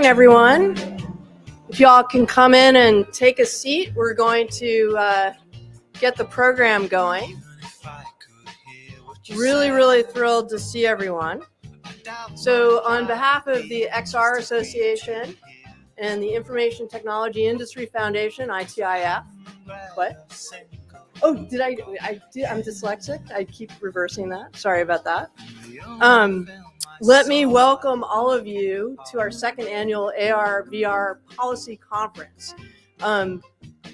morning, everyone. If y'all can come in and take a seat, we're going to get the program going. Really thrilled to see everyone. So on behalf of the XR Association and the Information Technology Industry Foundation, ITIF, what? Oh, I'm dyslexic. I keep reversing that. Sorry about that. Let me welcome all of you to our second annual ARVR Policy Conference.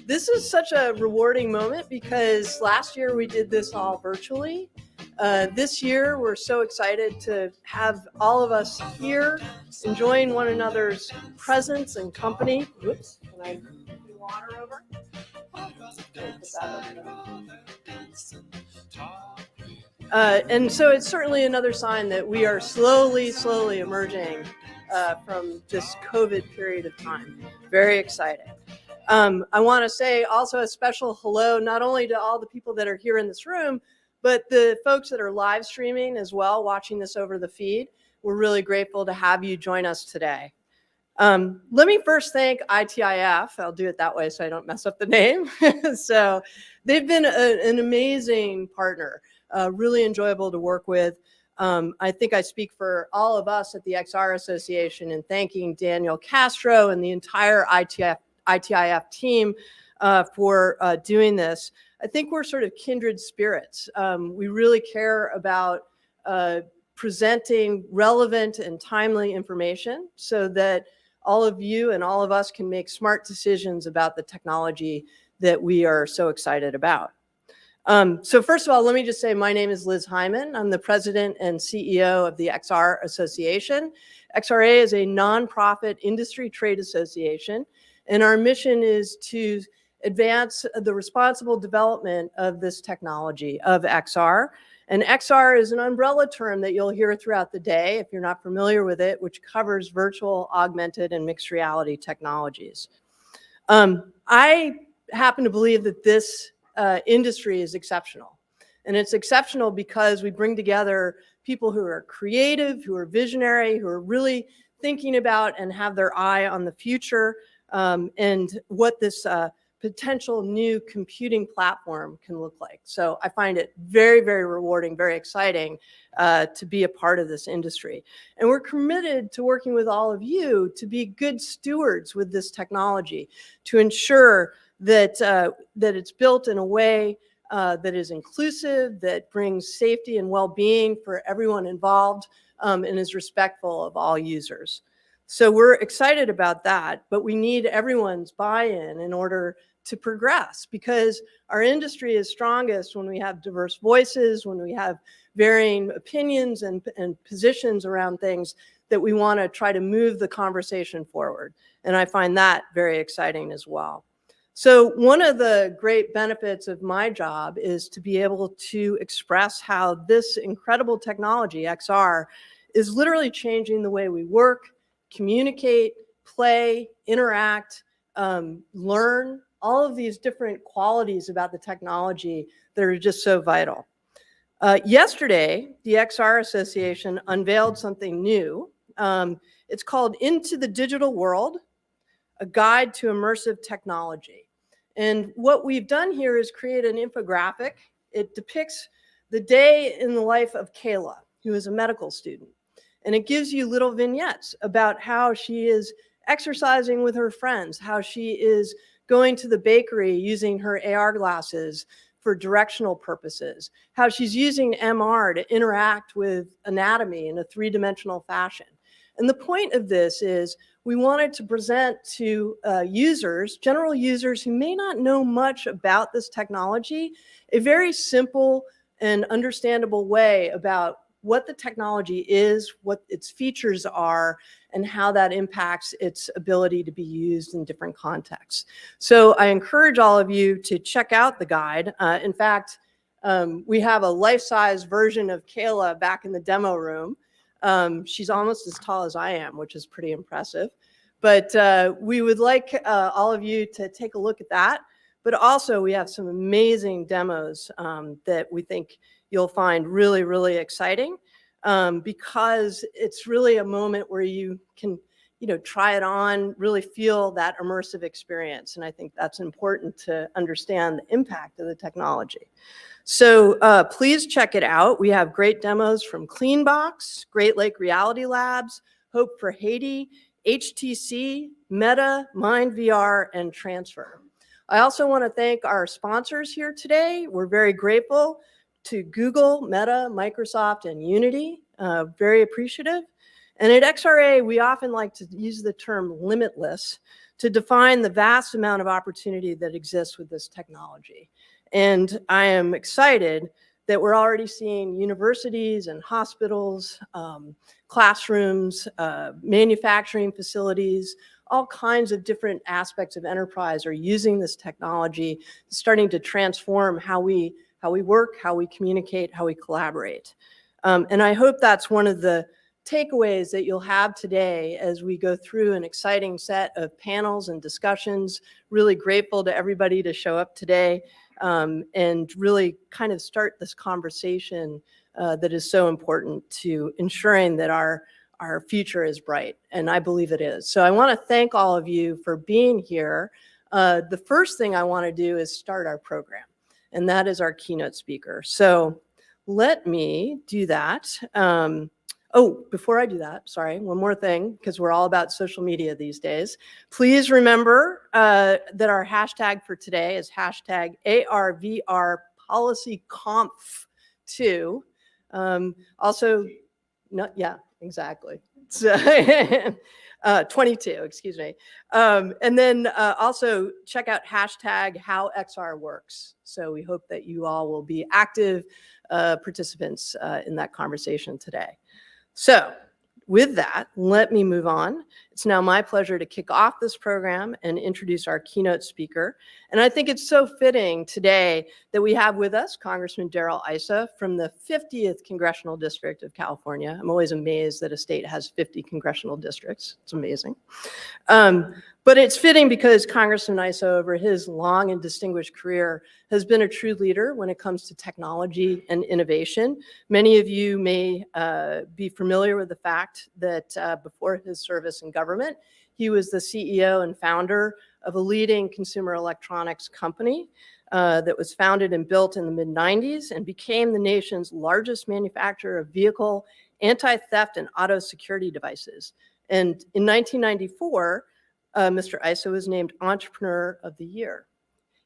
This is such a rewarding moment because last year we did this all virtually. This year we're so excited to have all of us here enjoying one another's presence and company. Whoops, can I put the water over? And so it's certainly another sign that we are slowly emerging from this COVID period of time. Very exciting. I want to say also a special hello, not only to all the people that are here in this room, but the folks that are live streaming as well, watching this over the feed. We're really grateful to have you join us today. Let me first thank ITIF. I'll do it that way so I don't mess up the name. So they've been an amazing partner, really enjoyable to work with. I think I speak for all of us at the XR Association in thanking Daniel Castro and the entire ITIF team for doing this. I think we're sort of kindred spirits. We really care about presenting relevant and timely information so that all of you and all of us can make smart decisions about the technology that we are so excited about. So first of all, let me just say my name is Liz Hyman. I'm the president and CEO of the XR Association. XRA is a nonprofit industry trade association, and our mission is to advance the responsible development of this technology of XR. And XR is an umbrella term that you'll hear throughout the day, if you're not familiar with it, which covers virtual, augmented, and mixed reality technologies. I happen to believe that this industry is exceptional. And it's exceptional because we bring together people who are creative, who are visionary, who are really thinking about and have their eye on the future and what this potential new computing platform can look like. So I find it very rewarding, very exciting to be a part of this industry. And we're committed to working with all of you to be good stewards with this technology, to ensure that, that it's built in a way that is inclusive, that brings safety and well-being for everyone involved, and is respectful of all users. So we're excited about that, but we need everyone's buy-in in order to progress, because our industry is strongest when we have diverse voices, when we have varying opinions and positions around things that we want to try to move the conversation forward. And I find that very exciting as well. So one of the great benefits of my job is to be able to express how this incredible technology, XR, is literally changing the way we work, communicate, play, interact, learn, all of these different qualities about the technology that are just so vital. Yesterday, the XR Association unveiled something new. It's called Into the Digital World, a Guide to Immersive Technology. And what we've done here is create an infographic. It depicts the day in the life of Kayla, who is a medical student. And it gives you little vignettes about how she is exercising with her friends, how she is going to the bakery using her AR glasses for directional purposes, how she's using MR to interact with anatomy in a three-dimensional fashion. And the point of this is we wanted to present to users, general users who may not know much about this technology, a very simple and understandable way about what the technology is, what its features are, and how that impacts its ability to be used in different contexts. So I encourage all of you to check out the guide. In fact, we have a life-size version of Kayla back in the demo room. She's almost as tall as I am, which is pretty impressive. But we would like all of you to take a look at that. But also we have some amazing demos that we think you'll find really exciting because it's really a moment where you can try it on, really feel that immersive experience. And I think that's important to understand the impact of the technology. So please check it out. We have great demos from Cleanbox, Great Lake Reality Labs, Hope for Haiti, HTC, Meta, MindVR, and Transfer. I also want to thank our sponsors here today. We're very grateful to Google, Meta, Microsoft, and Unity. Very appreciative. And at XRA, we often like to use the term limitless to define the vast amount of opportunity that exists with this technology. And I am excited that we're already seeing universities and hospitals, classrooms, manufacturing facilities, all kinds of different aspects of enterprise are using this technology, starting to transform how we work, how we communicate, how we collaborate. And I hope that's one of the takeaways that you'll have today as we go through an exciting set of panels and discussions. Really grateful to everybody to show up today and really kind of start this conversation that is so important to ensuring that our future is bright, and I believe it is. So I want to thank all of you for being here. The first thing I want to do is start our program, and that is our keynote speaker. So let me do that. Oh, before I do that, sorry, one more thing, because we're all about social media these days. Please remember that our hashtag for today is hashtag ARVR PolicyConf2. Also, yeah, exactly. 22, excuse me. And then also check out hashtag HowXRWorks. So we hope that you all will be active participants in that conversation today. So with that, let me move on. It's now my pleasure to kick off this program and introduce our keynote speaker. And I think it's so fitting today that we have with us Congressman Darrell Issa from the 50th Congressional District of California. I'm always amazed that a state has 50 congressional districts. It's amazing. But it's fitting because Congressman Issa, over his long and distinguished career, has been a true leader when it comes to technology and innovation. Many of you may be familiar with the fact that before his service in government, he was the CEO and founder of a leading consumer electronics company that was founded and built in the mid-90s and became the nation's largest manufacturer of vehicle anti-theft and auto security devices. And in 1994, Mr. Issa was named Entrepreneur of the Year.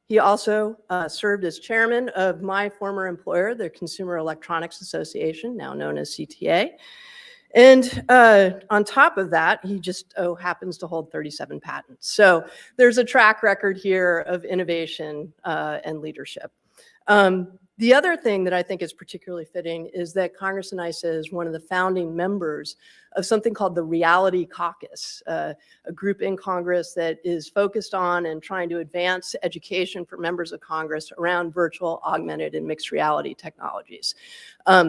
He also served as chairman of my former employer, the Consumer Electronics Association, now known as CTA. And on top of that, he just happens to hold 37 patents. So there's a track record here of innovation and leadership. The other thing that I think is particularly fitting is that Congressman Issa is one of the founding members of something called the Reality Caucus, a group in Congress that is focused on and trying to advance education for members of Congress around virtual, augmented, and mixed reality technologies.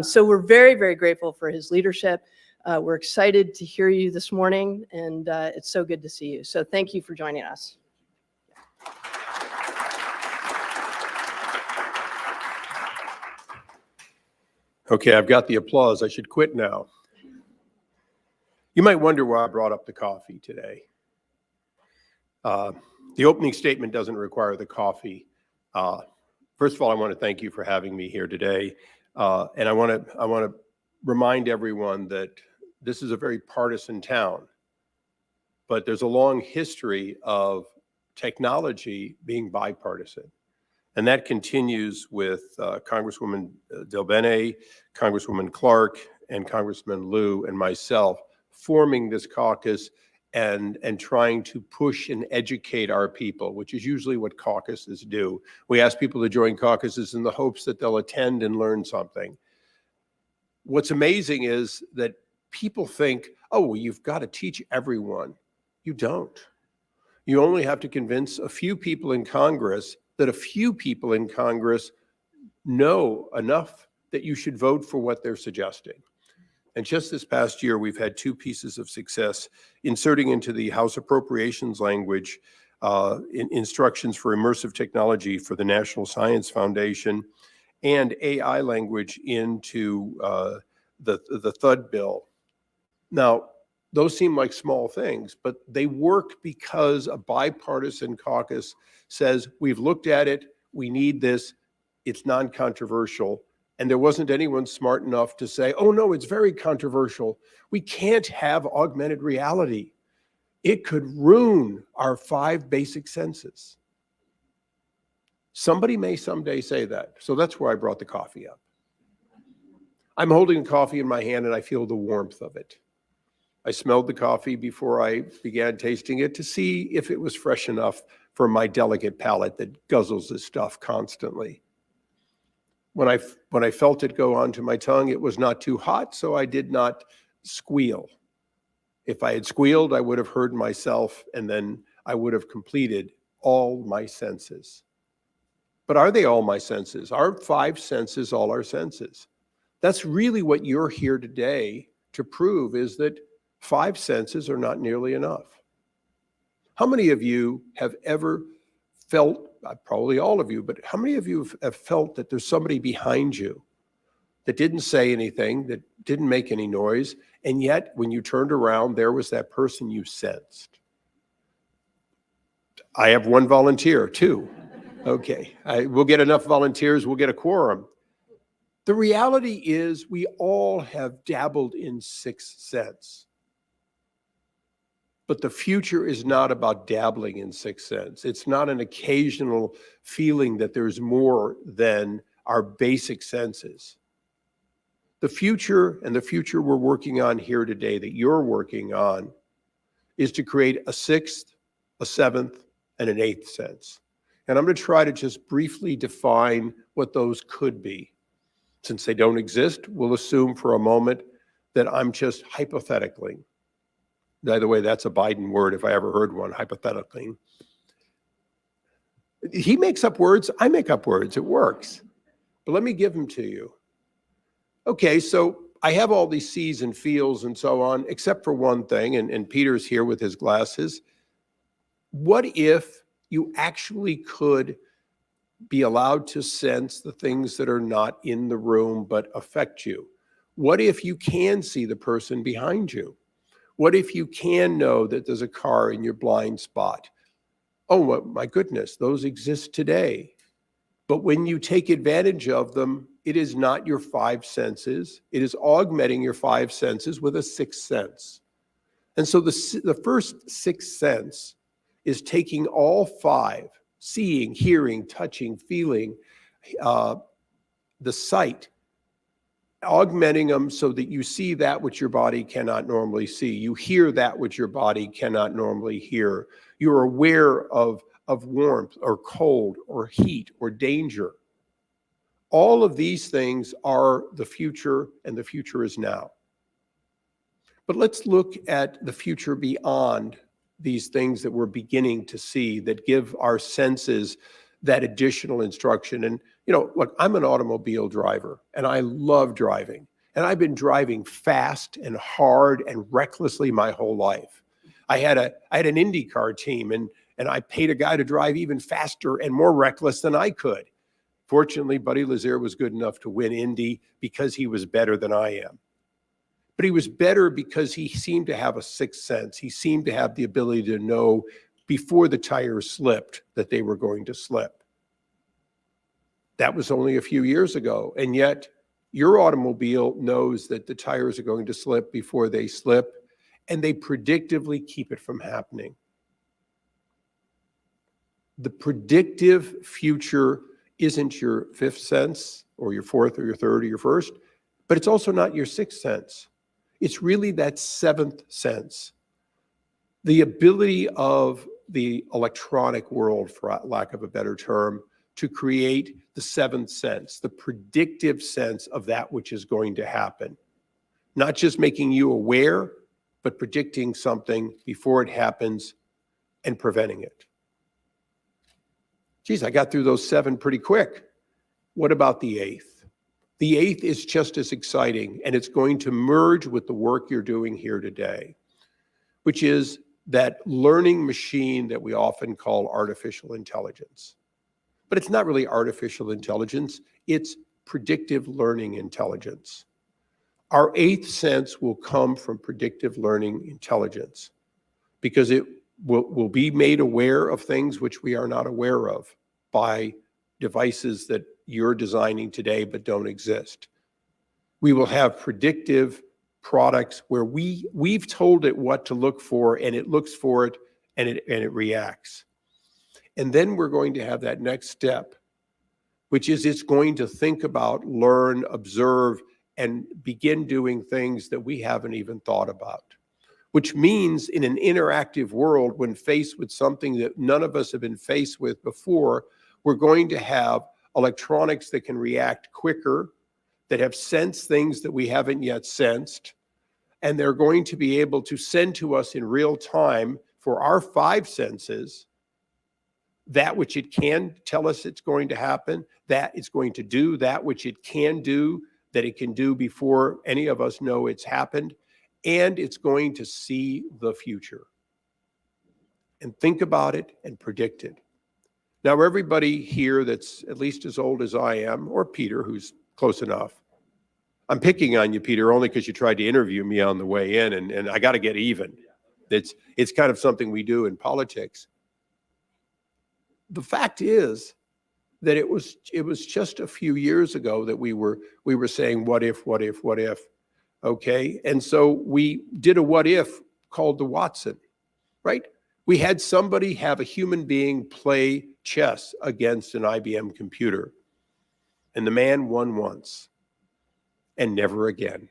So we're very, very grateful for his leadership. We're excited to hear you this morning, and it's so good to see you. So thank you for joining us. Okay, I've got the applause. I should quit now. You might wonder why I brought up the coffee today. The opening statement doesn't require the coffee. First of all, I want to thank you for having me here today. And I want to remind everyone that this is a very partisan town, but there's a long history of technology being bipartisan. And that continues with Congresswoman Del Bene, Congresswoman Clark, and Congressman Liu and myself forming this caucus and trying to push and educate our people, which is usually what caucuses do. We ask people to join caucuses in the hopes that they'll attend and learn something. What's amazing is that people think, oh, well, you've got to teach everyone. You don't. You only have to convince a few people in Congress that a few people in Congress know enough that you should vote for what they're suggesting. And just this past year, we've had two pieces of success inserting into the House Appropriations language instructions for immersive technology for the National Science Foundation and AI language into the THUD bill. Now, Those seem like small things, but they work because a bipartisan caucus says, we've looked at it, we need this, it's non-controversial. And there wasn't anyone smart enough to say, oh no, it's very controversial. We can't have augmented reality. It could ruin our 5 basic senses. Somebody may someday say that. So that's where I brought the coffee up. I'm holding coffee in my hand and I feel the warmth of it. I smelled the coffee before I began tasting it to see if it was fresh enough for my delicate palate that guzzles this stuff constantly. When I felt it go onto my tongue, it was not too hot, so I did not squeal. If I had squealed, I would have heard myself, and then I would have completed all my senses. But are they all my senses? Are 5 senses all our senses? That's really what you're here today to prove, is that 5 senses are not nearly enough. How many of you have ever felt, probably all of you, but how many of you have felt that there's somebody behind you that didn't say anything, that didn't make any noise, and yet when you turned around, there was that person you sensed? I have 1 volunteer, 2. Okay, we'll get enough volunteers, we'll get a quorum. The reality is we all have dabbled in 6th sense. But the future is not about dabbling in 6th sense. It's not an occasional feeling that there's more than our basic senses. The future, and the future we're working on here today, that you're working on, is to create a 6th, a 7th, and an 8th sense. And I'm going to try to just briefly define what those could be. Since they don't exist, we'll assume for a moment that I'm just hypothetically. By the way, that's a Biden word if I ever heard one, hypothetically. He makes up words, I make up words, it works. But let me give them to you. Okay, so I have all these sees and feels and so on, except for one thing, and Peter's here with his glasses. What if you actually could be allowed to sense the things that are not in the room but affect you? What if you can see the person behind you? What if you can know that there's a car in your blind spot? Oh, my goodness, those exist today. But when you take advantage of them, it is not your 5 senses. It is augmenting your 5 senses with a 6th sense. And so the first 6th sense is taking all 5, seeing, hearing, touching, feeling, the sight, augmenting them so that you see that which your body cannot normally see. You hear that which your body cannot normally hear. You're aware of warmth or cold or heat or danger. All of these things are the future, and the future is now. But let's look at the future beyond these things that we're beginning to see that give our senses that additional instruction. And, look, I'm an automobile driver and I love driving. And I've been driving fast and hard and recklessly my whole life. I had an IndyCar team and I paid a guy to drive even faster and more reckless than I could. Fortunately, Buddy Lazier was good enough to win Indy because he was better than I am. But he was better because he seemed to have a 6th sense. He seemed to have the ability to know before the tires slipped that they were going to slip. That was only a few years ago. And yet your automobile knows that the tires are going to slip before they slip, and they predictively keep it from happening. The predictive future isn't your 5th sense or your 4th or your 3rd or your 1st, but it's also not your 6th sense. It's really that 7th sense. The ability of the electronic world, for lack of a better term, to create the 7th sense, the predictive sense of that which is going to happen. Not just making you aware, but predicting something before it happens and preventing it. Geez, I got through those 7 pretty quick. What about the 8th? The 8th is just as exciting, and it's going to merge with the work you're doing here today, which is that learning machine that we often call artificial intelligence. But it's not really artificial intelligence, it's predictive learning intelligence. Our eighth sense will come from predictive learning intelligence, because it will be made aware of things which we are not aware of by devices that you're designing today but don't exist. We will have predictive products where we've told it what to look for, and it looks for it, and it reacts. And then we're going to have that next step, which is it's going to think about, learn, observe, and begin doing things that we haven't even thought about. Which means in an interactive world, when faced with something that none of us have been faced with before, we're going to have electronics that can react quicker, that have sensed things that we haven't yet sensed, and they're going to be able to send to us in real time for our five senses that which it can tell us it's going to happen, that it's going to do, that which it can do, that it can do before any of us know it's happened, and it's going to see the future and think about it and predict it. Now, everybody here that's at least as old as I am, or Peter, who's close enough. I'm picking on you, Peter, only because you tried to interview me on the way in, and I got to get even. It's kind of something we do in politics. The fact is that it was just a few years ago that we were saying, what if, okay? And so we did a what if called the Watson, right? We had somebody have a human being play chess against an IBM computer, and the man won once and never again.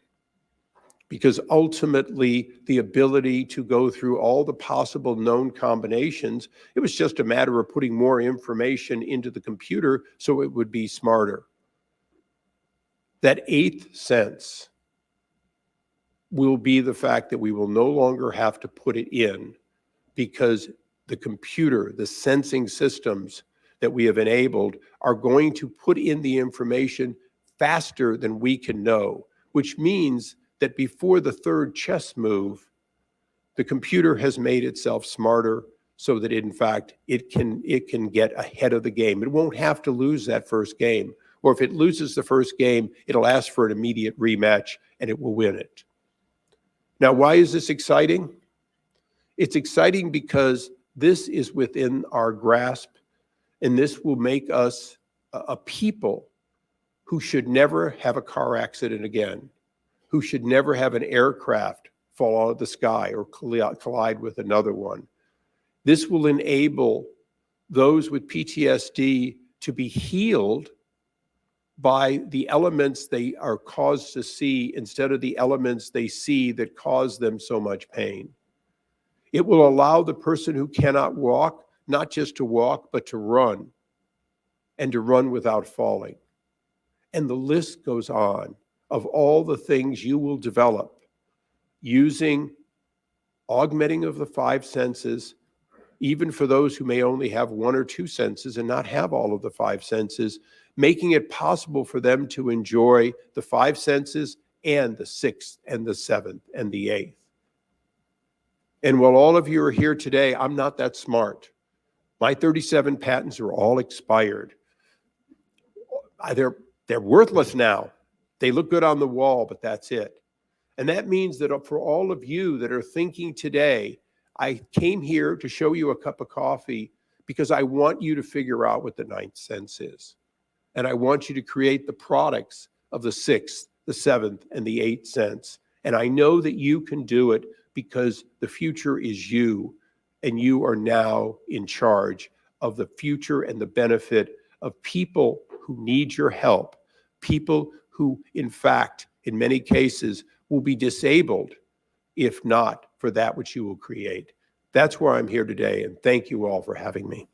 Because ultimately, the ability to go through all the possible known combinations, it was just a matter of putting more information into the computer so it would be smarter. That eighth sense will be the fact that we will no longer have to put it in, because the computer, the sensing systems that we have enabled are going to put in the information faster than we can know, which means that before the third chess move, the computer has made itself smarter so that in fact it can get ahead of the game. It won't have to lose that first game, or if it loses the first game, it'll ask for an immediate rematch and it will win it. Now, why is this exciting? It's exciting because this is within our grasp, and this will make us a people who should never have a car accident again, who should never have an aircraft fall out of the sky or collide with another one. This will enable those with PTSD to be healed by the elements they are caused to see instead of the elements they see that cause them so much pain. It will allow the person who cannot walk, not just to walk, but to run, and to run without falling. And the list goes on of all the things you will develop using augmenting of the five senses, even for those who may only have one or two senses and not have all of the five senses, making it possible for them to enjoy the five senses and the sixth and the seventh and the eighth. And while all of you are here today, I'm not that smart. My 37 patents are all expired. They're worthless now. They look good on the wall, but that's it. And that means that for all of you that are thinking today, I came here to show you a cup of coffee because I want you to figure out what the ninth sense is. And I want you to create the products of the sixth, the seventh, and the eighth sense. And I know that you can do it because the future is you, and you are now in charge of the future and the benefit of people who need your help, people who, in fact, in many cases, will be disabled if not for that which you will create. That's why I'm here today, and thank you all for having me.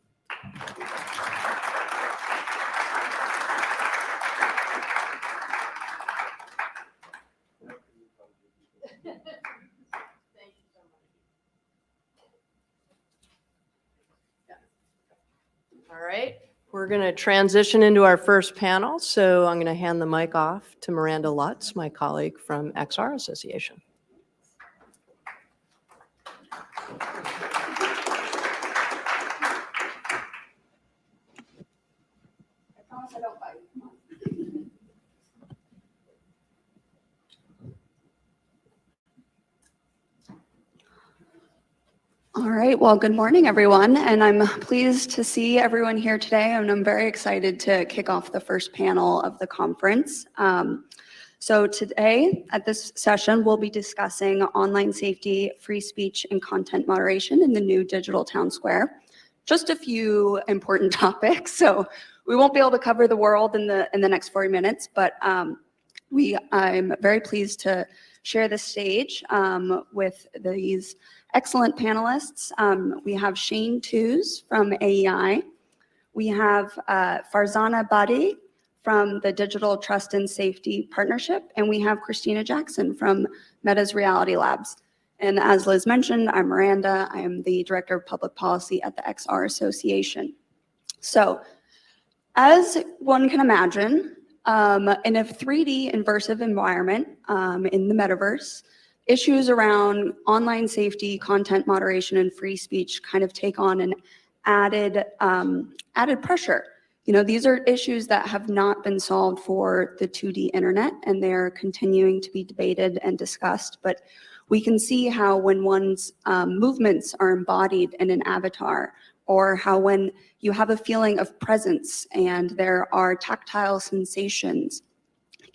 All right, we're going to transition into our first panel. So I'm going to hand the mic off to Miranda Lutz, my colleague from XR Association. All right, well, good morning, everyone, and I'm pleased to see everyone here today, and I'm very excited to kick off the first panel of the conference. So today, at this session, we'll be discussing online safety, free speech, and content moderation in the new digital town square. Just a few important topics, so we won't be able to cover the world in the next 40 minutes, but I'm very pleased to share the stage with these excellent panelists. We have Shane Tews from AEI. We have Farzana Badi from the Digital Trust and Safety Partnership, and we have Kristina Jackson from Meta's Reality Labs. And as Liz mentioned, I'm Miranda. I am the Director of Public Policy at the XR Association. So, as one can imagine, in a 3D immersive environment in the metaverse, issues around online safety, content moderation, and free speech kind of take on an added pressure. You know, these are issues that have not been solved for the 2D internet, and they're continuing to be debated and discussed. But we can see how when one's movements are embodied in an avatar, or how when you have a feeling of presence and there are tactile sensations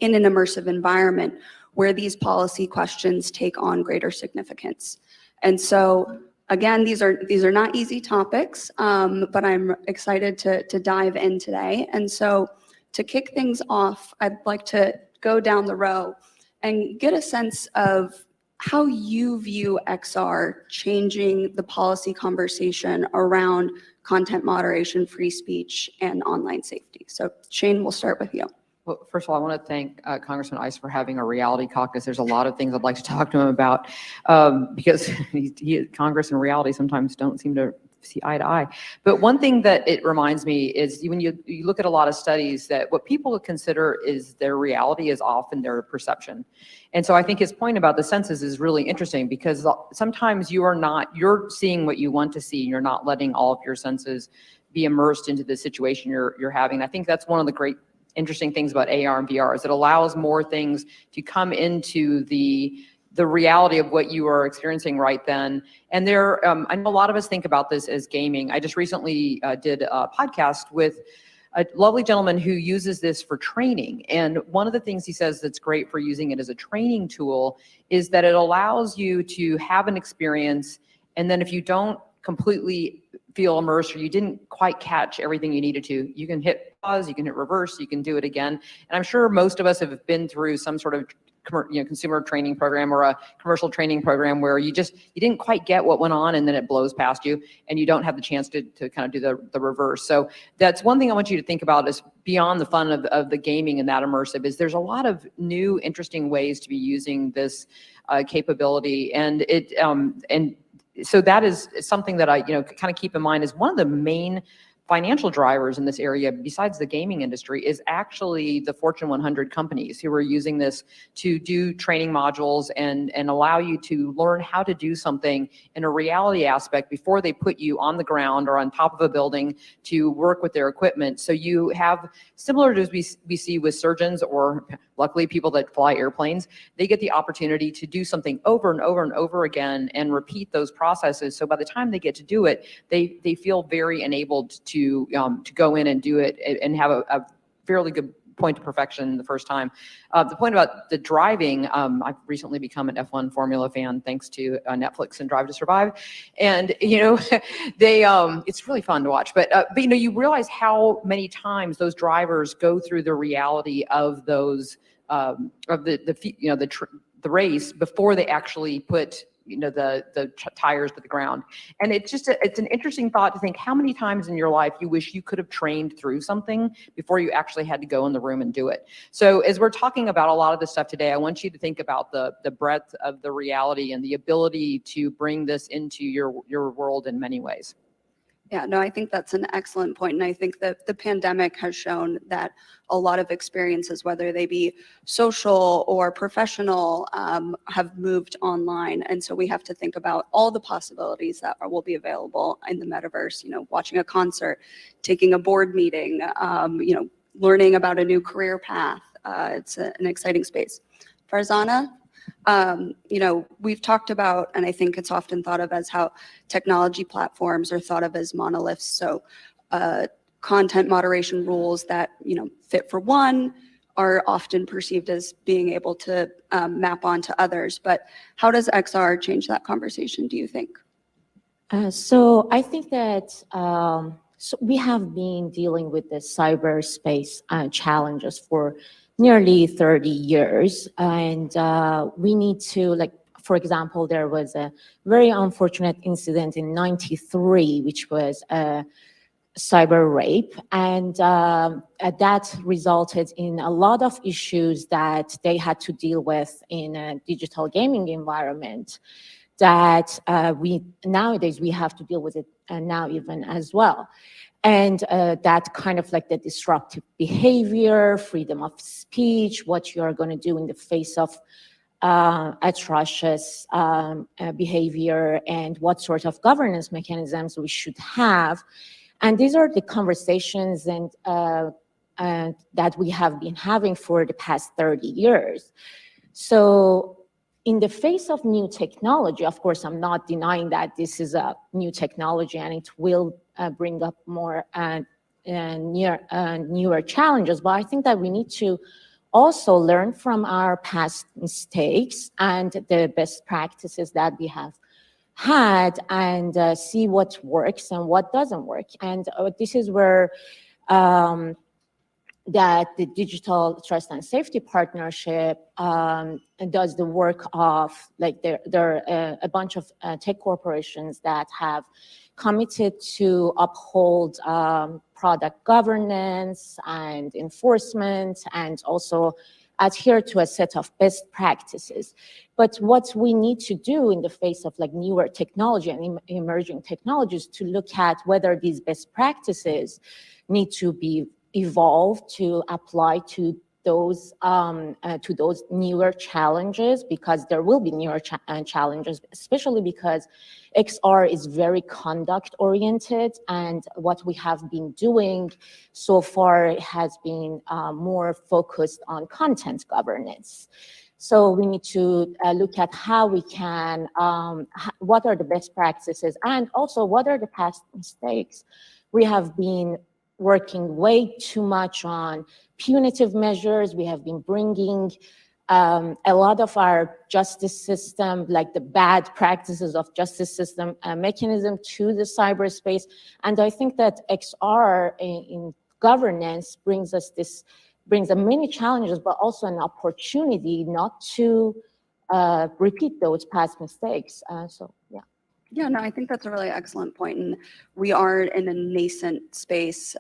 in an immersive environment, where these policy questions take on greater significance. And so, again, these are not easy topics, but I'm excited to dive in today. And so, to kick things off, I'd like to go down the row and get a sense of how you view XR changing the policy conversation around content moderation, free speech, and online safety. So, Shane, we'll start with you. Well, first of all, I want to thank Congressman Issa for having a reality caucus. There's a lot of things I'd like to talk to him about because Congress and reality sometimes don't seem to see eye to eye. But one thing that it reminds me is when you look at a lot of studies that what people consider is their reality is often their perception. And so I think his point about the senses is really interesting because sometimes you're seeing what you want to see and you're not letting all of your senses be immersed into the situation you're having. I think that's one of the great interesting things about AR and VR is it allows more things to come into the reality of what you are experiencing right then. And I know a lot of us think about this as gaming. I just recently did a podcast with a lovely gentleman who uses this for training. And one of the things he says that's great for using it as a training tool is that it allows you to have an experience. And then if you don't completely feel immersed or you didn't quite catch everything you needed to, you can hit pause, you can hit reverse, you can do it again. And I'm sure most of us have been through some sort of consumer training program or a commercial training program where you didn't quite get what went on and then it blows past you and you don't have the chance to kind of do the reverse. So that's one thing I want you to think about is beyond the fun of the gaming and that immersive is there's a lot of new interesting ways to be using this capability and so that is something that I kind of keep in mind is one of the main financial drivers in this area, besides the gaming industry, is actually the Fortune 100 companies who are using this to do training modules and allow you to learn how to do something in a reality aspect before they put you on the ground or on top of a building to work with their equipment. So you have, similar to we see with surgeons or luckily people that fly airplanes, they get the opportunity to do something over and over and over again and repeat those processes. So by the time they get to do it, they feel very enabled to go in and do it and have a fairly good point to perfection the first time. The point about the driving, I've recently become an F1 Formula fan thanks to Netflix and Drive to Survive, and it's really fun to watch. But you realize how many times those drivers go through the reality of those the race before they actually put the tires to the ground. And it's an interesting thought to think how many times in your life you wish you could have trained through something before you actually had to go in the room and do it. So as we're talking about a lot of this stuff today, I want you to think about the breadth of the reality and the ability to bring this into your world in many ways. Yeah, no, I think that's an excellent point. And I think that the pandemic has shown that a lot of experiences, whether they be social or professional, have moved online. And so we have to think about all the possibilities that will be available in the metaverse, watching a concert, taking a board meeting, learning about a new career path. It's an exciting space. Farzana, We've talked about, and I think it's often thought of as how technology platforms are thought of as monoliths. So content moderation rules that, fit for one are often perceived as being able to map onto others. But how does XR change that conversation, do you think? So I think that so we have been dealing with the cyberspace challenges for nearly 30 years. And we need to, for example, there was a very unfortunate incident in '93, which was a cyber rape. And that resulted in a lot of issues that they had to deal with in a digital gaming environment that nowadays we have to deal with it now even as well. And that kind of the disruptive behavior, freedom of speech, what you are going to do in the face of atrocious behavior, and what sort of governance mechanisms we should have. And these are the conversations that we have been having for the past 30 years. So in the face of new technology, of course, I'm not denying that this is a new technology and it will bring up more newer challenges. But I think that we need to also learn from our past mistakes and the best practices that we have had, and see what works and what doesn't work. And this is where that the Digital Trust and Safety Partnership does the work of, there are a bunch of tech corporations that have committed to uphold product governance and enforcement, and also adhere to a set of best practices. But what we need to do in the face of newer technology and emerging technologies to look at whether these best practices need to be evolved to apply to those newer challenges, because there will be newer challenges, especially because XR is very conduct oriented, and what we have been doing so far has been more focused on content governance. So we need to look at how we can, what are the best practices, and also what are the past mistakes. We have been working way too much on punitive measures. We have been bringing a lot of our justice system, the bad practices of justice system mechanism, to the cyberspace. And I think that XR in governance brings many challenges, but also an opportunity not to repeat those past mistakes. Yeah. Yeah, no, I think that's a really excellent point. And we are in a nascent space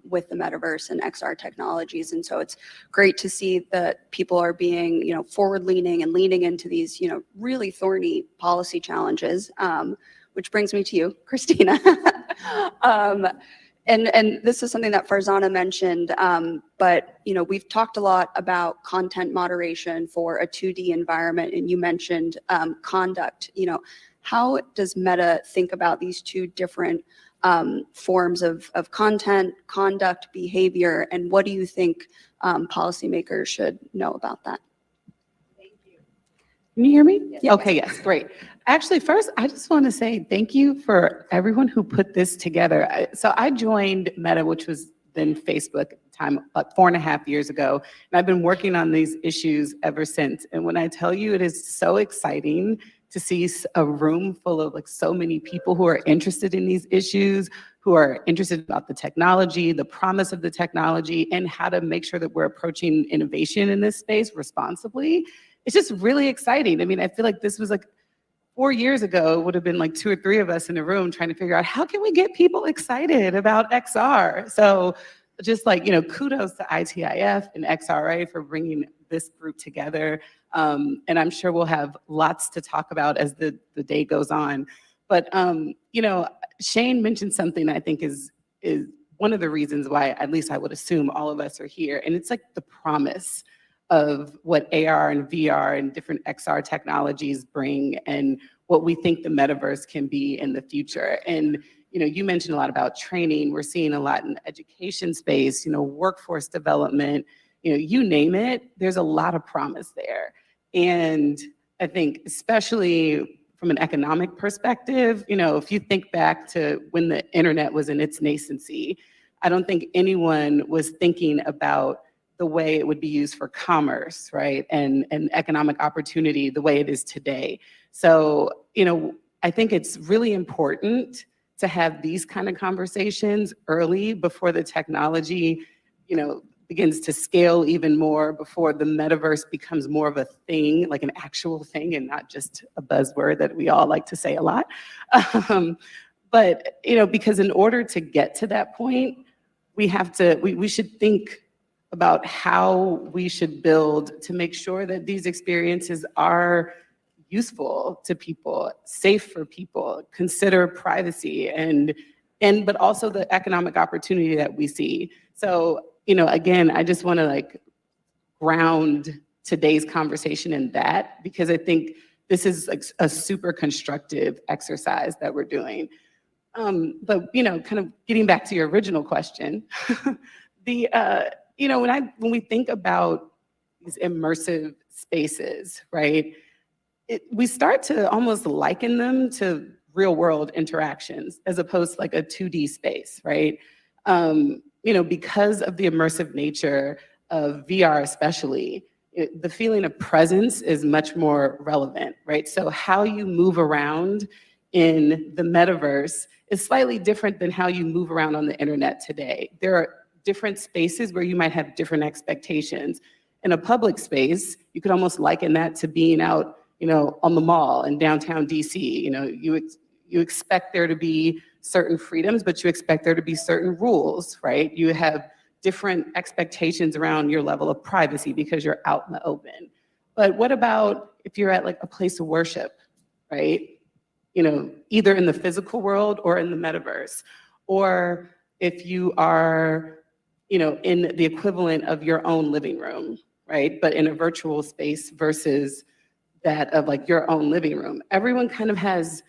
with the metaverse and XR technologies. And so it's great to see that people are being, forward-leaning and leaning into these, really thorny policy challenges, which brings me to you, Kristina. And this is something that Farzana mentioned, but we've talked a lot about content moderation for a 2D environment, and you mentioned conduct. How does Meta think about these two different forms of content, conduct, behavior, and what do you think policymakers should know about that? Thank you. Can you hear me? Yeah. Okay, yes, great. Actually, first, I just want to say thank you for everyone who put this together. So I joined Meta, which was then Facebook at the time, about 4.5 years ago, and I've been working on these issues ever since. And when I tell you, it is so exciting to see a room full of so many people who are interested in these issues, who are interested about the technology, the promise of the technology, and how to make sure that we're approaching innovation in this space responsibly. It's just really exciting. I mean, I feel like this was 4 years ago, it would have been 2 or 3 of us in a room trying to figure out how can we get people excited about XR. So just kudos to ITIF and XRA for bringing this group together. And I'm sure we'll have lots to talk about as the day goes on. But, Shane mentioned something I think is one of the reasons why, at least I would assume, all of us are here. And it's the promise of what AR and VR and different XR technologies bring, and what we think the metaverse can be in the future. And you mentioned a lot about training. We're seeing a lot in the education space, workforce development, you name it. There's a lot of promise there. And I think especially from an economic perspective, if you think back to when the internet was in its nascency, I don't think anyone was thinking about the way it would be used for commerce, right? And economic opportunity the way it is today. So, I think it's really important to have these kind of conversations early before the technology, begins to scale even more, before the metaverse becomes more of a thing, like an actual thing and not just a buzzword that we all like to say a lot. But, because in order to get to that point, we should think about how we should build to make sure that these experiences are useful to people, safe for people, consider privacy but also the economic opportunity that we see. So, again, I just want to ground today's conversation in that, because I think this is a super constructive exercise that we're doing. But, kind of getting back to your original question, when we think about these immersive spaces, right, we start to almost liken them to real world interactions as opposed to a 2D space, right? Because of the immersive nature of VR especially, the feeling of presence is much more relevant, right? So how you move around in the metaverse is slightly different than how you move around on the internet today. There are different spaces where you might have different expectations. In a public space, you could almost liken that to being out, on the mall in downtown DC. You expect there to be certain freedoms, but you expect there to be certain rules, right? You have different expectations around your level of privacy because you're out in the open. But what about if you're at a place of worship, right? Either in the physical world or in the metaverse, or if you are in the equivalent of your own living room, right? But in a virtual space versus that of your own living room. Everyone kind of has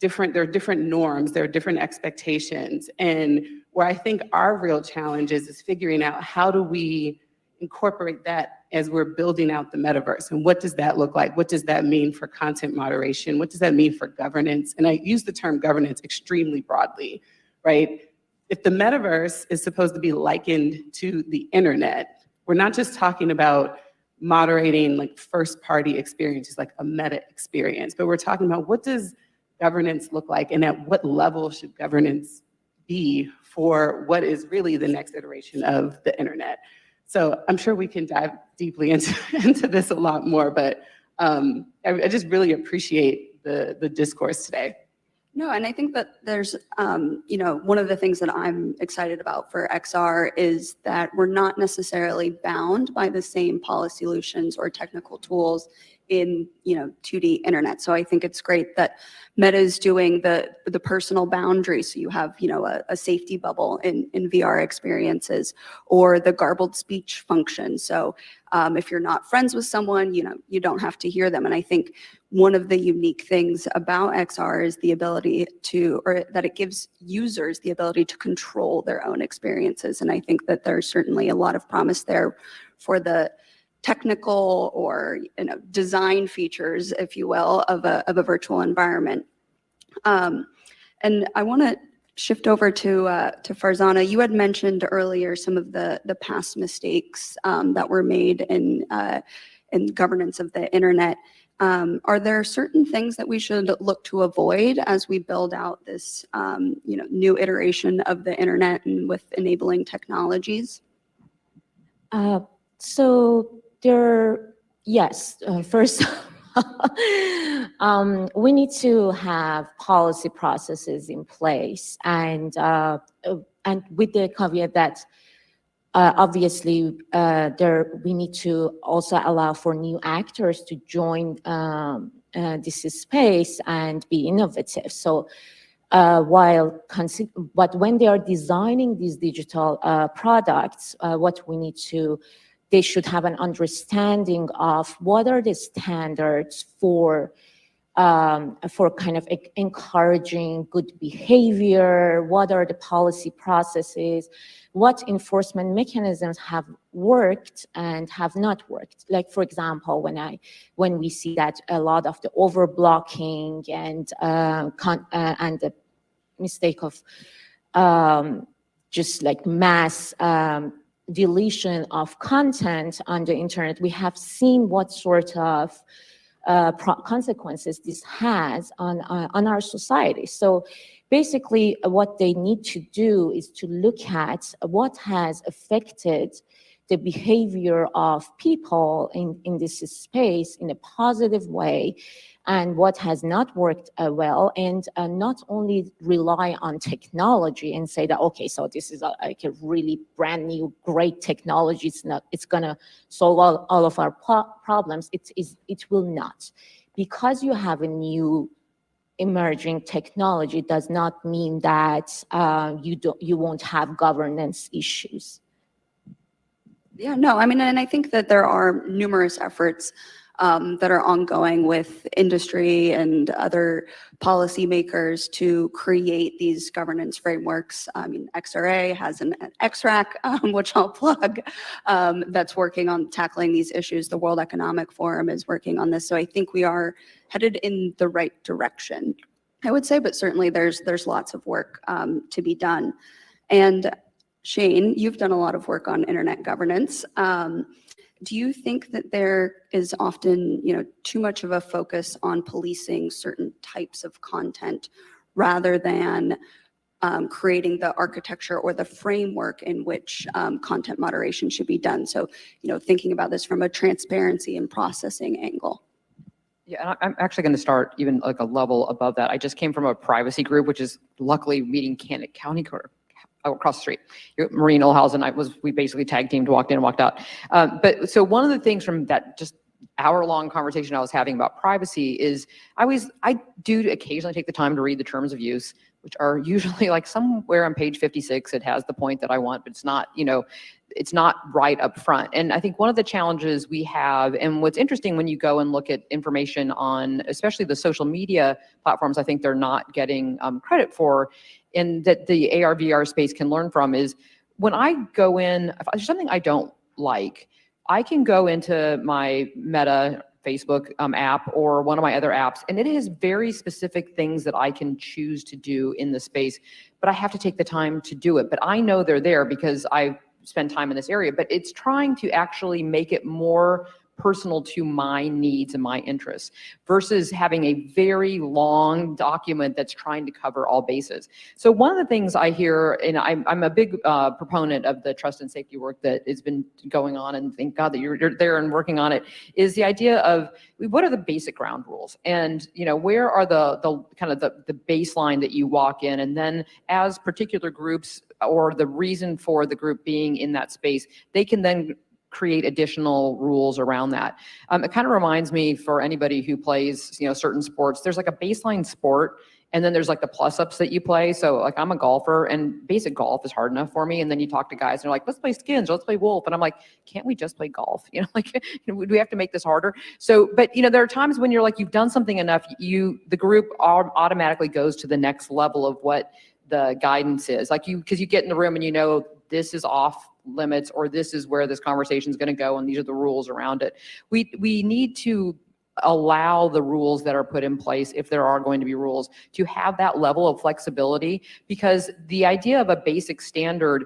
there are different norms, there are different expectations. And where I think our real challenge is figuring out how do we incorporate that as we're building out the metaverse, and what does that look like? What does that mean for content moderation? What does that mean for governance? And I use the term governance extremely broadly, right? If the metaverse is supposed to be likened to the internet, we're not just talking about moderating first party experiences, like a meta experience, but we're talking about what does governance look like, and at what level should governance be for what is really the next iteration of the internet. So I'm sure we can dive deeply into this a lot more, but I just really appreciate the discourse today. No, and I think that there's, one of the things that I'm excited about for XR is that we're not necessarily bound by the same policy solutions or technical tools in 2D internet. So I think it's great that Meta is doing the personal boundary. So you have a safety bubble in VR experiences, or the garbled speech function. So if you're not friends with someone, you don't have to hear them. And I think one of the unique things about XR is the ability that it gives users the ability to control their own experiences. And I think that there's certainly a lot of promise there for the technical or design features, if you will, of a virtual environment. And I want to shift over to Farzana. You had mentioned earlier some of the past mistakes that were made in governance of the internet. Are there certain things that we should look to avoid as we build out this new iteration of the internet and with enabling technologies? First, we need to have policy processes in place, and with the caveat that obviously we need to also allow for new actors to join this space and be innovative. So but when they are designing these digital products, they should have an understanding of what are the standards for for kind of encouraging good behavior? What are the policy processes? What enforcement mechanisms have worked and have not worked? Like, for example, when we see that a lot of the overblocking and the mistake of just like mass deletion of content on the internet, we have seen what sort of consequences this has on our society. So basically what they need to do is to look at what has affected the behavior of people in this space in a positive way, and what has not worked well, and not only rely on technology and say that, okay, so this is like a really brand new, great technology. It's gonna solve all of our problems. It will not. Because you have a new emerging technology does not mean that you won't have governance issues. Yeah, no, I mean, and I think that there are numerous efforts that are ongoing with industry and other policymakers to create these governance frameworks. I mean, XRA has an XRAC, which I'll plug, that's working on tackling these issues. The World Economic Forum is working on this. So I think we are headed in the right direction, I would say, but certainly there's lots of work to be done. And Shane, you've done a lot of work on internet governance. Do you think that there is often, too much of a focus on policing certain types of content rather than creating the architecture or the framework in which content moderation should be done? So, thinking about this from a transparency and processing angle. Yeah, and I'm actually going to start even like a level above that. I just came from a privacy group, which is luckily meeting Kent County Court across the street. Maureen Olhausen, we basically tag teamed, walked in and walked out. But so one of the things from that just hour-long conversation I was having about privacy is I do occasionally take the time to read the terms of use, which are usually like somewhere on page 56. It has the point that I want, but it's not, it's not right up front. And I think one of the challenges we have, and what's interesting when you go and look at information on, especially the social media platforms, I think they're not getting credit for, and that the ARVR space can learn from, is when I go in, if there's something I don't like, I can go into my Meta Facebook app or one of my other apps, and it has very specific things that I can choose to do in the space, but I have to take the time to do it. But I know they're there because I spend time in this area, but it's trying to actually make it more personal to my needs and my interests versus having a very long document that's trying to cover all bases. So one of the things I hear, and I'm a big proponent of the trust and safety work that has been going on, and thank God that you're there and working on it, is the idea of what are the basic ground rules, and where are the kind of the baseline that you walk in, and then as particular groups or the reason for the group being in that space, they can then create additional rules around that. It kind of reminds me, for anybody who plays, certain sports, there's like a baseline sport, and then there's like the plus-ups that you play. So like I'm a golfer, and basic golf is hard enough for me. And then you talk to guys, and they're like, let's play skins, or let's play wolf. And I'm like, can't we just play golf? Do we have to make this harder? So, but there are times when you're like, you've done something enough, the group automatically goes to the next level of what the guidance is. Like because you get in the room and this is off limits, or this is where this conversation is going to go, and these are the rules around it. We need to allow the rules that are put in place, if there are going to be rules, to have that level of flexibility, because the idea of a basic standard,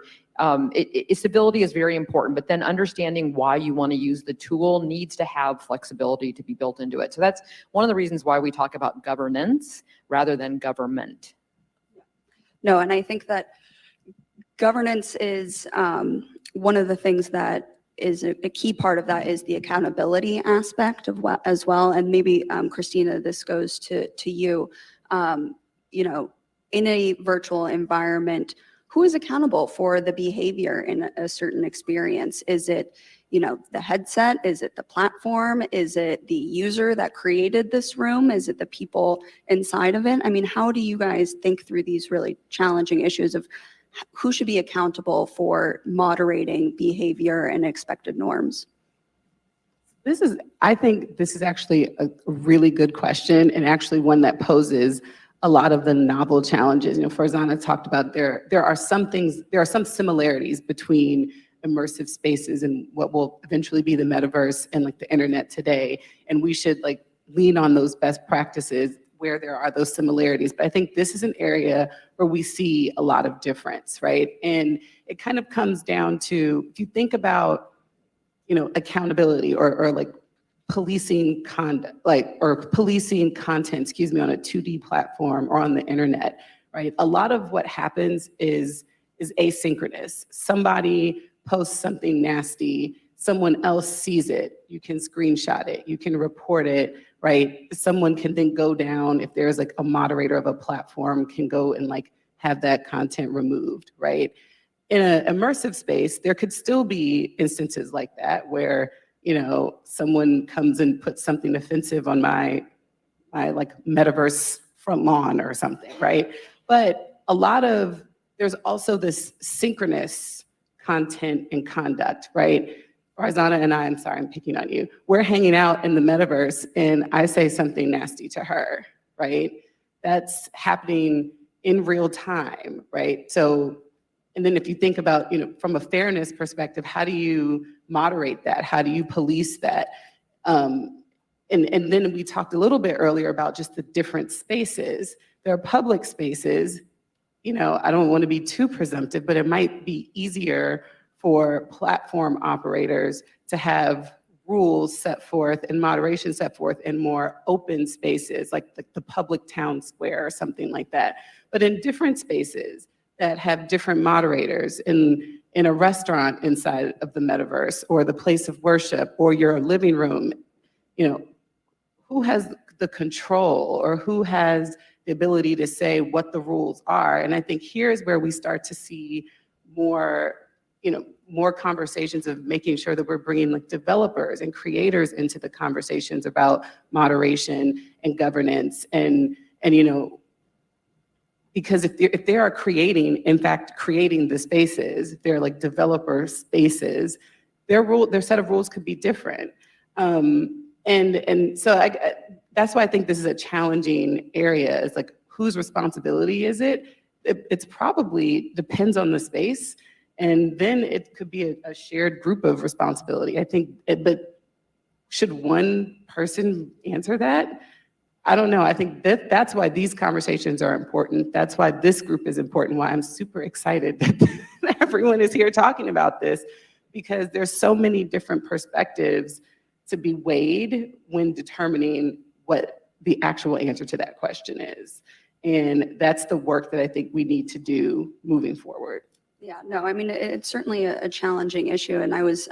stability is very important, but then understanding why you want to use the tool needs to have flexibility to be built into it. So that's one of the reasons why we talk about governance rather than government. No, and I think that governance is one of the things that is a key part of that is the accountability aspect of as well. And maybe Kristina, this goes to you. In a virtual environment, who is accountable for the behavior in a certain experience? Is it the headset? Is it the platform? Is it the user that created this room? Is it the people inside of it? I mean, how do you guys think through these really challenging issues of who should be accountable for moderating behavior and expected norms? I think this is actually a really good question, and actually one that poses a lot of the novel challenges. You know, Farzana talked about there are some similarities between immersive spaces and what will eventually be the metaverse and like the internet today. And we should like lean on those best practices where there are those similarities. But I think this is an area where we see a lot of difference, right? And it kind of comes down to, if you think about, you know, accountability or like policing conduct, like, or policing content, excuse me, on a 2D platform or on the internet, right? A lot of what happens is asynchronous. Somebody posts something nasty, someone else sees it, you can screenshot it, you can report it, right? Someone can then go down, if there's like a moderator of a platform, can go and like have that content removed, right? In an immersive space, there could still be instances like that where, you know, someone comes and puts something offensive on my like metaverse front lawn or something, right? But there's also this synchronous content and conduct, right? Farzana and I'm sorry, I'm picking on you. We're hanging out in the metaverse and I say something nasty to her, right? That's happening in real time, right? So, and then if you think about, you know, from a fairness perspective, how do you moderate that? How do you police that? And then we talked a little bit earlier about just the different spaces. There are public spaces, you know, I don't want to be too presumptive, but it might be easier for platform operators to have rules set forth and moderation set forth in more open spaces, like the public town square or something like that. But in different spaces that have different moderators, in a restaurant inside of the metaverse, or the place of worship, or your living room, you know, who has the control or who has the ability to say what the rules are? And I think here's where we start to see more, you know, more conversations of making sure that we're bringing like developers and creators into the conversations about moderation and governance, and you know, because if they are creating, in fact, creating the spaces, they're like developer spaces, their set of rules could be different. And so that's why I think this is a challenging area. It's like, whose responsibility is it? It's probably depends on the space. And then it could be a shared group of responsibility. I think, but should one person answer that? I don't know. I think that's why these conversations are important. That's why this group is important, why I'm super excited that everyone is here talking about this, because there's so many different perspectives to be weighed when determining what the actual answer to that question is. And that's the work that I think we need to do moving forward. Yeah, no, I mean, it's certainly a challenging issue. And I was,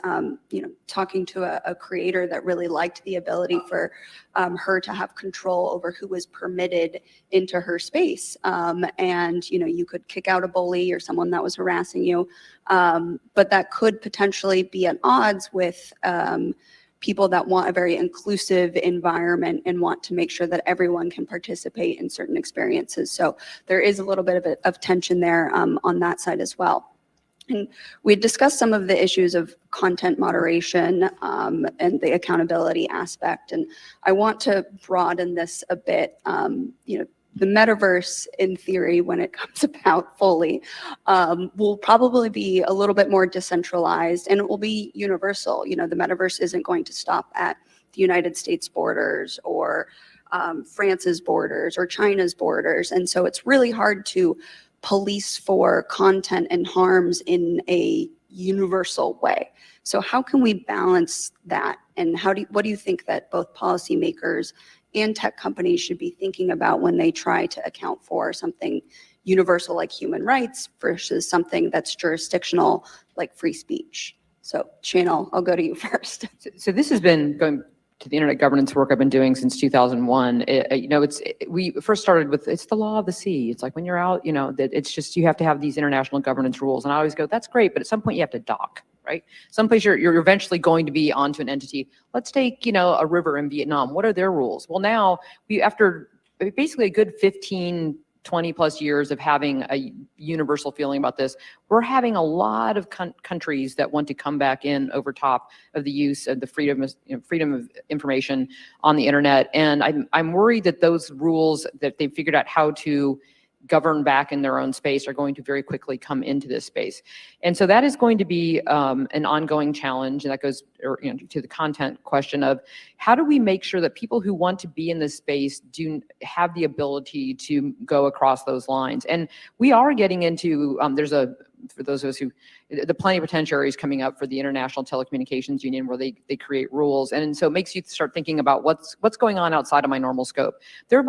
you know, talking to a creator that really liked the ability for her to have control over who was permitted into her space. And, you know, you could kick out a bully or someone that was harassing you. But that could potentially be at odds with people that want a very inclusive environment and want to make sure that everyone can participate in certain experiences. So there is a little bit of tension there on that side as well. And we discussed some of the issues of content moderation and the accountability aspect. And I want to broaden this a bit. You know, the metaverse, in theory, when it comes about fully, will probably be a little bit more decentralized, and it will be universal. You know, the metaverse isn't going to stop at the United States borders or France's borders or China's borders. And so it's really hard to police for content and harms in a universal way. So how can we balance that? And what do you think that both policymakers and tech companies should be thinking about when they try to account for something universal like human rights versus something that's jurisdictional like free speech? So Shane, I'll go to you first. So this has been going to the internet governance work I've been doing since 2001. You know, we first started with, it's the law of the sea. It's like when you're out, you know, that it's just, you have to have these international governance rules. And I always go, that's great, but at some point you have to dock, right? Someplace you're eventually going to be onto an entity. Let's take, you know, a river in Vietnam. What are their rules? Well, now after basically a good 15 20 plus years of having a universal feeling about this, we're having a lot of countries that want to come back in over top of the use of the freedom of information on the internet. And I'm worried that those rules that they've figured out how to govern back in their own space are going to very quickly come into this space. And so that is going to be an ongoing challenge. And that goes to the content question of how do we make sure that people who want to be in this space do have the ability to go across those lines. And we are getting into, for those of us who, the plenipotentiaries coming up for the International Telecommunications Union where they create rules. And so it makes you start thinking about what's going on outside of my normal scope. There have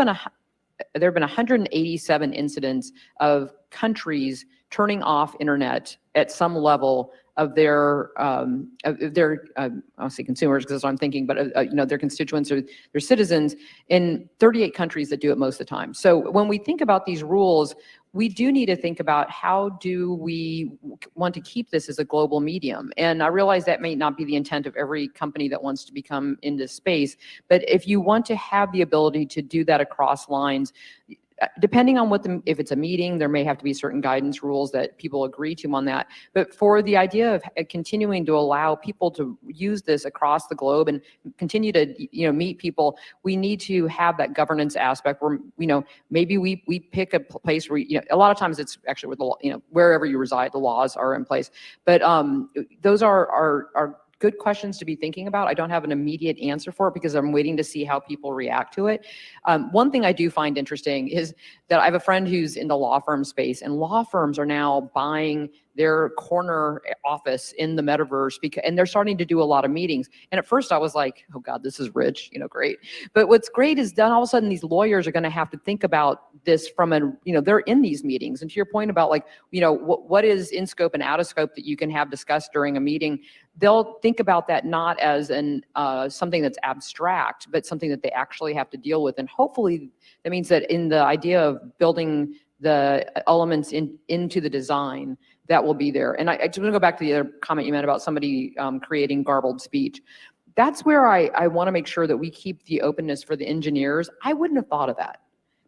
been 187 incidents of countries turning off internet at some level of their I'll say consumers because that's what I'm thinking, but their constituents or their citizens in 38 countries that do it most of the time. So when we think about these rules, we do need to think about how do we want to keep this as a global medium. And I realize that may not be the intent of every company that wants to become in this space, but if you want to have the ability to do that across lines, depending on if it's a meeting, there may have to be certain guidance rules that people agree to on that. But for the idea of continuing to allow people to use this across the globe and continue to meet people, we need to have that governance aspect where maybe we pick a place where a lot of times it's actually with the wherever you reside, the laws are in place. But those are good questions to be thinking about. I don't have an immediate answer for it because I'm waiting to see how people react to it. One thing I do find interesting is that I have a friend who's in the law firm space, and law firms are now buying their corner office in the metaverse and they're starting to do a lot of meetings. And at first I was like, oh God, this is rich, great. But what's great is then all of a sudden these lawyers are going to have to think about this from they're in these meetings. And to your point about what is in scope and out of scope that you can have discussed during a meeting, they'll think about that not as something that's abstract, but something that they actually have to deal with. And hopefully that means that in the idea of building the elements into the design, that will be there. And I just want to go back to the other comment you made about somebody creating garbled speech. That's where I want to make sure that we keep the openness for the engineers. I wouldn't have thought of that.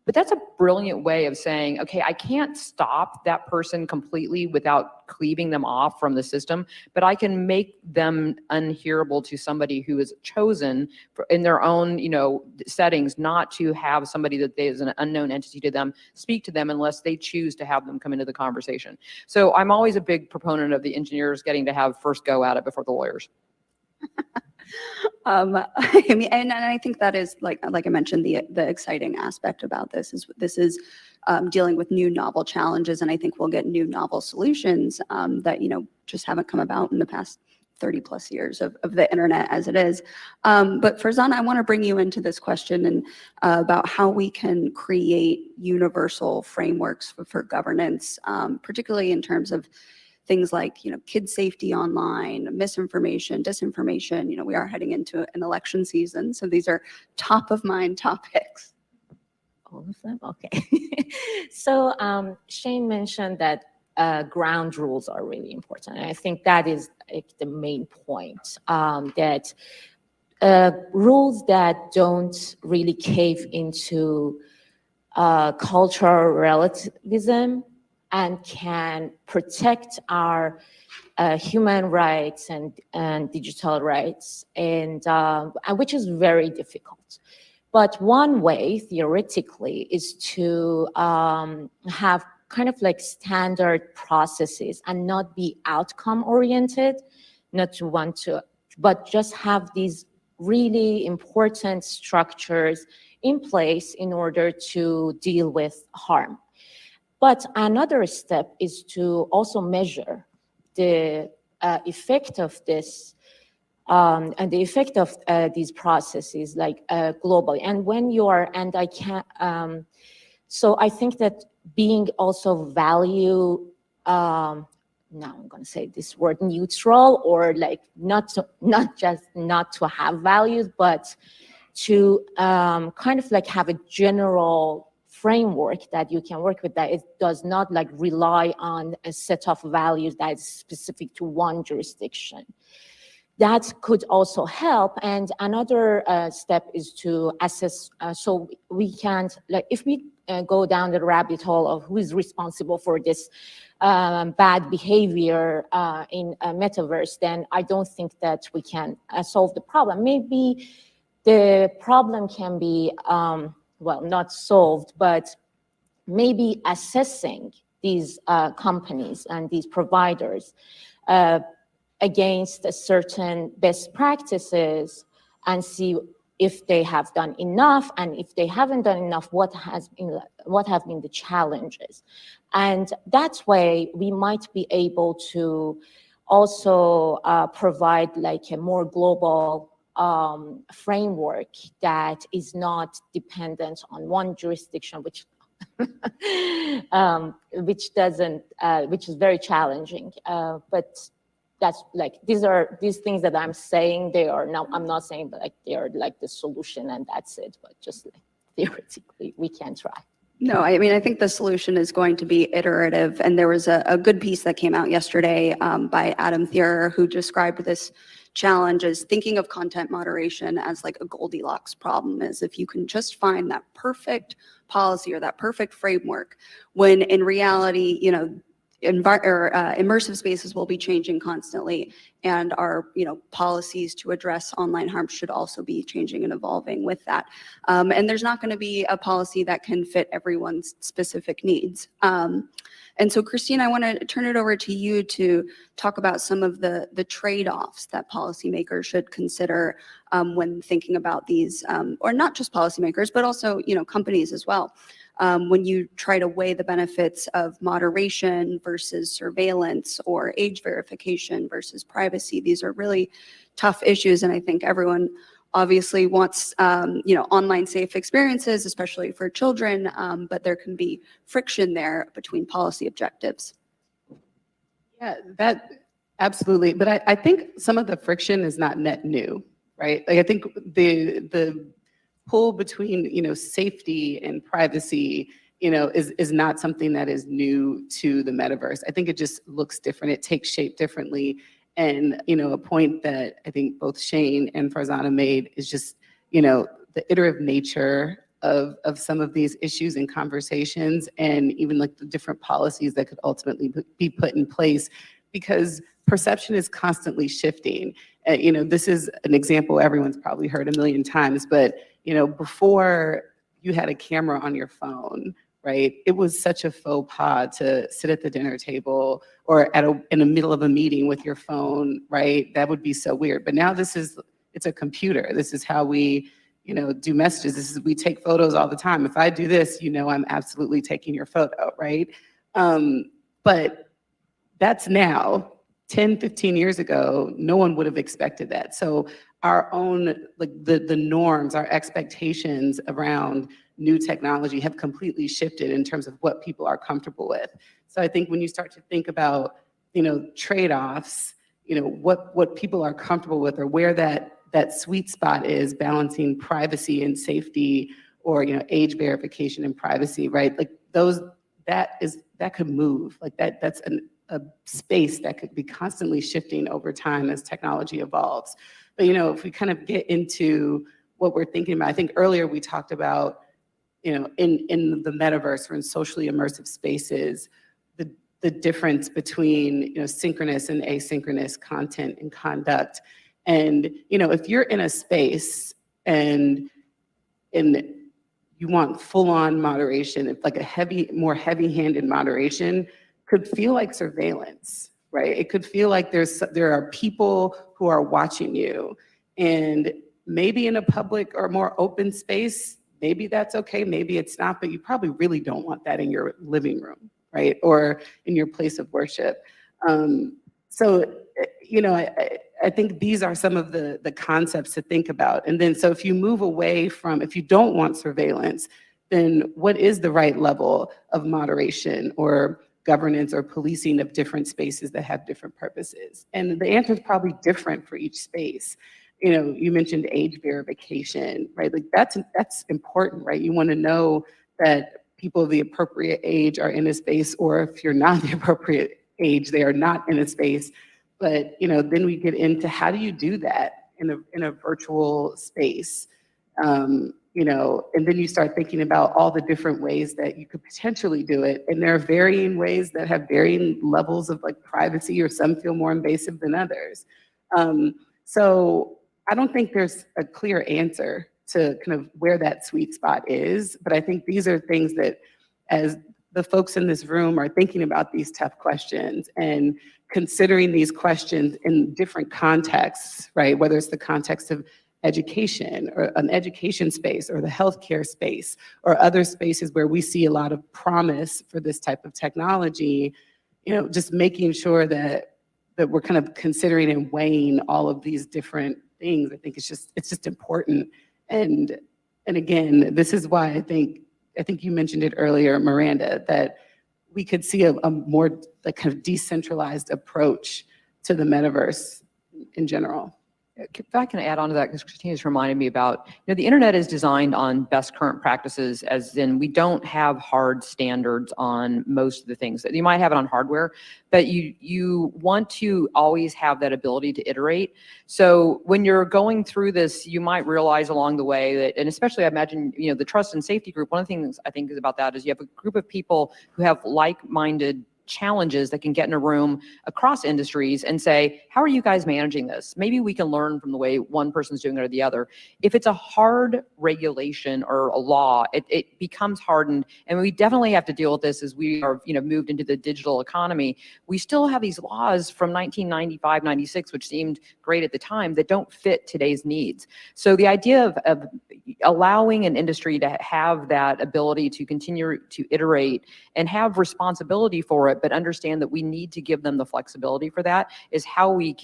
But that's a brilliant way of saying, okay, I can't stop that person completely without cleaving them off from the system, but I can make them unhearable to somebody who is chosen in their own, settings, not to have somebody that is an unknown entity to them speak to them unless they choose to have them come into the conversation. So I'm always a big proponent of the engineers getting to have first go at it before the lawyers. I mean, and I think that is like I mentioned, the exciting aspect about this is dealing with new novel challenges, and I think we'll get new novel solutions that just haven't come about in the past 30 plus years of the internet as it is. But Farzana, I want to bring you into this question and about how we can create universal frameworks for governance, particularly in terms of things like, kid safety online, misinformation, disinformation. We are heading into an election season, so these are top of mind topics. All of them? Okay. So Shane mentioned that ground rules are really important. And I think that is the main point, that rules that don't really cave into cultural relativism and can protect our human rights and digital rights, and which is very difficult. But one way, theoretically, is to have kind of like standard processes and not be outcome oriented, not to want to, but just have these really important structures in place in order to deal with harm. But another step is to also measure the effect of this and the effect of these processes, like globally. And when you are, and I can't, so I think that being also value, now I'm going to say this word, neutral, or like not just not to have values, but to kind of like have a general framework that you can work with, that it does not like rely on a set of values that is specific to one jurisdiction. that could also help. And another step is to assess, so we can't, like, if we go down the rabbit hole of who is responsible for this bad behavior in a metaverse, then I don't think that we can solve the problem. Maybe the problem can be, well, not solved, but maybe assessing these companies and these providers against a certain best practices and see if they have done enough, and if they haven't done enough, what have been the challenges. And that way we might be able to also provide like a more global framework that is not dependent on one jurisdiction, which which is very challenging. But that's like, these things that I'm saying, they are now, I'm not saying that like they are like the solution and that's it, but just like, theoretically we can try. No, I mean, I think the solution is going to be iterative. And there was a good piece that came out yesterday by Adam Thierer, who described this challenge as thinking of content moderation as like a Goldilocks problem, is if you can just find that perfect policy or that perfect framework, when in reality, you know, immersive spaces will be changing constantly, and our, you know, policies to address online harm should also be changing and evolving with that. And there's not going to be a policy that can fit everyone's specific needs. And so, Kristina, I want to turn it over to you to talk about some of the trade-offs that policymakers should consider when thinking about these, or not just policymakers, but also, you know, companies as well. When you try to weigh the benefits of moderation versus surveillance, or age verification versus privacy, these are really tough issues. And I think everyone obviously wants, you know, online safe experiences, especially for children, but there can be friction there between policy objectives. Yeah, that absolutely. But I think some of the friction is not net new, right? Like, I think the pull between, you know, safety and privacy, you know, is not something that is new to the metaverse. I think it just looks different. It takes shape differently. And, you know, a point that I think both Shane and Farzana made is just, you know, the iterative nature of some of these issues and conversations, and even like the different policies that could ultimately be put in place, because perception is constantly shifting. You know, this is an example everyone's probably heard a million times, but, you know, before you had a camera on your phone, right? It was such a faux pas to sit at the dinner table or in the middle of a meeting with your phone, right? That would be so weird. But now it's a computer. This is how we, you know, do messages. We take photos all the time. If I do this, you know, I'm absolutely taking your photo, right? But that's now. 10, 15 years ago, no one would have expected that. So our own, like the norms, our expectations around new technology have completely shifted in terms of what people are comfortable with. So I think when you start to think about, you know, trade-offs, you know, what people are comfortable with, or where that sweet spot is balancing privacy and safety, or, you know, age verification and privacy, right? Like that could move. Like that's a space that could be constantly shifting over time as technology evolves. But, you know, if we kind of get into what we're thinking about, I think earlier we talked about, you know, in the metaverse or in socially immersive spaces, the difference between, you know, synchronous and asynchronous content and conduct. And, you know, if you're in a space and you want full-on moderation, if like more heavy-handed moderation, could feel like surveillance, right? It could feel like there are people who are watching you, and maybe in a public or more open space, maybe that's okay, maybe it's not, but you probably really don't want that in your living room, right? Or in your place of worship. So, you know, I think these are some of the concepts to think about. And then, so if you move away from, if you don't want surveillance, then what is the right level of moderation or governance or policing of different spaces that have different purposes? And the answer is probably different for each space. You know, you mentioned age verification, right? Like that's important, right? You want to know that people of the appropriate age are in a space, or if you're not the appropriate age, they are not in a space. But, then we get into how do you do that in a virtual space? And then you start thinking about all the different ways that you could potentially do it. And there are varying ways that have varying levels of like privacy, or some feel more invasive than others. So I don't think there's a clear answer to kind of where that sweet spot is, but I think these are things that, as the folks in this room are thinking about these tough questions and considering these questions in different contexts, right? Whether it's the context of education or an education space or the healthcare space or other spaces where we see a lot of promise for this type of technology, just making sure that we're kind of considering and weighing all of these different things. I think it's just important. And again, this is why I think you mentioned it earlier, Miranda, that we could see a more like kind of decentralized approach to the metaverse in general. If I can add on to that, because Kristina just reminded me about, the internet is designed on best current practices, as in we don't have hard standards on most of the things. You might have it on hardware, but you want to always have that ability to iterate. So when you're going through this, you might realize along the way that, and especially I imagine, the trust and safety group, one of the things I think is about that is you have a group of people who have like-minded challenges that can get in a room across industries and say, how are you guys managing this? Maybe we can learn from the way one person's doing it or the other. If it's a hard regulation or a law, it becomes hardened. And we definitely have to deal with this as we are, moved into the digital economy. We still have these laws from 1995, 96, which seemed great at the time, that don't fit today's needs. So the idea of allowing an industry to have that ability to continue to iterate and have responsibility for it, but understand that we need to give them the flexibility for that, is how we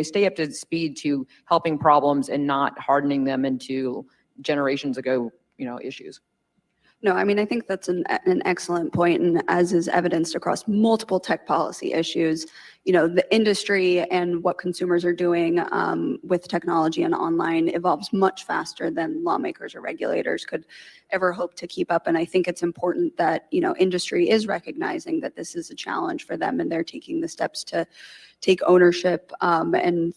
stay up to speed to helping problems and not hardening them into generations ago, issues. No, I mean, I think that's an excellent point, and as is evidenced across multiple tech policy issues, the industry and what consumers are doing with technology and online evolves much faster than lawmakers or regulators could ever hope to keep up. And I think it's important that, industry is recognizing that this is a challenge for them, and they're taking the steps to take ownership and,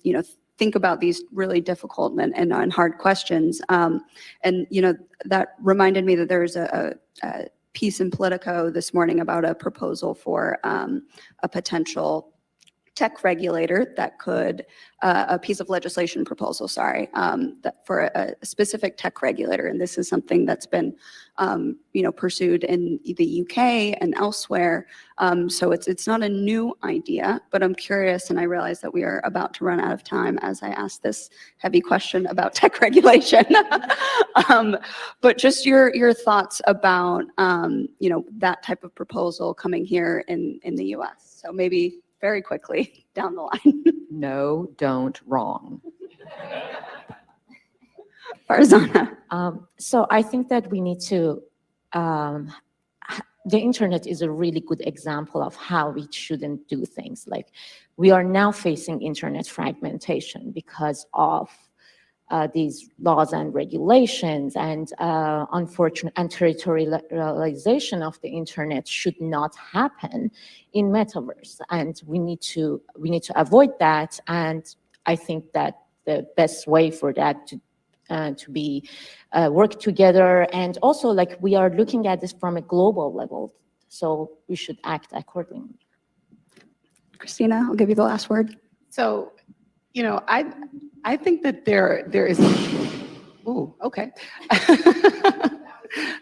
think about these really difficult and hard questions. That reminded me that there was a piece in Politico this morning about a proposal for a potential tech regulator that could, a piece of legislation proposal, that for a specific tech regulator. And this is something that's been, pursued in the UK and elsewhere. So it's not a new idea, but I'm curious, and I realize that we are about to run out of time as I ask this heavy question about tech regulation. But just your thoughts about, that type of proposal coming here in the US. So maybe very quickly down the line. No, don't, wrong. Farzana. So I think that we need to, the internet is a really good example of how we shouldn't do things. Like, we are now facing internet fragmentation because of these laws and regulations, and unfortunate and territorialization of the internet should not happen in metaverse, and we need to avoid that. And I think that the best way for that to be work together, and also, like, we are looking at this from a global level, so we should act accordingly. Kristina, I'll give you the last word. So, I think that there is, ooh, okay.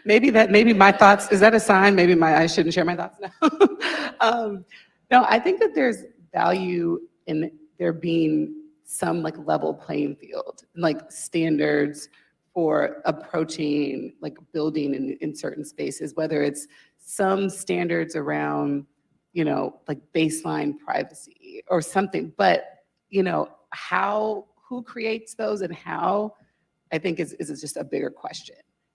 maybe my thoughts, is that a sign? Maybe I shouldn't share my thoughts now. No, I think that there's value in there being some like level playing field, like standards for approaching, like building in certain spaces, whether it's some standards around, like baseline privacy or something, but, who creates those and how, I think is just a bigger question,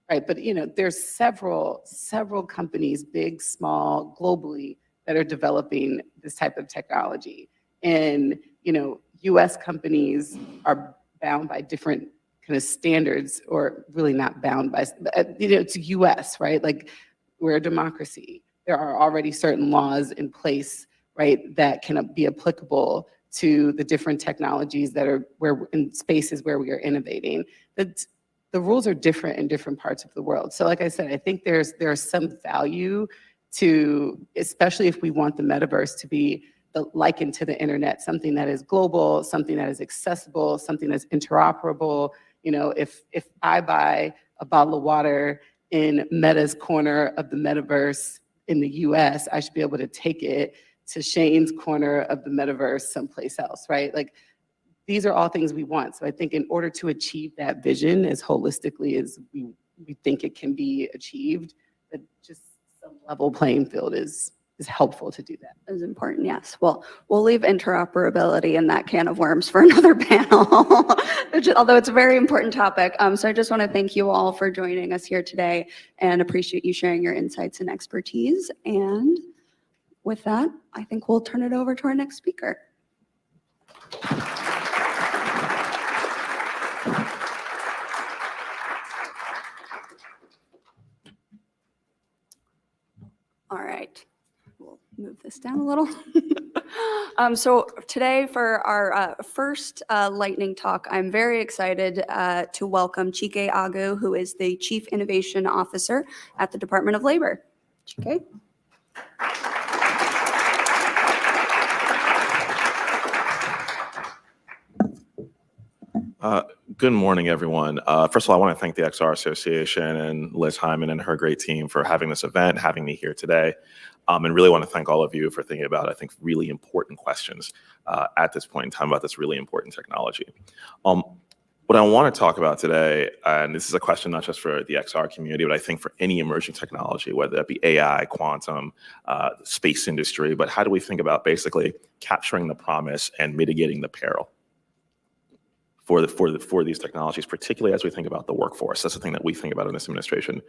right? But, there's several companies, big, small, globally, that are developing this type of technology. And, US companies are bound by different kind of standards, or really not bound by, it's US, right? Like, we're a democracy. There are already certain laws in place right, that can be applicable to the different technologies that are where in spaces where we are innovating. The rules are different in different parts of the world. So like I said, I think there's some value to, especially if we want the metaverse to be likened to the internet, something that is global, something that is accessible, something that's interoperable. You know, if I buy a bottle of water in Meta's corner of the metaverse in the US, I should be able to take it to Shane's corner of the metaverse someplace else, right? Like, these are all things we want. So I think in order to achieve that vision as holistically as we think it can be achieved, that just some level playing field is helpful to do that. Is important, yes. Well, we'll leave interoperability in that can of worms for another panel, although it's a very important topic. So I just want to thank you all for joining us here today and appreciate you sharing your insights and expertise. And with that, I think we'll turn it over to our next speaker. All right, we'll move this down a little. So today for our first lightning talk, I'm very excited to welcome Chike Aguh, who is the Chief Innovation Officer at the Department of Labor. Chike? Good morning, everyone. First of all, I want to thank the XR Association and Liz Hyman and her great team for having this event, having me here today, and really want to thank all of you for thinking about, I think, really important questions at this point in time about this really important technology. What I want to talk about today, and this is a question not just for the XR community, but I think for any emerging technology, whether that be AI, quantum, space industry, but how do we think about basically capturing the promise and mitigating the peril for these technologies, particularly as we think about the workforce. That's the thing that we think about in this administration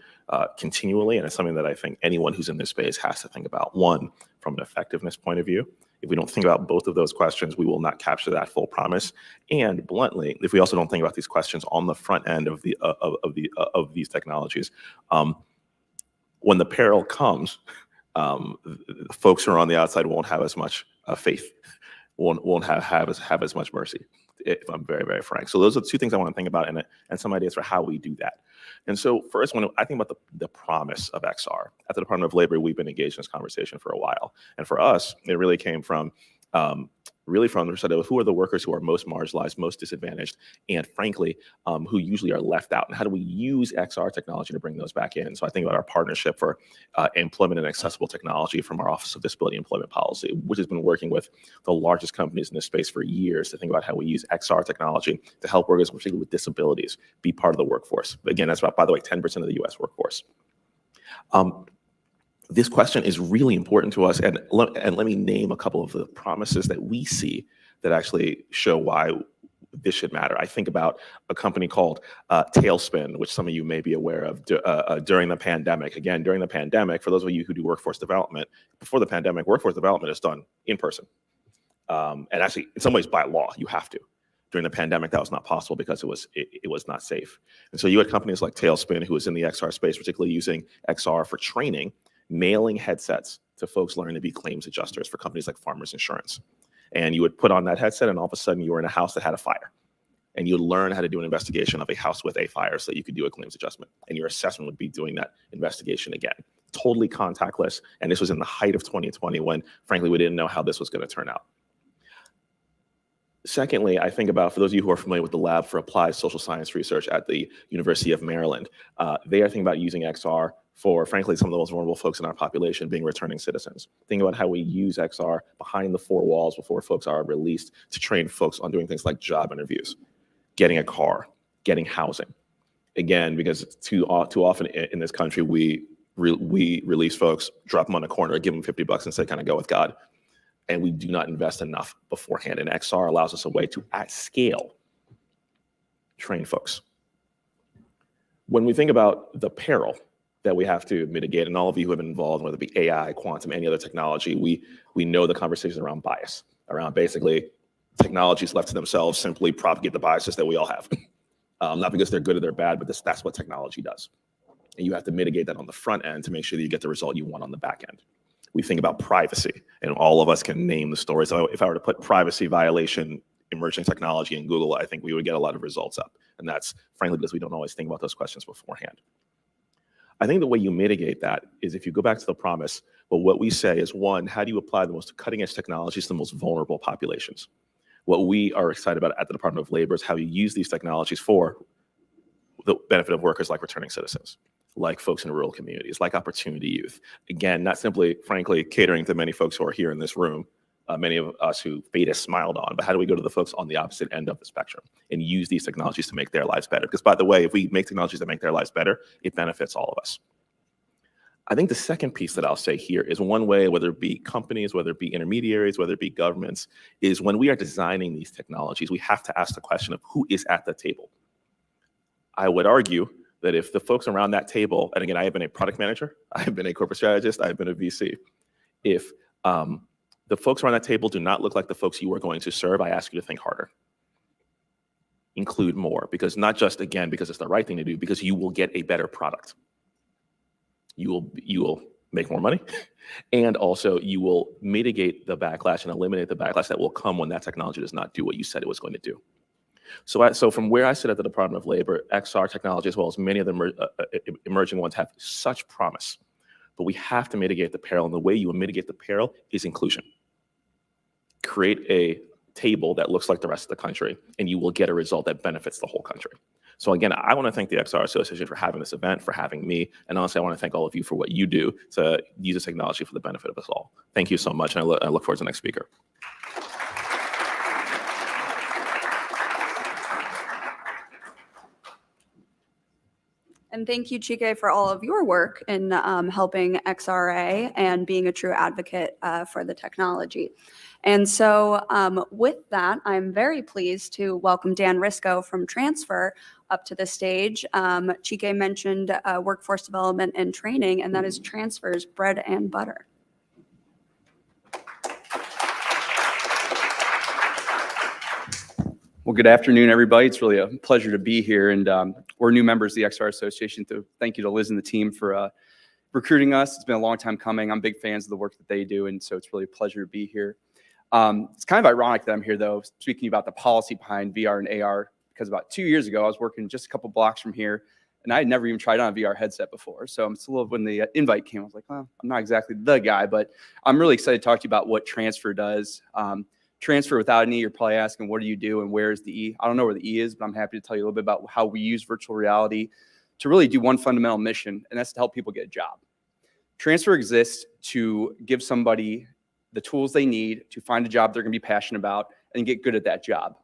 continually, and it's something that I think anyone who's in this space has to think about. One, from an effectiveness point of view. If we don't think about both of those questions, we will not capture that full promise. And bluntly, if we also don't think about these questions on the front end of these technologies, when the peril comes, folks who are on the outside won't have as much faith, won't have as much mercy, if I'm very, very frank. So those are the two things I want to think about and some ideas for how we do that. And so first, when I think about the promise of XR, at the Department of Labor, we've been engaged in this conversation for a while. And for us, it really came from the side of who are the workers who are most marginalized, most disadvantaged, and frankly, who usually are left out. And how do we use XR technology to bring those back in? So I think about our partnership for employment and accessible technology from our Office of Disability Employment Policy, which has been working with the largest companies in this space for years to think about how we use XR technology to help workers, particularly with disabilities, be part of the workforce. Again, that's about, by the way, 10% of the US workforce. This question is really important to us, and let me name a couple of the promises that we see that actually show why this should matter. I think about a company called Tailspin, which some of you may be aware of during the pandemic. Again, during the pandemic, for those of you who do workforce development, before the pandemic, workforce development is done in person. And actually, in some ways, by law, you have to. During the pandemic, that was not possible because it was not safe. And so you had companies like Tailspin, who was in the XR space, particularly using XR for training, mailing headsets to folks learning to be claims adjusters for companies like Farmers Insurance. And you would put on that headset and all of a sudden you were in a house that had a fire. And you would learn how to do an investigation of a house with a fire so that you could do a claims adjustment. And your assessment would be doing that investigation again. Totally contactless. And this was in the height of 2020 when, frankly, we didn't know how this was going to turn out. Secondly, I think about, for those of you who are familiar with the Lab for Applied Social Science Research at the University of Maryland, they are thinking about using XR for, frankly, some of the most vulnerable folks in our population being returning citizens. Think about how we use XR behind the four walls before folks are released to train folks on doing things like job interviews, getting a car, getting housing. Again, because too often in this country, we release folks, drop them on a corner, give them $50 and say, kind of go with God. And we do not invest enough beforehand. And XR allows us a way to, at scale, train folks. When we think about the peril that we have to mitigate, and all of you who have been involved, whether it be AI, quantum, any other technology, we know the conversation around bias, around basically technologies left to themselves simply propagate the biases that we all have. Not because they're good or they're bad, but that's what technology does. And you have to mitigate that on the front end to make sure that you get the result you want on the back end. we think about privacy, and all of us can name the stories. So if I were to put privacy violation emerging technology in Google, I think we would get a lot of results up. And that's frankly because we don't always think about those questions beforehand. I think the way you mitigate that is if you go back to the promise, but what we say is, one, how do you apply the most cutting edge technologies to the most vulnerable populations? What we are excited about at the Department of Labor is how you use these technologies for the benefit of workers like returning citizens, like folks in rural communities, like opportunity youth. Again, not simply, frankly, catering to many folks who are here in this room, many of us who fate has smiled on, but how do we go to the folks on the opposite end of the spectrum and use these technologies to make their lives better? Because by the way, if we make technologies that make their lives better, it benefits all of us. I think the second piece that I'll say here is one way, whether it be companies, whether it be intermediaries, whether it be governments, is when we are designing these technologies, we have to ask the question of who is at the table. I would argue that if the folks around that table, and again, I have been a product manager, I have been a corporate strategist, I have been a VC. If the folks around that table do not look like the folks you are going to serve, I ask you to think harder. Include more, because not just, again, because it's the right thing to do, because you will get a better product. You will make more money, and also you will mitigate the backlash and eliminate the backlash that will come when that technology does not do what you said it was going to do. So from where I sit at the Department of Labor, XR technology, as well as many of the emerging ones, have such promise, but we have to mitigate the peril, and the way you will mitigate the peril is inclusion. Create a table that looks like the rest of the country, and you will get a result that benefits the whole country. So again, I want to thank the XR Association for having this event, for having me, and honestly, I want to thank all of you for what you do to use this technology for the benefit of us all. Thank you so much, and I look forward to the next speaker. And thank you, Chike, for all of your work in helping XRA and being a true advocate for the technology. And so with that, I'm very pleased to welcome Dan Risko from Transfer up to the stage. Chike mentioned workforce development and training, and that is Transfer's bread and butter. Well, good afternoon, everybody. It's really a pleasure to be here, and we're new members of the XR Association. So thank you to Liz and the team for recruiting us. It's been a long time coming. I'm big fans of the work that they do, and so it's really a pleasure to be here. It's kind of ironic that I'm here, though, speaking about the policy behind VR and AR, because about 2 years ago, I was working just a couple blocks from here, and I had never even tried on a VR headset before. So it's a little, when the invite came, I was like, well, I'm not exactly the guy, but I'm really excited to talk to you about what Transfer does. Transfer without an E, you're probably asking, what do you do and where is the E? I don't know where the E is, but I'm happy to tell you a little bit about how we use virtual reality to really do one fundamental mission, and that's to help people get a job. Transfer exists to give somebody the tools they need to find a job they're going to be passionate about and get good at that job.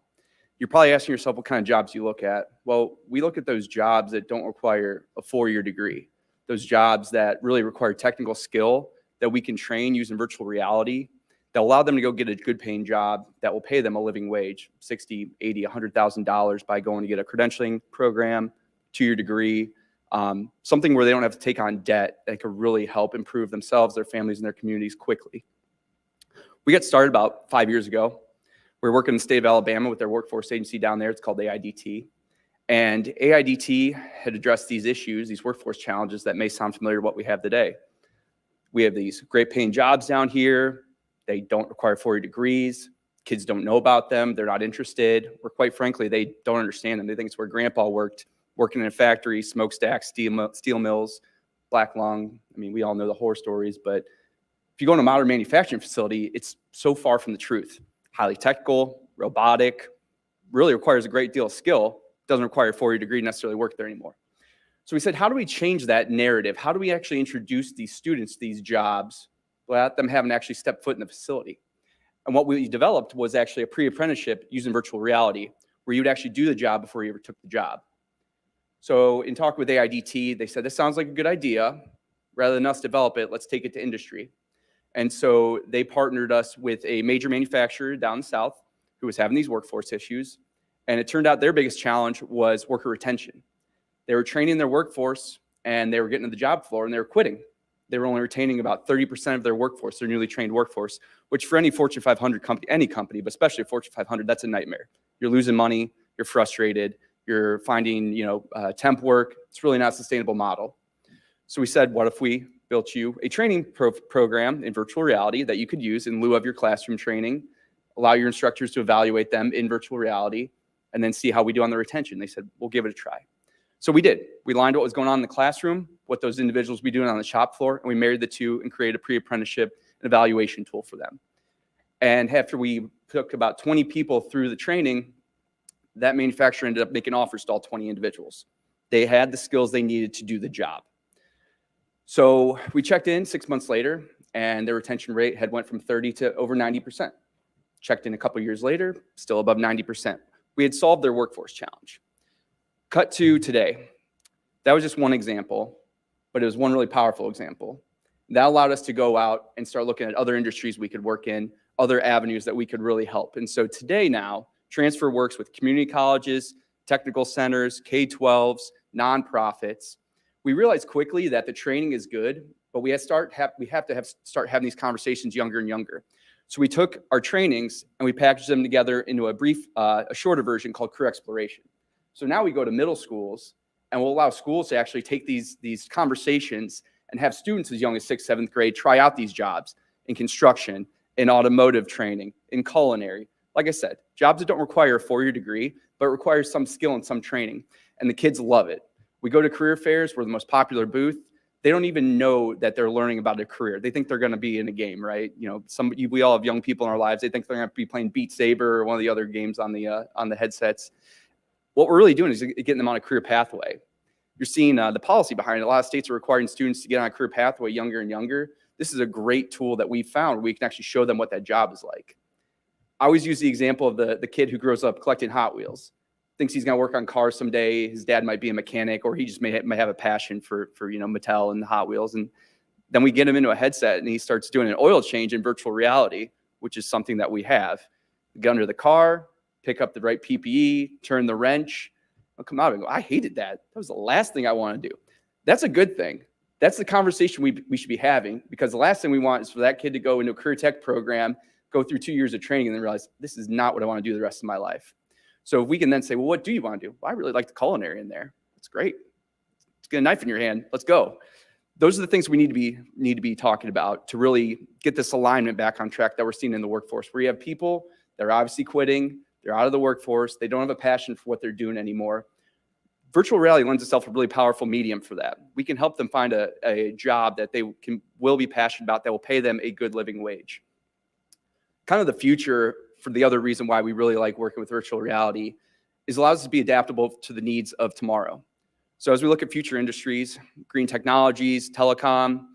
You're probably asking yourself what kind of jobs you look at. Well, we look at those jobs that don't require a 4-year degree, those jobs that really require technical skill that we can train using virtual reality, that allow them to go get a good paying job that will pay them a living wage, $60,000, $80,000, $100,000 by going to get a credentialing program, 2-year degree, something where they don't have to take on debt that could really help improve themselves, their families, and their communities quickly. We got started about 5 years ago. We were working in the state of Alabama with their workforce agency down there. It's called AIDT. And AIDT had addressed these issues, these workforce challenges that may sound familiar to what we have today. We have these great paying jobs down here. They don't require 4-year degrees. Kids don't know about them. They're not interested. Or quite frankly, they don't understand them. They think it's where grandpa worked, working in a factory, smokestacks, steel mills, black lung. I mean, we all know the horror stories, but if you go in a modern manufacturing facility, it's so far from the truth. Highly technical, robotic, really requires a great deal of skill. Doesn't require a 4-year degree to necessarily work there anymore. So we said, how do we change that narrative? How do we actually introduce these students to these jobs without them having to actually step foot in the facility? And what we developed was actually a pre-apprenticeship using virtual reality, where you would actually do the job before you ever took the job. So in talking with AIDT, they said, this sounds like a good idea. Rather than us develop it, let's take it to industry. And so they partnered us with a major manufacturer down the south who was having these workforce issues. And it turned out their biggest challenge was worker retention. They were training their workforce, and they were getting to the job floor, and they were quitting. They were only retaining about 30% of their workforce, their newly trained workforce, which for any Fortune 500 company, any company, but especially a Fortune 500, that's a nightmare. You're losing money, you're frustrated, you're finding, temp work. It's really not a sustainable model. So we said, what if we built you a training program in virtual reality that you could use in lieu of your classroom training, allow your instructors to evaluate them in virtual reality, and then see how we do on the retention. They said, we'll give it a try. So we did. We lined what was going on in the classroom, what those individuals would be doing on the shop floor, and we married the two and created a pre-apprenticeship and evaluation tool for them. And after we took about 20 people through the training, that manufacturer ended up making offers to all 20 individuals. They had the skills they needed to do the job. So we checked in 6 months later, and their retention rate had went from 30 to over 90%. Checked in a couple years later, still above 90%. We had solved their workforce challenge. Cut to today. That was just one example, but it was one really powerful example. That allowed us to go out and start looking at other industries we could work in, other avenues that we could really help. And so today now, Transfer works with community colleges, technical centers, K-12s, nonprofits. We realized quickly that the training is good, but we have to start having these conversations younger and younger. So we took our trainings and we packaged them together into a shorter version called Career Exploration. So now we go to middle schools and we'll allow schools to actually take these conversations and have students as young as 6th, 7th grade try out these jobs in construction, in automotive training, in culinary. Like I said, jobs that don't require a 4-year degree, but require some skill and some training. And the kids love it. We go to career fairs, we're the most popular booth. They don't even know that they're learning about a career. They think they're going to be in a game, right? You know, we all have young people in our lives. They think they're going to be playing Beat Saber or one of the other games on the headsets. What we're really doing is getting them on a career pathway. You're seeing the policy behind it. A lot of states are requiring students to get on a career pathway younger and younger. This is a great tool that we found where we can actually show them what that job is like. I always use the example of the kid who grows up collecting Hot Wheels. Thinks he's going to work on cars someday. His dad might be a mechanic, or he just may have a passion for Mattel and Hot Wheels. And then we get him into a headset and he starts doing an oil change in virtual reality, which is something that we have. Get under the car, pick up the right PPE, turn the wrench. I'll come out and go, I hated that. That was the last thing I want to do. That's a good thing. That's the conversation we should be having, because the last thing we want is for that kid to go into a career tech program, go through 2 years of training, and then realize this is not what I want to do the rest of my life. So if we can then say, well, what do you want to do? Well, I really like the culinary in there. It's great. Let's get a knife in your hand. Let's go. Those are the things we need to be talking about to really get this alignment back on track that we're seeing in the workforce, where you have people that are obviously quitting, they're out of the workforce, they don't have a passion for what they're doing anymore. Virtual reality lends itself a really powerful medium for that. We can help them find a job that they will be passionate about, that will pay them a good living wage. Kind of the future, for the other reason why we really like working with virtual reality, is allows us to be adaptable to the needs of tomorrow. So as we look at future industries, green technologies, telecom,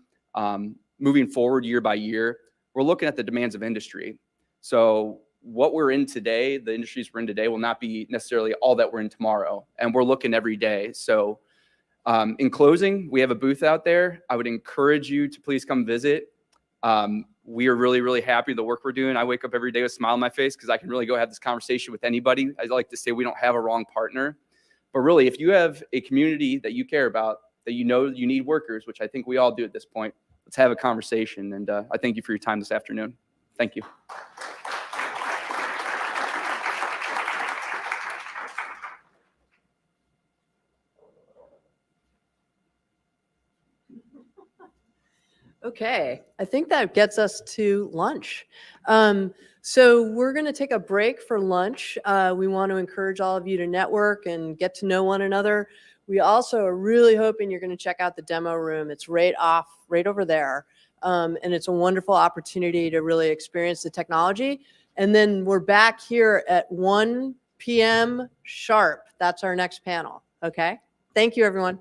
moving forward year by year, we're looking at the demands of industry. So what we're in today, the industries we're in today, will not be necessarily all that we're in tomorrow. And we're looking every day. So in closing, we have a booth out there. I would encourage you to please come visit. We are really, really happy with the work we're doing. I wake up every day with a smile on my face because I can really go have this conversation with anybody. I like to say we don't have a wrong partner. But really, if you have a community that you care about, that you know you need workers, which I think we all do at this point, let's have a conversation. And I thank you for your time this afternoon. Thank you. Okay, I think that gets us to lunch. So we're going to take a break for lunch. We want to encourage all of you to network and get to know one another. We also are really hoping you're going to check out the demo room. It's right over there. And it's a wonderful opportunity to really experience the technology. And then we're back here at 1 p.m. sharp. That's our next panel. Okay, thank you, everyone.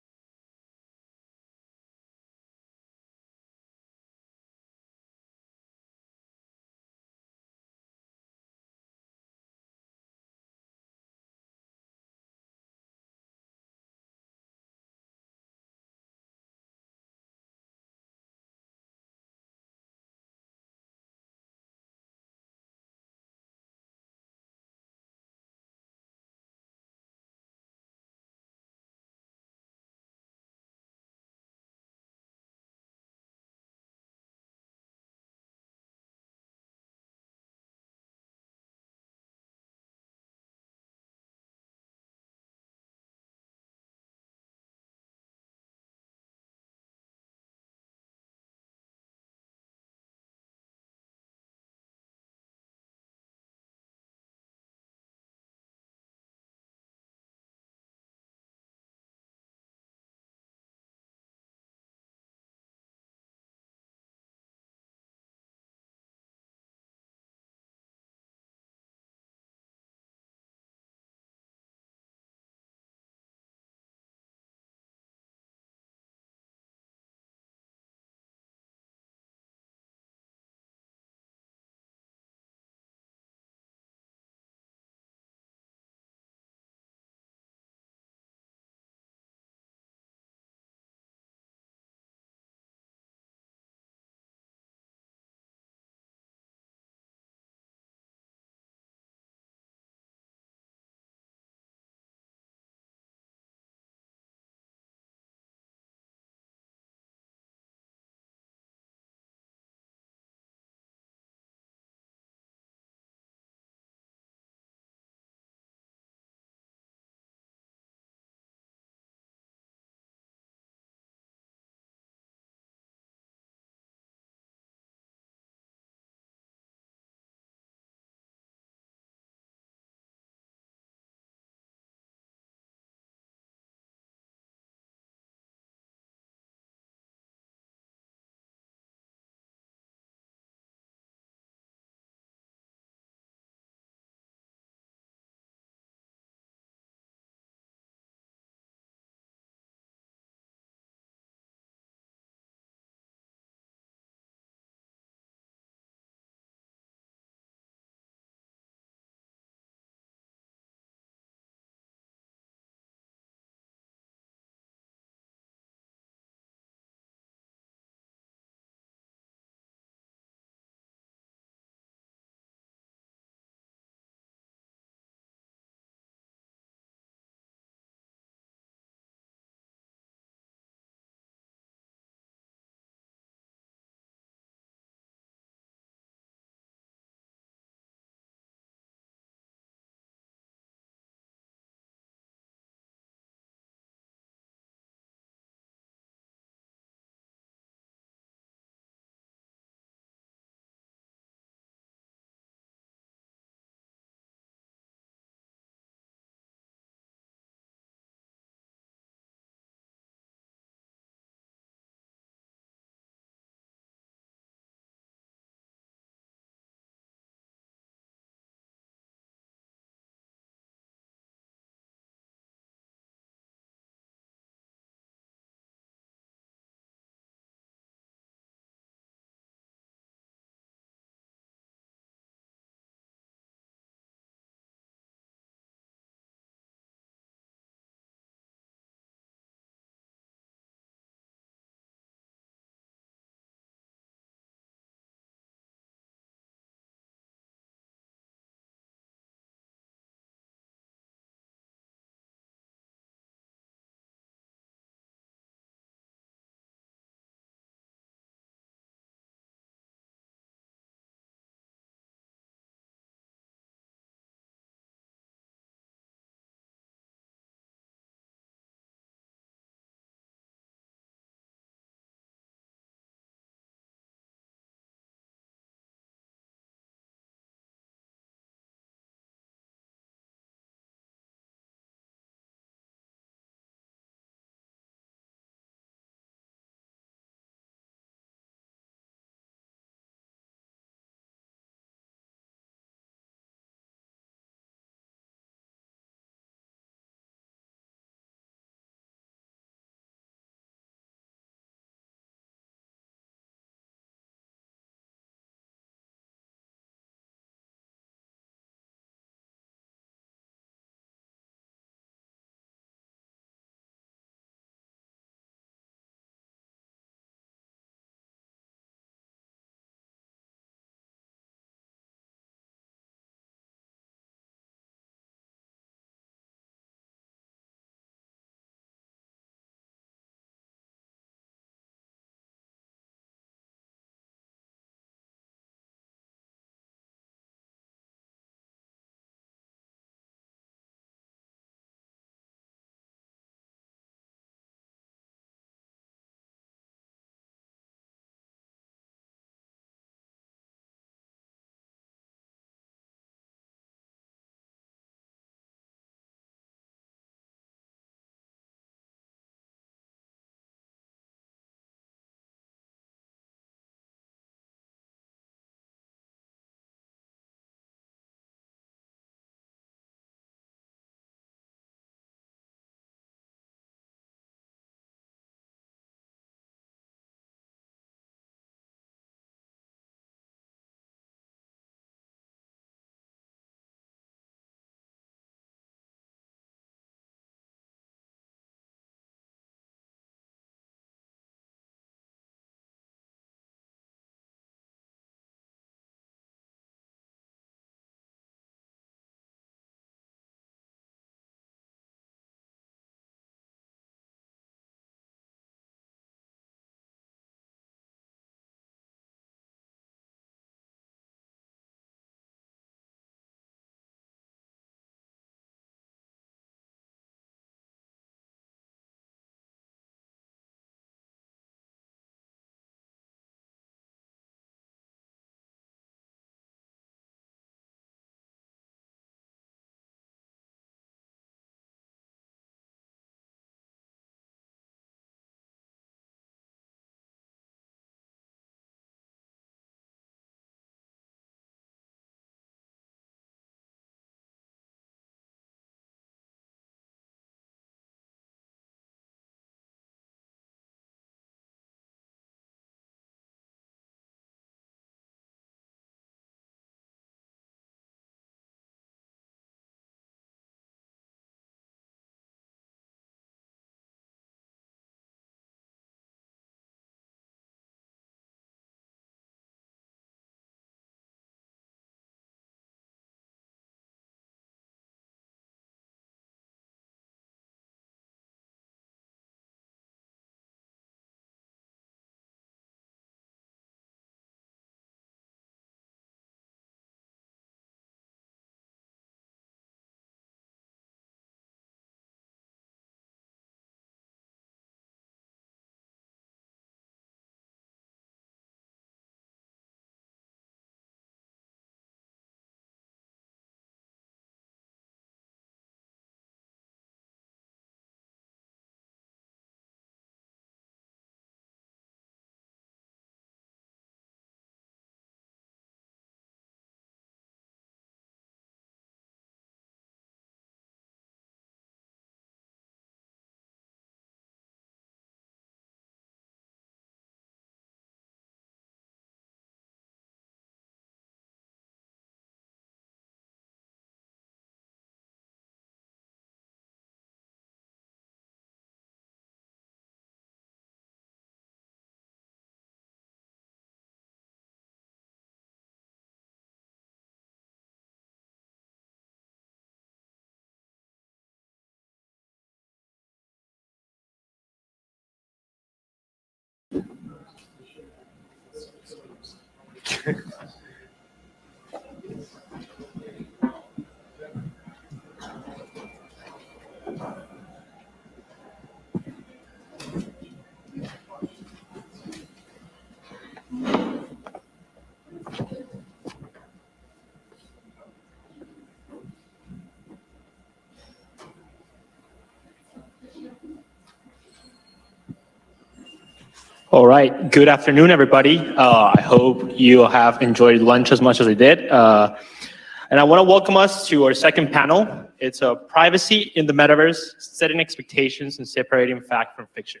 All right. Good afternoon, everybody. I hope you have enjoyed lunch as much as I did. And I want to welcome us to our second panel. It's Privacy in the Metaverse, Setting Expectations and Separating Fact from Fiction.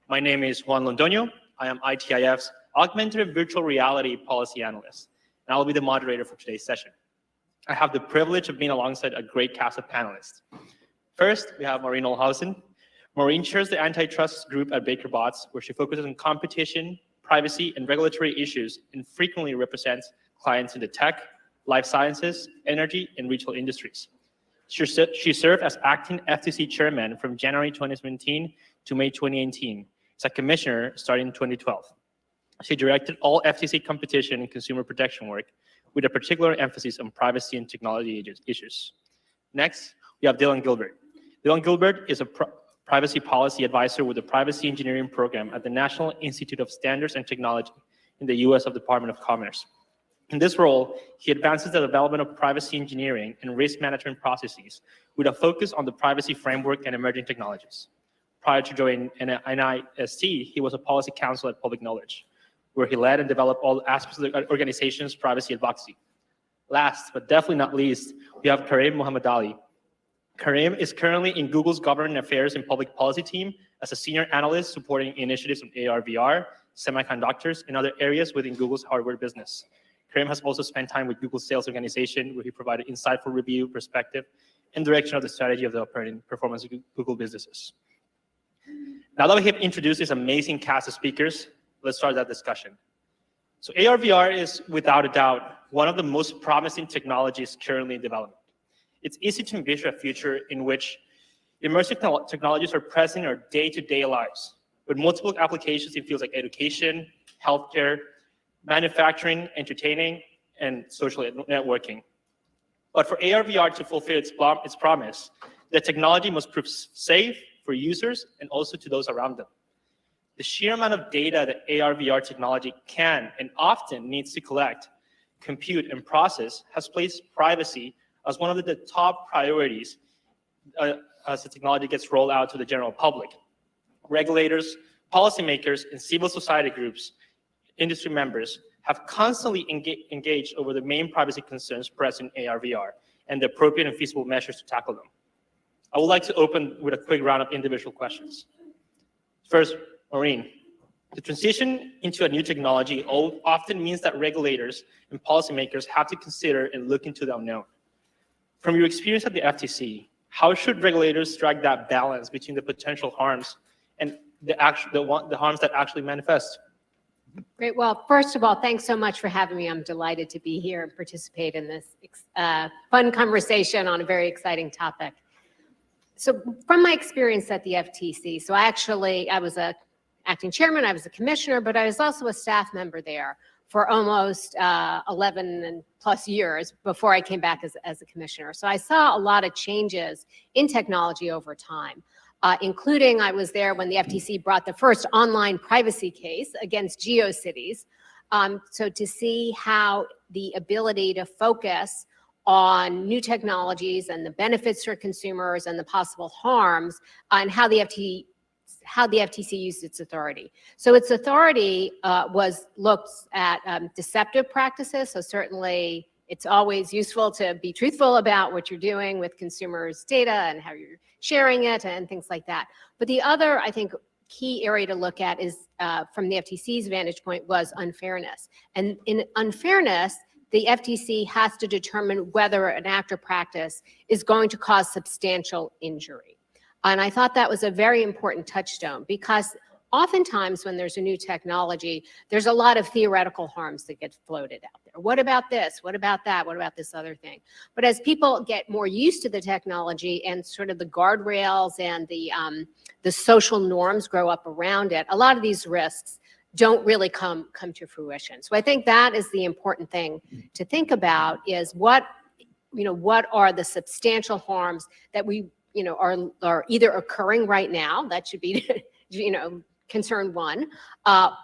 My name is Juan Londoño. I am ITIF's Augmented and Virtual Reality Policy Analyst, and I will be the moderator for today's session. I have the privilege of being alongside a great cast of panelists. First, we have Maureen Olhausen. Maureen chairs the antitrust group at Baker Botts, where she focuses on competition, privacy, and regulatory issues, and frequently represents clients in the tech, life sciences, energy, and retail industries. She served as acting FTC chairman from January 2017 to May 2018 as a commissioner starting in 2012. She directed all FTC competition and consumer protection work with a particular emphasis on privacy and technology issues. Next, we have Dylan Gilbert. Dylan Gilbert is a privacy policy advisor with the Privacy Engineering Program at the National Institute of Standards and Technology in the U.S. Department of Commerce. In this role, he advances the development of privacy engineering and risk management processes with a focus on the privacy framework and emerging technologies. Prior to joining AM EST, he was a policy counsel at Public Knowledge, where he led and developed all aspects of the organization's privacy advocacy. Last, but definitely not least, we have Karim Mohammad-Ali. Karim is currently in Google's Government Affairs and Public Policy team as a senior analyst supporting initiatives on ARVR, semiconductors, and other areas within Google's hardware business. Karim has also spent time with Google's sales organization, where he provided insightful review, perspective, and direction of the strategy of the operating performance of Google businesses. Now that we have introduced this amazing cast of speakers, let's start that discussion. So ARVR is, without a doubt, one of the most promising technologies currently in development. It's easy to envision a future in which immersive technologies are present in our day-to-day lives, with multiple applications in fields like education, healthcare, manufacturing, entertaining, and social networking. But for ARVR to fulfill its promise, the technology must prove safe for users and also to those around them. The sheer amount of data that ARVR technology can and often needs to collect, compute, and process has placed privacy as one of the top priorities as the technology gets rolled out to the general public. Regulators, policymakers, and civil society groups, industry members, have constantly engaged over the main privacy concerns present in ARVR and the appropriate and feasible measures to tackle them. I would like to open with a quick round of individual questions. First, Maureen, the transition into a new technology often means that regulators and policymakers have to consider and look into the unknown. From your experience at the FTC, how should regulators strike that balance between the potential harms and the harms that actually manifest? Great. Well, first of all, thanks so much for having me. I'm delighted to be here and participate in this fun conversation on a very exciting topic. So from my experience at the FTC, I was a acting chairman, I was a commissioner, but I was also a staff member there for almost 11 and plus years before I came back as a commissioner. So I saw a lot of changes in technology over time. Including I was there when the FTC brought the first online privacy case against GeoCities. So to see how the ability to focus on new technologies and the benefits for consumers and the possible harms and how the FTC used its authority. So its authority looked at deceptive practices. So certainly it's always useful to be truthful about what you're doing with consumers' data and how you're sharing it and things like that. But the other, I think, key area to look at is from the FTC's vantage point was unfairness. And in unfairness, the FTC has to determine whether an act or practice is going to cause substantial injury. And I thought that was a very important touchstone because oftentimes when there's a new technology, there's a lot of theoretical harms that get floated out there. What about this? What about that? What about this other thing? But as people get more used to the technology and sort of the guardrails and the social norms grow up around it, a lot of these risks don't really come to fruition. So I think that is the important thing to think about is what are the substantial harms that are either occurring right now, that should be, concern one,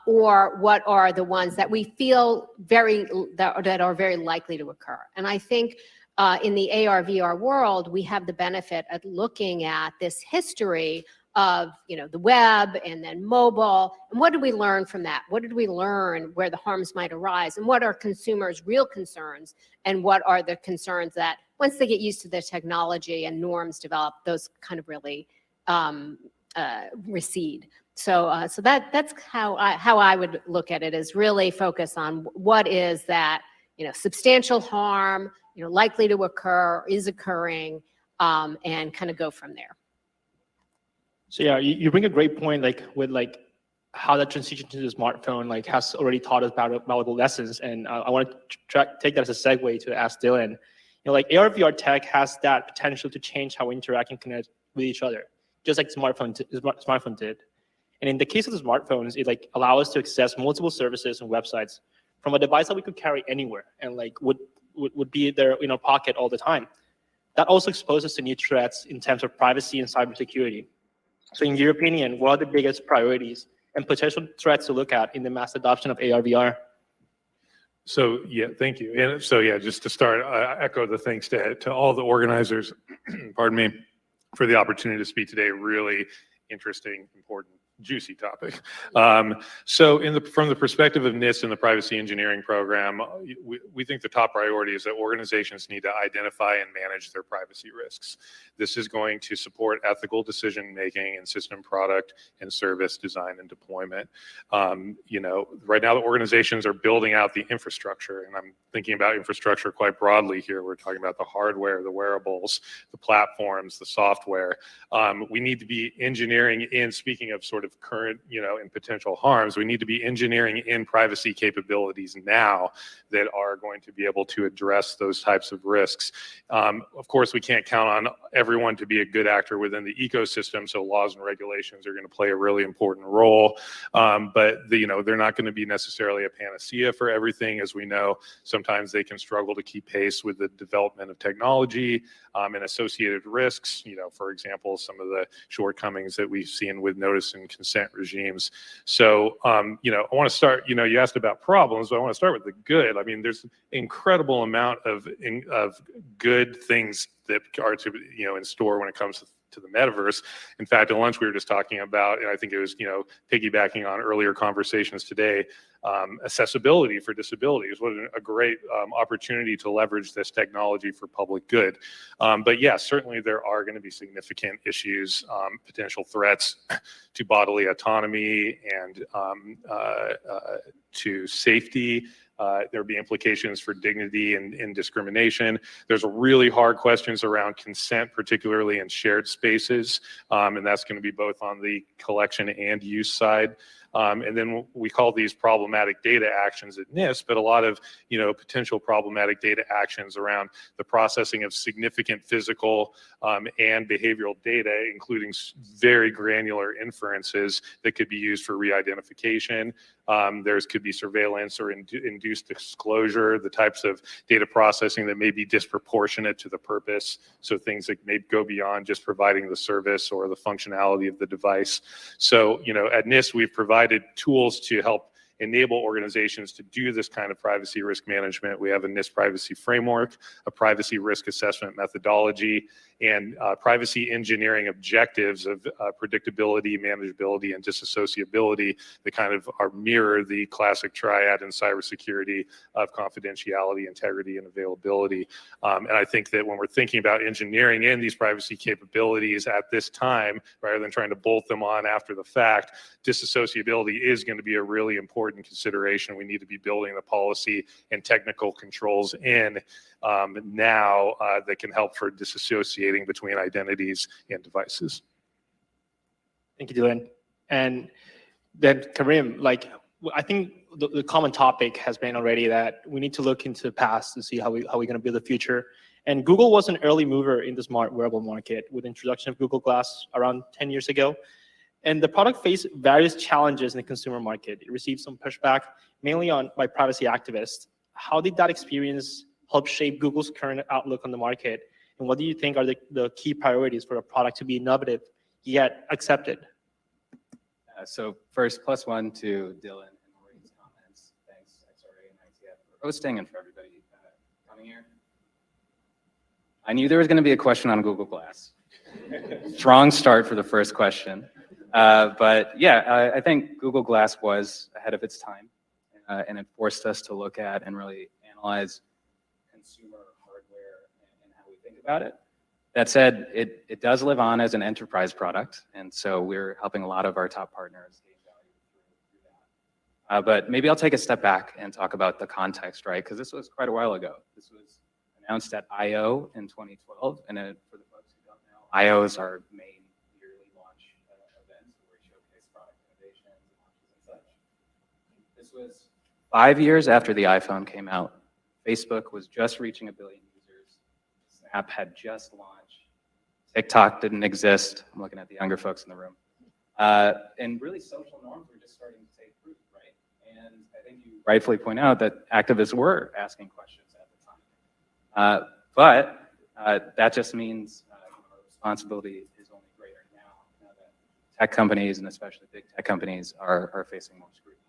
or what are the ones that we feel that are very likely to occur. And I think in the ARVR world, we have the benefit of looking at this history of, the web and then mobile. And what did we learn from that? What did we learn where the harms might arise? And what are consumers' real concerns? And what are the concerns that once they get used to the technology and norms develop, those kind of really recede. So that's how I would look at it, is really focus on what is that, substantial harm, likely to occur, is occurring, and kind of go from there. So yeah, you bring a great point, with how the transition to the smartphone has already taught us valuable lessons, and I want to take that as a segue to ask Dylan. AR/VR tech has that potential to change how we interact and connect with each other, just like smartphone did. And in the case of the smartphones, it allows us to access multiple services and websites from a device that we could carry anywhere and would be there in our pocket all the time. That also exposes us to new threats in terms of privacy and cybersecurity. So in your opinion, what are the biggest priorities and potential threats to look at in the mass adoption of AR/VR? So yeah, thank you. And so yeah, just to start, I echo the thanks to all the organizers, pardon me, for the opportunity to speak today. Really interesting, important, juicy topic. So from the perspective of NIST and the privacy engineering program, we think the top priority is that organizations need to identify and manage their privacy risks. This is going to support ethical decision-making in system product and service design and deployment. Right now the organizations are building out the infrastructure, and I'm thinking about infrastructure quite broadly here. We're talking about the hardware, the wearables, the platforms, the software. We need to be engineering in, speaking of sort of current, and potential harms, we need to be engineering in privacy capabilities now that are going to be able to address those types of risks. Of course, we can't count on everyone to be a good actor within the ecosystem, so laws and regulations are going to play a really important role. But they're not going to be necessarily a panacea for everything. As we know, sometimes they can struggle to keep pace with the development of technology and associated risks. For example, some of the shortcomings that we've seen with notice and consent regimes. So, I want to start, you asked about problems, but I want to start with the good. I mean, there's an incredible amount of good things that are in store when it comes to the metaverse. In fact, at lunch we were just talking about, and I think it was, piggybacking on earlier conversations today, accessibility for disabilities. What a great opportunity to leverage this technology for public good. But yeah, certainly there are going to be significant issues, potential threats to bodily autonomy and to safety. There'll be implications for dignity and discrimination. There's really hard questions around consent, particularly in shared spaces, and that's going to be both on the collection and use side. And then we call these problematic data actions at NIST, but a lot of potential problematic data actions around the processing of significant physical and behavioral data, including very granular inferences that could be used for re-identification. Could be surveillance or induced disclosure, the types of data processing that may be disproportionate to the purpose. So things that may go beyond just providing the service or the functionality of the device. So, at NIST, we've provided tools to help enable organizations to do this kind of privacy risk management. We have a NIST privacy framework, a privacy risk assessment methodology, and privacy engineering objectives of predictability, manageability, and disassociability that kind of mirror the classic triad in cybersecurity of confidentiality, integrity, and availability. And I think that when we're thinking about engineering in these privacy capabilities at this time, rather than trying to bolt them on after the fact, disassociability is going to be a really important consideration. We need to be building the policy and technical controls in now that can help for disassociating between identities and devices. Thank you, Dylan. And then Karim, I think the common topic has been already that we need to look into the past to see how we're going to build the future. And Google was an early mover in the smart wearable market with the introduction of Google Glass around 10 years ago. And the product faced various challenges in the consumer market. It received some pushback, mainly by privacy activists. How did that experience help shape Google's current outlook on the market? And what do you think are the key priorities for a product to be innovative yet accepted? So first, +1 to Dylan and Maureen's comments. Thanks, XRA and ITF, for hosting and for everybody coming here. I knew there was going to be a question on Google Glass. Strong start for the first question. But yeah, I think Google Glass was ahead of its time, and it forced us to look at and really analyze consumer hardware and how we think about it. That said, it does live on as an enterprise product, and so we're helping a lot of our top partners gain value through that. But maybe I'll take a step back and talk about the context, right? Because this was quite a while ago. This was announced at I/O in 2012, and for the folks who don't know, I/O is our main yearly launch event where we showcase product innovations, launches, and such. This was 5 years after the iPhone came out. Facebook was just reaching 1 billion users. Snap had just launched. TikTok didn't exist. I'm looking at the younger folks in the room. And really social norms were just starting to take root, right? And I think you rightfully point out that activists were asking questions at the time. But that just means our responsibility is only greater now that tech companies, and especially big tech companies, are facing more scrutiny.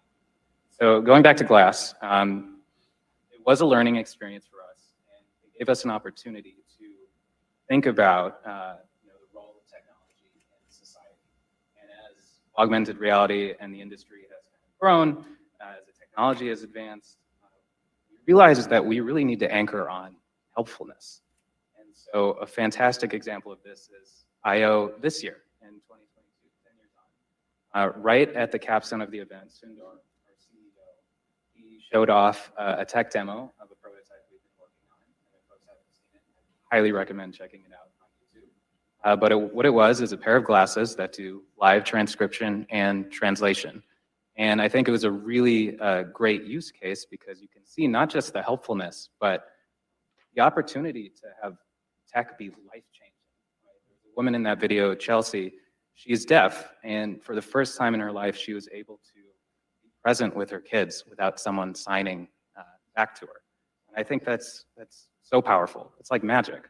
So going back to Glass, it was a learning experience for us, and it gave us an opportunity to think about the role of technology in society. And as augmented reality and the industry has grown, as the technology has advanced, we realized that we really need to anchor on helpfulness. And so a fantastic example of this is I/O this year in 2022, 10 years on. Right at the capstone of the event, Sundar, our CEO, he showed off a tech demo of a prototype we've been working on. And if folks haven't seen it, I highly recommend checking it out on YouTube. But what it was is a pair of glasses that do live transcription and translation. And I think it was a really great use case because you can see not just the helpfulness, but the opportunity to have tech be life-changing. Right? There's a woman in that video, Chelsea, she's deaf, and for the first time in her life, she was able to be present with her kids without someone signing back to her. And I think that's so powerful. It's like magic.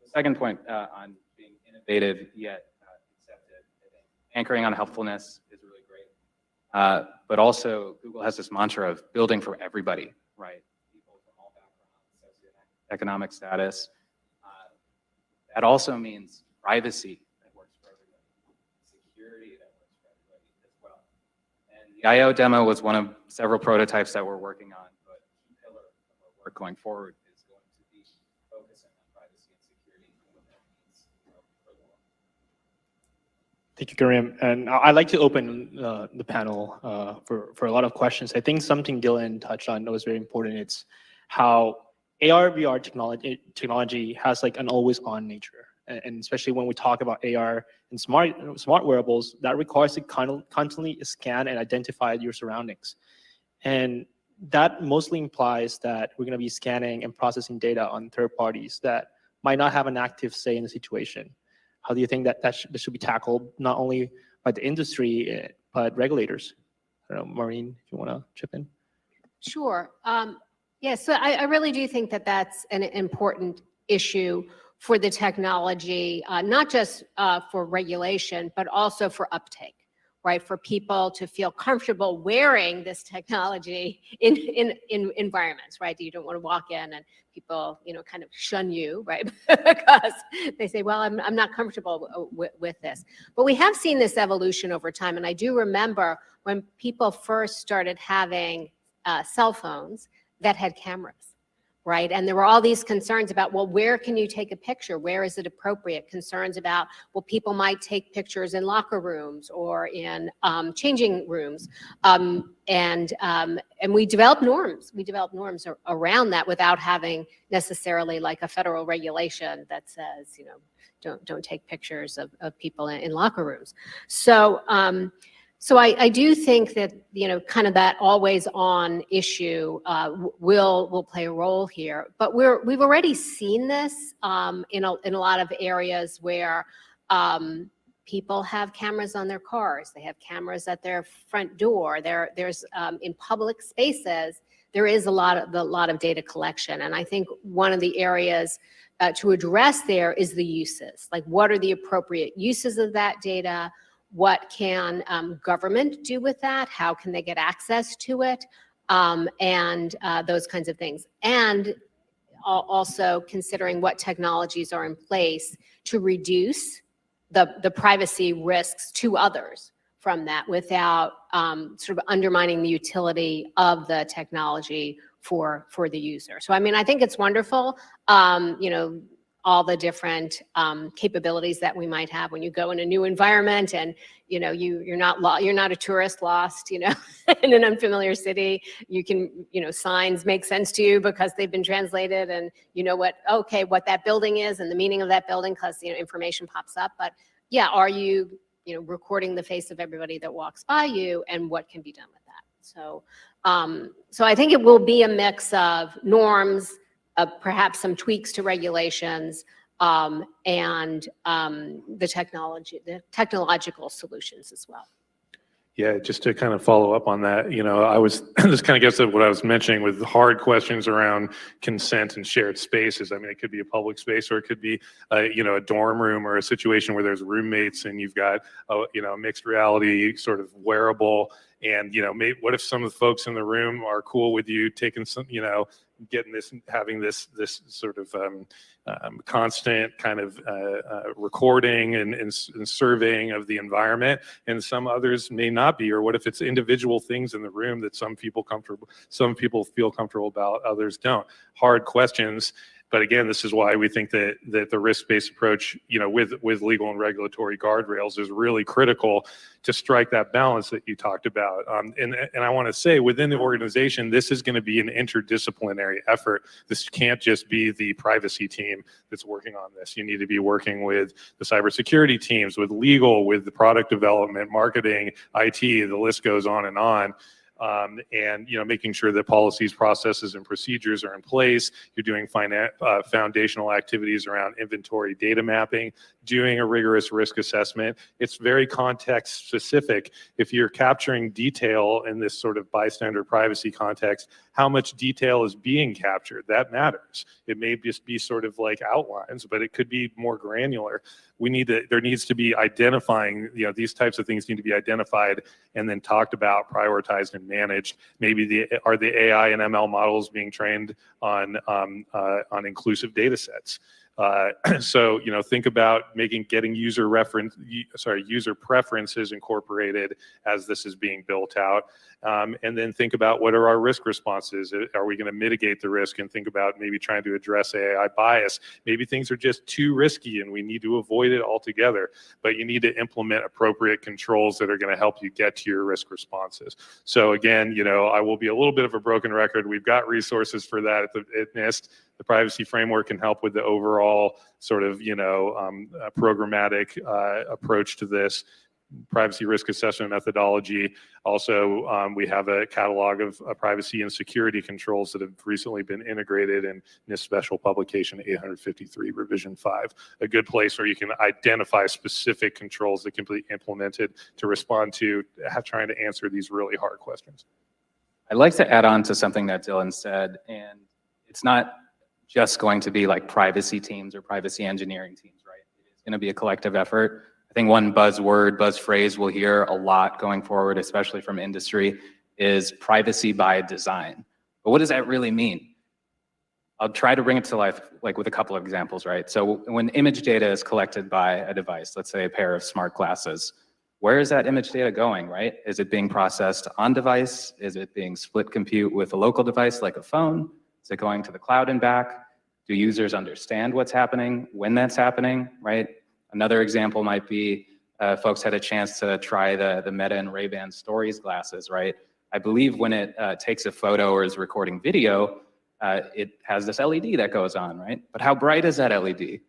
The second point on being innovative yet accepted, I think anchoring on helpfulness is really great. But also, Google has this mantra of building for everybody, right? People from all backgrounds, socioeconomic status. That also means privacy that works for everybody, security that works for everybody as well. And the I/O demo was one of several prototypes that we're working on, but a key pillar of our work going forward is going to be focusing on privacy and security and what that means for the world. Thank you, Karim. And I'd like to open the panel for a lot of questions. I think something Dylan touched on that was very important. It's how AR/VR technology has like an always-on nature. And especially when we talk about AR and smart wearables, that requires to constantly scan and identify your surroundings. And that mostly implies that we're going to be scanning and processing data on third parties that might not have an active say in the situation. How do you think that this should be tackled not only by the industry, but regulators? I don't know, Maureen, if you want to chip in. Sure. Yes, so I really do think that that's an important issue for the technology, not just for regulation, but also for uptake, right? For people to feel comfortable wearing this technology in environments, right? You don't want to walk in and people, kind of shun you, right? Because they say, well, I'm not comfortable with this. But we have seen this evolution over time. And I do remember when people first started having cell phones that had cameras. Right? And there were all these concerns about, well, where can you take a picture? Where is it appropriate? Concerns about, well, people might take pictures in locker rooms or in changing rooms. And we developed norms. We developed norms around that without having necessarily like a federal regulation that says, don't take pictures of people in locker rooms. So I do think that, kind of that always on issue will play a role here. But we've already seen this in a lot of areas where people have cameras on their cars. They have cameras at their front door. There's in public spaces, there is a lot of data collection. And I think one of the areas to address there is the uses. Like, what are the appropriate uses of that data? What can government do with that? How can they get access to it? And those kinds of things. And also considering what technologies are in place to reduce the privacy risks to others from that without sort of undermining the utility of the technology for the user. So, I mean, I think it's wonderful, you know, all the different capabilities that we might have when you go in a new environment and, you know, you're not a tourist lost, you know, in an unfamiliar city. You can, you know, signs make sense to you because they've been translated and you know what that building is and the meaning of that building because, you know, information pops up. But yeah, are you, you know, recording the face of everybody that walks by you and what can be done with that? So, so I think it will be a mix of norms, perhaps some tweaks to regulations, and the technological solutions as well. Yeah, just to kind of follow up on that, you know, this kind of gets at what I was mentioning with hard questions around consent and shared spaces. I mean, it could be a public space or it could be, you know, a dorm room or a situation where there's roommates and you've got, you know, a mixed reality sort of wearable. And, you know, what if some of the folks in the room are cool with you taking some, you know, getting this, having this sort of constant kind of recording and surveying of the environment, and some others may not be. Or what if it's individual things in the room that some people feel comfortable about, others don't? Hard questions. But again, this is why we think that the risk-based approach, you know, with legal and regulatory guardrails is really critical to strike that balance that you talked about. And I want to say within the organization, this is going to be an interdisciplinary effort. This can't just be the privacy team that's working on this. You need to be working with the cybersecurity teams, with legal, with the product development, marketing, IT, the list goes on and on. And, you know, making sure that policies, processes, and procedures are in place. You're doing foundational activities around inventory data mapping, doing a rigorous risk assessment. It's very context specific. If you're capturing detail in this sort of bystander privacy context, how much detail is being captured? That matters. It may just be sort of like outlines, but it could be more granular. There needs to be identifying, you know, these types of things need to be identified and then talked about, prioritized, and managed. Maybe are the AI and ML models being trained on inclusive data sets? So, you know, think about getting user preferences incorporated as this is being built out. And then think about what are our risk responses? Are we going to mitigate the risk and think about maybe trying to address AI bias? Maybe things are just too risky and we need to avoid it altogether, but you need to implement appropriate controls that are going to help you get to your risk responses. So again, you know, I will be a little bit of a broken record. We've got resources for that at NIST. The privacy framework can help with the overall sort of, you know, programmatic approach to this. Privacy risk assessment methodology. Also, we have a catalog of privacy and security controls that have recently been integrated in NIST Special Publication 853, Revision 5. A good place where you can identify specific controls that can be implemented to respond to trying to answer these really hard questions. I'd like to add on to something that Dylan said, and it's not just going to be like privacy teams or privacy engineering teams, right? It's going to be a collective effort. I think one buzz phrase we'll hear a lot going forward, especially from industry, is privacy by design. But what does that really mean? I'll try to bring it to life like with a couple of examples, right? So when image data is collected by a device, let's say a pair of smart glasses, where is that image data going, right? Is it being processed on device? Is it being split compute with a local device like a phone? Is it going to the cloud and back? Do users understand what's happening when that's happening, right? Another example might be folks had a chance to try the Meta and Ray-Ban Stories glasses, right? I believe when it takes a photo or is recording video, it has this LED that goes on, right? But how bright is that LED?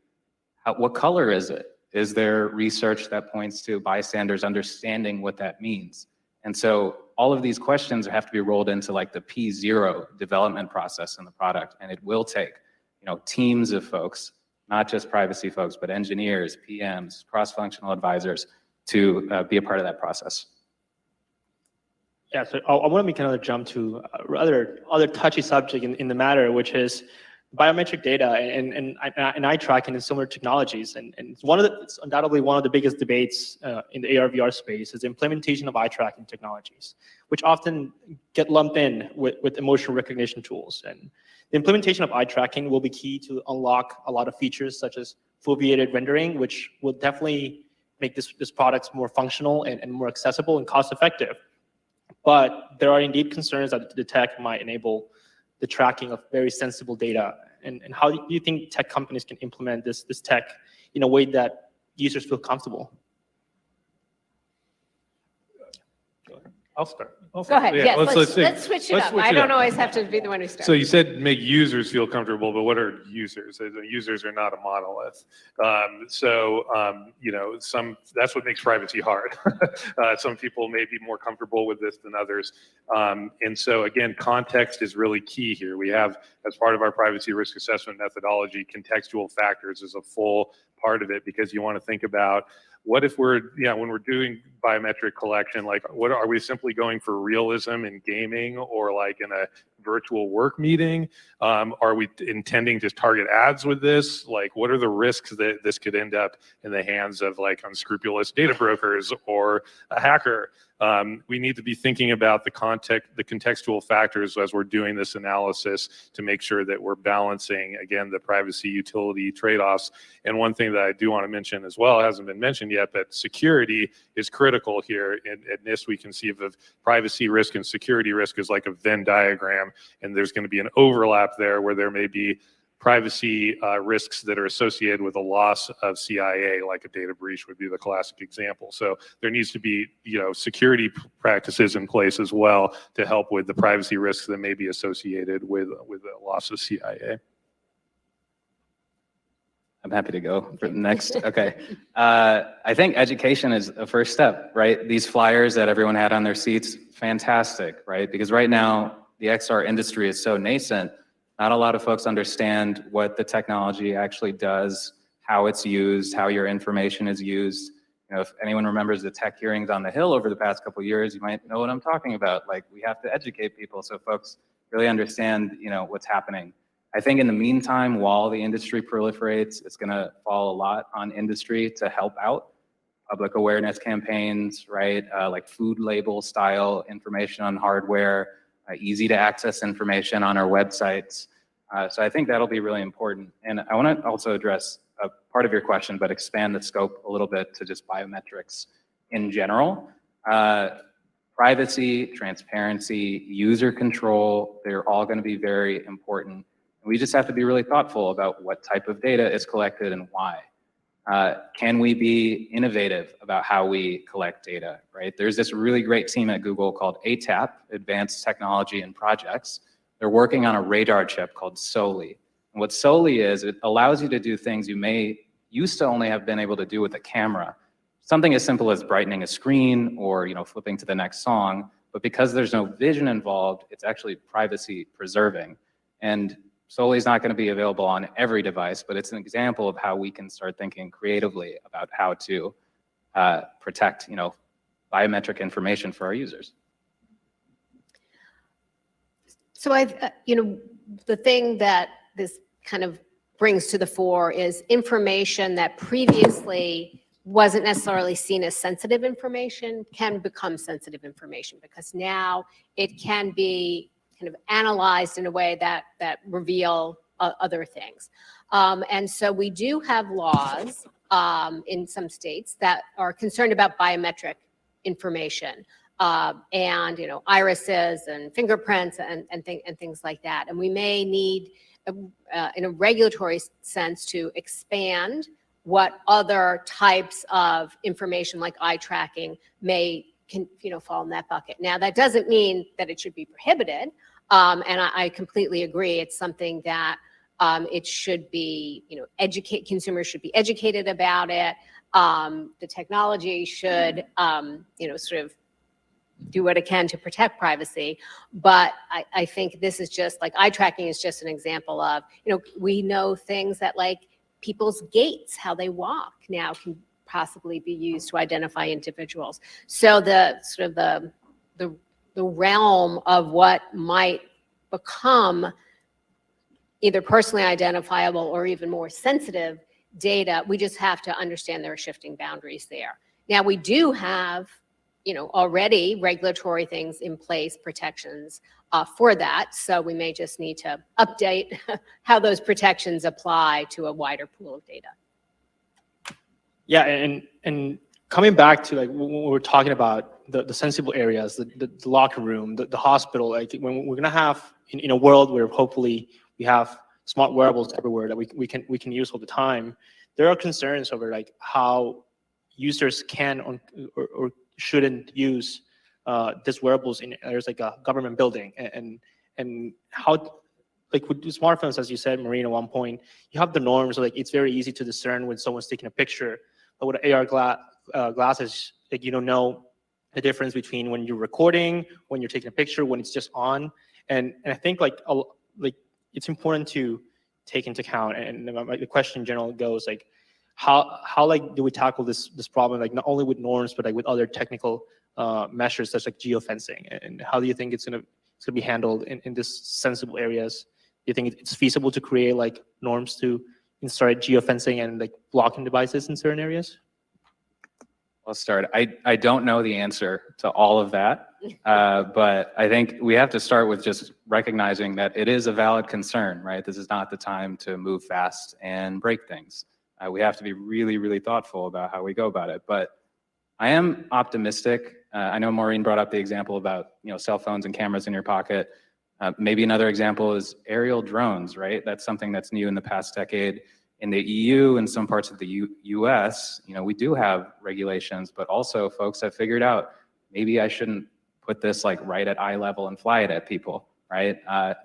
What color is it? Is there research that points to bystanders understanding what that means? And so all of these questions have to be rolled into like the P0 development process in the product. And it will take, you know, teams of folks, not just privacy folks, but engineers, PMs, cross-functional advisors to be a part of that process. Yeah, so I want to make another jump to other touchy subject in the matter, which is biometric data and eye tracking and similar technologies. And it's undoubtedly one of the biggest debates in the ARVR space is the implementation of eye tracking technologies, which often get lumped in with emotion recognition tools. And the implementation of eye tracking will be key to unlock a lot of features such as foveated rendering, which will definitely make this product more functional and more accessible and cost effective. But there are indeed concerns that the tech might enable the tracking of very sensible data. And how do you think tech companies can implement this tech in a way that users feel comfortable? I'll start. Go ahead. Yeah, Yes, let's see. switch it Let's up. switch I it don't up. always have to be the one who starts. So you said make users feel comfortable, but what are users? The users are not a monolith. That's what makes privacy hard. Some people may be more comfortable with this than others. And so again, context is really key here. We have, as part of our privacy risk assessment methodology, contextual factors is a full part of it, because you want to think about what if when we're doing biometric collection, like what are we simply going for realism in gaming or like in a virtual work meeting? Are we intending to target ads with this? Like, what are the risks that this could end up in the hands of like unscrupulous data brokers or a hacker? We need to be thinking about the contextual factors as we're doing this analysis to make sure that we're balancing, again, the privacy utility trade-offs. And one thing that I do want to mention as well, hasn't been mentioned yet, but security is critical here. At NIST, we conceive of privacy risk and security risk as like a Venn diagram, and there's going to be an overlap there where there may be privacy risks that are associated with a loss of CIA, like a data breach would be the classic example. So there needs to be, security practices in place as well to help with the privacy risks that may be associated with the loss of CIA. I'm happy to go for the next. Okay. I think education is a first step, right? These flyers that everyone had on their seats, fantastic, right? Because right now the XR industry is so nascent. Not a lot of folks understand what the technology actually does, how it's used, how your information is used. If anyone remembers the tech hearings on the Hill over the past couple of years, you might know what I'm talking about. Like, we have to educate people so folks really understand, what's happening. I think in the meantime, while the industry proliferates, it's going to fall a lot on industry to help out. Public awareness campaigns, right? Like food label style information on hardware, easy to access information on our websites. So I think that'll be really important. And I want to also address a part of your question, but expand the scope a little bit to just biometrics in general. Privacy, transparency, user control, they're all going to be very important. We just have to be really thoughtful about what type of data is collected and why. Can we be innovative about how we collect data, right? There's this really great team at Google called ATAP, Advanced Technology and Projects. They're working on a radar chip called SOLI. And what SOLI is, it allows you to do things you may used to only have been able to do with a camera. Something as simple as brightening a screen or flipping to the next song. But because there's no vision involved, it's actually privacy preserving. And SOLI is not going to be available on every device, but it's an example of how we can start thinking creatively about how to protect, biometric information for our users. So the thing that this kind of brings to the fore is information that previously wasn't necessarily seen as sensitive information can become sensitive information, because now it can be kind of analyzed in a way that reveal other things. And so we do have laws in some states that are concerned about biometric information and irises and fingerprints and things like that. And we may need, in a regulatory sense, to expand what other types of information like eye tracking can fall in that bucket. Now, that doesn't mean that it should be prohibited. And I completely agree. It's something that it should be, consumers should be educated about it. The technology should, sort of do what it can to protect privacy. But I think this is just like eye tracking is just an example of, we know things that like people's gaits, how they walk now can possibly be used to identify individuals. So the sort of the realm of what might become either personally identifiable or even more sensitive data. We just have to understand there are shifting boundaries there. Now, we do have, already regulatory things in place, protections for that. So we may just need to update how those protections apply to a wider pool of data. Yeah, and coming back to like when we're talking about the sensible areas, the locker room, the hospital, I think when we're gonna have in a world where hopefully we have smart wearables everywhere that we can use all the time, there are concerns over like how users can or shouldn't use these wearables in areas like a government building, and how, like with smartphones, as you said, Maureen, at one point, you have the norms, so like it's very easy to discern when someone's taking a picture. But with AR glasses, like you don't know the difference between when you're recording, when you're taking a picture, when it's just on, and I think like it's important to take into account. And the question in general goes like, how like do we tackle this problem, like not only with norms but like with other technical measures such like geofencing, and how do you think it's gonna be handled in this sensible areas? Do you think it's feasible to create like norms to install geofencing and like blocking devices in certain areas? I'll start. I don't know the answer to all of that, but I think we have to start with just recognizing that it is a valid concern, right? This is not the time to move fast and break things. We have to be really, really thoughtful about how we go about it. But I am optimistic. I know Maureen brought up the example about cell phones and cameras in your pocket. Maybe another example is aerial drones, right? That's something that's new in the past decade. In the EU and some parts of the US, we do have regulations, but also folks have figured out maybe I shouldn't put this like right at eye level and fly it at people, right?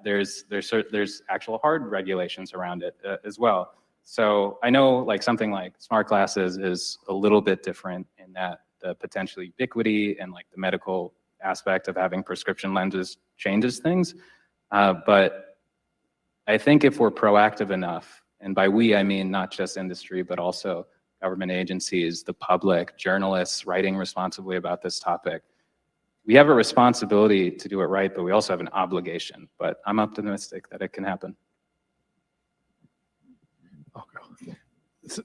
There's actual hard regulations around it as well. So I know like something like smart glasses is a little bit different in that the potential ubiquity and like the medical aspect of having prescription lenses changes things. But I think if we're proactive enough, and by we, I mean not just industry, but also government agencies, the public, journalists writing responsibly about this topic, we have a responsibility to do it right, but we also have an obligation. But I'm optimistic that it can happen. It's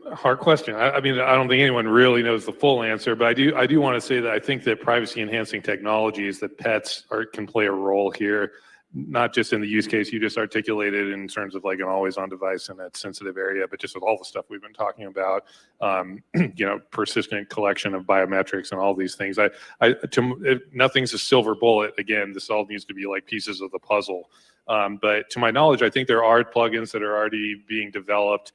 a hard question. I mean, I don't think anyone really knows the full answer, but I do want to say that I think that privacy enhancing technologies, that pets can play a role here, not just in the use case you just articulated in terms of like an always on device in that sensitive area, but just with all the stuff we've been talking about, persistent collection of biometrics and all these things. Nothing's a silver bullet. Again, this all needs to be like pieces of the puzzle. But to my knowledge, I think there are plugins that are already being developed.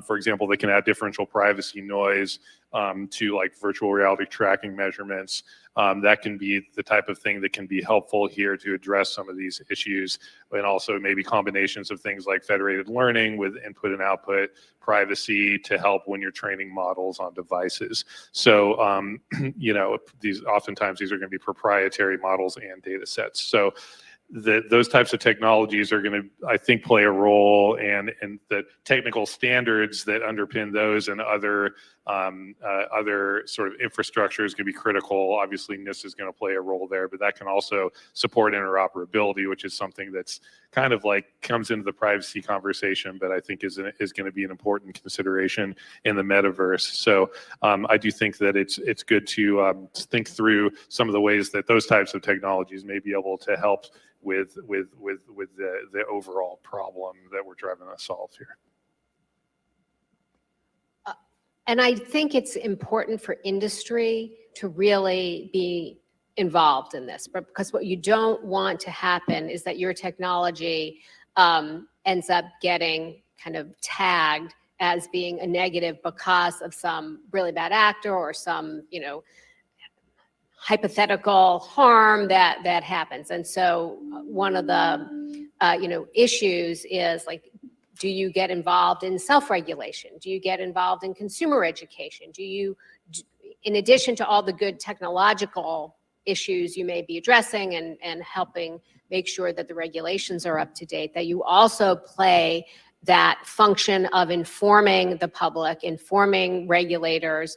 For example, they can add differential privacy noise to like virtual reality tracking measurements. That can be the type of thing that can be helpful here to address some of these issues, and also maybe combinations of things like federated learning with input and output privacy to help when you're training models on devices. So, oftentimes these are going to be proprietary models and data sets. So those types of technologies are going to, I think, play a role, and the technical standards that underpin those and other sort of infrastructure is going to be critical. Obviously, NIST is going to play a role there, but that can also support interoperability, which is something that's kind of like comes into the privacy conversation, but I think is going to be an important consideration in the metaverse. So I do think that it's good to think through some of the ways that those types of technologies may be able to help with the overall problem that we're trying to solve here. And I think it's important for industry to really be involved in this, because what you don't want to happen is that your technology ends up getting kind of tagged as being a negative because of some really bad actor or some, hypothetical harm that happens. And so one of the, issues is like, do you get involved in self-regulation? Do you get involved in consumer education? Do you, in addition to all the good technological issues you may be addressing and helping make sure that the regulations are up to date, that you also play that function of informing the public, informing regulators,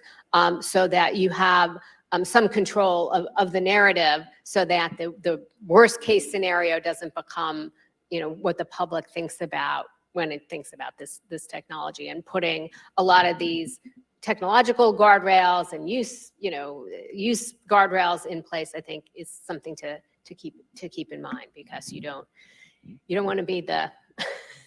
so that you have some control of the narrative, so that the worst case scenario doesn't become what the public thinks about when it thinks about this technology, and putting a lot of these technological guardrails and use guardrails in place, I think is something to keep in mind, because you don't want to be the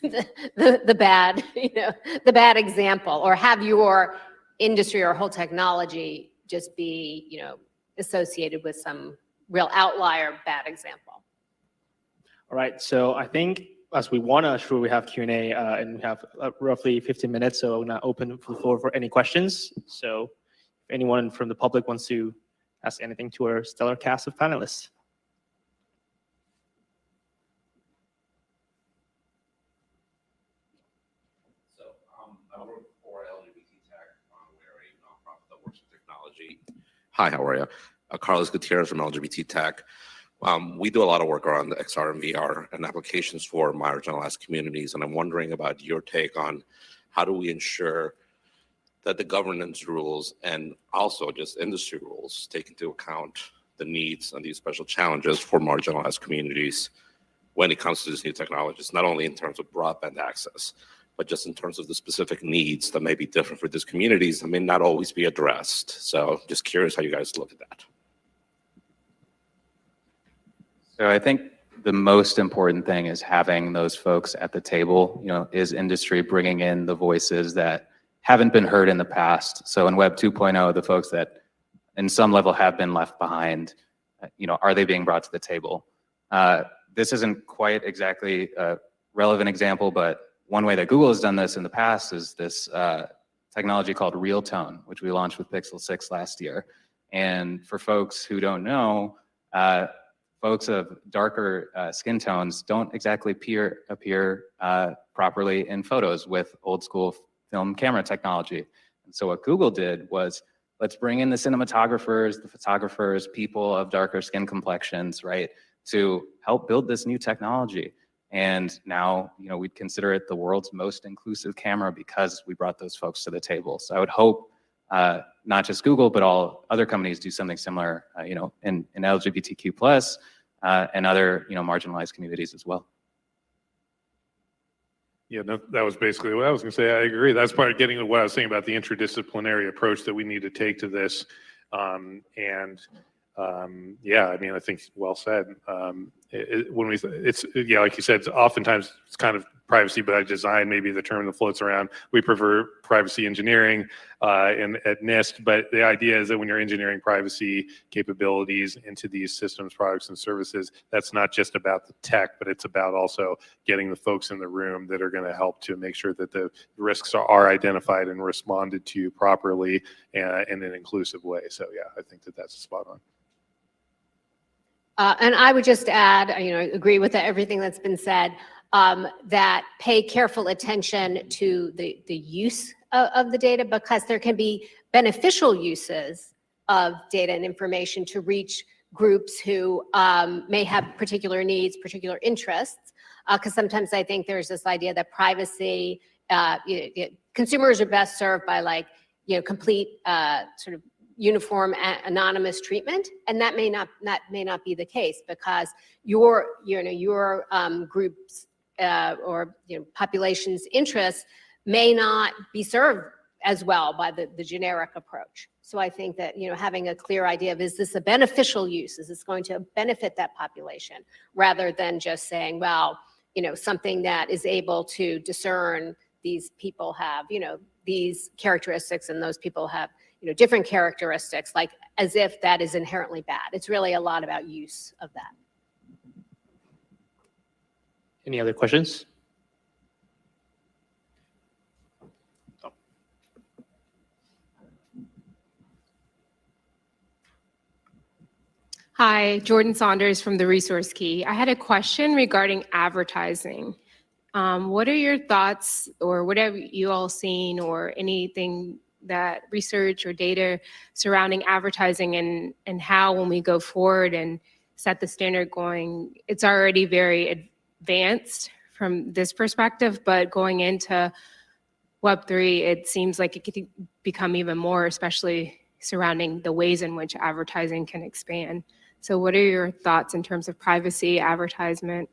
the bad, the bad example, or have your industry or whole technology just be, associated with some real outlier bad example. All right, so I think as we want to ensure we have Q&A and we have roughly 15 minutes, so I'm going to open the floor for any questions. So if anyone from the public wants to ask anything to our stellar cast of panelists. So I work for LGBT Tech. We're a nonprofit that works with technology. Hi, how are you? Carlos Gutierrez from LGBT Tech. We do a lot of work around the XR and VR and applications for marginalized communities. And I'm wondering about your take on how do we ensure that the governance rules and also just industry rules take into account the needs and these special challenges for marginalized communities when it comes to these new technologies, not only in terms of broadband access, but just in terms of the specific needs that may be different for these communities that may not always be addressed. So just curious how you guys look at that. So I think the most important thing is having those folks at the table. Is industry bringing in the voices that haven't been heard in the past? So in Web 2.0, the folks that in some level have been left behind, are they being brought to the table? This isn't quite exactly a relevant example, but one way that Google has done this in the past is this technology called Real Tone, which we launched with Pixel 6 last year. And for folks who don't know, folks of darker skin tones don't exactly appear properly in photos with old school film camera technology. And so what Google did was, let's bring in the cinematographers, the photographers, people of darker skin complexions, right, to help build this new technology. And now, we'd consider it the world's most inclusive camera because we brought those folks to the table. So I would hope not just Google, but all other companies do something similar, in LGBTQ+, and other, marginalized communities as well. Yeah, no, that was basically what I was going to say. I agree. That's part of getting to what I was saying about the interdisciplinary approach that we need to take to this. Yeah, I mean, I think well said. Yeah, like you said, oftentimes it's kind of privacy by design, maybe the term that floats around. We prefer privacy engineering at NIST, but the idea is that when you're engineering privacy capabilities into these systems, products, and services, that's not just about the tech, but it's about also getting the folks in the room that are going to help to make sure that the risks are identified and responded to properly and in an inclusive way. So yeah, I think that's spot on. And I would just add, agree with everything that's been said, that pay careful attention to the use of the data, because there can be beneficial uses of data and information to reach groups who may have particular needs, particular interests. Because sometimes I think there's this idea that privacy, consumers are best served by complete sort of uniform anonymous treatment, and that may not be the case, because your group's or population's interests may not be served as well by the generic approach. So I think that having a clear idea of, is this a beneficial use? Is this going to benefit that population, rather than just saying, well, something that is able to discern these people have these characteristics and those people have different characteristics, like as if that is inherently bad. It's really a lot about use of that. Any other questions? Hi, Jordan Saunders from the Resource Key. I had a question regarding advertising. What are your thoughts, or what have you all seen, or anything that research or data surrounding advertising, and how, when we go forward and set the standard going, it's already very advanced from this perspective, but going into Web3, it seems like it could become even more, especially surrounding the ways in which advertising can expand. So what are your thoughts in terms of privacy, advertisement?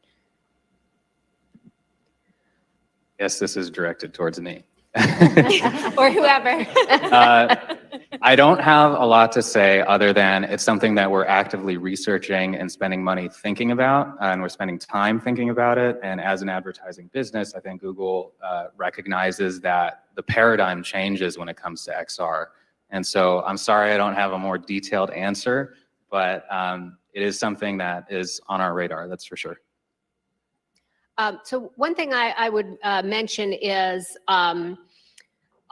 Yes, this is directed towards me. Or whoever. I don't have a lot to say other than it's something that we're actively researching and spending money thinking about, and we're spending time thinking about it. And as an advertising business, I think Google recognizes that the paradigm changes when it comes to XR. And so I'm sorry I don't have a more detailed answer, but it is something that is on our radar, that's for sure. So one thing I would mention is I'm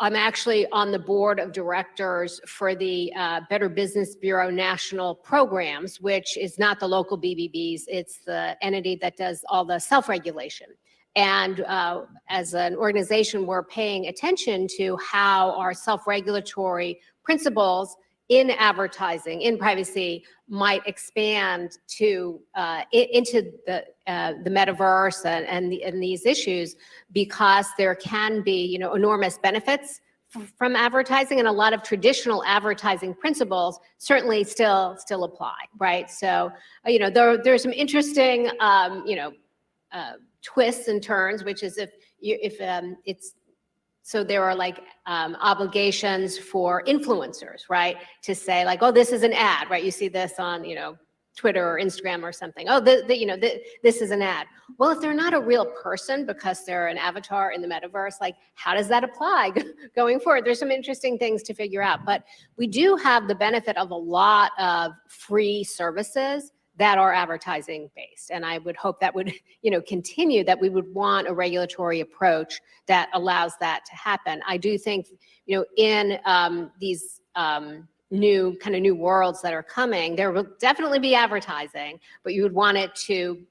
actually on the board of directors for the Better Business Bureau National Programs, which is not the local BBBs. It's the entity that does all the self-regulation. And as an organization, we're paying attention to how our self-regulatory principles in advertising, in privacy, might expand to into the metaverse and these issues, because there can be, enormous benefits from advertising, and a lot of traditional advertising principles certainly still apply, right? So, there's some interesting, twists and turns, which is if it's, so there are like obligations for influencers, right? To say like, oh, this is an ad, right? You see this on, Twitter or Instagram or something. Oh, this is an ad. Well, if they're not a real person because they're an avatar in the metaverse, like how does that apply going forward? There's some interesting things to figure out, but we do have the benefit of a lot of free services that are advertising based. And I would hope that would, continue, that we would want a regulatory approach that allows that to happen. I do think, in these new worlds that are coming, there will definitely be advertising, but you would want it to,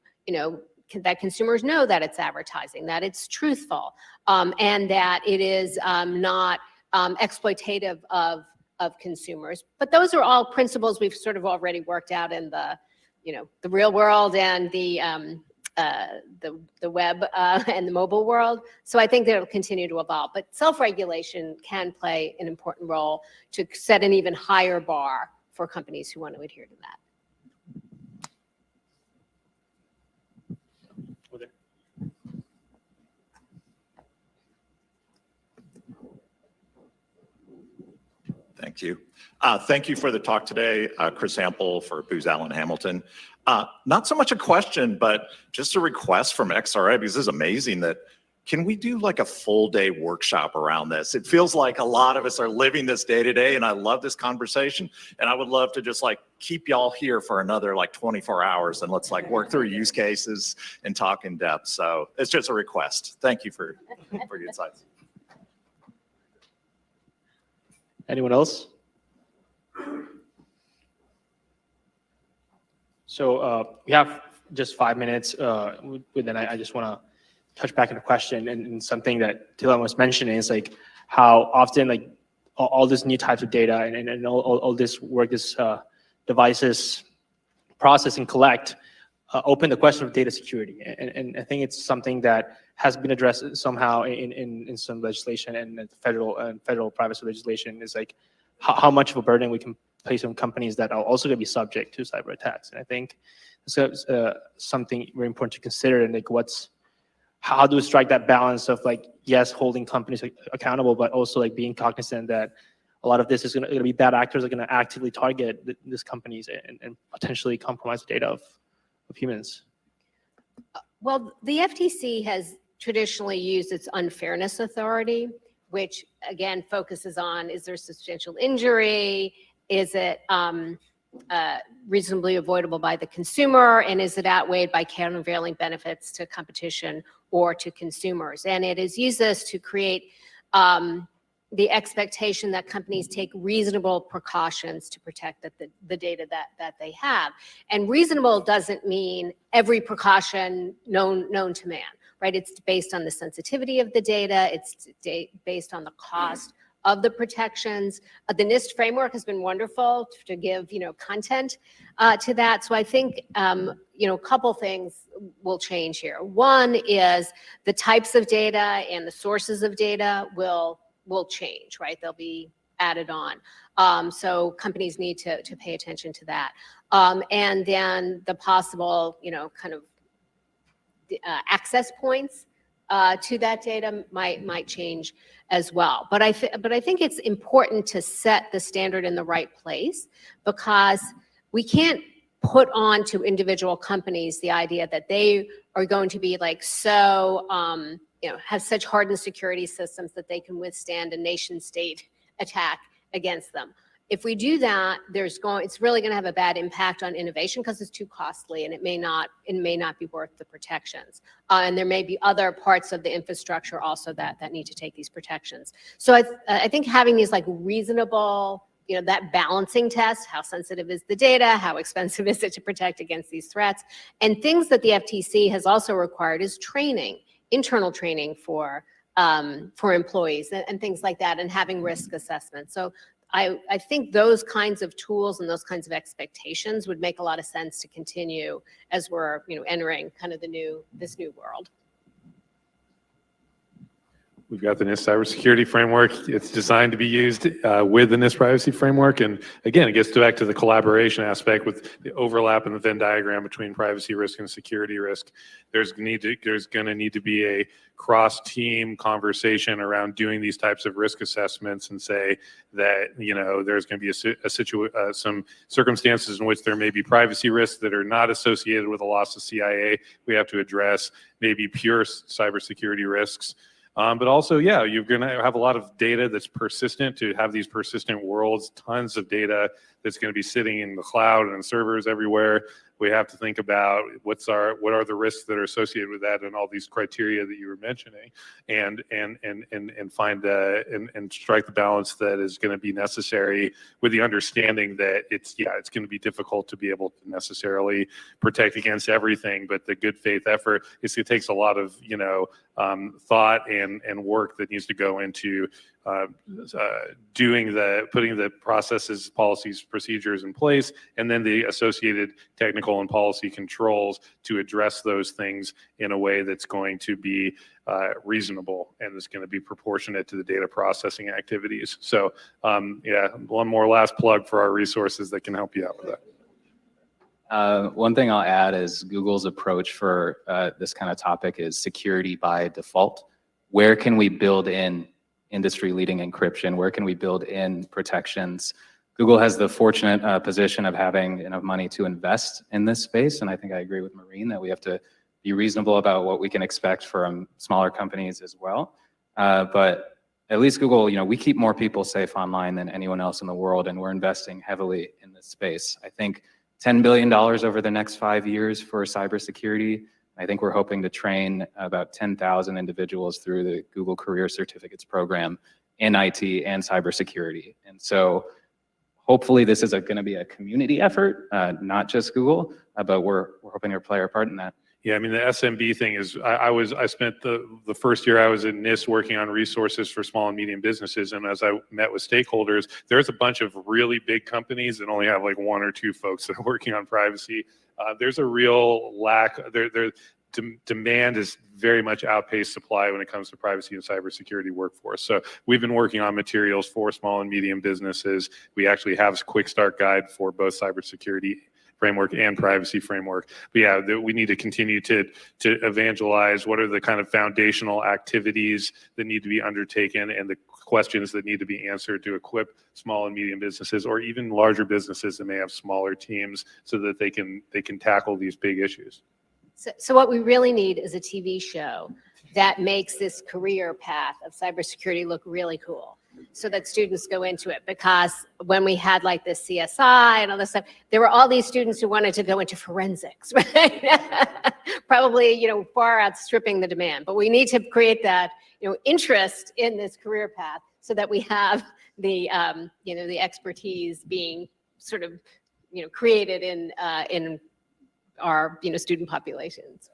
that consumers know that it's advertising, that it's truthful, and that it is not exploitative of consumers. But those are all principles we've sort of already worked out in the real world and the web and the mobile world. So I think that it'll continue to evolve. But self-regulation can play an important role to set an even higher bar for companies who want to adhere to that. Thank you. Thank you for the talk today, Chris Ample for Booz Allen Hamilton. Not so much a question, but just a request from XRA, because this is amazing that, can we do like a full day workshop around this? It feels like a lot of us are living this day to day, and I love this conversation, and I would love to just like keep y'all here for another like 24 hours, and let's like work through use cases and talk in depth. So it's just a request. Thank you for your insights. Anyone else? So we have just 5 minutes. Then I just want to touch back on the question and something that Dylan was mentioning is like how often like all these new types of data and all this work, this devices process and collect, open the question of data security. And I think it's something that has been addressed somehow in some legislation, and federal privacy legislation is like how much of a burden we can place on companies that are also going to be subject to cyber attacks. And I think it's something very important to consider. And like, how do we strike that balance of like, yes, holding companies accountable, but also like being cognizant that a lot of this is going to be bad actors are going to actively target these companies and potentially compromise the data of humans. Well, the FTC has traditionally used its unfairness authority, which again focuses on, is there substantial injury? Is it reasonably avoidable by the consumer? And is it outweighed by countervailing benefits to competition or to consumers? And it has used this to create the expectation that companies take reasonable precautions to protect the data that they have. And reasonable doesn't mean every precaution known to man, right? It's based on the sensitivity of the data. It's based on the cost of the protections. The NIST framework has been wonderful to give, content to that. So I think, a couple things will change here. One is the types of data and the sources of data will change, right? They'll be added on. So companies need to pay attention to that. And then the possible, access points to that data might change as well. But I think it's important to set the standard in the right place, because we can't put on to individual companies the idea that they are going to be like so, have such hardened security systems that they can withstand a nation state attack against them. If we do that, it's really going to have a bad impact on innovation, because it's too costly and it may not be worth the protections. And there may be other parts of the infrastructure also that need to take these protections. So I think having these like reasonable, that balancing test, how sensitive is the data, how expensive is it to protect against these threats, and things that the FTC has also required is training, internal training for employees and things like that, and having risk assessments. So I think those kinds of tools and those kinds of expectations would make a lot of sense to continue as we're entering kind of this new world. We've got the NIST cybersecurity framework. It's designed to be used with the NIST privacy framework. And again, it gets back to the collaboration aspect with the overlap in the Venn diagram between privacy risk and security risk. There's going to need to be a cross-team conversation around doing these types of risk assessments, and say that, there's going to be some circumstances in which there may be privacy risks that are not associated with a loss of CIA. We have to address maybe pure cybersecurity risks. But also, you're going to have a lot of data that's persistent. To have these persistent worlds, tons of data that's going to be sitting in the cloud and servers everywhere. We have to think about what are the risks that are associated with that, and all these criteria that you were mentioning, and find and strike the balance that is going to be necessary, with the understanding that it's going to be difficult to be able to necessarily protect against everything, but the good faith effort it takes a lot of thought and work that needs to go into putting the processes, policies, procedures in place, and then the associated technical and policy controls to address those things in a way that's going to be reasonable, and is going to be proportionate to the data processing activities. So one more last plug for our resources that can help you out with that. One thing I'll add is Google's approach for this kind of topic is security by default. Where can we build in industry-leading encryption? Where can we build in protections? Google has the fortunate position of having enough money to invest in this space, and I think I agree with Maureen that we have to be reasonable about what we can expect from smaller companies as well. But at least Google, we keep more people safe online than anyone else in the world, and we're investing heavily in this space. I think $10 billion over the next 5 years for cybersecurity. I think we're hoping to train about 10,000 individuals through the Google Career Certificates program in IT and cybersecurity. And so hopefully this is going to be a community effort, not just Google, but we're hoping to play our part in that. Yeah, I mean, the SMB thing is, I spent the first year I was in NIST working on resources for small and medium businesses. And as I met with stakeholders, there's a bunch of really big companies that only have like 1 or 2 folks that are working on privacy. There's a real lack. Demand is very much outpaced supply when it comes to privacy and cybersecurity workforce. So we've been working on materials for small and medium businesses. We actually have a quick start guide for both cybersecurity framework and privacy framework. But we need to continue to evangelize what are the kind of foundational activities that need to be undertaken, and the questions that need to be answered to equip small and medium businesses, or even larger businesses that may have smaller teams, so that they can tackle these big issues. So what we really need is a TV show that makes this career path of cybersecurity look really cool, so that students go into it. Because when we had like this CSI and all this stuff, there were all these students who wanted to go into forensics, right? Probably, far outstripping the demand. But we need to create that, interest in this career path, so that we have the, the expertise being sort of, created in our, student populations.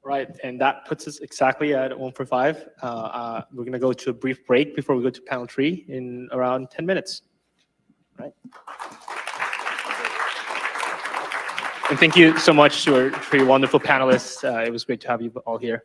Right, and that puts us exactly at 1:45. We're going to go to a brief break before we go to panel 3 in around 10 minutes. Right. And thank you so much to your wonderful panelists. It was great to have you all here.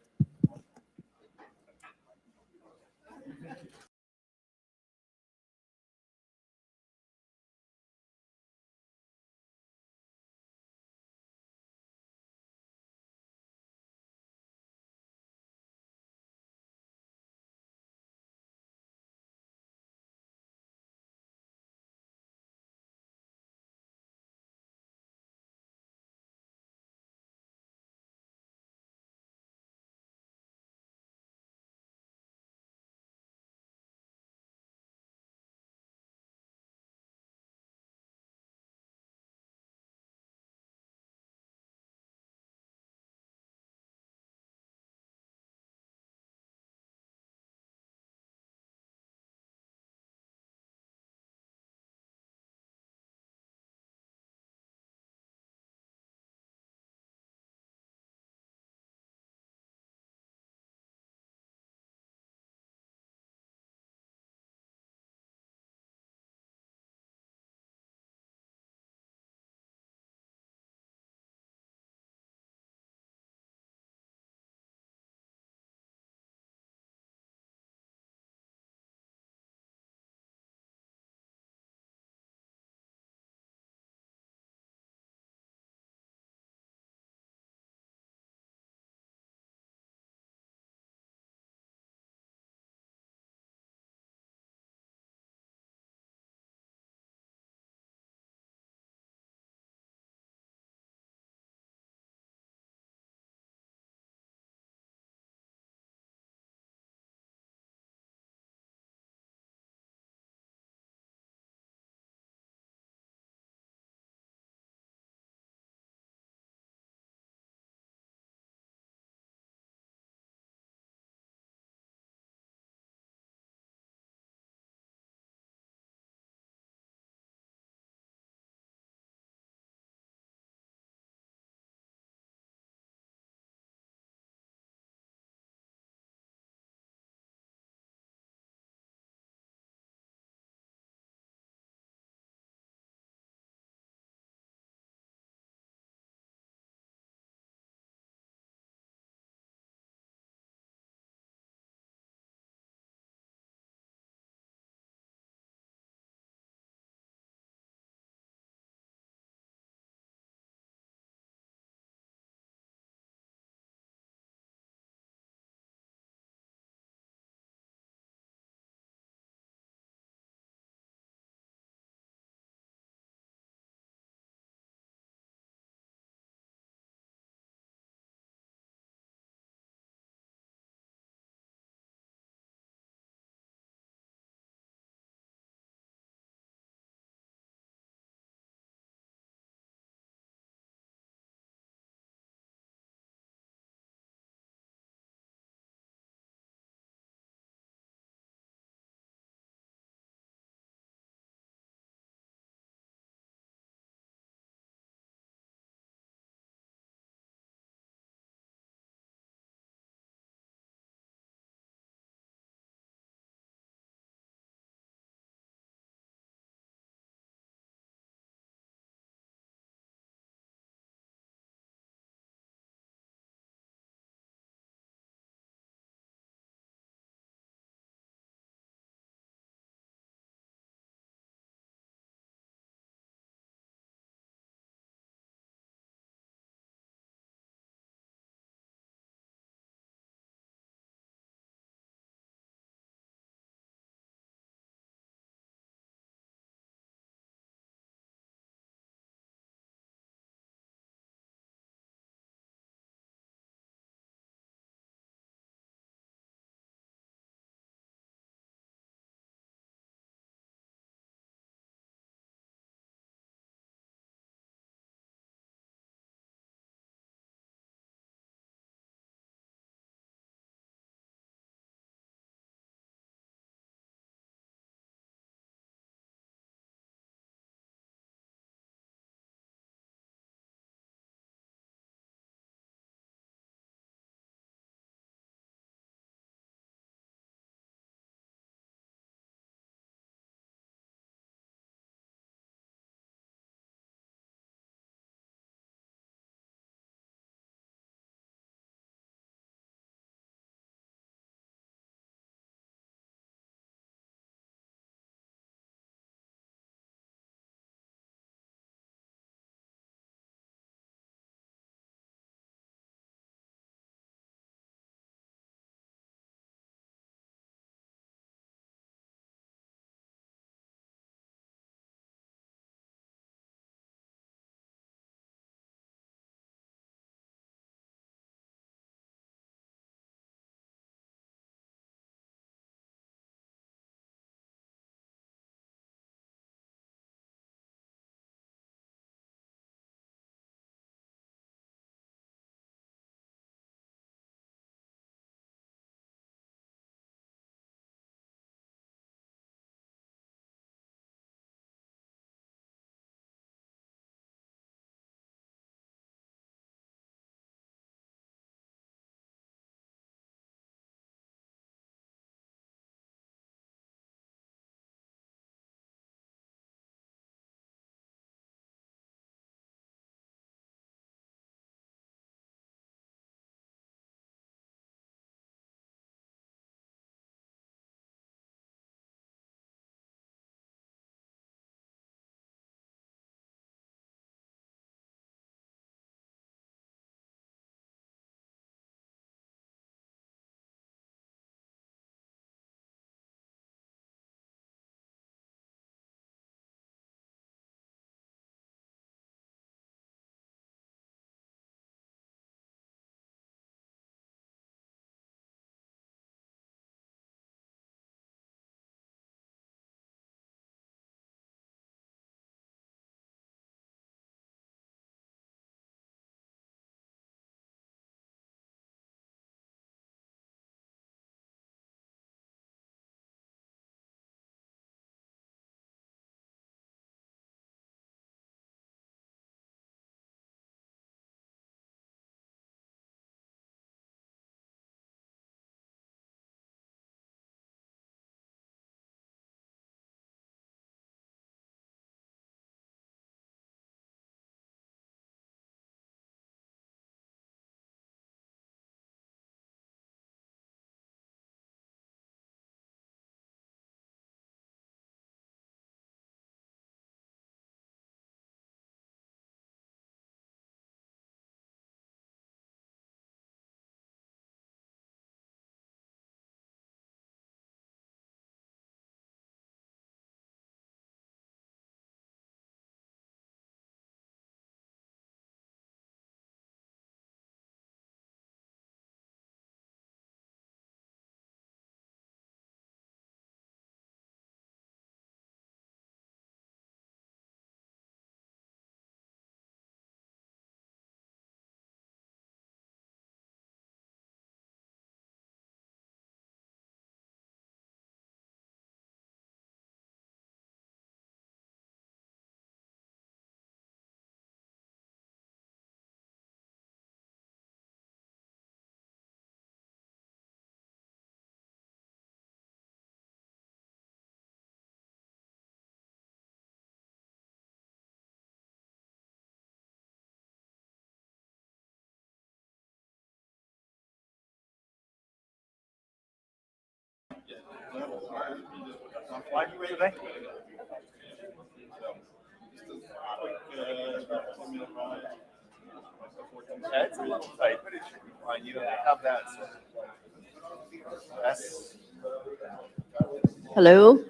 Hello.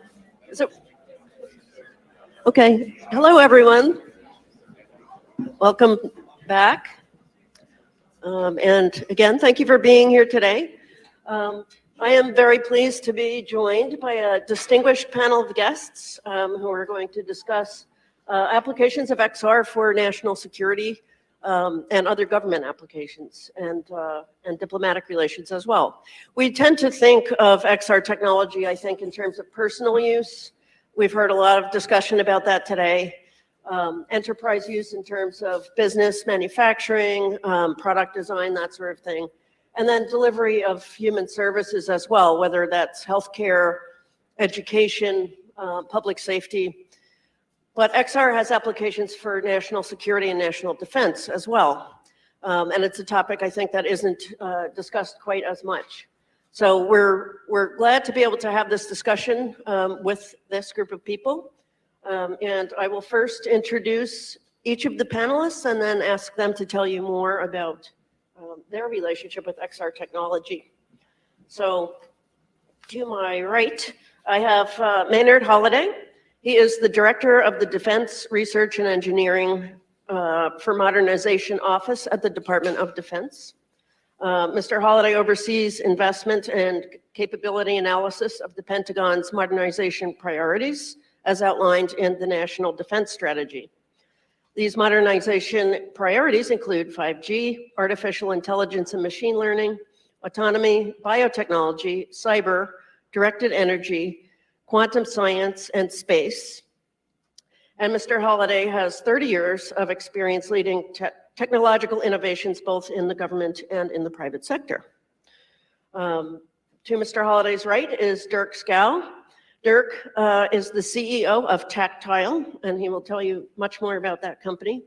So, okay. Hello, everyone. Welcome back. And again, thank you for being here today. I am very pleased to be joined by a distinguished panel of guests who are going to discuss applications of XR for national security and other government applications and diplomatic relations as well. We tend to think of XR technology, I think, in terms of personal use. We've heard a lot of discussion about that today. Enterprise use in terms of business, manufacturing, product design, that sort of thing. And then delivery of human services as well, whether that's healthcare, education, public safety. But XR has applications for national security and national defense as well. And it's a topic I think that isn't discussed quite as much. So we're glad to be able to have this discussion with this group of people. And I will first introduce each of the panelists and then ask them to tell you more about their relationship with XR technology. So to my right, I have Maynard Holliday. He is the Director of the Defense Research and Engineering for Modernization Office at the Department of Defense. Mr. Holliday oversees investment and capability analysis of the Pentagon's modernization priorities as outlined in the National Defense Strategy. These modernization priorities include 5G, artificial intelligence and machine learning, autonomy, biotechnology, cyber, directed energy, quantum science, and space. And Mr. Holliday has 30 years of experience leading technological innovations both in the government and in the private sector. To Mr. Holliday's right is Dirk Scow. Dirk is the CEO of Tactile, and he will tell you much more about that company.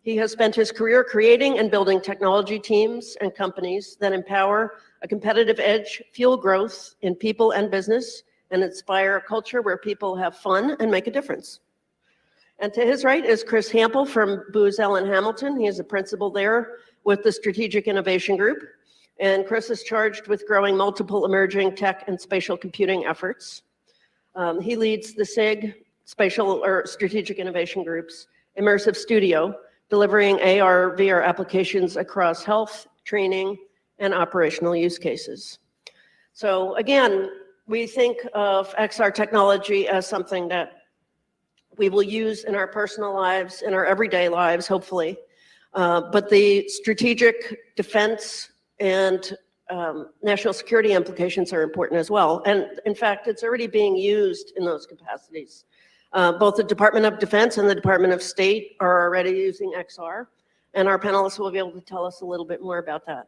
He has spent his career creating and building technology teams and companies that empower a competitive edge, fuel growth in people and business, and inspire a culture where people have fun and make a difference. And to his right is Chris Hample from Booz Allen Hamilton. He is a principal there with the Strategic Innovation Group. And Chris is charged with growing multiple emerging tech and spatial computing efforts. He leads the SIG, Spatial or Strategic Innovation Group's Immersive Studio, delivering ARVR applications across health, training, and operational use cases. So again, we think of XR technology as something that we will use in our personal lives, in our everyday lives, hopefully. But the strategic defense and national security implications are important as well. And in fact, it's already being used in those capacities. Both the Department of Defense and the Department of State are already using XR, and our panelists will be able to tell us a little bit more about that.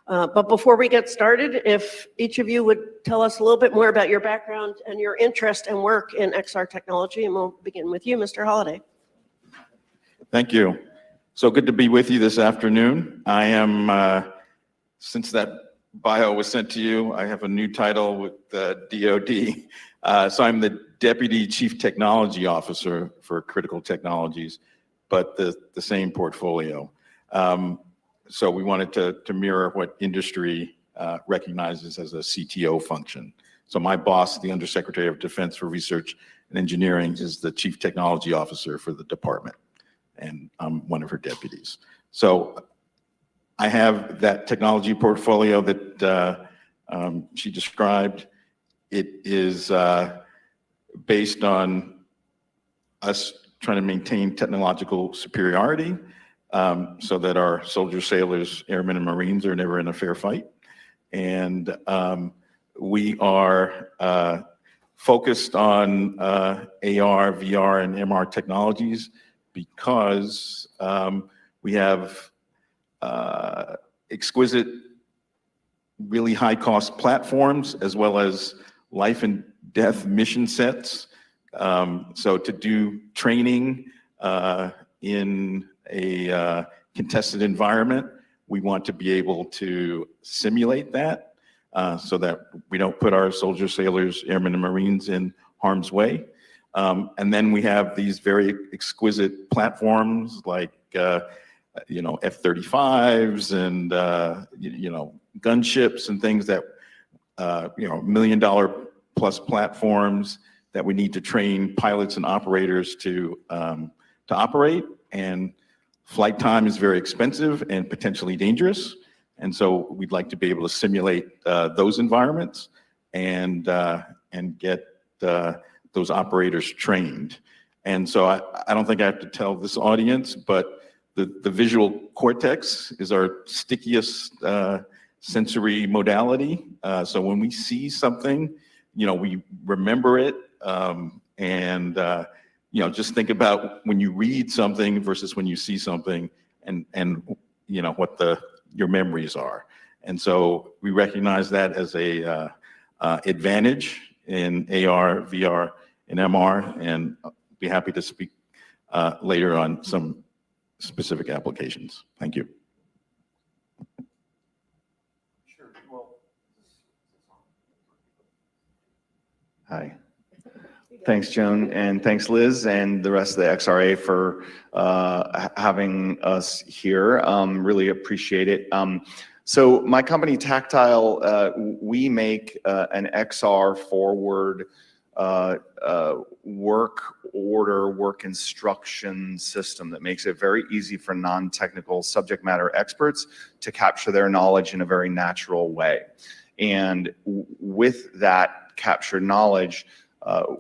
But before we get started, if each of you would tell us a little bit more about your background and your interest and work in XR technology, and we'll begin with you, Mr. Holliday. Thank you. So good to be with you this afternoon. I am, since that bio was sent to you, I have a new title with the DoD. So I'm the Deputy Chief Technology Officer for Critical Technologies, but the same portfolio. So we wanted to mirror what industry recognizes as a CTO function. So my boss, the Undersecretary of Defense for Research and Engineering, is the Chief Technology Officer for the department, and I'm one of her deputies. So I have that technology portfolio that she described. It is based on us trying to maintain technological superiority so that our soldiers, sailors, airmen, and Marines are never in a fair fight. And we are focused on AR, VR, and MR technologies because we have exquisite, really high-cost platforms, as well as life and death mission sets. So to do training in a contested environment, we want to be able to simulate that. so that we don't put our soldiers, sailors, airmen, and Marines in harm's way. And then we have these very exquisite platforms like, F-35s and, gunships and things that, $1 million plus platforms that we need to train pilots and operators to operate. And flight time is very expensive and potentially dangerous. And so we'd like to be able to simulate those environments and get those operators trained. And so I don't think I have to tell this audience, but the visual cortex is our stickiest sensory modality. So when we see something, we remember it. Just think about when you read something versus when you see something and what your memories are. And so we recognize that as a advantage in AR, VR, and MR, and I'll be happy to speak later on some specific applications. Thank you. Hi. Thanks, Joan, and thanks, Liz, and the rest of the XRA for having us here. Really appreciate it. So my company, Tactile, we make an XR forward work order, work instruction system that makes it very easy for non-technical subject matter experts to capture their knowledge in a very natural way. And with that captured knowledge,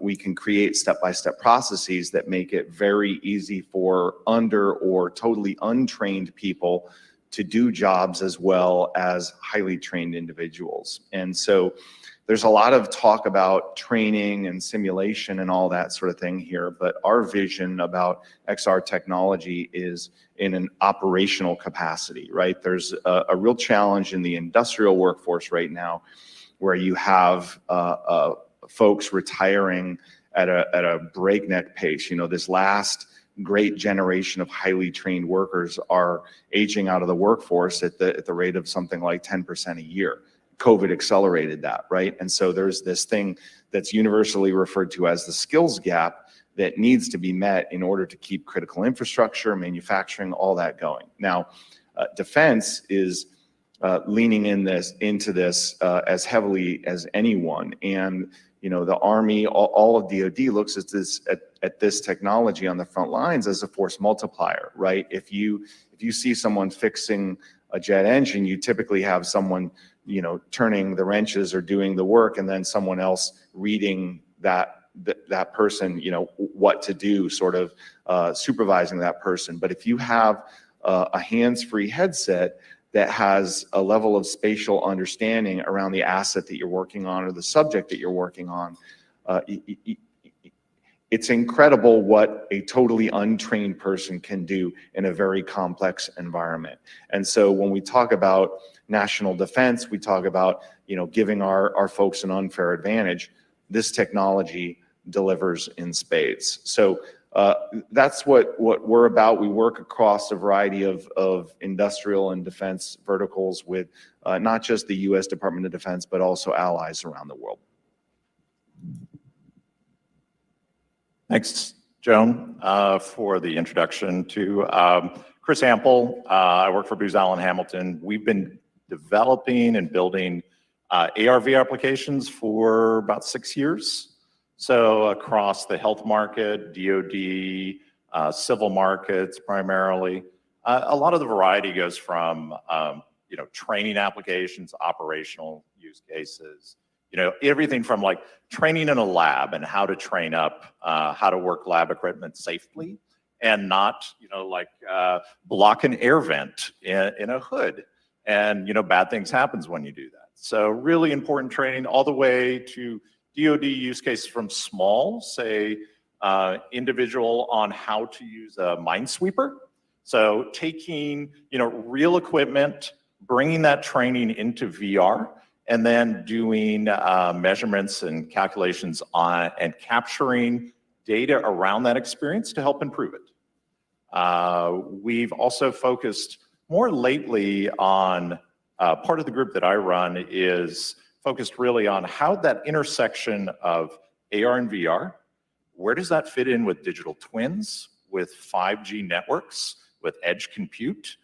we can create step-by-step processes that make it very easy for under or totally untrained people to do jobs as well as highly trained individuals. And so there's a lot of talk about training and simulation and all that sort of thing here, but our vision about XR technology is in an operational capacity, right? There's a real challenge in the industrial workforce right now where you have folks retiring at a breakneck pace. This last great generation of highly trained workers are aging out of the workforce at the rate of something like 10% a year. COVID accelerated that, right? And so there's this thing that's universally referred to as the skills gap that needs to be met in order to keep critical infrastructure, manufacturing, all that going. Now, defense is leaning into this as heavily as anyone. And the Army, all of DoD looks at this technology on the front lines as a force multiplier, right? If you see someone fixing a jet engine, you typically have someone turning the wrenches or doing the work, and then someone else reading that person, what to do, sort of supervising that person. But if you have a hands-free headset that has a level of spatial understanding around the asset that you're working on or the subject that you're working on, it's incredible what a totally untrained person can do in a very complex environment. And so when we talk about national defense, we talk about, giving our folks an unfair advantage. This technology delivers in spades. So that's what we're about. We work across a variety of industrial and defense verticals with not just the U.S. Department of Defense, but also allies around the world. Thanks, Joan, for the introduction to Chris Ample. I work for Booz Allen Hamilton. We've been developing and building ARVR applications for about 6 years. So across the health market, DoD, civil markets primarily. A lot of the variety goes from training applications, operational use cases, everything from like training in a lab and how to train up, how to work lab equipment safely and not, block an air vent in a hood. And, bad things happens when you do that. So really important training all the way to DoD use cases from small, say, individual on how to use a minesweeper. So taking, real equipment, bringing that training into VR, and then doing measurements and calculations on and capturing data around that experience to help improve it. We've also focused more lately on part of the group that I run is focused really on how that intersection of AR and VR, where does that fit in with digital twins, with 5G networks, with edge compute,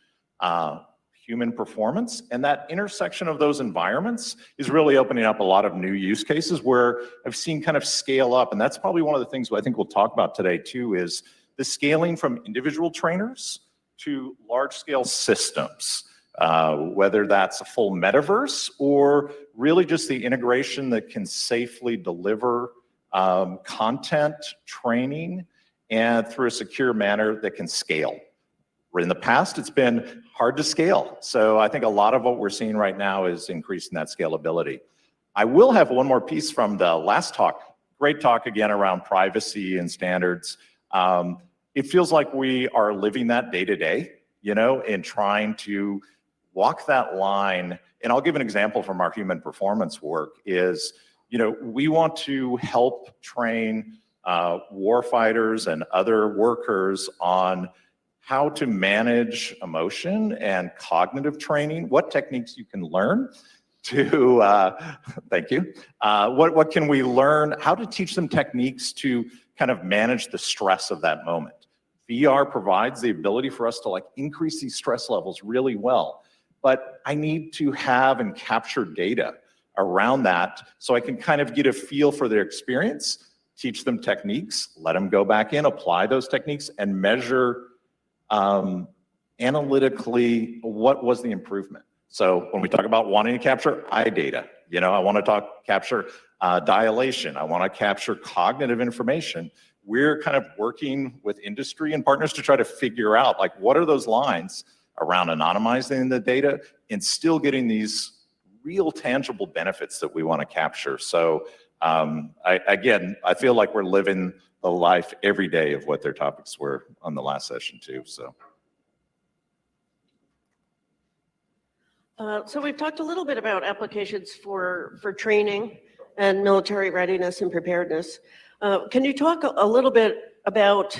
human performance, and that intersection of those environments is really opening up a lot of new use cases where I've seen kind of scale up, and that's probably one of the things I think we'll talk about today too, is the scaling from individual trainers to large-scale systems, whether that's a full metaverse or really just the integration that can safely deliver content, training, and through a secure manner that can scale. In the past, it's been hard to scale. So I think a lot of what we're seeing right now is increasing that scalability. I will have one more piece from the last talk. Great talk again around privacy and standards. It feels like we are living that day to day, you know, in trying to walk that line. And I'll give an example from our human performance work is, you know, we want to help train warfighters and other workers on how to manage emotion and cognitive training, what techniques you can learn to, thank you. What can we learn, how to teach them techniques to kind of manage the stress of that moment. VR provides the ability for us to like increase these stress levels really well, but I need to have and capture data around that so I can kind of get a feel for their experience, teach them techniques, let them go back in, apply those techniques, and measure analytically what was the improvement. So when we talk about wanting to capture eye data, you know, I want to capture dilation, I want to capture cognitive information. We're kind of working with industry and partners to try to figure out like what are those lines around anonymizing the data and still getting these real tangible benefits that we want to capture. So again, I feel like we're living the life every day of what their topics were on the last session too, so. So we've talked a little bit about applications for training and military readiness and preparedness. Can you talk a little bit about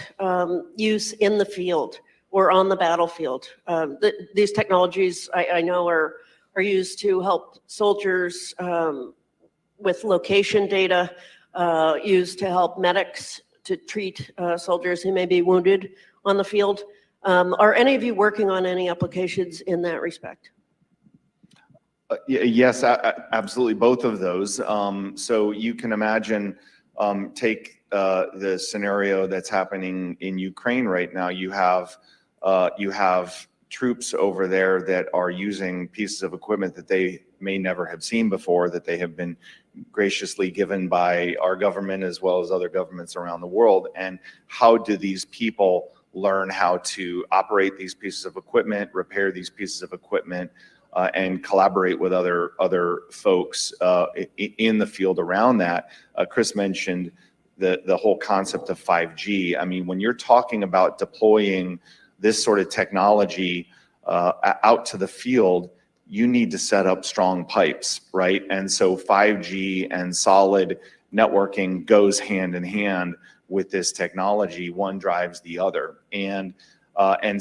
use in the field or on the battlefield? These technologies I know are used to help soldiers with location data, used to help medics to treat soldiers who may be wounded on the field. Are any of you working on any applications in that respect? Yes, absolutely, both of those. So you can imagine, take the scenario that's happening in Ukraine right now. You have troops over there that are using pieces of equipment that they may never have seen before, that they have been graciously given by our government as well as other governments around the world. And how do these people learn how to operate these pieces of equipment, repair these pieces of equipment, and collaborate with other folks in the field around that? Chris mentioned the whole concept of 5G. I mean, when you're talking about deploying this sort of technology out to the field, you need to set up strong pipes, right? And so 5G and solid networking goes hand in hand with this technology. One drives the other. And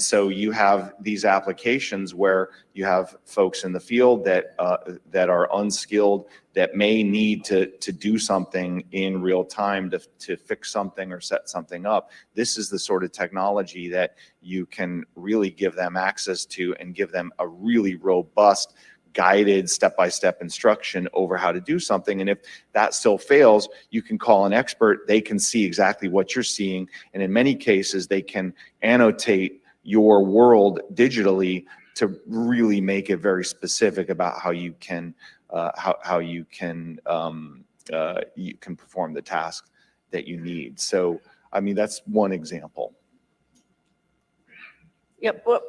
so you have these applications where you have folks in the field that are unskilled, that may need to do something in real time to fix something or set something up. This is the sort of technology that you can really give them access to and give them a really robust, guided step-by-step instruction over how to do something. And if that still fails, you can call an expert. They can see exactly what you're seeing. And in many cases, they can annotate your world digitally to really make it very specific about how you can you can perform the task that you need. So, I mean, that's one example. Yep. Well,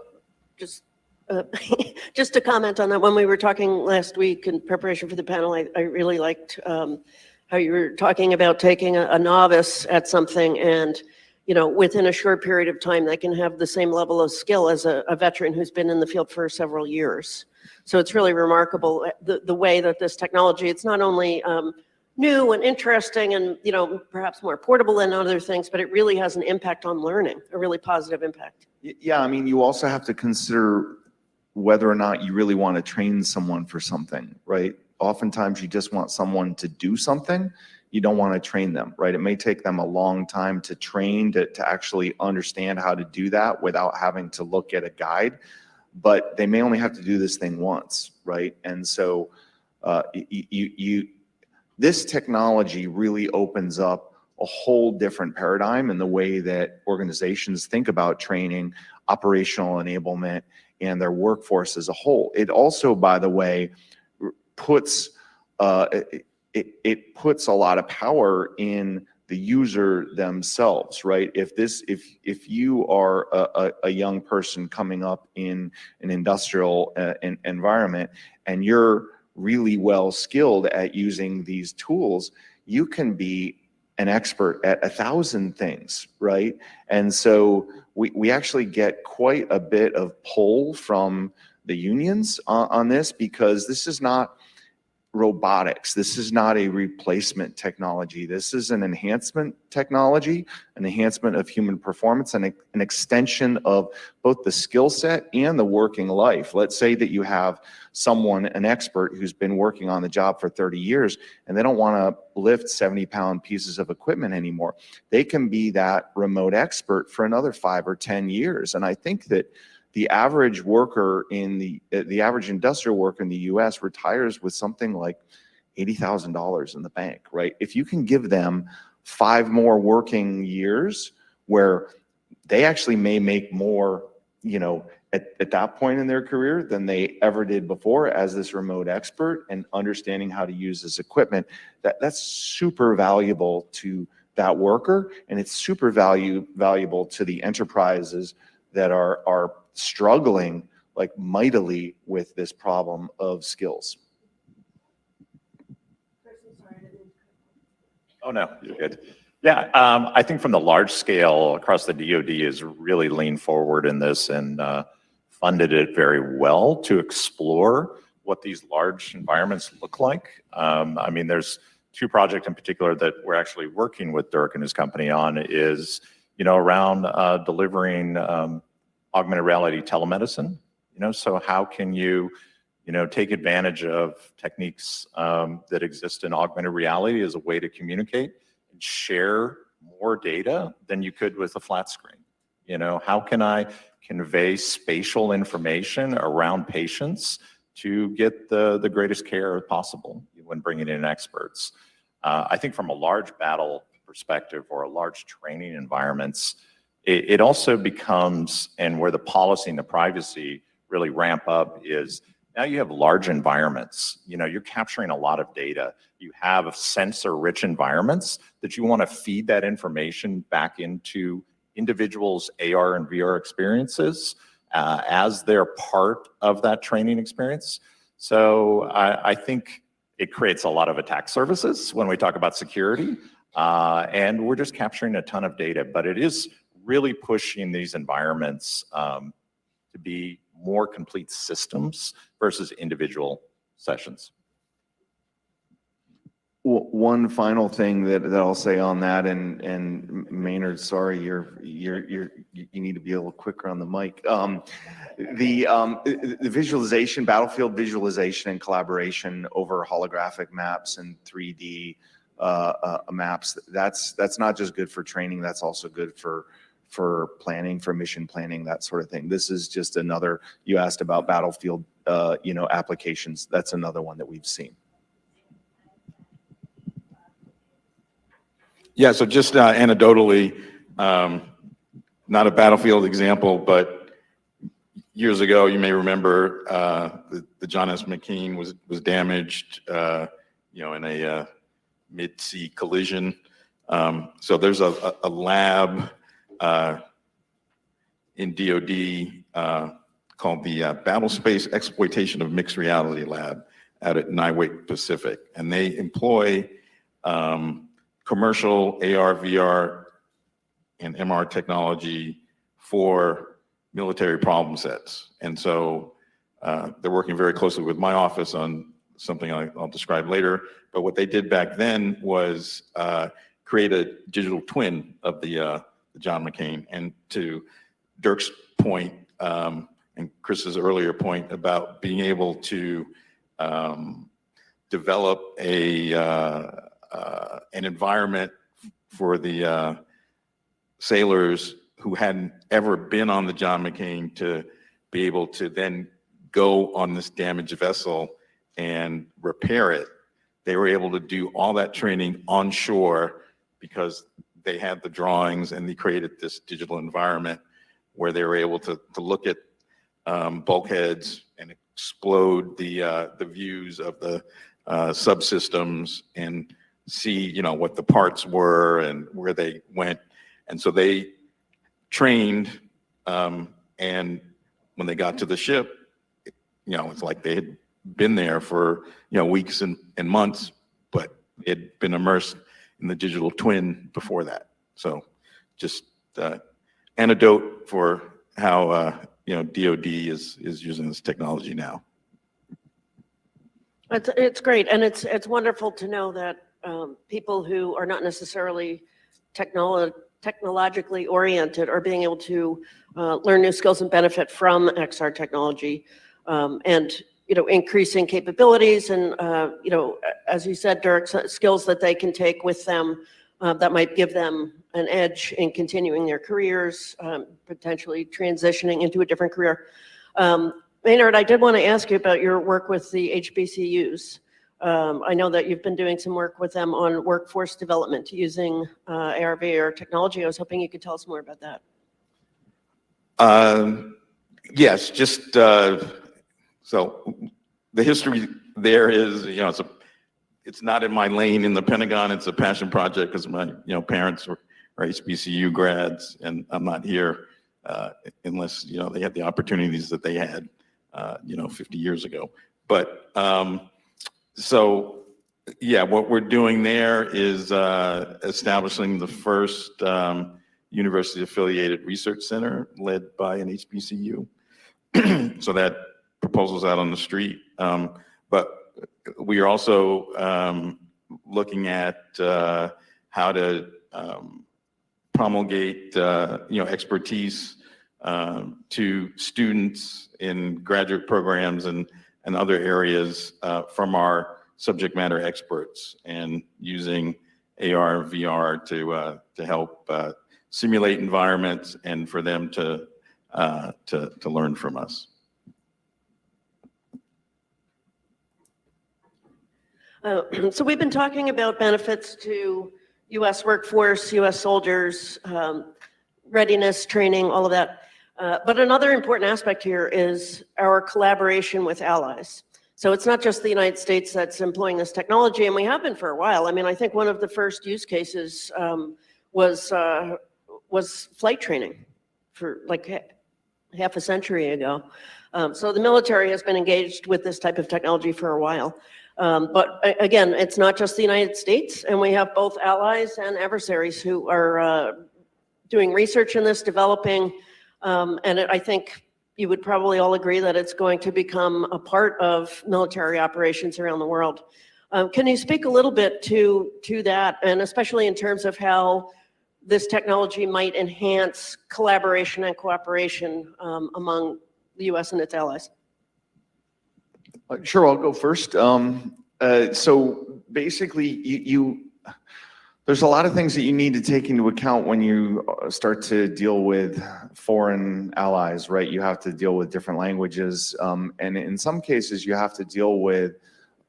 just to comment on that, when we were talking last week in preparation for the panel, I really liked how you were talking about taking a novice at something and, you know, within a short period of time, they can have the same level of skill as a veteran who's been in the field for several years. So it's really remarkable the way that this technology, it's not only new and interesting and, you know, perhaps more portable than other things, but it really has an impact on learning, a really positive impact. Yeah, I mean, you also have to consider whether or not you really want to train someone for something, right? oftentimes you just want someone to do something. You don't want to train them, right? It may take them a long time to train to actually understand how to do that without having to look at a guide, but they may only have to do this thing once, right? And so this technology really opens up a whole different paradigm in the way that organizations think about training, operational enablement, and their workforce as a whole. It also, by the way, puts it puts a lot of power in the user themselves, right? If you are a young person coming up in an industrial environment and you're really well skilled at using these tools, you can be an expert at 1,000 things, right? And so we actually get quite a bit of pull from the unions on this, because this is not robotics. This is not a replacement technology. This is an enhancement technology, an enhancement of human performance, and an extension of both the skill set and the working life. Let's say that you have someone, an expert, who's been working on the job for 30 years, and they don't want to lift 70-pound pieces of equipment anymore. They can be that remote expert for another 5 or 10 years. And I think that the average worker in the average industrial worker in the US retires with something like $80,000 in the bank, right? If you can give them 5 more working years where they actually may make more, you know, at that point in their career than they ever did before as this remote expert and understanding how to use this equipment, that's super valuable to that worker, and it's super valuable to the enterprises that are struggling like mightily with this problem of skills. Oh, no, you're good. Yeah, I think from the large scale across the DoD is really leaned forward in this and funded it very well to explore what these large environments look like. I mean, there's 2 projects in particular that we're actually working with Dirk and his company on is, you know, around delivering augmented reality telemedicine, you know, so how can you, you know, take advantage of techniques that exist in augmented reality as a way to communicate and share more data than you could with a flat screen? You know, how can I convey spatial information around patients to get the greatest care possible when bringing in experts? I think from a large battle perspective or a large training environments, it also becomes, and where the policy and the privacy really ramp up is now you have large environments. You know, you're capturing a lot of data. You have sensor-rich environments that you want to feed that information back into individuals' AR and VR experiences as they're part of that training experience. So I think it creates a lot of attack surfaces when we talk about security, and we're just capturing a ton of data, but it is really pushing these environments to be more complete systems versus individual sessions. One final thing that I'll say on that, and Maynard, sorry, you need to be a little quicker on the mic. The visualization, battlefield visualization and collaboration over holographic maps and 3D maps, that's not just good for training, that's also good for planning, for mission planning, that sort of thing. This is just another, you asked about battlefield, you know, applications. That's another one that we've seen. Yeah, so just anecdotally, not a battlefield example, but years ago, you may remember the John S. McCain was damaged, you know, in a mid-sea collision. So there's a lab in DoD called the Battle Space Exploitation of Mixed Reality Lab out at Niwot Pacific, and they employ commercial AR, VR, and MR technology for military problem sets. And so they're working very closely with my office on something I'll describe later. But what they did back then was create a digital twin of the John McCain. And to Dirk's point and Chris's earlier point about being able to develop an environment for the sailors who hadn't ever been on the John McCain to be able to then go on this damaged vessel and repair it. They were able to do all that training on shore because they had the drawings and they created this digital environment where they were able to look at bulkheads and explode the views of the subsystems and see, what the parts were and where they went. And so they trained, and when they got to the ship, it's like they had been there for, weeks and months, but they had been immersed in the digital twin before that. So just anecdote for how, DOD is using this technology now. It's great, and it's wonderful to know that people who are not necessarily technologically oriented are being able to learn new skills and benefit from XR technology, and increasing capabilities and as you said, Dirk, skills that they can take with them that might give them an edge in continuing their careers, potentially transitioning into a different career. Maynard, I did want to ask you about your work with the HBCUs. I know that you've been doing some work with them on workforce development using ARVR technology. I was hoping you could tell us more about that. Yes, just so the history there is, it's not in my lane in the Pentagon. It's a passion project because my parents are HBCU grads, and I'm not here unless they had the opportunities that they had 50 years ago. But so yeah, what we're doing there is establishing the first university affiliated research center led by an HBCU. So that proposal's out on the street. But we are also looking at how to promulgate expertise to students in graduate programs and other areas from our subject matter experts, and using AR, VR to help simulate environments and for them to learn from us. So we've been talking about benefits to U.S. workforce, U.S. soldiers, readiness, training, all of that. But another important aspect here is our collaboration with allies. So it's not just the United States that's employing this technology, and we have been for a while. I mean, I think one of the first use cases was flight training for like half a century ago. So the military has been engaged with this type of technology for a while. But again, it's not just the United States, and we have both allies and adversaries who are doing research in this, developing, and I think you would probably all agree that it's going to become a part of military operations around the world. Can you speak a little bit to that, and especially in terms of how this technology might enhance collaboration and cooperation among the U.S. and its allies? Sure, I'll go first. So basically, there's a lot of things that you need to take into account when you start to deal with foreign allies, right? You have to deal with different languages, and in some cases, you have to deal with a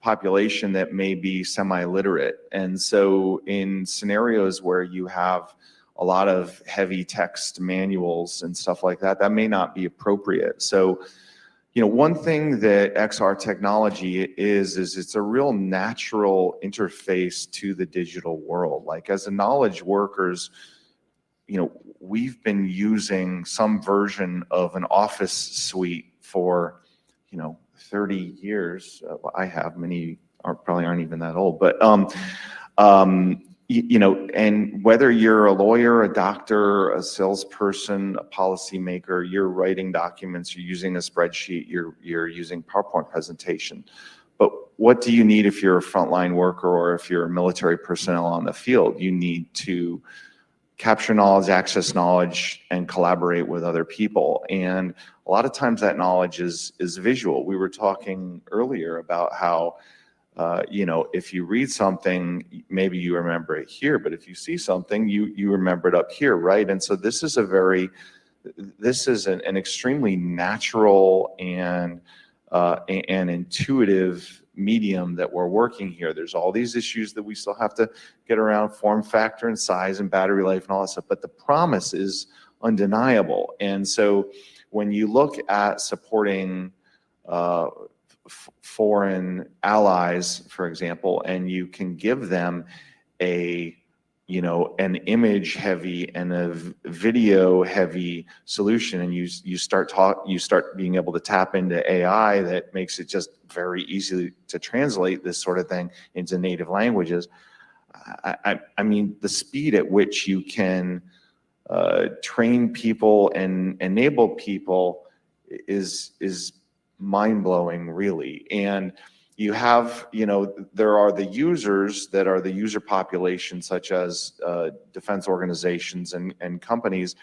population that may be semi-literate. And so in scenarios where you have a lot of heavy text manuals and stuff like that, that may not be appropriate. So one thing that XR technology is it's a real natural interface to the digital world. Like as a knowledge workers, we've been using some version of an office suite for, 30 years. I have, many probably aren't even that old, but, and whether you're a lawyer, a doctor, a salesperson, a policymaker, you're writing documents, you're using a spreadsheet, you're using PowerPoint presentation. But what do you need if you're a frontline worker or if you're a military personnel on the field? You need to capture knowledge, access knowledge, and collaborate with other people. And a lot of times that knowledge is visual. We were talking earlier about how if you read something, maybe you remember it here, but if you see something, you remember it up here, right? And so this is an extremely natural and intuitive medium that we're working here. There's all these issues that we still have to get around, form factor and size and battery life and all that stuff, but the promise is undeniable. And so when you look at supporting foreign allies, for example, and you can give them an image heavy and a video heavy solution, and you start being able to tap into AI that makes it just very easy to translate this sort of thing into native languages. I mean, the speed at which you can train people and enable people is mind-blowing, really. And you have, there are the users that are the user population, such as defense organizations and companies.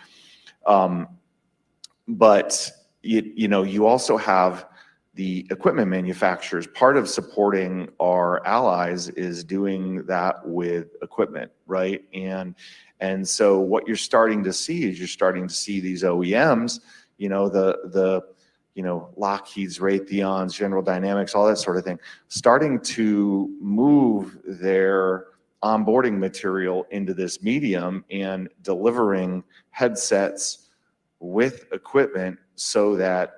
But, you also have the equipment manufacturers. Part of supporting our allies is doing that with equipment, right? And so what you're starting to see is these OEMs, Lockheed's, Raytheon's, General Dynamics, all that sort of thing, starting to move their onboarding material into this medium and delivering headsets with equipment so that,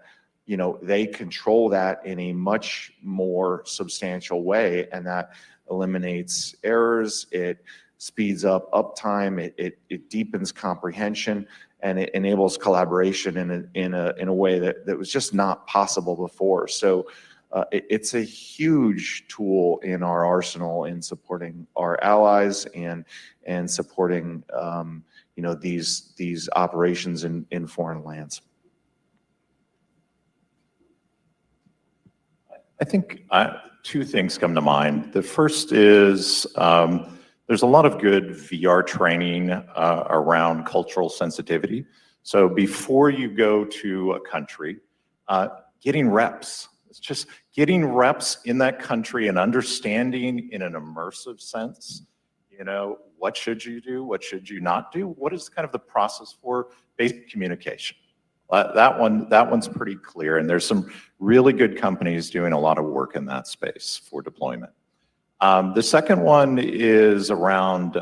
they control that in a much more substantial way, and that eliminates errors, it speeds up uptime, it deepens comprehension, and it enables collaboration in a way that was just not possible before. So it's a huge tool in our arsenal in supporting our allies and supporting these operations in foreign lands. I think two things come to mind. The first is there's a lot of good VR training around cultural sensitivity. So before you go to a country, getting reps. It's just getting reps in that country and understanding in an immersive sense, what should you do? What should you not do? What is kind of the process for basic communication? That one's pretty clear, and there's some really good companies doing a lot of work in that space for deployment. The second one is around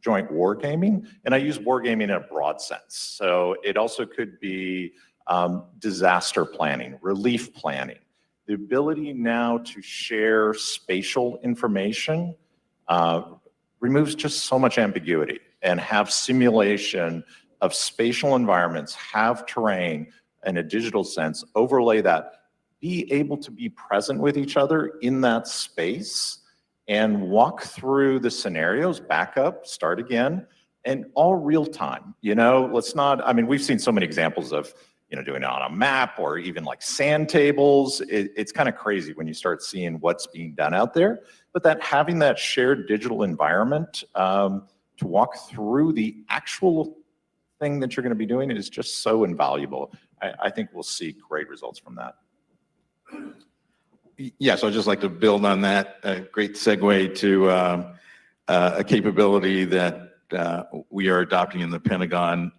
joint wargaming, and I use wargaming in a broad sense. So it also could be disaster planning, relief planning. The ability now to share spatial information removes just so much ambiguity, and have simulation of spatial environments, have terrain in a digital sense, overlay that, be able to be present with each other in that space and walk through the scenarios, back up, start again, and all real time. We've seen so many examples of, doing it on a map or even like sand tables. It's kind of crazy when you start seeing what's being done out there, but having that shared digital environment to walk through the actual thing that you're going to be doing is just so invaluable. I think we'll see great results from that. Yes, I'd just like to build on that. A great segue to a capability that we are adopting in the Pentagon,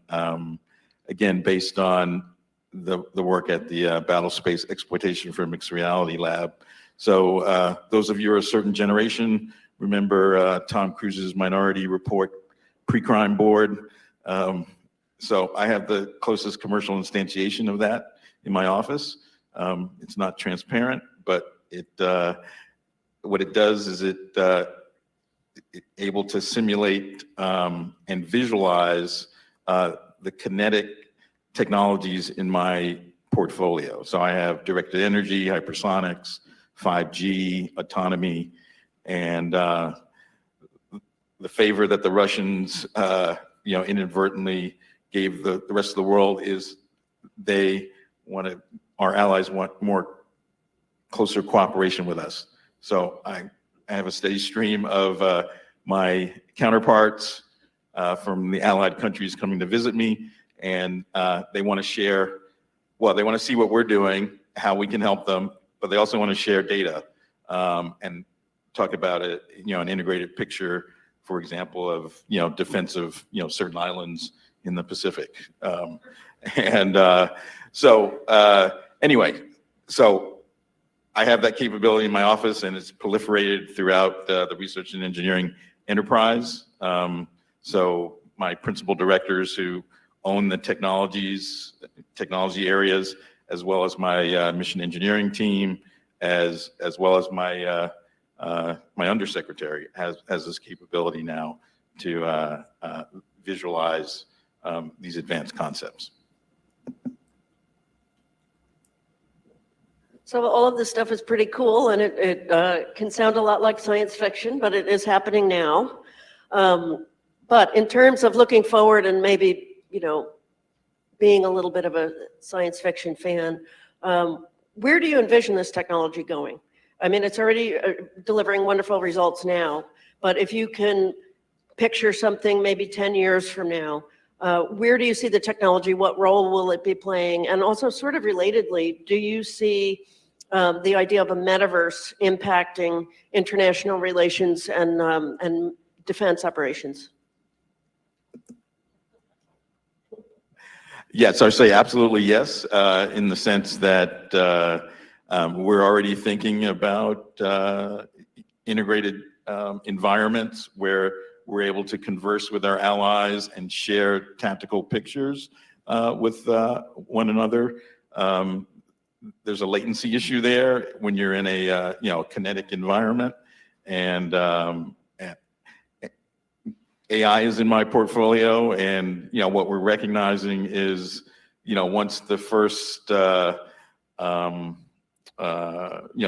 again, based on the work at the Battle Space Exploitation for Mixed Reality Lab. So those of you who are a certain generation remember Tom Cruise's Minority Report pre-crime board. So I have the closest commercial instantiation of that in my office. It's not transparent, but what it does is it able to simulate and visualize the kinetic technologies in my portfolio. So I have directed energy, hypersonics, 5G, autonomy, and the favor that the Russians, inadvertently gave the rest of the world is our allies want more closer cooperation with us. So I have a steady stream of my counterparts from the allied countries coming to visit me, and they want to share, they want to see what we're doing, how we can help them, but they also want to share data. And talk about an integrated picture, for example, of, defense of, certain islands in the Pacific. Anyway, so I have that capability in my office, and it's proliferated throughout the research and engineering enterprise. So my principal directors who own the technology areas, as well as my mission engineering team, as well as my my undersecretary has this capability now to visualize these advanced concepts. So all of this stuff is pretty cool, and it can sound a lot like science fiction, but it is happening now. But in terms of looking forward and maybe, being a little bit of a science fiction fan, where do you envision this technology going? I mean, it's already delivering wonderful results now, but if you can picture something maybe 10 years from now, where do you see the technology? What role will it be playing? And also, sort of relatedly, do you see the idea of a metaverse impacting international relations and defense operations? Yes, I say absolutely yes, in the sense that we're already thinking about integrated environments where we're able to converse with our allies and share tactical pictures with one another. There's a latency issue there when you're in a kinetic environment, and AI is in my portfolio, and what we're recognizing is once the first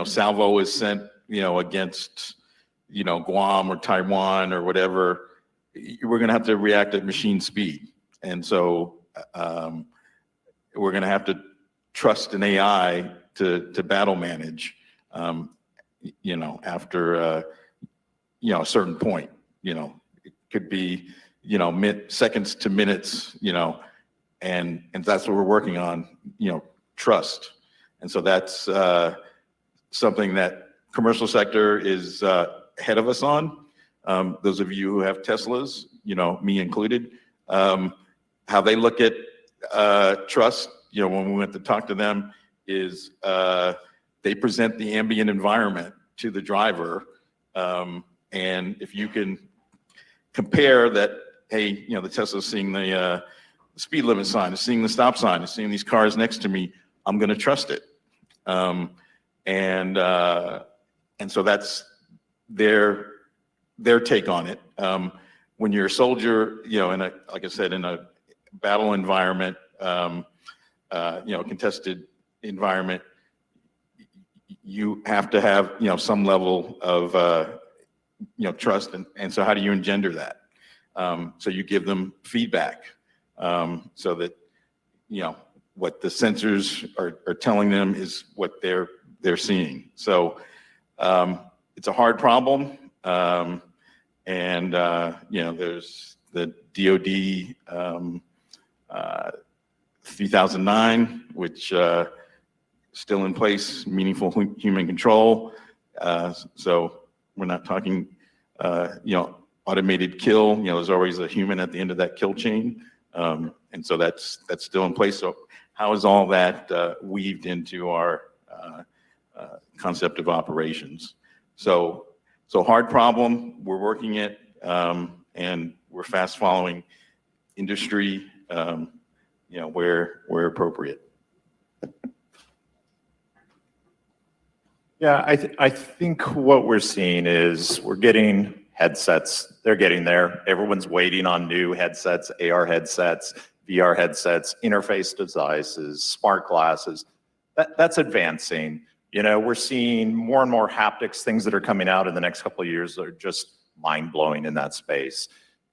salvo is sent against Guam or Taiwan or whatever, we're going to have to react at machine speed, and so we're going to have to trust an AI to battle manage after a certain point. It could be seconds to minutes, and that's what we're working on, trust. And so that's something that commercial sector is ahead of us on. Those of you who have Teslas, me included, how they look at trust, when we went to talk to them, is they present the ambient environment to the driver. And if you can compare that, hey, the Tesla's seeing the speed limit sign, is seeing the stop sign, is seeing these cars next to me, I'm going to trust it. And so that's their take on it. When you're a soldier, like I said, in a battle environment, contested environment, you have to have some level of trust, and so how do you engender that? So you give them feedback, so that what the sensors are telling them is what they're seeing. So it's a hard problem, and there's the DoD 3009, which still in place, meaningful human control. So we're not talking, automated kill. There's always a human at the end of that kill chain, and so that's still in place. So how is all that weaved into our concept of operations? So hard problem. We're working it, and we're fast following industry, where appropriate. Yeah, I think what we're seeing is we're getting headsets. They're getting there. Everyone's waiting on new headsets, AR headsets, VR headsets, interface devices, smart glasses. That's advancing. We're seeing more and more haptics, things that are coming out in the next couple of years that are just mind-blowing in that space.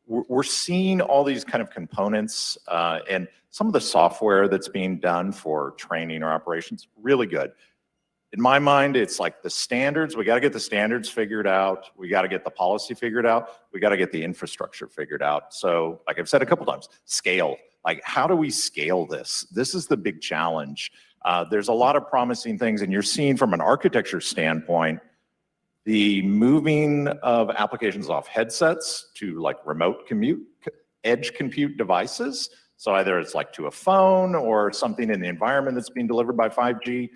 We're seeing all these kind of components, and some of the software that's being done for training or operations, really good. In my mind, it's like the standards. We got to get the standards figured out. We got to get the policy figured out. We got to get the infrastructure figured out. So like I've said a couple times, scale. Like, how do we scale this? This is the big challenge. There's a lot of promising things, and you're seeing from an architecture standpoint, the moving of applications off headsets to like remote edge compute devices. So either it's like to a phone or something in the environment that's being delivered by 5G,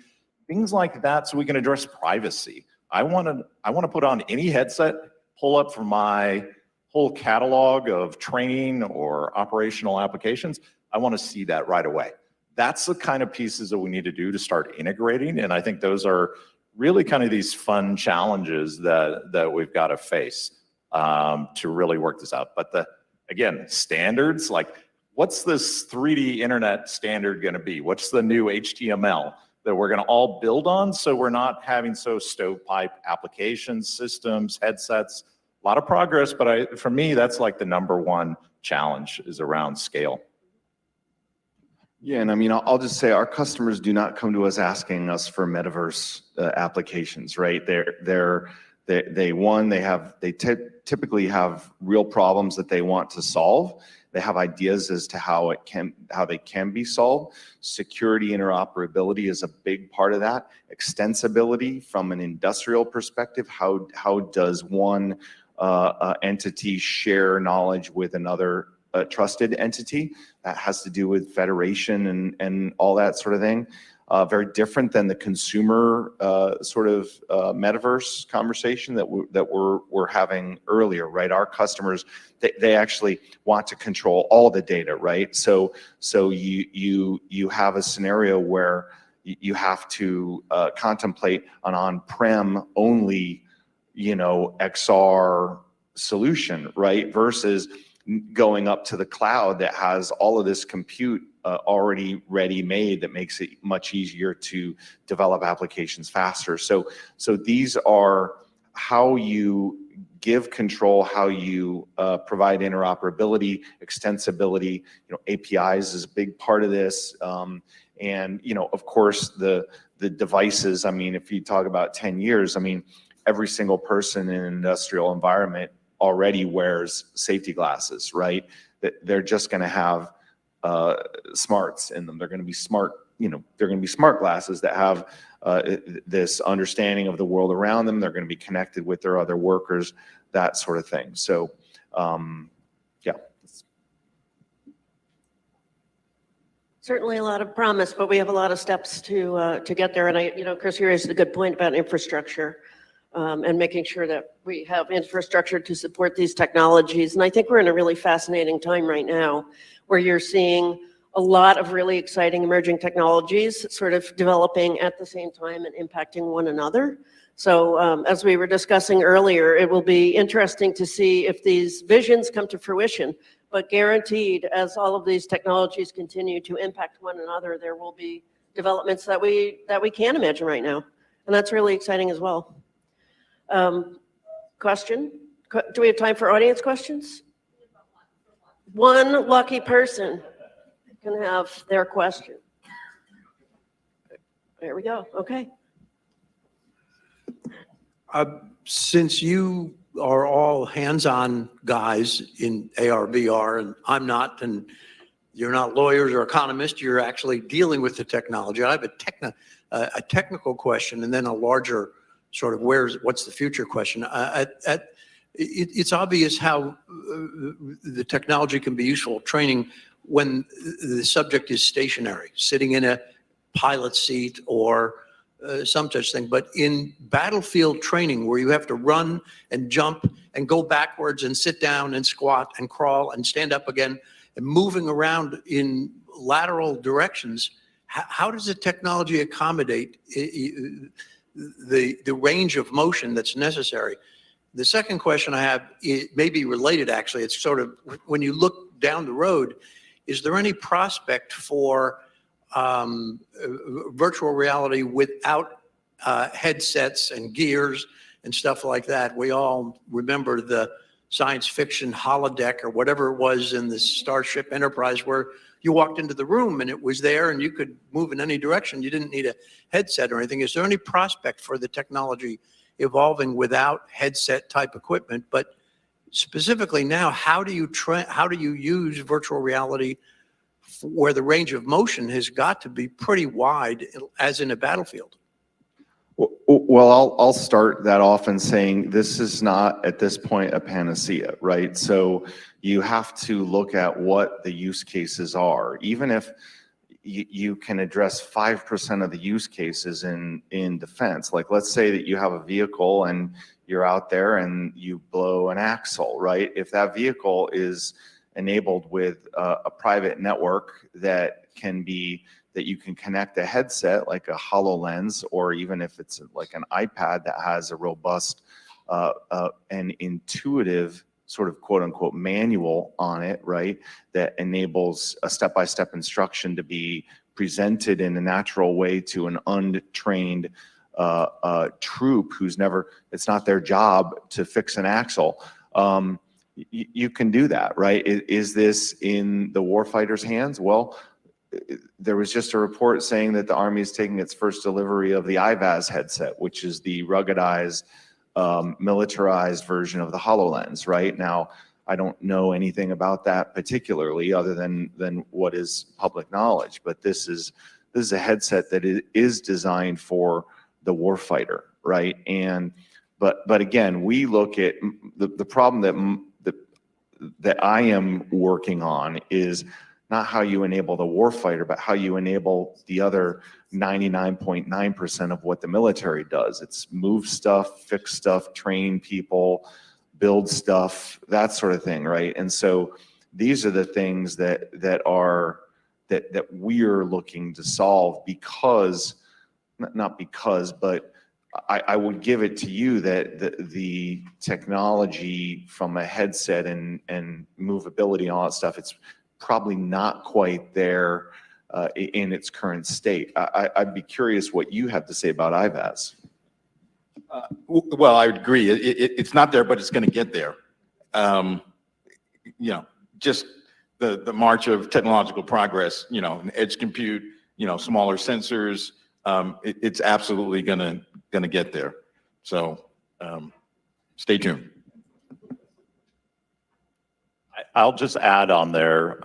things like that, so we can address privacy. I want to put on any headset, pull up from my whole catalog of training or operational applications. I want to see that right away. That's the kind of pieces that we need to do to start integrating. And I think those are really kind of these fun challenges that we've got to face to really work this out. But again, standards, like what's this 3D internet standard going to be? What's the new HTML that we're going to all build on, so we're not having so stovepipe applications, systems, headsets? A lot of progress, but for me, that's like the #1 challenge is around scale. Yeah, and I mean, I'll just say our customers do not come to us asking us for metaverse applications, right? They typically have real problems that they want to solve. They have ideas as to how they can be solved. Security interoperability is a big part of that. Extensibility from an industrial perspective. How does one entity share knowledge with another trusted entity? That has to do with federation and all that sort of thing. Very different than the consumer sort of metaverse conversation that we're having earlier, right? Our customers, they actually want to control all the data, right? So you have a scenario where you have to contemplate an on-prem only, XR solution, right? Versus going up to the cloud that has all of this compute already ready-made that makes it much easier to develop applications faster. So these are how you give control, how you provide interoperability, extensibility. APIs is a big part of this, and of course the devices. I mean, if you talk about 10 years, I mean, every single person in an industrial environment already wears safety glasses, right? They're just going to have smarts in them. They're going to be smart, they're going to be smart glasses that have this understanding of the world around them. They're going to be connected with their other workers, that sort of thing. So, yeah. Certainly a lot of promise, but we have a lot of steps to get there. And Chris, you raised a good point about infrastructure and making sure that we have infrastructure to support these technologies. And I think we're in a really fascinating time right now where you're seeing a lot of really exciting emerging technologies sort of developing at the same time and impacting one another. So as we were discussing earlier, it will be interesting to see if these visions come to fruition, but guaranteed, as all of these technologies continue to impact one another, there will be developments that we can't imagine right now. And that's really exciting as well. Question? Do we have time for audience questions? One lucky person can have their question. There we go. Okay. Since you are all hands-on guys in ARVR, and I'm not, and you're not lawyers or economists, you're actually dealing with the technology. I have a technical question and then a larger sort of what's the future question. It's obvious how the technology can be useful training when the subject is stationary, sitting in a pilot seat or some such thing. But in battlefield training, where you have to run and jump and go backwards and sit down and squat and crawl and stand up again and moving around in lateral directions, how does the technology accommodate the range of motion that's necessary? The second question I have, it may be related actually. It's sort of, when you look down the road, is there any prospect for virtual reality without headsets and gears and stuff like that? We all remember the science fiction holodeck or whatever it was in the Starship Enterprise, where you walked into the room and it was there and you could move in any direction. You didn't need a headset or anything. Is there any prospect for the technology evolving without headset type equipment? But specifically now, how do you use virtual reality where the range of motion has got to be pretty wide, as in a battlefield? Well, Well, I'll start that off in saying this is not at this point a panacea, right? So you have to look at what the use cases are. Even if you can address 5% of the use cases in defense, like let's say that you have a vehicle and you're out there and you blow an axle, right? If that vehicle is enabled with a private network that you can connect a headset like a HoloLens, or even if it's like an iPad that has a robust and intuitive sort of quote unquote manual on it, right? That enables a step-by-step instruction to be presented in a natural way to an untrained troop who's it's not their job to fix an axle. You can do that, right? Is this in the warfighter's hands? Well, there was just a report saying that the Army is taking its first delivery of the IVAS headset, which is the ruggedized, militarized version of the HoloLens, right? Now, I don't know anything about that particularly other than what is public knowledge, but this is a headset that is designed for the warfighter, right? But again, we look at the problem that I am working on is not how you enable the warfighter, but how you enable the other 99.9% of what the military does. It's move stuff, fix stuff, train people, build stuff, that sort of thing, right? And so these are the things that we're looking to solve because, not because, but I would give it to you that the technology from a headset and movability and all that stuff, it's probably not quite there in its current state. I'd be curious what you have to say about IVAS. Well, I would agree. It's not there, but it's going to get there. Just the march of technological progress, edge compute, smaller sensors, it's absolutely going to get there. So stay tuned. I'll just add on there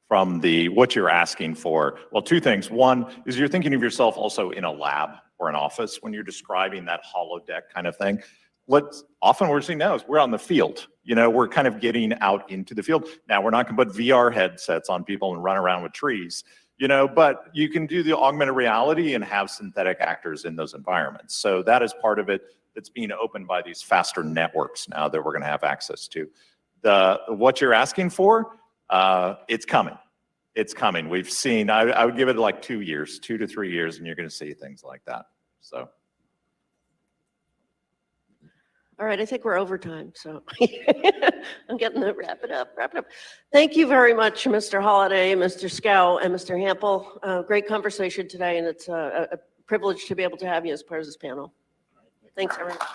from what you're asking for. Well, two things. One is you're thinking of yourself also in a lab or an office when you're describing that holodeck kind of thing. Often what we're seeing now is we're on the field. We're kind of getting out into the field. Now, we're not going to put VR headsets on people and run around with trees, but you can do the augmented reality and have synthetic actors in those environments. So that is part of it that's being opened by these faster networks now that we're going to have access to. What you're asking for, it's coming. It's coming. We've seen, I would give it like 2 years, 2 to 3 years, and you're going to see things like that. So. All right, I think we're over time, so I'm getting to wrap it up. Thank you very much, Mr. Holliday, Mr. Scow, and Mr. Hampel. Great conversation today, and it's a privilege to be able to have you as part of this panel. Thanks, everyone.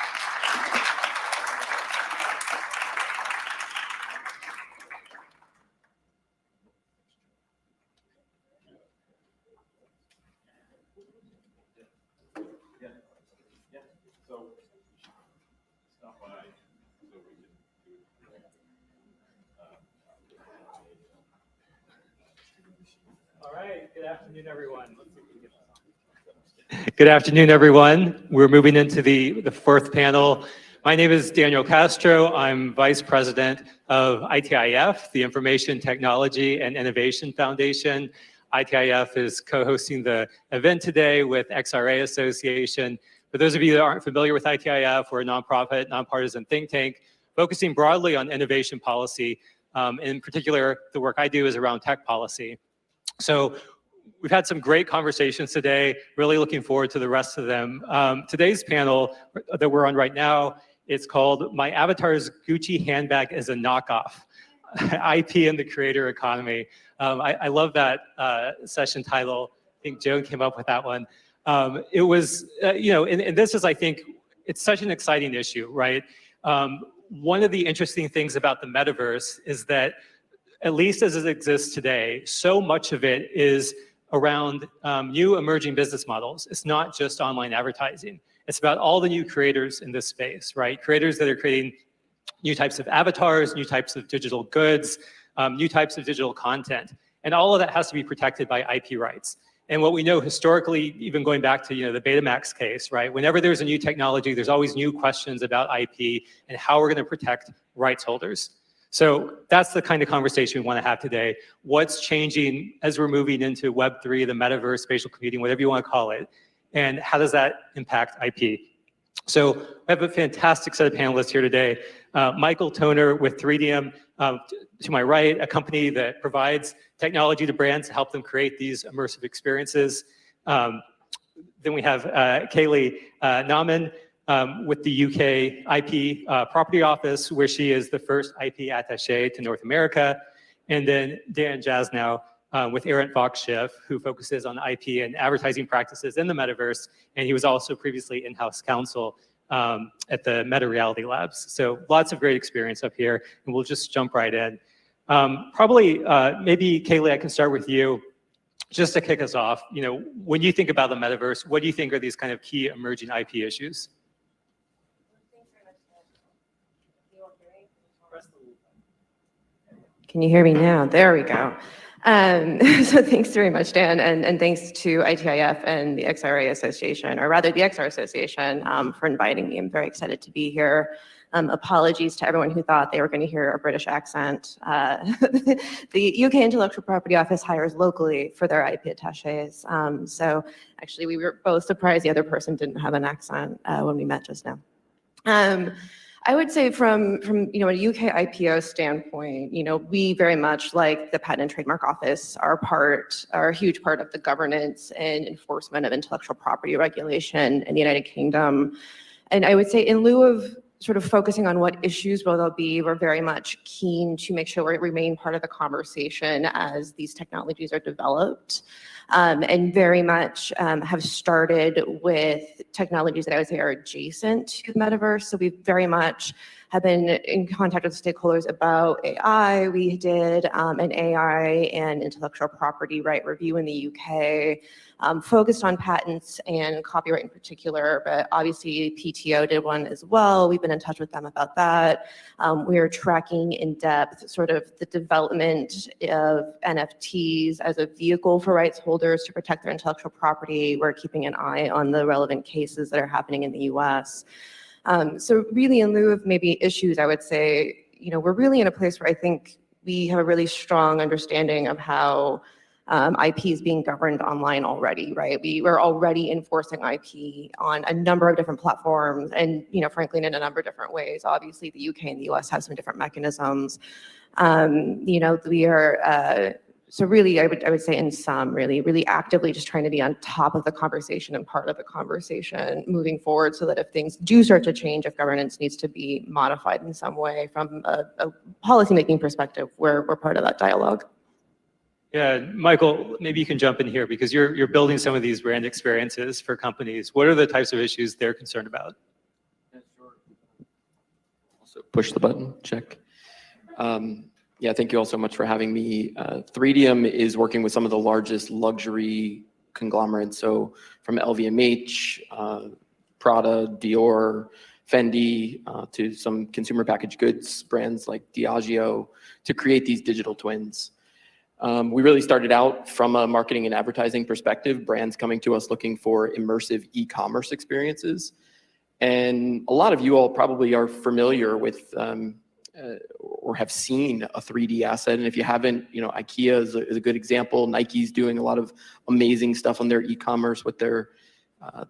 All right, good afternoon, everyone. Good afternoon, everyone. We're moving into the fourth panel. My name is Daniel Castro. I'm Vice President of ITIF, the Information Technology and Innovation Foundation. ITIF is co-hosting the event today with XRA Association. For those of you that aren't familiar with ITIF, we're a nonprofit, nonpartisan think tank focusing broadly on innovation policy. In particular, the work I do is around tech policy. So we've had some great conversations today, really looking forward to the rest of them. Today's panel that we're on right now, it's called My Avatar's Gucci Handbag is a Knockoff, IP and the Creator Economy. I love that session title. I think Joan came up with that one. It was, and this is, I think, it's such an exciting issue, right? One of the interesting things about the metaverse is that, at least as it exists today, so much of it is around new emerging business models. It's not just online advertising. It's about all the new creators in this space, right? Creators that are creating new types of avatars, new types of digital goods, new types of digital content. And all of that has to be protected by IP rights. And what we know historically, even going back to the Betamax case, right? Whenever there's a new technology, there's always new questions about IP and how we're going to protect rights holders. So that's the kind of conversation we want to have today. What's changing as we're moving into Web3, the metaverse, spatial computing, whatever you want to call it, and how does that impact IP? So we have a fantastic set of panelists here today. Michael Toner with 3DM, to my right, a company that provides technology to brands to help them create these immersive experiences. Then we have Kaylee Nauman with the UK IP Property Office, where she is the first IP attaché to North America. And then Dan Jasnow with Erent Voxschiff, who focuses on IP and advertising practices in the metaverse. And he was also previously in-house counsel at the Meta Reality Labs. So lots of great experience up here, and we'll just jump right in. Maybe Kaylee, I can start with you. Just to kick us off, when you think about the metaverse, what do you think are these kind of key emerging IP issues? Can you hear me now? There we go. So thanks very much, Dan, and thanks to ITIF and the XRA Association, or rather the XR Association, for inviting me. I'm very excited to be here. Apologies to everyone who thought they were going to hear a British accent. The UK Intellectual Property Office hires locally for their IP attaches. So actually, we were both surprised the other person didn't have an accent when we met just now. I would say from a UK IPO standpoint, we very much, like the Patent and Trademark Office, are a huge part of the governance and enforcement of intellectual property regulation in the United Kingdom. And I would say, in lieu of sort of focusing on what issues will there be, we're very much keen to make sure we remain part of the conversation as these technologies are developed. And very much have started with technologies that I would say are adjacent to the metaverse. So we very much have been in contact with stakeholders about AI. We did an AI and intellectual property right review in the UK, focused on patents and copyright in particular, but obviously PTO did one as well. We've been in touch with them about that. We are tracking in depth sort of the development of NFTs as a vehicle for rights holders to protect their intellectual property. We're keeping an eye on the relevant cases that are happening in the US. So really, in lieu of maybe issues, I would say, we're really in a place where I think we have a really strong understanding of how IP is being governed online already, right? We're already enforcing IP on a number of different platforms and, frankly, in a number of different ways. Obviously, the UK and the US have some different mechanisms. We are, so really, I would say in sum, really actively just trying to be on top of the conversation and part of the conversation moving forward, so that if things do start to change, if governance needs to be modified in some way from a policymaking perspective, we're part of that dialogue. Yeah, Michael, maybe you can jump in here because you're building some of these brand experiences for companies. What are the types of issues they're concerned about? Also push the button, check. Yeah, thank you all so much for having me. 3DM is working with some of the largest luxury conglomerates. So from LVMH, Prada, Dior, Fendi, to some consumer packaged goods brands like Diageo to create these digital twins. We really started out from a marketing and advertising perspective, brands coming to us looking for immersive e-commerce experiences. And a lot of you all probably are familiar with or have seen a 3D asset. And if you haven't, IKEA is a good example. Nike's doing a lot of amazing stuff on their e-commerce with their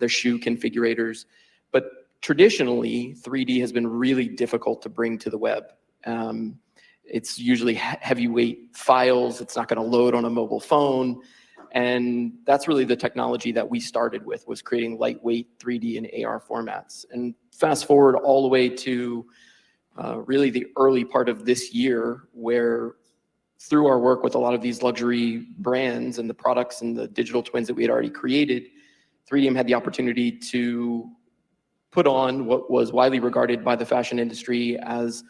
shoe configurators. But traditionally, 3D has been really difficult to bring to the web. It's usually heavyweight files. It's not going to load on a mobile phone. And that's really the technology that we started with, was creating lightweight 3D and AR formats. And fast forward all the way to really the early part of this year, where through our work with a lot of these luxury brands and the products and the digital twins that we had already created, 3DM had the opportunity to put on what was widely regarded by the fashion industry as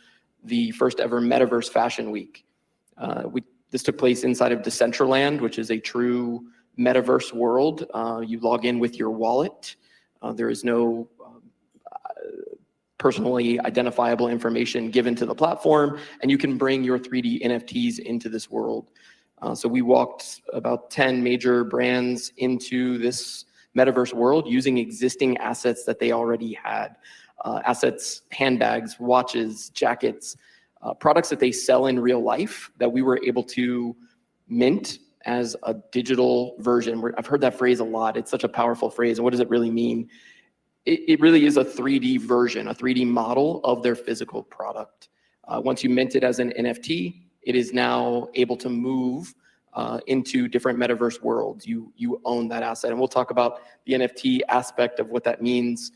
the first ever Metaverse Fashion Week. This took place inside of Decentraland, which is a true metaverse world. You log in with your wallet. There is no personally identifiable information given to the platform, and you can bring your 3D NFTs into this world. So we walked about 10 major brands into this metaverse world using existing assets that they already had. Assets, handbags, watches, jackets, products that they sell in real life that we were able to mint as a digital version. I've heard that phrase a lot. It's such a powerful phrase. And what does it really mean? It really is a 3D version, a 3D model of their physical product. Once you mint it as an NFT, it is now able to move into different metaverse worlds. You own that asset. And we'll talk about the NFT aspect of what that means.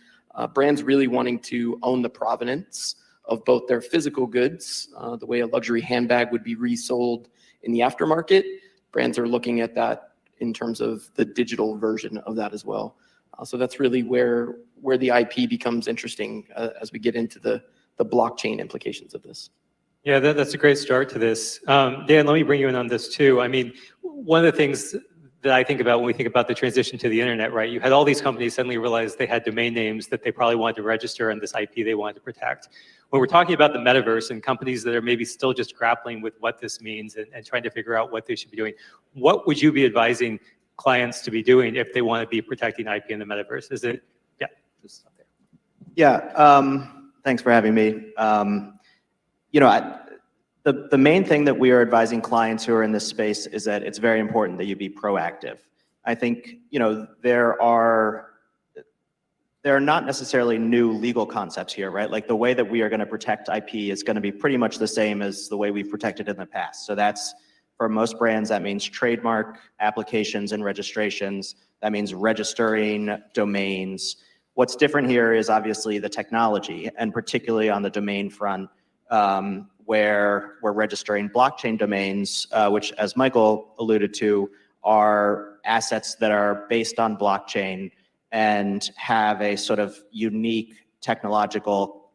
Brands really wanting to own the provenance of both their physical goods, the way a luxury handbag would be resold in the aftermarket. Brands are looking at that in terms of the digital version of that as well. So that's really where the IP becomes interesting as we get into the blockchain implications of this. Yeah, that's a great start to this. Dan, let me bring you in on this too. I mean, one of the things that I think about when we think about the transition to the internet, right? You had all these companies suddenly realize they had domain names that they probably wanted to register and this IP they wanted to protect. When we're talking about the metaverse and companies that are maybe still just grappling with what this means and trying to figure out what they should be doing, what would you be advising clients to be doing if they want to be protecting IP in the metaverse? Is it, yeah, just up there. Yeah, thanks for having me. You know, the main thing that we are advising clients who are in this space is that it's very important that you be proactive. I think, you know, there are not necessarily new legal concepts here, right? Like the way that we are going to protect IP is going to be pretty much the same as the way we've protected in the past. So that's, for most brands, that means trademark applications and registrations. That means registering domains. What's different here is obviously the technology, and particularly on the domain front, where we're registering blockchain domains, which, as Michael alluded to, are assets that are based on blockchain and have a sort of unique technological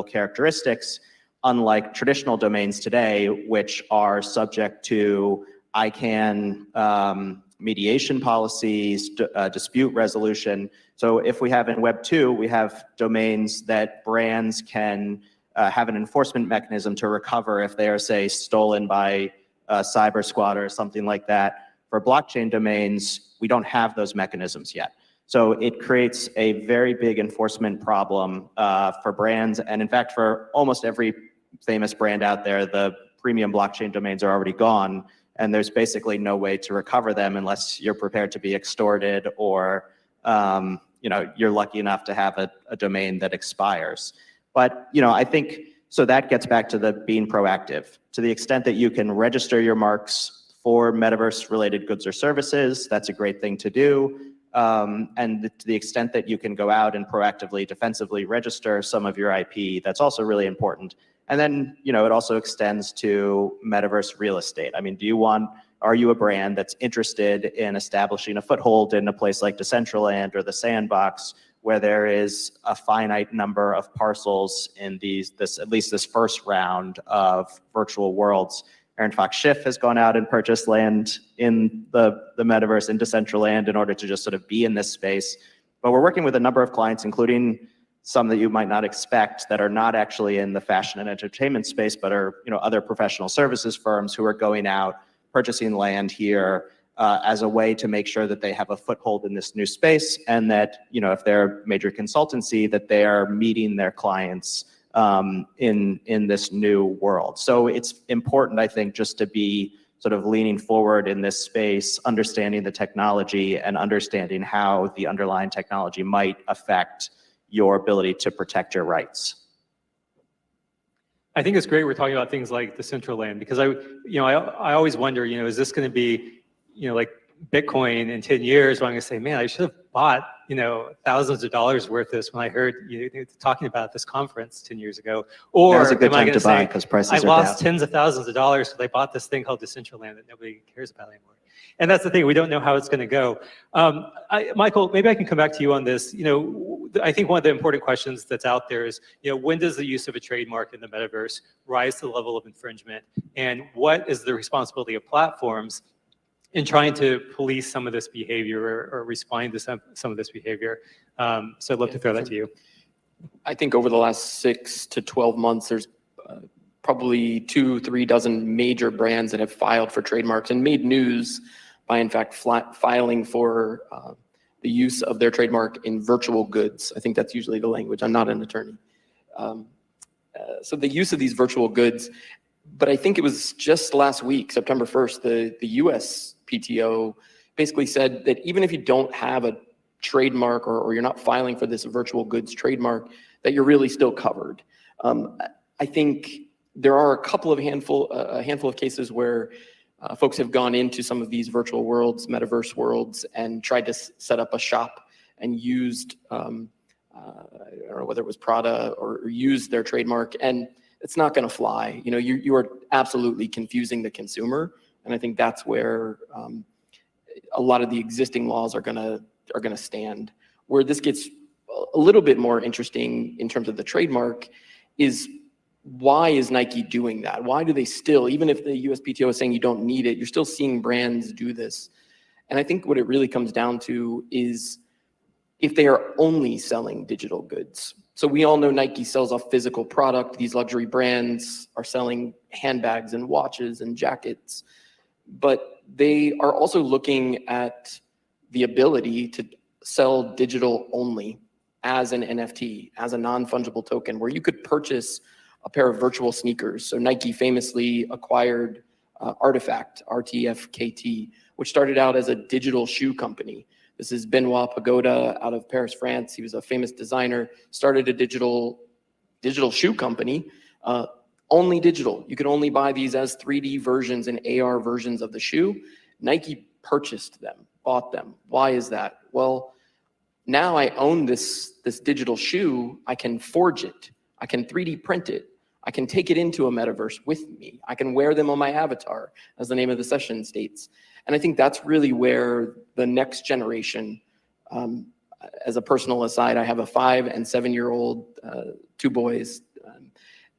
characteristics, unlike traditional domains today, which are subject to ICANN mediation policies, dispute resolution. So if we have in Web 2, we have domains that brands can have an enforcement mechanism to recover if they are, say, stolen by a cyber squad or something like that. For blockchain domains, we don't have those mechanisms yet. So it creates a very big enforcement problem for brands. And in fact, for almost every famous brand out there, the premium blockchain domains are already gone. And there's basically no way to recover them unless you're prepared to be extorted or you know, you're lucky enough to have a domain that expires. But, you know, I think, so that gets back to the being proactive. To the extent that you can register your marks for metaverse-related goods or services, that's a great thing to do. And to the extent that you can go out and proactively, defensively register some of your IP, that's also really important. And then, you know, it also extends to metaverse real estate. I mean, are you a brand that's interested in establishing a foothold in a place like Decentraland or the Sandbox, where there is a finite number of parcels in at least this first round of virtual worlds? Aaron Fox Schiff has gone out and purchased land in the metaverse in Decentraland in order to just sort of be in this space. But we're working with a number of clients, including some that you might not expect, that are not actually in the fashion and entertainment space, but are, you know, other professional services firms who are going out, purchasing land here as a way to make sure that they have a foothold in this new space, and that, you know, if they're a major consultancy, that they are meeting their clients in this new world. So it's important, I think, just to be sort of leaning forward in this space, understanding the technology and understanding how the underlying technology might affect your ability to protect your rights. I think it's great we're talking about things like Decentraland, because I always wonder, you know, is this going to be, you know, like Bitcoin in 10 years, where I'm going to say, man, I should have bought, you know, thousands of dollars worth of this when I heard you talking about it at this conference 10 years ago. Or that was a good time to buy say, because prices I are lost down. tens of thousands of dollars because I bought this thing called Decentraland that nobody cares about anymore. And that's the thing, we don't know how it's going to go. Michael, maybe I can come back to you on this. You know, I think one of the important questions that's out there is, you know, when does the use of a trademark in the metaverse rise to the level of infringement? And what is the responsibility of platforms in trying to police some of this behavior or respond to some of this behavior? So I'd love to throw that to you. I think over the last 6 to 12 months, there's probably 2-3 dozen major brands that have filed for trademarks and made news by, in fact, filing for the use of their trademark in virtual goods. I think that's usually the language. I'm not an attorney. So the use of these virtual goods, but I think it was just last week, September 1st, the US PTO basically said that even if you don't have a trademark or you're not filing for this virtual goods trademark, that you're really still covered. I think there are a handful of cases where folks have gone into some of these virtual worlds, metaverse worlds, and tried to set up a shop and used, I don't know whether it was Prada or used their trademark, and it's not going to fly. You know, you are absolutely confusing the consumer, and I think that's where a lot of the existing laws are going to stand. Where this gets a little bit more interesting in terms of the trademark is, why is Nike doing that? Why do they still, even if the USPTO is saying you don't need it, you're still seeing brands do this? And I think what it really comes down to is if they are only selling digital goods. So we all know Nike sells a physical product. These luxury brands are selling handbags and watches and jackets, but they are also looking at the ability to sell digital only as an NFT, as a non-fungible token, where you could purchase a pair of virtual sneakers. So Nike famously acquired Artifact, RTFKT, which started out as a digital shoe company. This is Benoit Pagoda out of Paris, France. He was a famous designer, started a digital shoe company, only digital. You could only buy these as 3D versions and AR versions of the shoe. Nike purchased them, bought them. Why is that? Well, now I own this digital shoe. I can forge it. I can 3D print it. I can take it into a metaverse with me. I can wear them on my avatar, as the name of the session states. And I think that's really where the next generation, as a personal aside, I have a 5 and 7-year-old, 2 boys,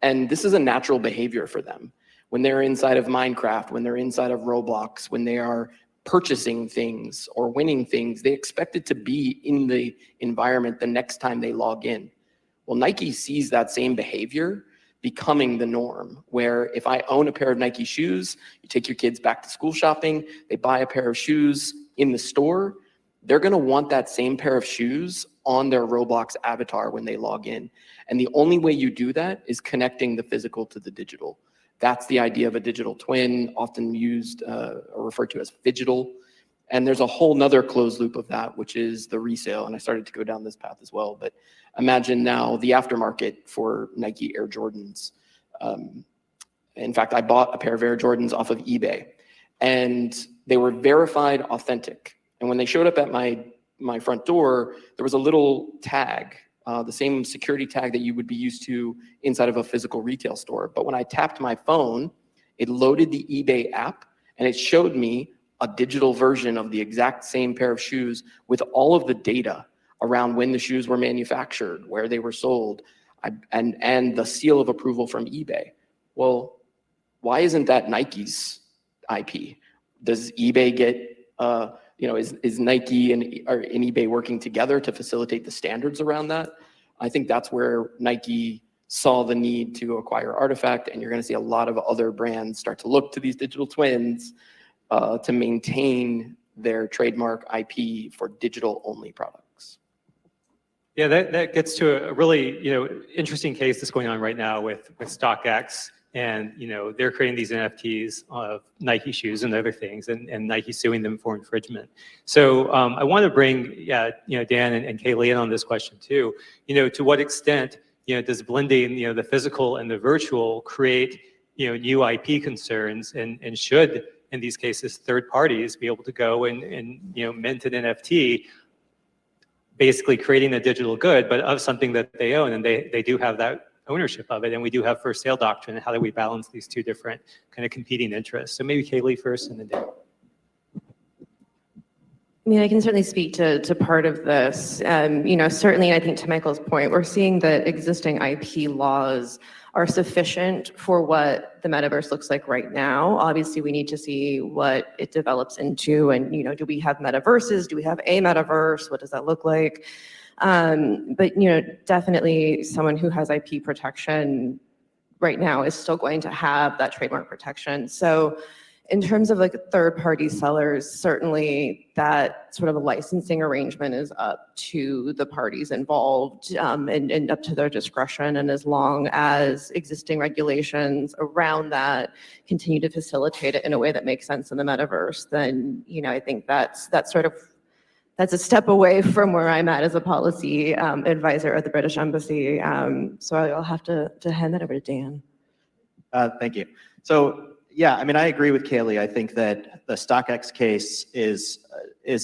and this is a natural behavior for them. When they're inside of Minecraft, when they're inside of Roblox, when they are purchasing things or winning things, they expect it to be in the environment the next time they log in. Well, Nike sees that same behavior becoming the norm, where if I own a pair of Nike shoes, you take your kids back to school shopping, they buy a pair of shoes in the store, they're gonna want that same pair of shoes on their Roblox avatar when they log in. And the only way you do that is connecting the physical to the digital. That's the idea of a digital twin, often used or referred to as phygital. And there's a whole nother closed loop of that, which is the resale. And I started to go down this path as well. But imagine now the aftermarket for Nike Air Jordans. In fact, I bought a pair of Air Jordans off of eBay, and they were verified authentic. And when they showed up at my front door, there was a little tag, the same security tag that you would be used to inside of a physical retail store. But when I tapped my phone, it loaded the eBay app, and it showed me a digital version of the exact same pair of shoes with all of the data around when the shoes were manufactured, where they were sold, and the seal of approval from eBay. Well, why isn't that Nike's IP? Does eBay get, is Nike and eBay working together to facilitate the standards around that? I think that's where Nike saw the need to acquire Artifact, and you're gonna see a lot of other brands start to look to these digital twins to maintain their trademark IP for digital-only products. Yeah, that gets to a really interesting case that's going on right now with StockX, and they're creating these NFTs of Nike shoes and other things, and Nike suing them for infringement. So I want to bring Dan and Kaylee in on this question too. To what extent does blending the physical and the virtual create new IP concerns, and should, in these cases, third parties be able to go and mint an NFT, basically creating a digital good, but of something that they own, and they do have that ownership of it, and we do have first sale doctrine, and how do we balance these two different kind of competing interests? So maybe Kaylee first, and then Dan. I mean, I can certainly speak to part of this. Certainly, I think to Michael's point, we're seeing that existing IP laws are sufficient for what the metaverse looks like right now. Obviously, we need to see what it develops into, and do we have metaverses? Do we have a metaverse? What does that look like? But definitely someone who has IP protection right now is still going to have that trademark protection. So in terms of like third-party sellers, certainly that sort of a licensing arrangement is up to the parties involved, and up to their discretion. And as long as existing regulations around that continue to facilitate it in a way that makes sense in the metaverse, then, you know, I think that's a step away from where I'm at as a policy advisor at the British Embassy. So I'll have to hand that over to Dan. Thank you. So yeah, I mean, I agree with Kaylee. I think that the StockX case is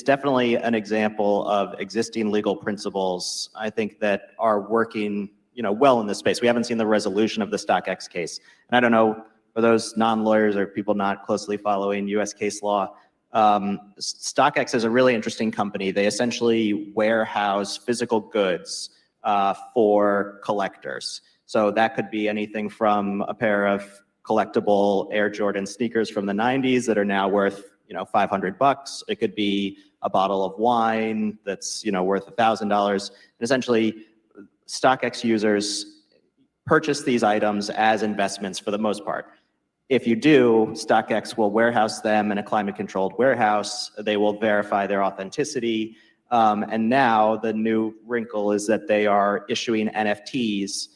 definitely an example of existing legal principles, I think, that are working, you know, well in this space. We haven't seen the resolution of the StockX case. And I don't know, for those non-lawyers or people not closely following US case law, StockX is a really interesting company. They essentially warehouse physical goods for collectors. So that could be anything from a pair of collectible Air Jordan sneakers from the 90s that are now worth, you know, $500. It could be a bottle of wine that's, you know, worth $1,000. And essentially, StockX users purchase these items as investments for the most part. If you do, StockX will warehouse them in a climate-controlled warehouse. They will verify their authenticity. And now the new wrinkle is that they are issuing NFTs,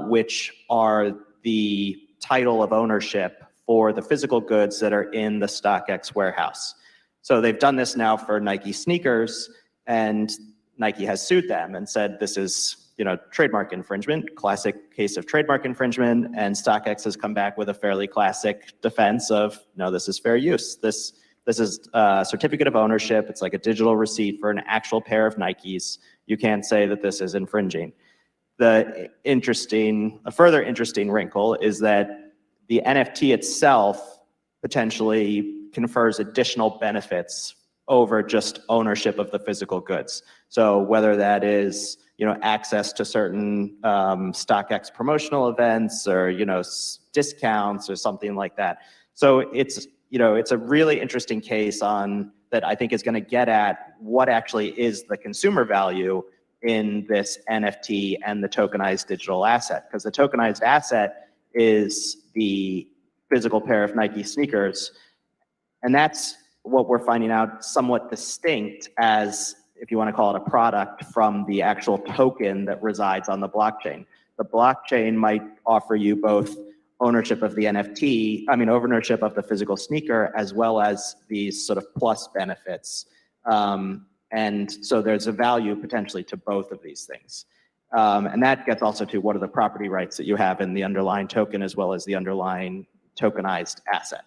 which are the title of ownership for the physical goods that are in the StockX warehouse. So they've done this now for Nike sneakers, and Nike has sued them and said this is, you know, trademark infringement, classic case of trademark infringement, and StockX has come back with a fairly classic defense of, no, this is fair use. This is a certificate of ownership. It's like a digital receipt for an actual pair of Nikes. You can't say that this is infringing. A further interesting wrinkle is that the NFT itself potentially confers additional benefits over just ownership of the physical goods. So whether that is, you know, access to certain StockX promotional events or, you know, discounts or something like that. So it's, you know, it's a really interesting case on that I think is going to get at what actually is the consumer value in this NFT and the tokenized digital asset, because the tokenized asset is the physical pair of Nike sneakers. And that's what we're finding out somewhat distinct as, if you want to call it a product, from the actual token that resides on the blockchain. The blockchain might offer you both ownership of the NFT, ownership of the physical sneaker, as well as these sort of plus benefits. And so there's a value potentially to both of these things. And that gets also to what are the property rights that you have in the underlying token as well as the underlying tokenized asset.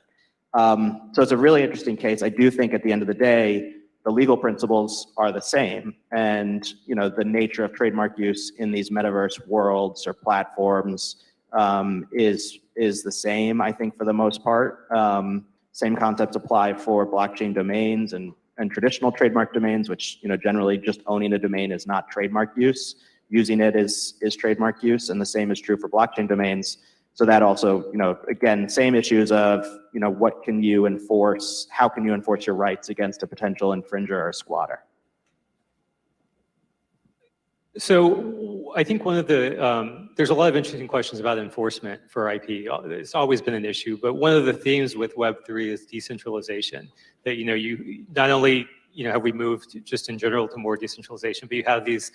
So it's a really interesting case. I do think at the end of the day, the legal principles are the same, and, you know, the nature of trademark use in these metaverse worlds or platforms is the same, I think, for the most part. Same concepts apply for blockchain domains and traditional trademark domains, which, you know, generally just owning a domain is not trademark use. Using it is trademark use, and the same is true for blockchain domains. So that also, you know, again, same issues of, you know, what can you enforce? How can you enforce your rights against a potential infringer or squatter? So I think one of the, there's a lot of interesting questions about enforcement for IP. It's always been an issue, but one of the themes with Web3 is decentralization. That, you know, you not only, you know, have we moved just in general to more decentralization, but you have these,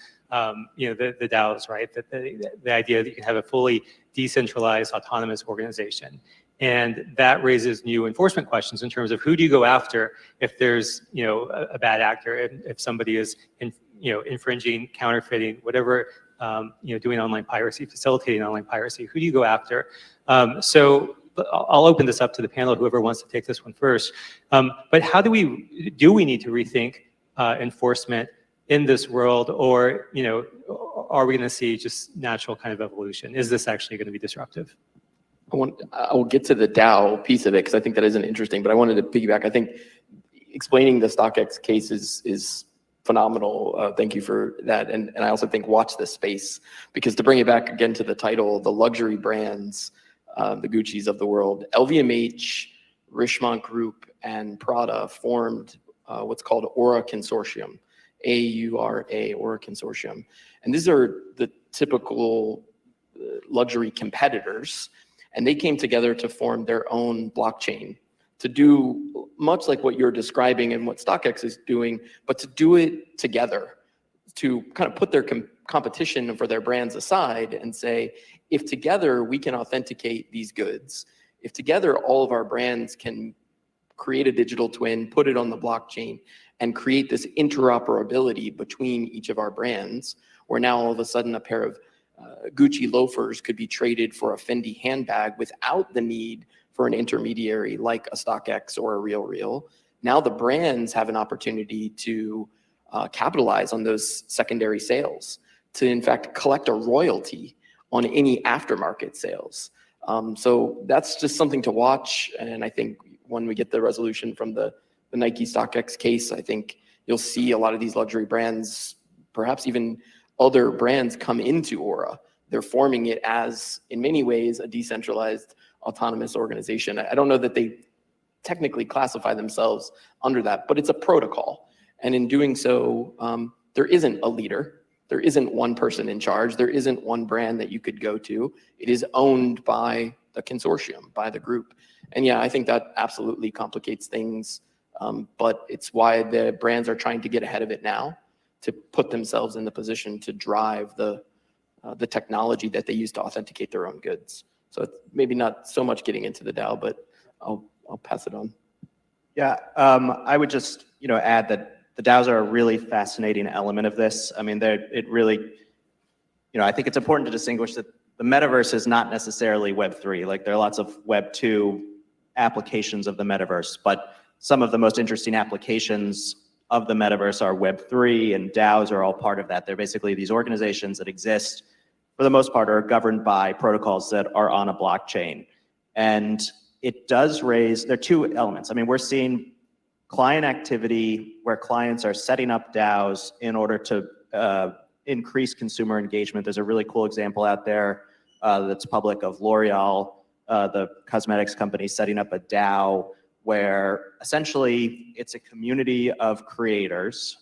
you know, the DAOs, right? That the idea that you can have a fully decentralized autonomous organization. And that raises new enforcement questions in terms of who do you go after if there's, you know, a bad actor, if somebody is, you know, infringing, counterfeiting, whatever, you know, doing online piracy, facilitating online piracy, who do you go after? So I'll open this up to the panel, whoever wants to take this one first. But how do we need to rethink enforcement in this world, or, you know, are we going to see just natural kind of evolution? Is this actually going to be disruptive? I will get to the DAO piece of it because I think that isn't interesting, but I wanted to piggyback. I think explaining the StockX case is phenomenal. Thank you for that. And I also think watch this space, because to bring it back again to the title, the luxury brands, the Gucci's of the world, LVMH, Richemont Group, and Prada formed what's called Aura Consortium, AURA, Aura Consortium. And these are the typical luxury competitors, and they came together to form their own blockchain to do much like what you're describing and what StockX is doing, but to do it together, to kind of put their competition for their brands aside and say, if together we can authenticate these goods, if together all of our brands can create a digital twin, put it on the blockchain, and create this interoperability between each of our brands, where now all of a sudden a pair of Gucci loafers could be traded for a Fendi handbag without the need for an intermediary like a StockX or a RealReal. Now the brands have an opportunity to capitalize on those secondary sales, to in fact collect a royalty on any aftermarket sales. So that's just something to watch. And I think when we get the resolution from the Nike StockX case, I think you'll see a lot of these luxury brands, perhaps even other brands, come into Aura. They're forming it as, in many ways, a decentralized autonomous organization. I don't know that they technically classify themselves under that, but it's a protocol. And in doing so, there isn't a leader. There isn't one person in charge. There isn't one brand that you could go to. It is owned by the consortium, by the group. And yeah, I think that absolutely complicates things, but it's why the brands are trying to get ahead of it now, to put themselves in the position to drive the technology that they use to authenticate their own goods. So it's maybe not so much getting into the DAO, but I'll pass it on. Yeah, I would just add that the DAOs are a really fascinating element of this. I mean, it really, I think it's important to distinguish that the metaverse is not necessarily Web3. Like, there are lots of Web2 applications of the metaverse, but some of the most interesting applications of the metaverse are Web3, and DAOs are all part of that. They're basically these organizations that exist, for the most part, are governed by protocols that are on a blockchain. And it does raise, there are two elements. I mean, we're seeing client activity where clients are setting up DAOs in order to increase consumer engagement. There's a really cool example out there that's public of L'Oreal, the cosmetics company, setting up a DAO where essentially it's a community of creators,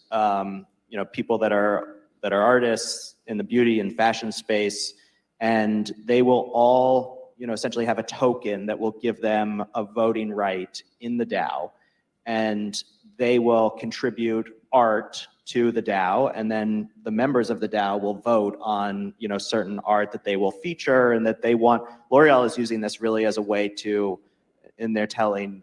people that are artists in the beauty and fashion space, and they will all, essentially have a token that will give them a voting right in the DAO, and they will contribute art to the DAO, and then the members of the DAO will vote on, certain art that they will feature and that they want. L'Oreal is using this really as a way to, in their telling,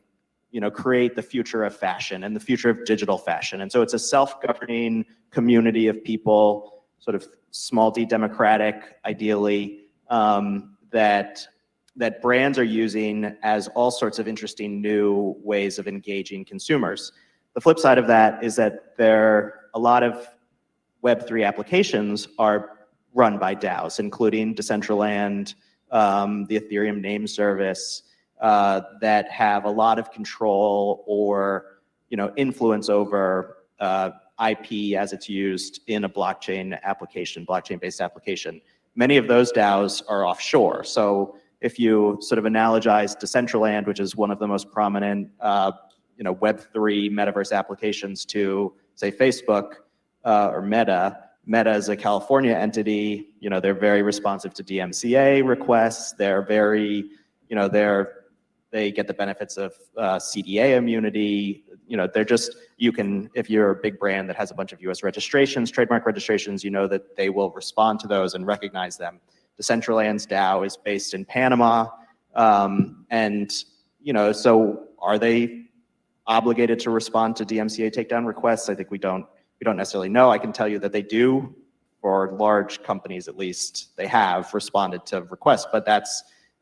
create the future of fashion and the future of digital fashion. And so it's a self-governing community of people, sort of small d democratic, ideally, that brands are using as all sorts of interesting new ways of engaging consumers. The flip side of that is that a lot of Web3 applications are run by DAOs, including Decentraland, the Ethereum name service, that have a lot of control or influence over IP as it's used in a blockchain application, blockchain-based application. Many of those DAOs are offshore. So if you sort of analogize Decentraland, which is one of the most prominent Web3 metaverse applications, to say Facebook or Meta. Meta is a California entity. They're very responsive to DMCA requests. They're very, they get the benefits of CDA immunity. They're just, if you're a big brand that has a bunch of US registrations, trademark registrations, that they will respond to those and recognize them. Decentraland's DAO is based in Panama. So are they obligated to respond to DMCA takedown requests? I think we don't necessarily know. I can tell you that they do, for large companies at least, they have responded to requests, but that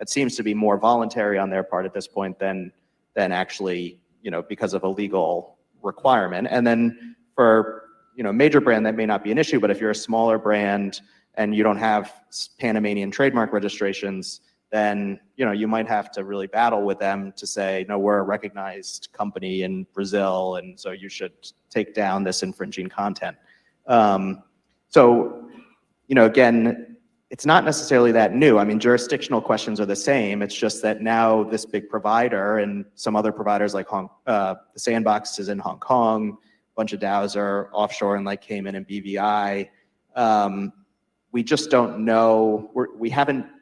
seems to be more voluntary on their part at this point than actually, because of a legal requirement. And then for, major brand, that may not be an issue, but if you're a smaller brand and you don't have Panamanian trademark registrations, then, you might have to really battle with them to say, no, we're a recognized company in Brazil, and so you should take down this infringing content. Again, it's not necessarily that new. I mean, jurisdictional questions are the same. It's just that now this big provider and some other providers like the Sandbox is in Hong Kong, a bunch of DAOs are offshore in like Cayman and BVI. we just don't know,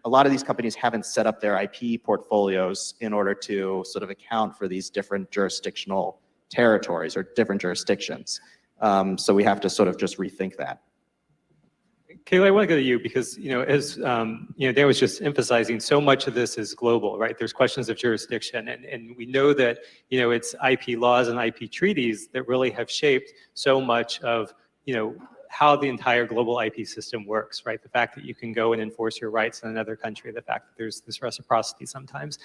a lot of these companies haven't set up their IP portfolios in order to sort of account for these different jurisdictional territories or different jurisdictions. So we have to sort of just rethink that. Kayla, I want to go to you because, as Dan was just emphasizing, so much of this is global, right? There's questions of jurisdiction, and we know that, it's IP laws and IP treaties that really have shaped so much of, how the entire global IP system works, right? The fact that you can go and enforce your rights in another country, the fact that there's this reciprocity sometimes.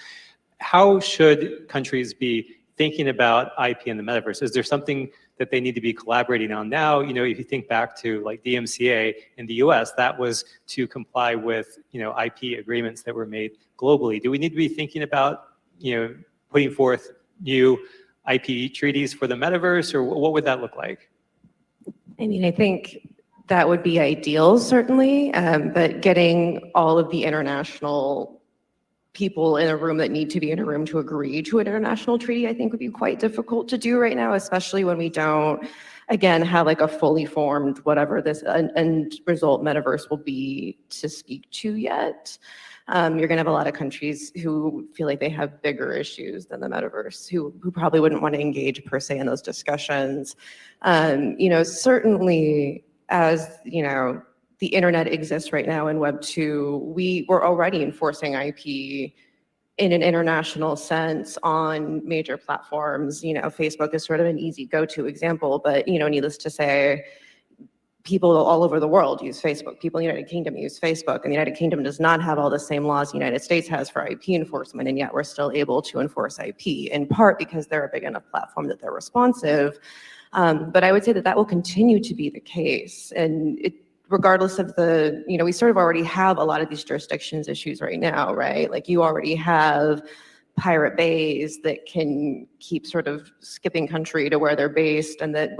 How should countries be thinking about IP in the metaverse? Is there something that they need to be collaborating on now? If you think back to like DMCA in the US, that was to comply with, IP agreements that were made globally. Do we need to be thinking about, putting forth new IP treaties for the metaverse, or what would that look like? I mean, I think that would be ideal, certainly, but getting all of the international people in a room that need to be in a room to agree to an international treaty, I think would be quite difficult to do right now, especially when we don't, again, have like a fully formed, whatever this end result metaverse will be to speak to yet. You're gonna have a lot of countries who feel like they have bigger issues than the metaverse, who probably wouldn't want to engage per se in those discussions. Certainly as, the internet exists right now in Web 2, we're already enforcing IP in an international sense on major platforms. Facebook is sort of an easy go-to example, but, needless to say, people all over the world use Facebook. People in the United Kingdom use Facebook, and the United Kingdom does not have all the same laws the United States has for IP enforcement, and yet we're still able to enforce IP, in part because they're a big enough platform that they're responsive. But I would say that will continue to be the case. And regardless of we sort of already have a lot of these jurisdictions issues right now, right? Like you already have pirate bays that can keep sort of skipping country to where they're based, and that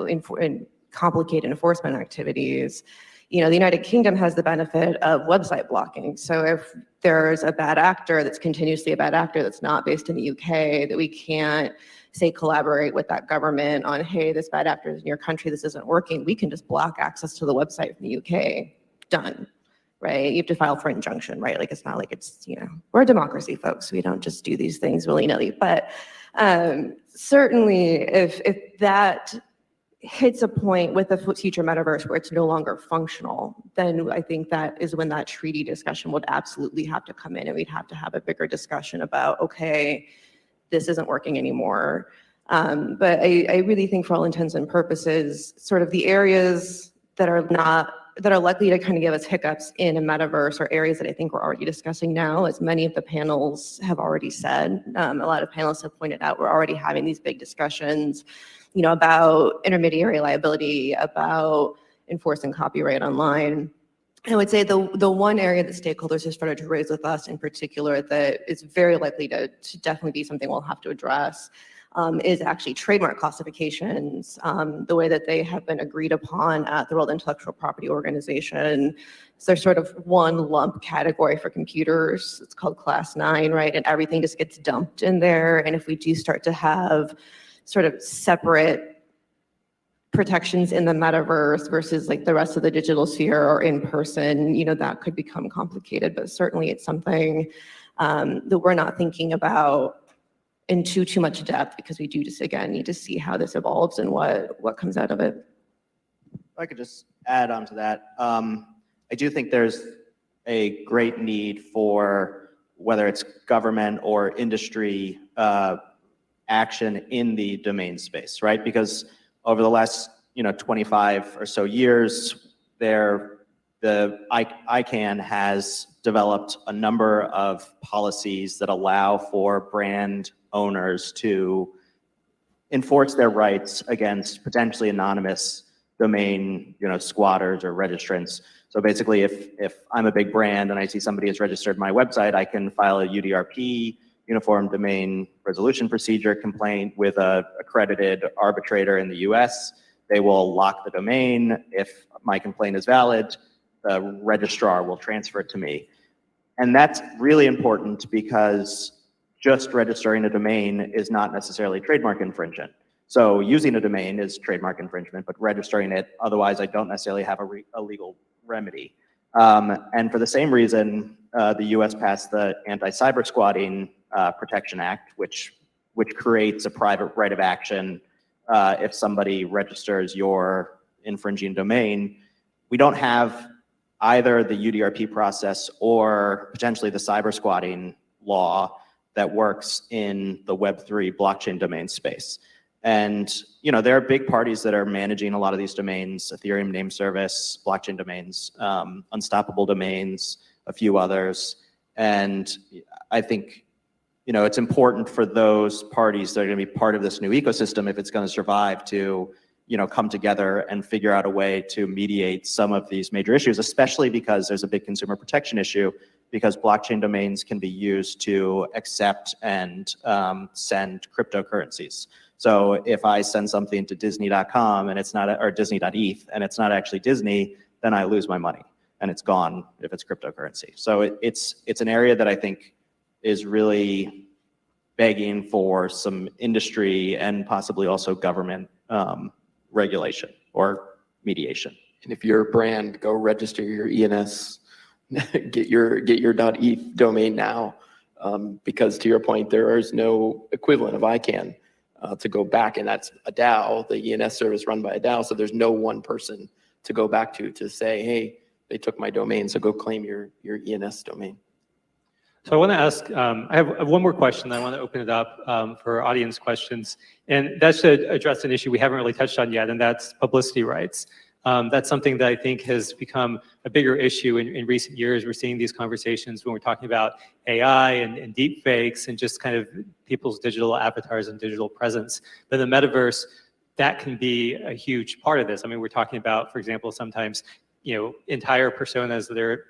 complicate enforcement activities. The United Kingdom has the benefit of website blocking. So if there's a bad actor that's continuously a bad actor that's not based in the UK, that we can't say collaborate with that government on, hey, this bad actor is in your country, this isn't working, we can just block access to the website from the UK. Done, right? You have to file for injunction, right? Like it's not like it's, we're a democracy, folks. We don't just do these things willy-nilly. But certainly if that hits a point with the future metaverse where it's no longer functional, then I think that is when that treaty discussion would absolutely have to come in, and we'd have to have a bigger discussion about, okay, this isn't working anymore. But I really think for all intents and purposes, sort of the areas that are likely to kind of give us hiccups in a metaverse are areas that I think we're already discussing now, as many of the panels have already said. A lot of panelists have pointed out we're already having these big discussions, about intermediary liability, about enforcing copyright online. I would say the one area that stakeholders have started to raise with us in particular that is very likely to definitely be something we'll have to address is actually trademark classifications, the way that they have been agreed upon at the World Intellectual Property Organization. So there's sort of one lump category for computers. It's called Class 9, right? And everything just gets dumped in there. And if we do start to have sort of separate protections in the metaverse versus like the rest of the digital sphere or in person, that could become complicated. But certainly it's something that we're not thinking about in too much depth, because we do just, again, need to see how this evolves and what comes out of it. If I could just add on to that, I do think there's a great need for, whether it's government or industry, action in the domain space, right? Because over the last 25 or so years, the ICANN has developed a number of policies that allow for brand owners to enforce their rights against potentially anonymous domain squatters or registrants. So basically, if I'm a big brand and I see somebody has registered my website, I can file a UDRP, Uniform Domain Resolution Procedure complaint with a accredited arbitrator in the US. They will lock the domain. If my complaint is valid, the registrar will transfer it to me. And that's really important because just registering a domain is not necessarily trademark infringement. So using a domain is trademark infringement, but registering it, otherwise I don't necessarily have a legal remedy. And for the same reason, the US passed the Anti-Cyber Squatting Protection Act, which creates a private right of action if somebody registers your infringing domain. We don't have either the UDRP process or potentially the cyber squatting law that works in the Web3 blockchain domain space. And there are big parties that are managing a lot of these domains: Ethereum name service, blockchain domains, Unstoppable Domains, a few others. And I think it's important for those parties that are going to be part of this new ecosystem, if it's going to survive, to come together and figure out a way to mediate some of these major issues, especially because there's a big consumer protection issue, because blockchain domains can be used to accept and send cryptocurrencies. So if I send something to Disney.com and it's not, or Disney.eth, and it's not actually Disney, then I lose my money and it's gone if it's cryptocurrency. So it's an area that I think is really begging for some industry and possibly also government regulation or mediation. And if you're a brand, go register your ENS, get your .eth domain now, because to your point, there is no equivalent of ICANN to go back, and that's a DAO, the ENS service run by a DAO, so there's no one person to go back to say, hey, they took my domain, so go claim your ENS domain. So I want to ask, I have one more question. I want to open it up for audience questions. And that should address an issue we haven't really touched on yet, and that's publicity rights. That's something that I think has become a bigger issue in recent years. We're seeing these conversations when we're talking about AI and deep fakes and just kind of people's digital avatars and digital presence. But in the metaverse, that can be a huge part of this. I mean, we're talking about, for example, sometimes entire personas that are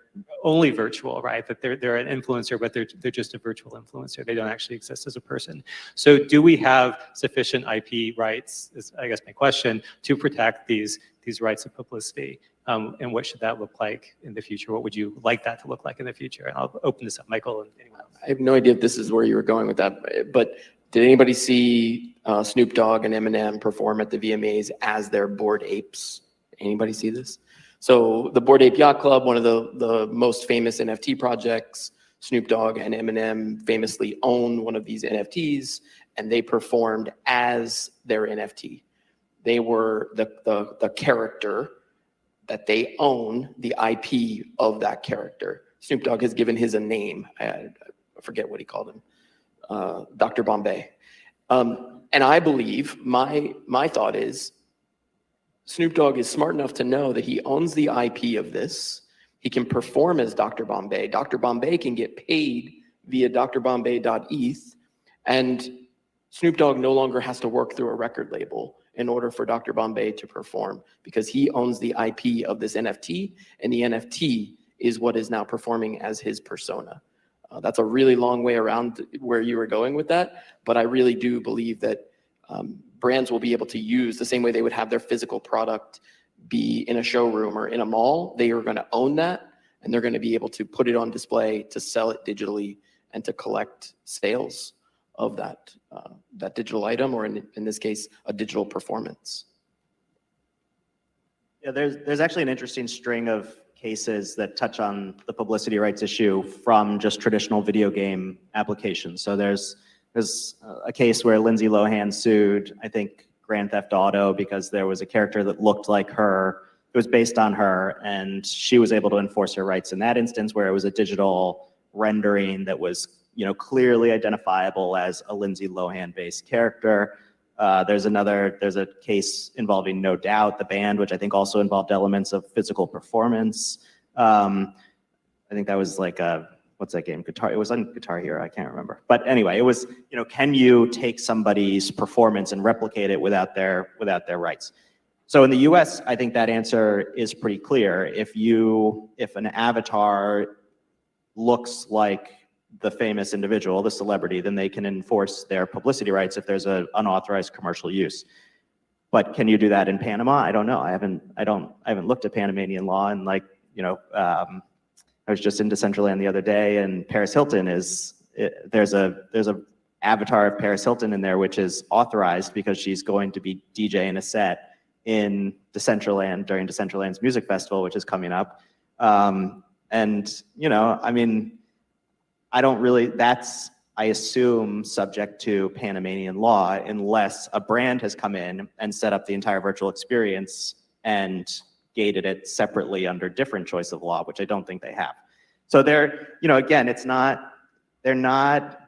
only virtual, right? That they're an influencer, but they're just a virtual influencer. They don't actually exist as a person. So do we have sufficient IP rights, is I guess my question, to protect these rights of publicity? And what should that look like in the future? What would you like that to look like in the future? And I'll open this up, Michael, and anyone else. I have no idea if this is where you were going with that, but did anybody see Snoop Dogg and Eminem perform at the VMAs as their Bored Apes? Anybody see this? So the Bored Ape Yacht Club, one of the most famous NFT projects, Snoop Dogg and Eminem famously own one of these NFTs, and they performed as their NFT. They were the character that they own, the IP of that character. Snoop Dogg has given his a name. I forget what he called him, Dr. Bombay. And I believe, my thought is, Snoop Dogg is smart enough to know that he owns the IP of this. He can perform as Dr. Bombay. Dr. Bombay can get paid via drbombay.eth, and Snoop Dogg no longer has to work through a record label in order for Dr. Bombay to perform, because he owns the IP of this NFT, and the NFT is what is now performing as his persona. That's a really long way around where you were going with that, but I really do believe that brands will be able to use the same way they would have their physical product be in a showroom or in a mall. They are going to own that, and they're going to be able to put it on display, to sell it digitally, and to collect sales of that digital item, or in this case, a digital performance. Yeah, there's actually an interesting string of cases that touch on the publicity rights issue from just traditional video game applications. So there's a case where Lindsay Lohan sued, I think, Grand Theft Auto, because there was a character that looked like her. It was based on her, and she was able to enforce her rights in that instance, where it was a digital rendering that was, clearly identifiable as a Lindsay Lohan-based character. There's a case involving No Doubt, the band, which I think also involved elements of physical performance. I think that was like what's that game? Guitar. It was on Guitar Hero. I can't remember. But anyway, it was, can you take somebody's performance and replicate it without their rights? So in the US, I think that answer is pretty clear. If an avatar looks like the famous individual, the celebrity, then they can enforce their publicity rights if there's an unauthorized commercial use. But can you do that in Panama? I don't know. I haven't looked at Panamanian law, and I was just in Decentraland the other day, and Paris Hilton there's a avatar of Paris Hilton in there, which is authorized because she's going to be DJing a set in Decentraland during Decentraland's music festival, which is coming up. And, you know, I mean, I don't really, that's, I assume, subject to Panamanian law unless a brand has come in and set up the entire virtual experience and gated it separately under different choice of law, which I don't think they have. So they're, you know, again, they're not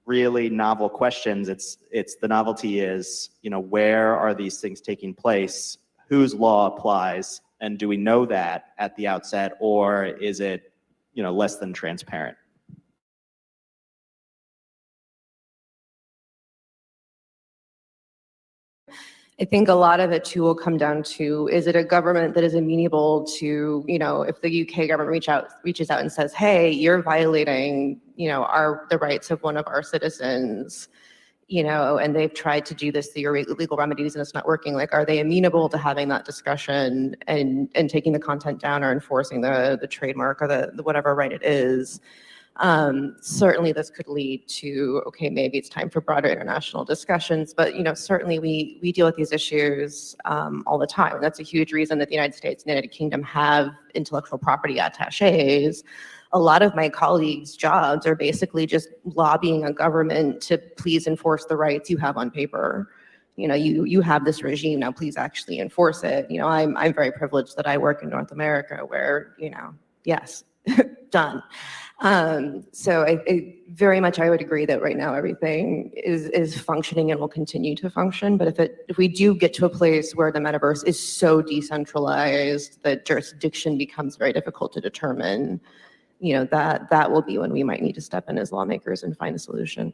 really novel questions. It's the novelty is, you know, where are these things taking place? Whose law applies? And do we know that at the outset, or is it, you know, less than transparent? I think a lot of it too will come down to, is it a government that is amenable to, you know, if the UK government reaches out and says, hey, you're violating, you know, the rights of one of our citizens, you know, and they've tried to do this through legal remedies and it's not working, like, are they amenable to having that discussion and taking the content down or enforcing the trademark or the whatever right it is? Certainly this could lead to, okay, maybe it's time for broader international discussions, but, you know, certainly we deal with these issues all the time. And that's a huge reason that the United States and the United Kingdom have intellectual property attaches. A lot of my colleagues' jobs are basically just lobbying a government to please enforce the rights you have on paper. You know, you have this regime, now please actually enforce it. You know, I'm very privileged that I work in North America where, you know, yes, done. So I very much, I would agree that right now everything is functioning and will continue to function. But if we do get to a place where the metaverse is so decentralized that jurisdiction becomes very difficult to determine, you know, that will be when we might need to step in as lawmakers and find a solution.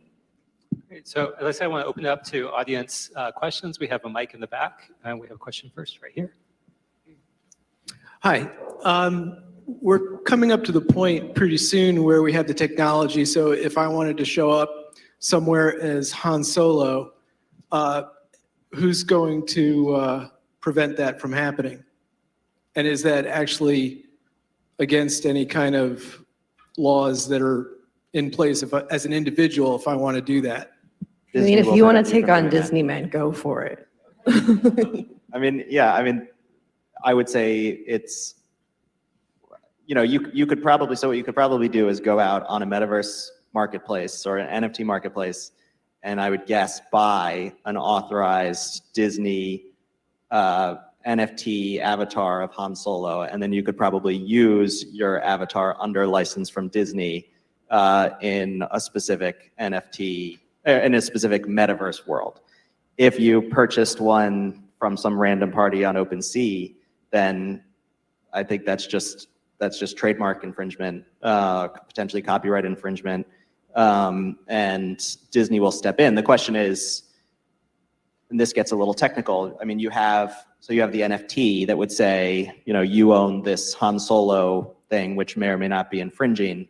Great. So as I said, I want to open it up to audience questions. We have a mic in the back, and we have a question first right here. Hi. We're coming up to the point pretty soon where we have the technology. So if I wanted to show up somewhere as Han Solo, who's going to prevent that from happening? And is that actually against any kind of laws that are in place as an individual if I want to do that? I mean, if you want to take on Disney, man, go for it. I mean, yeah, I mean, I would say it's, you know, you could probably, so what you could probably do is go out on a metaverse marketplace or an NFT marketplace, and I would guess buy an authorized Disney NFT avatar of Han Solo, and then you could probably use your avatar under license from Disney in a specific NFT, in a specific metaverse world. If you purchased one from some random party on OpenSea, then I think that's just trademark infringement, potentially copyright infringement, and Disney will step in. The question is, and this gets a little technical, I mean, you have the NFT that would say, you know, you own this Han Solo thing, which may or may not be infringing.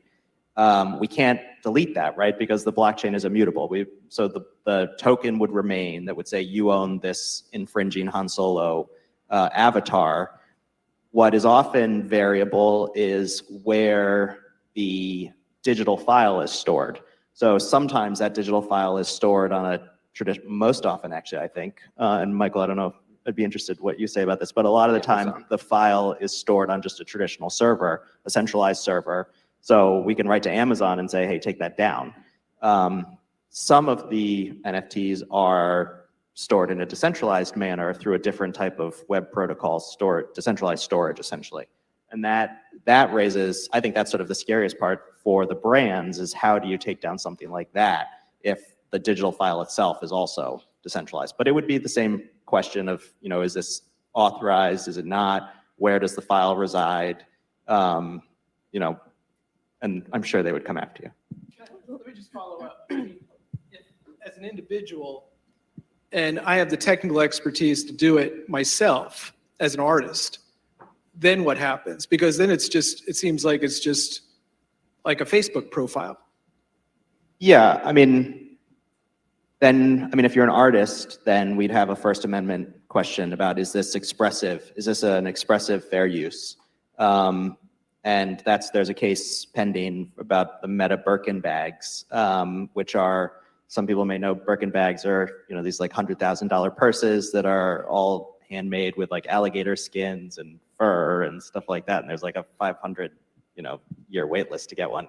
We can't delete that, right? Because the blockchain is immutable. So the token would remain that would say you own this infringing Han Solo avatar. What is often variable is where the digital file is stored. So sometimes that digital file is stored on a most often actually, I think, and Michael, I don't know, I'd be interested what you say about this, but a lot of the time the file is stored on just a traditional server, a centralized server. So we can write to Amazon and say, hey, take that down. Some of the NFTs are stored in a decentralized manner through a different type of web protocol, decentralized storage essentially. And that raises, I think that's sort of the scariest part for the brands, is how do you take down something like that if the digital file itself is also decentralized? But it would be the same question of, you know, is this authorized, is it not? Where does the file reside? You know, and I'm sure they would come after you. Let me just follow up. As an individual, and I have the technical expertise to do it myself as an artist, then what happens? Because then it seems like it's just like a Facebook profile. Yeah, I mean, if you're an artist, then we'd have a First Amendment question about, is this expressive? Is this an expressive fair use? And there's a case pending about the Meta Birkin bags, which are, some people may know Birkin bags are, these like $100,000 purses that are all handmade with like alligator skins and fur and stuff like that. And there's like a 500, year wait list to get one.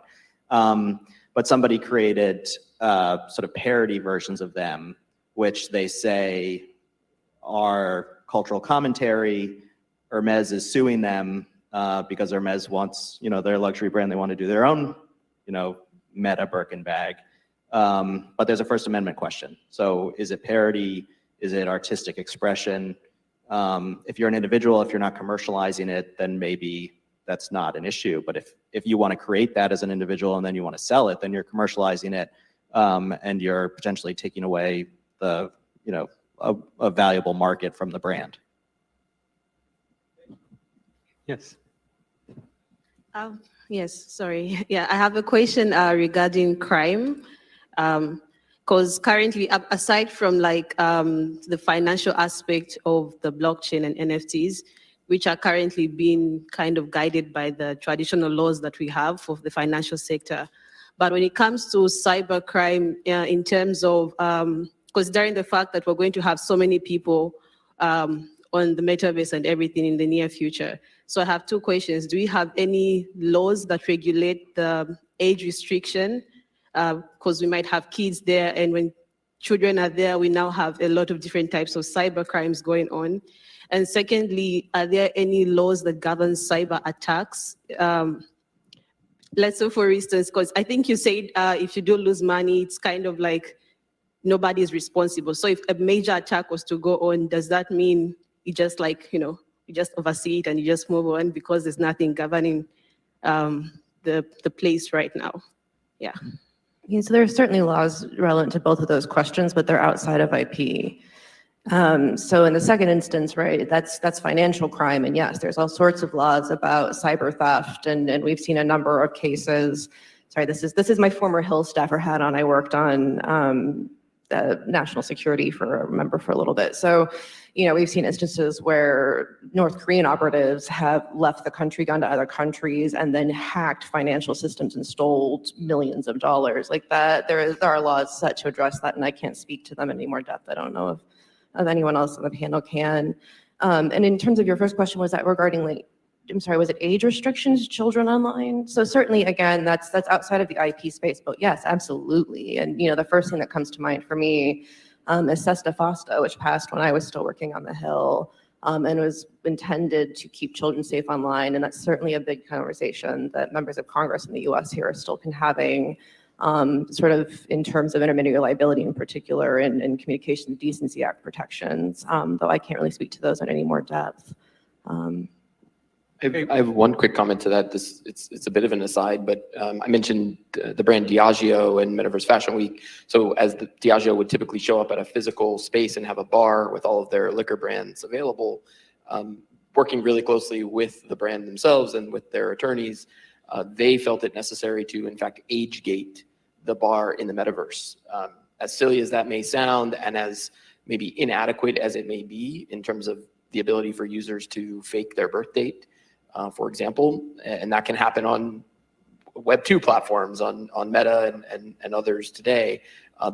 But somebody created sort of parody versions of them, which they say are cultural commentary. Hermes is suing them because Hermes wants, their luxury brand, they want to do their own, Meta Birkin bag. But there's a First Amendment question. So is it parody? Is it artistic expression? If you're an individual, if you're not commercializing it, then maybe that's not an issue. But if you want to create that as an individual and then you want to sell it, then you're commercializing it, and you're potentially taking away the, a valuable market from the brand. Yes. Yes, sorry. Yeah, I have a question regarding crime. Because currently, aside from the financial aspect of the blockchain and NFTs, which are currently being kind of guided by the traditional laws that we have for the financial sector. But when it comes to cybercrime, in terms of, considering the fact that we're going to have so many people on the metaverse and everything in the near future. So I have two questions. Do we have any laws that regulate the age restriction? Because we might have kids there, and when children are there, we now have a lot of different types of cyber crimes going on. And secondly, are there any laws that govern cyber attacks? Let's say, for instance, because I think you said if you do lose money, it's kind of like nobody is responsible. So if a major attack was to go on, does that mean you just you just oversee it and you just move on because there's nothing governing the place right now? Yeah. Yeah, so there are certainly laws relevant to both of those questions, but they're outside of IP. So in the second instance, right, that's financial crime. And yes, there's all sorts of laws about cyber theft. And we've seen a number of cases. Sorry, this is my former Hill staffer hat on. I worked on national security for a little bit. So, we've seen instances where North Korean operatives have left the country, gone to other countries, and then hacked financial systems and stole millions of dollars like that. There are laws set to address that, and I can't speak to them in any more depth. I don't know if anyone else on the panel can. And in terms of your first question, was that regarding was it age restrictions, children online? So certainly, again, that's outside of the IP space, but yes, absolutely. And the first thing that comes to mind for me is SESTA FOSTA, which passed when I was still working on the Hill, and was intended to keep children safe online. And that's certainly a big conversation that members of Congress in the US here are still having, sort of in terms of intermediary liability in particular and Communications Decency Act protections, though I can't really speak to those in any more depth. I have one quick comment to that. It's a bit of an aside, but I mentioned the brand Diageo and Metaverse Fashion Week. So as the Diageo would typically show up at a physical space and have a bar with all of their liquor brands available, working really closely with the brand themselves and with their attorneys, they felt it necessary to, in fact, age gate the bar in the metaverse. As silly as that may sound, and as maybe inadequate as it may be in terms of the ability for users to fake their birth date, for example, and that can happen on Web 2 platforms, on Meta and others today,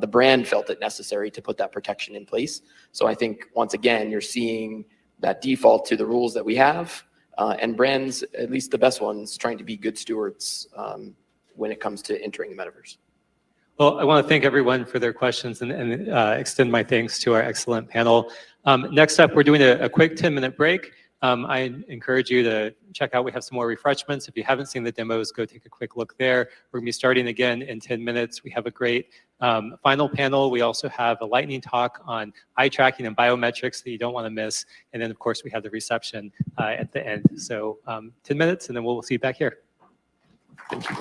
the brand felt it necessary to put that protection in place. So I think, once again, you're seeing that default to the rules that we have, and brands, at least the best ones, trying to be good stewards when it comes to entering the metaverse. Well, I want to thank everyone for their questions and extend my thanks to our excellent panel. Next up, we're doing a quick 10-minute break. I encourage you to check out, we have some more refreshments. If you haven't seen the demos, go take a quick look there. We're gonna be starting again in 10 minutes. We have a great final panel. We also have a lightning talk on eye tracking and biometrics that you don't wanna miss. And then of course we have the reception at the end. So 10 minutes and then we'll see you back here. Thank you.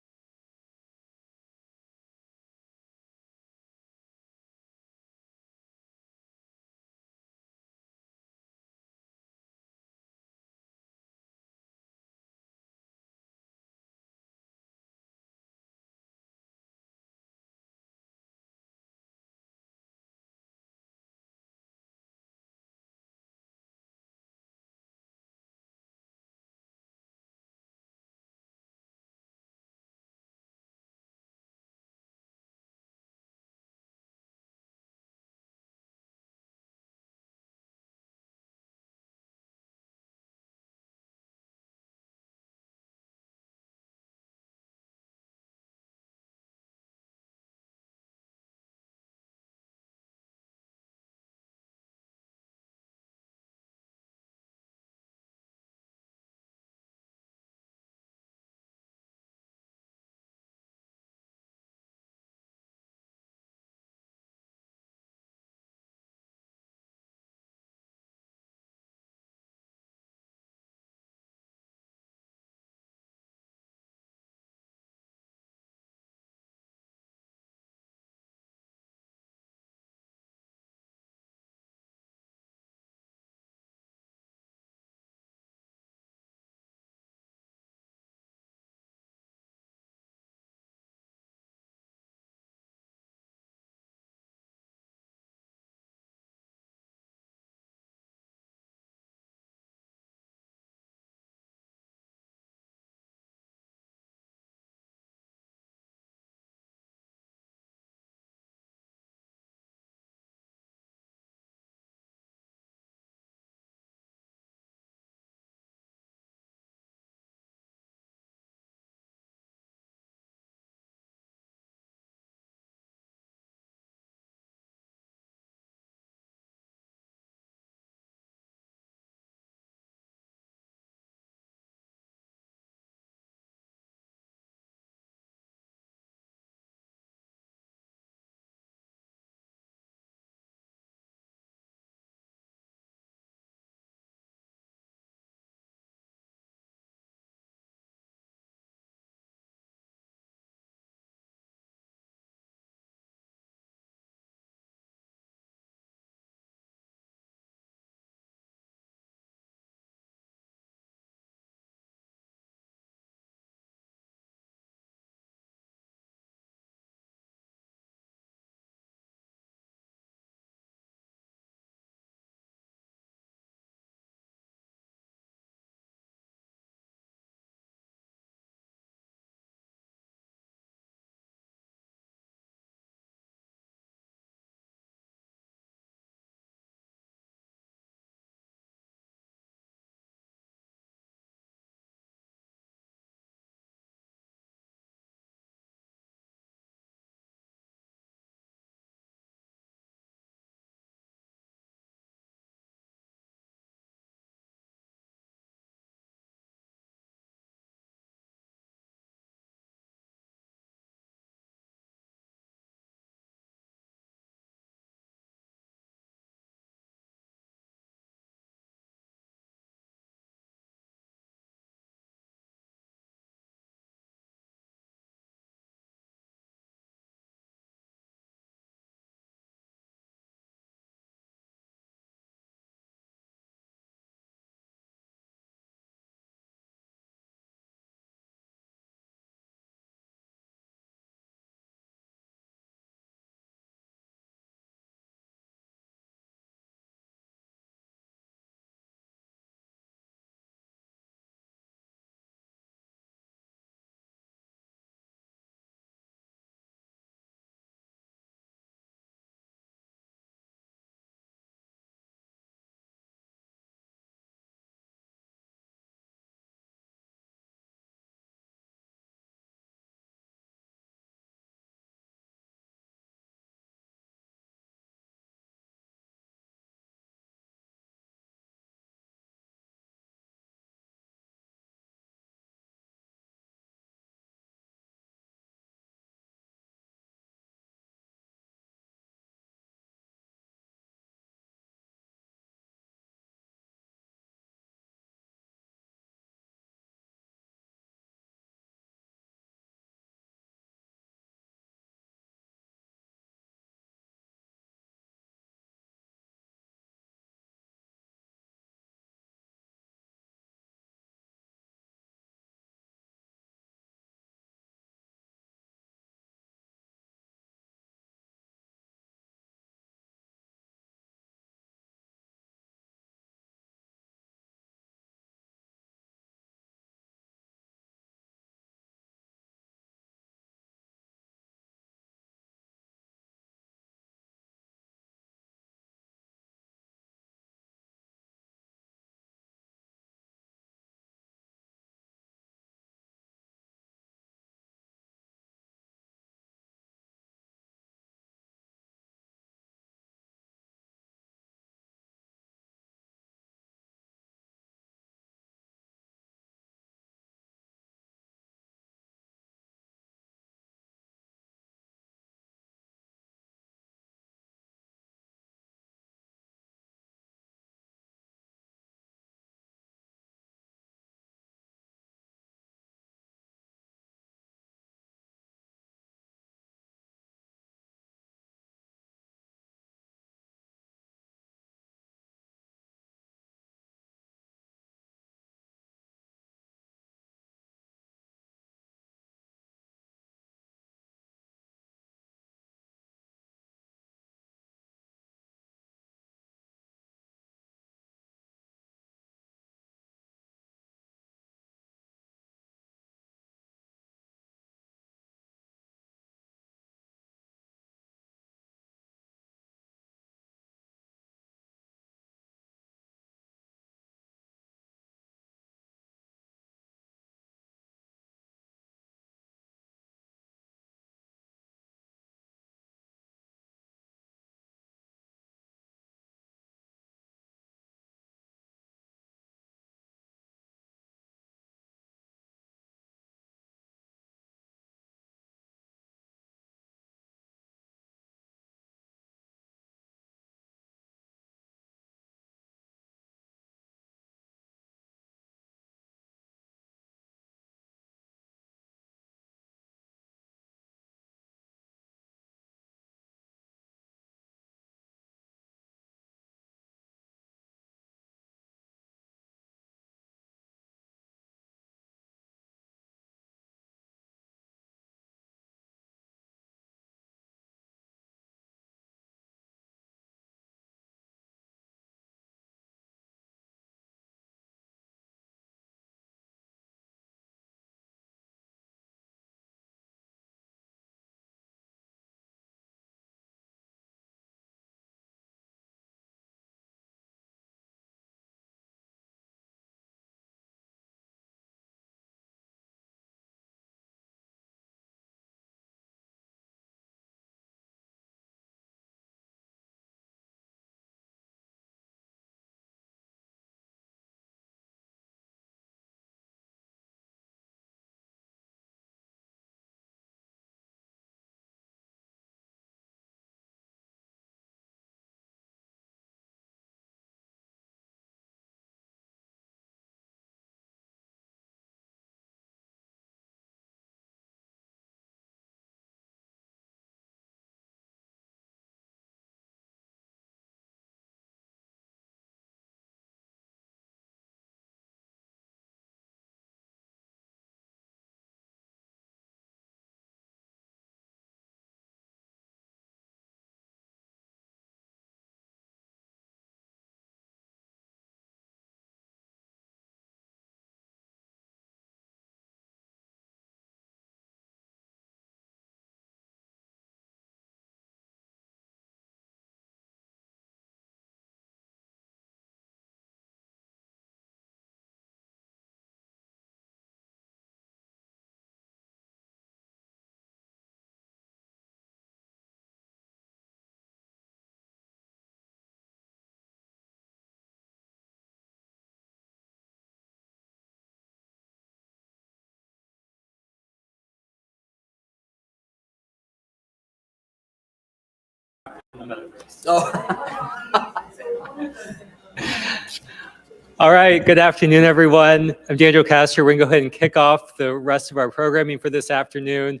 All right, good afternoon, everyone. I'm Daniel Castro. We're going to go ahead and kick off the rest of our programming for this afternoon.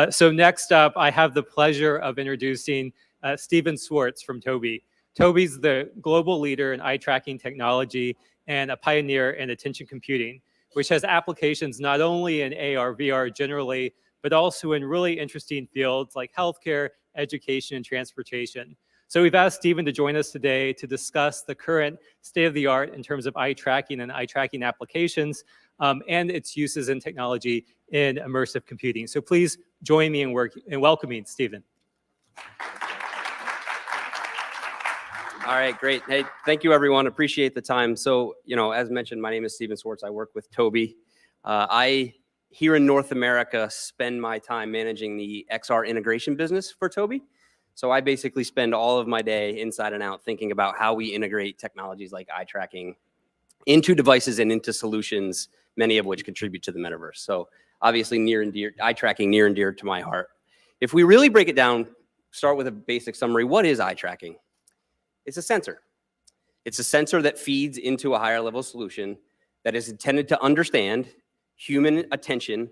So next up, I have the pleasure of introducing Stephen Swartz from Tobii. Tobii's the global leader in eye tracking technology and a pioneer in attention computing, which has applications not only in AR, VR generally, but also in really interesting fields like healthcare, education, and transportation. So we've asked Stephen to join us today to discuss the current state of the art in terms of eye tracking and eye tracking applications and its uses in technology in immersive computing. So please join me in welcoming Stephen. All right, great. Hey, thank you, everyone. Appreciate the time. So, as mentioned, my name is Stephen Swartz. I work with Tobii. I, here in North America, spend my time managing the XR integration business for Tobii. So I basically spend all of my day inside and out thinking about how we integrate technologies like eye tracking into devices and into solutions, many of which contribute to the metaverse. So obviously eye tracking near and dear to my heart. If we really break it down, start with a basic summary. What is eye tracking? It's a sensor. It's a sensor that feeds into a higher level solution that is intended to understand human attention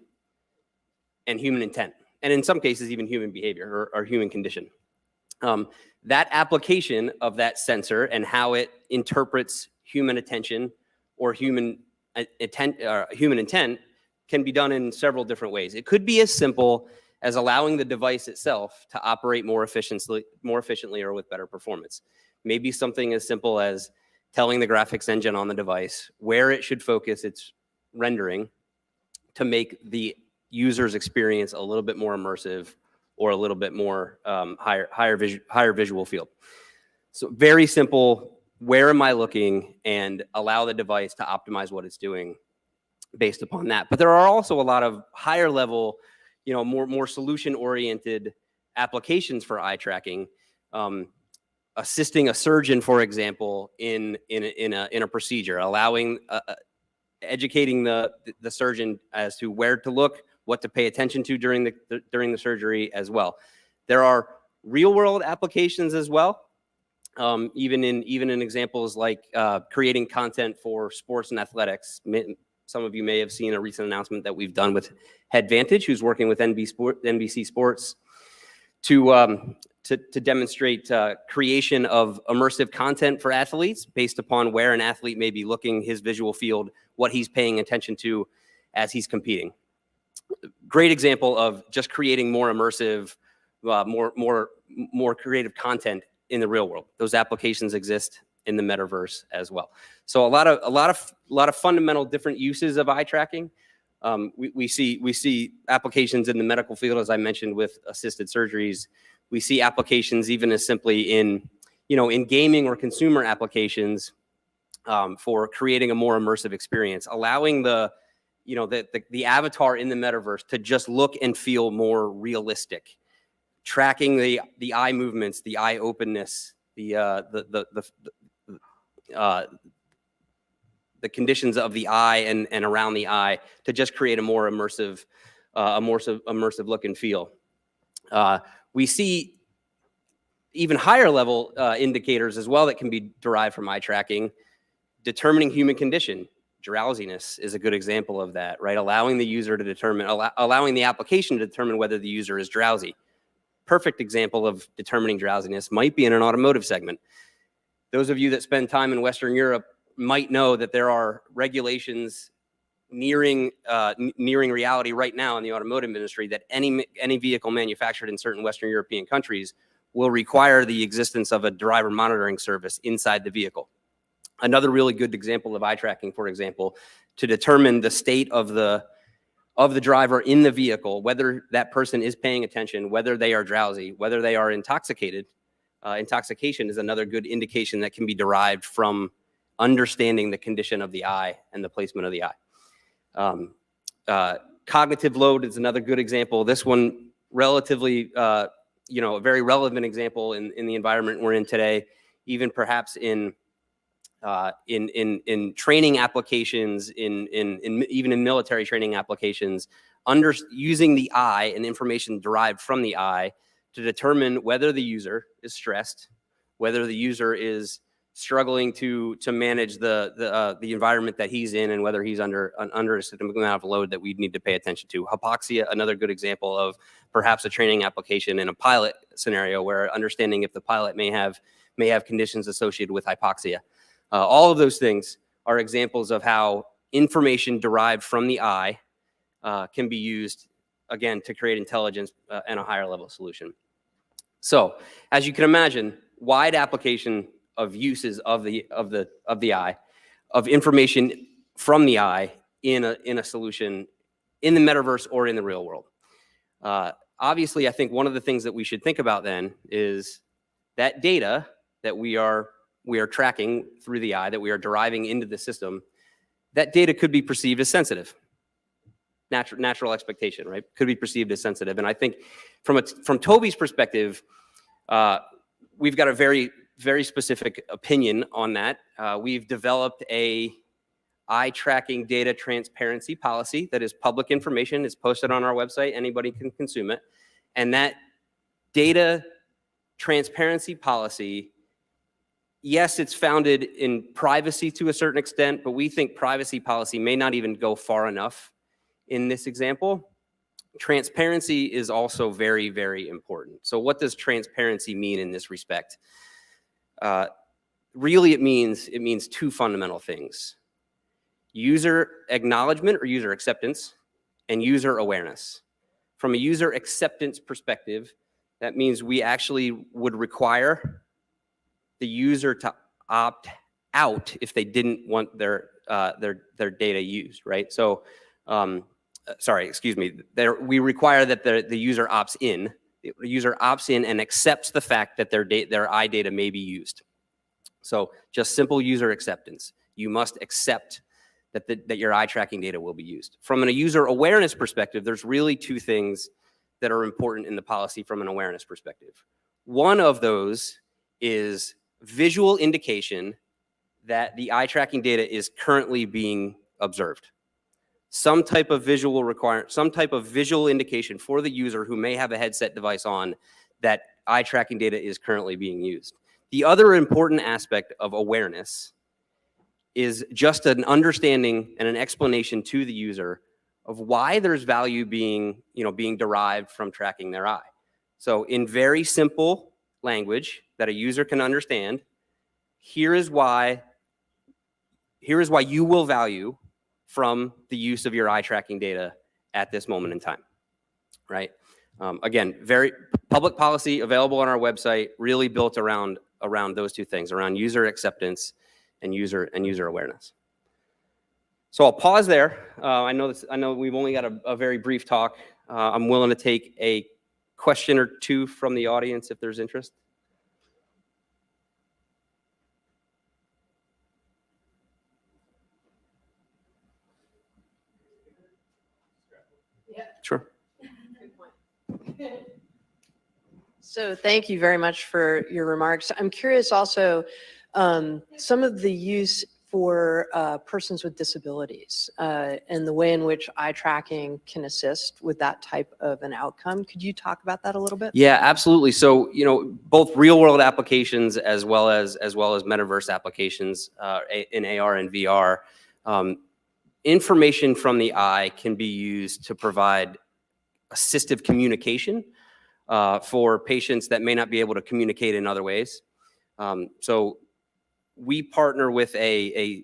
and human intent, and in some cases, even human behavior or human condition. That application of that sensor and how it interprets human attention or human intent can be done in several different ways. It could be as simple as allowing the device itself to operate more efficiently or with better performance. Maybe something as simple as telling the graphics engine on the device where it should focus its rendering to make the user's experience a little bit more immersive or a little bit more higher visual field. So very simple, where am I looking, and allow the device to optimize what it's doing based upon that. But there are also a lot of higher level, more solution-oriented applications for eye tracking. Assisting a surgeon, for example, in a procedure, educating the surgeon as to where to look, what to pay attention to during the surgery as well. There are real world applications as well, even in examples like creating content for sports and athletics. Some of you may have seen a recent announcement that we've done with Headvantage, who's working with NBC Sports to demonstrate creation of immersive content for athletes based upon where an athlete may be looking, his visual field, what he's paying attention to as he's competing. Great example of just creating more immersive, more creative content in the real world. Those applications exist in the metaverse as well. So a lot of fundamental different uses of eye tracking. We see applications in the medical field, as I mentioned, with assisted surgeries. We see applications even as simply in gaming or consumer applications for creating a more immersive experience, allowing the avatar in the metaverse to just look and feel more realistic, tracking the eye movements, the eye openness, the conditions of the eye and around the eye to just create a more immersive look and feel. We see even higher level indicators as well that can be derived from eye tracking, determining human condition. Drowsiness is a good example of that, right? Allowing the user to determine, allowing the application to determine whether the user is drowsy. Perfect example of determining drowsiness might be in an automotive segment. Those of you that spend time in Western Europe might know that there are regulations nearing reality right now in the automotive industry that any vehicle manufactured in certain Western European countries will require the existence of a driver monitoring service inside the vehicle. Another really good example of eye tracking, for example, to determine the state of the driver in the vehicle, whether that person is paying attention, whether they are drowsy, whether they are intoxicated. Intoxication is another good indication that can be derived from understanding the condition of the eye and the placement of the eye. Cognitive load is another good example. This one relatively, a very relevant example in the environment we're in today, even perhaps in training applications, even in military training applications, using the eye and information derived from the eye to determine whether the user is stressed, whether the user is struggling to manage the environment that he's in, and whether he's under a significant amount of load that we need to pay attention to. Hypoxia, another good example of perhaps a training application in a pilot scenario, where understanding if the pilot may have conditions associated with hypoxia. All of those things are examples of how information derived from the eye can be used, again, to create intelligence and a higher level solution. So, as you can imagine, wide application of uses of the eye, of information from the eye in a solution in the metaverse or in the real world. Obviously, I think one of the things that we should think about then is that data that we are tracking through the eye, that we are deriving into the system, that data could be perceived as sensitive. Natural expectation, right? Could be perceived as sensitive. And I think from Toby's perspective, we've got a very, very specific opinion on that. We've developed a eye tracking data transparency policy that is public information. It's posted on our website. Anybody can consume it. And that data transparency policy, yes, it's founded in privacy to a certain extent, but we think privacy policy may not even go far enough in this example. Transparency is also very, very important. So what does transparency mean in this respect? Really, it means two fundamental things: user acknowledgement or user acceptance, and user awareness. From a user acceptance perspective, that means we actually would require the user to opt out if they didn't want their data used, right? So, sorry, excuse me. We require that the user opts in. The user opts in and accepts the fact that their eye data may be used. So just simple user acceptance. You must accept that your eye tracking data will be used. From a user awareness perspective, there's really two things that are important in the policy from an awareness perspective. One of those is visual indication that the eye tracking data is currently being observed. Some type of visual indication for the user who may have a headset device on that eye tracking data is currently being used. The other important aspect of awareness is just an understanding and an explanation to the user of why there's value being derived from tracking their eye. So in very simple language that a user can understand, here is why you will value from the use of your eye tracking data at this moment in time, right? Again, very public policy available on our website, really built around those two things, around user acceptance and user awareness. So I'll pause there. I know we've only got a very brief talk. I'm willing to take a question or two from the audience if there's interest. Sure. So thank you very much for your remarks. I'm curious also, some of the use for persons with disabilities and the way in which eye tracking can assist with that type of an outcome. Could you talk about that a little bit? Yeah, absolutely. So, both real world applications as well as metaverse applications in AR and VR, information from the eye can be used to provide assistive communication for patients that may not be able to communicate in other ways. So we partner with a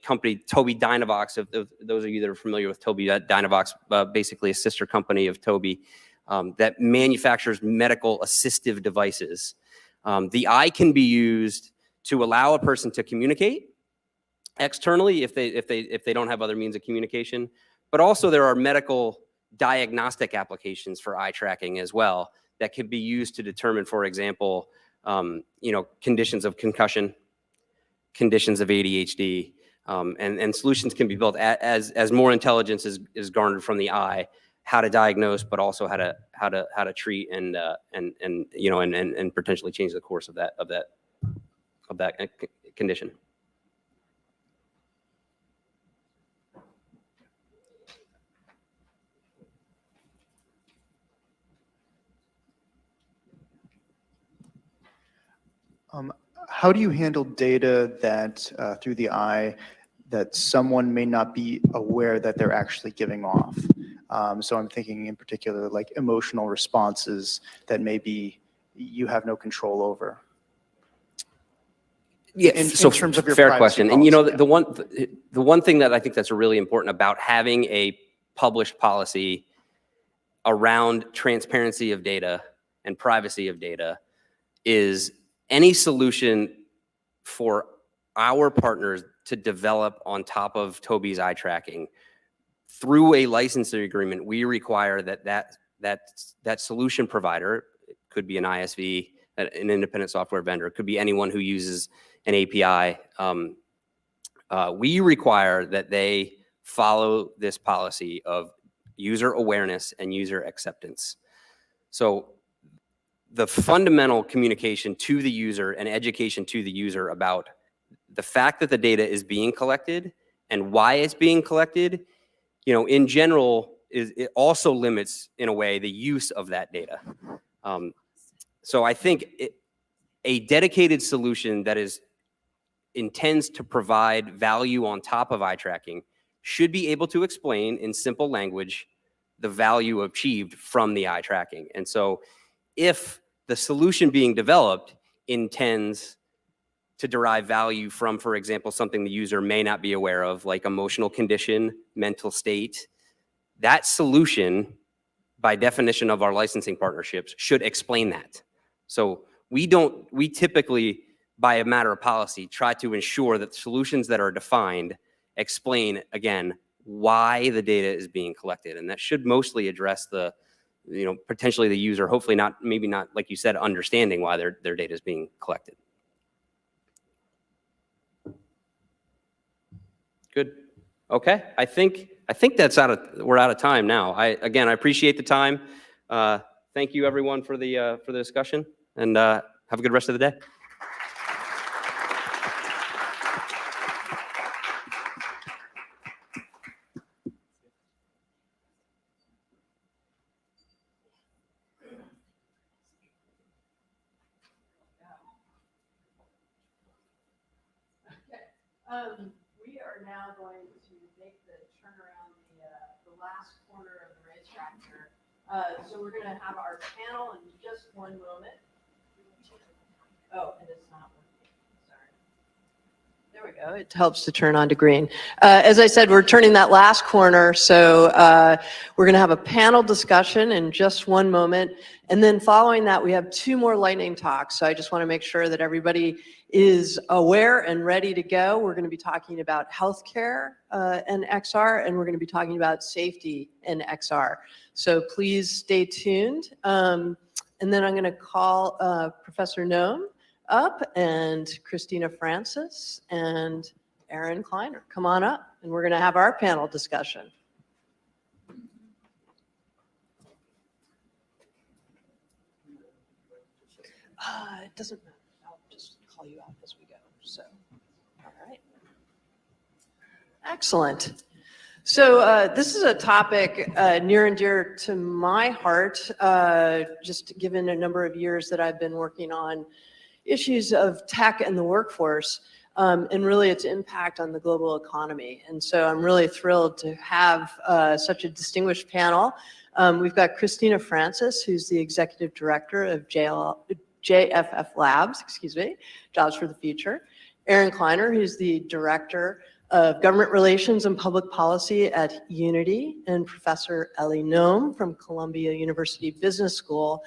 company, Tobii Dynavox. If those of you that are familiar with Tobii Dynavox, basically a sister company of Tobii that manufactures medical assistive devices. The eye can be used to allow a person to communicate externally if they don't have other means of communication, but also there are medical diagnostic applications for eye tracking as well that can be used to determine, for example, conditions of concussion, conditions of ADHD, and solutions can be built as more intelligence is garnered from the eye, how to diagnose, but also how to treat and potentially change the course of that condition. How do you handle data that through the eye that someone may not be aware that they're actually giving off? So I'm thinking in particular like emotional responses that maybe you have no control over. Yeah, in so terms of your fair privacy question. And you know, policy, the one thing that I think that's really important about having a published policy around transparency of data and privacy of data is any solution for our partners to develop on top of Toby's eye tracking through a licensing agreement. We require that solution provider, it could be an ISV, an independent software vendor, it could be anyone who uses an API. We require that they follow this policy of user awareness and user acceptance. So the fundamental communication to the user and education to the user about the fact that the data is being collected and why it's being collected, you know, in general, it also limits, in a way, the use of that data. So I think a dedicated solution that intends to provide value on top of eye tracking should be able to explain in simple language the value achieved from the eye tracking. And so if the solution being developed intends to derive value from, for example, something the user may not be aware of, like emotional condition, mental state, that solution, by definition of our licensing partnerships, should explain that. So we typically, by a matter of policy, try to ensure that solutions that are defined explain, again, why the data is being collected. And that should mostly address potentially the user, hopefully not, maybe not, like you said, understanding why their data is being collected. Good. Okay. I think we're out of time now. Again, I appreciate the time. Thank you everyone for the discussion, and have a good rest of the day. We are now going to make the turnaround the last corner of the racetrack here. So we're going to have our panel in just one moment. Oh, and it's not working. Sorry. There we go. It helps to turn on to green. As I said, we're turning that last corner. So we're going to have a panel discussion in just one moment. And then following that, we have 2 more lightning talks. So I just want to make sure that everybody is aware and ready to go. We're going to be talking about healthcare and XR, and we're going to be talking about safety in XR. So please stay tuned. And then I'm going to call Professor Noem up, and Kristina Francis and Aaron Kleiner. Come on up, and we're going to have our panel discussion. It doesn't matter. I'll just call you out as we go. So, all right. Excellent. So this is a topic near and dear to my heart, just given a number of years that I've been working on issues of tech and the workforce, and really its impact on the global economy. And so I'm really thrilled to have such a distinguished panel. We've got Kristina Francis, who's the Executive Director of JFF Labs, Jobs for the Future. Aaron Kleiner, who's the Director of Government Relations and Public Policy at Unity, and Professor Ellie Noem from Columbia University Business School.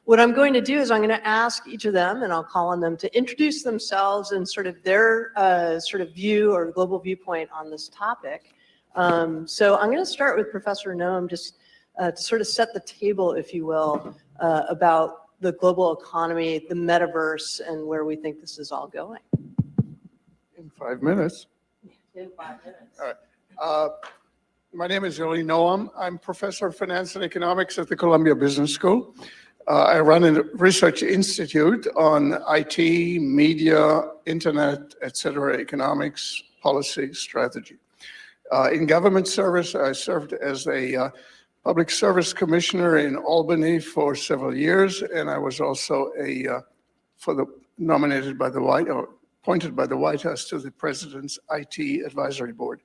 What I'm going to do is I'm going to ask each of them, and I'll call on them to introduce themselves and sort of their sort of view or global viewpoint on this topic. So I'm going to start with Professor Noem, just to sort of set the table, if you will, about the global economy, the metaverse, and where we think this is all going. In 5 minutes. In 5 minutes. All right. My name is Ellie Noem. I'm professor of finance and economics at the Columbia Business School. I run a research institute on IT, media, internet, etc., economics, policy, strategy. In government service, I served as a public service commissioner in Albany for several years, and I was also for the nominated by the White, or appointed by the White House to the President's IT Advisory Board.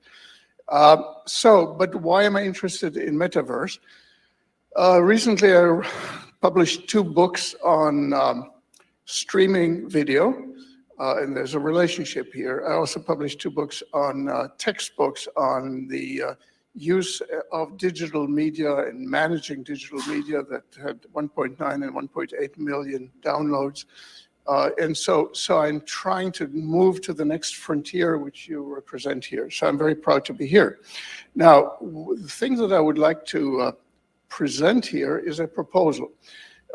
But why am I interested in metaverse? Recently, I published 2 books on streaming video, and there's a relationship here. I also published 2 books on textbooks on the use of digital media and managing digital media that had 1.9 and 1.8 million downloads. And so I'm trying to move to the next frontier, which you represent here. So I'm very proud to be here. Now, the thing that I would like to present here is a proposal.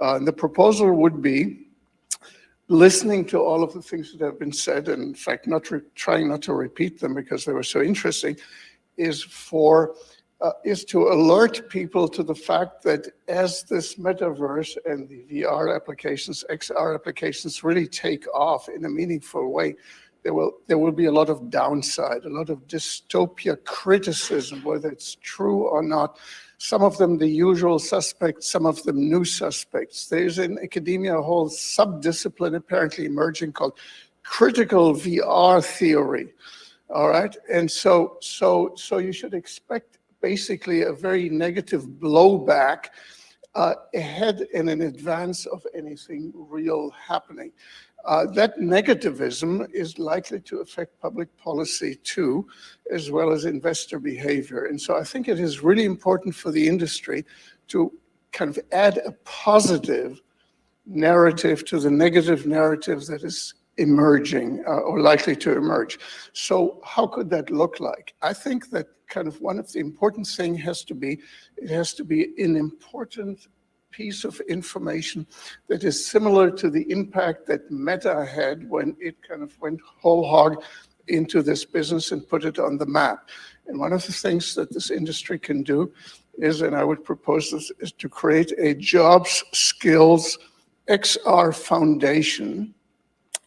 And the proposal would be, listening to all of the things that have been said, and in fact, trying not to repeat them because they were so interesting, is to alert people to the fact that as this metaverse and the VR applications, XR applications really take off in a meaningful way, there will be a lot of downside, a lot of dystopia criticism, whether it's true or not. Some of them the usual suspects, some of them new suspects. There's in academia a whole sub-discipline apparently emerging called critical VR theory. All right, and so you should expect basically a very negative blowback ahead and in advance of anything real happening. That negativism is likely to affect public policy too, as well as investor behavior. And so I think it is really important for the industry to kind of add a positive narrative to the negative narrative that is emerging or likely to emerge. So how could that look like? I think that kind of one of the important things has to be, it has to be an important piece of information that is similar to the impact that Meta had when it kind of went whole hog into this business and put it on the map. And one of the things that this industry can do is, and I would propose this, is to create a jobs skills XR foundation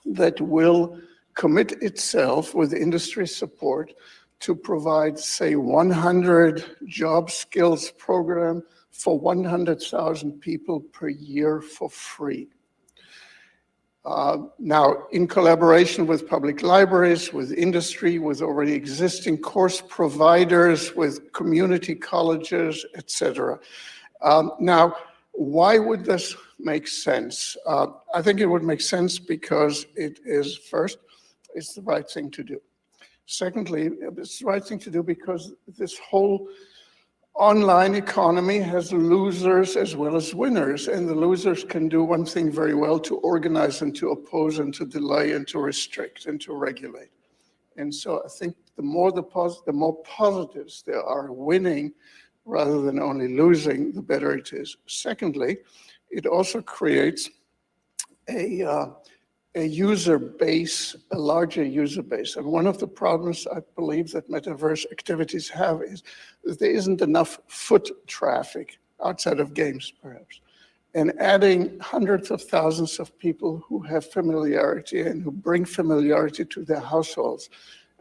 that will commit itself with industry support to provide, say, 100 job skills program for 100,000 people per year for free. Now, in collaboration with public libraries, with industry, with already existing course providers, with community colleges, etc. Now, why would this make sense? I think it would make sense because it is, first, it's the right thing to do. Secondly, it's the right thing to do because this whole online economy has losers as well as winners, and the losers can do one thing very well: to organize and to oppose and to delay and to restrict and to regulate. And so I think the more positives there are winning rather than only losing, the better it is. Secondly, it also creates a user base, a larger user base. And one of the problems I believe that metaverse activities have is that there isn't enough foot traffic outside of games, perhaps. And adding hundreds of thousands of people who have familiarity and who bring familiarity to their households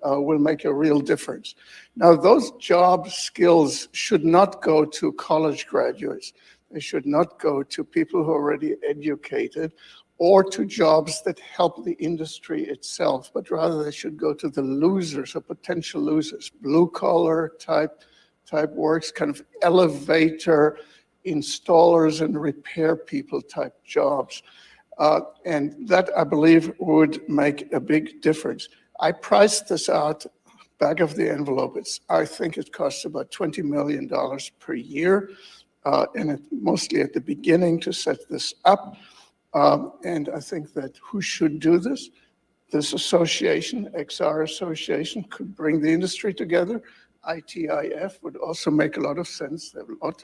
will make a real difference. Now, those job skills should not go to college graduates. They should not go to people who are already educated or to jobs that help the industry itself, but rather they should go to the losers or potential losers, blue collar type works, kind of elevator installers and repair people type jobs. And that, I believe, would make a big difference. I priced this out, back of the envelope. I think it costs about $20 million per year, and mostly at the beginning to set this up. And I think that who should do this? This association, XR Association, could bring the industry together. ITIF would also make a lot of sense. They have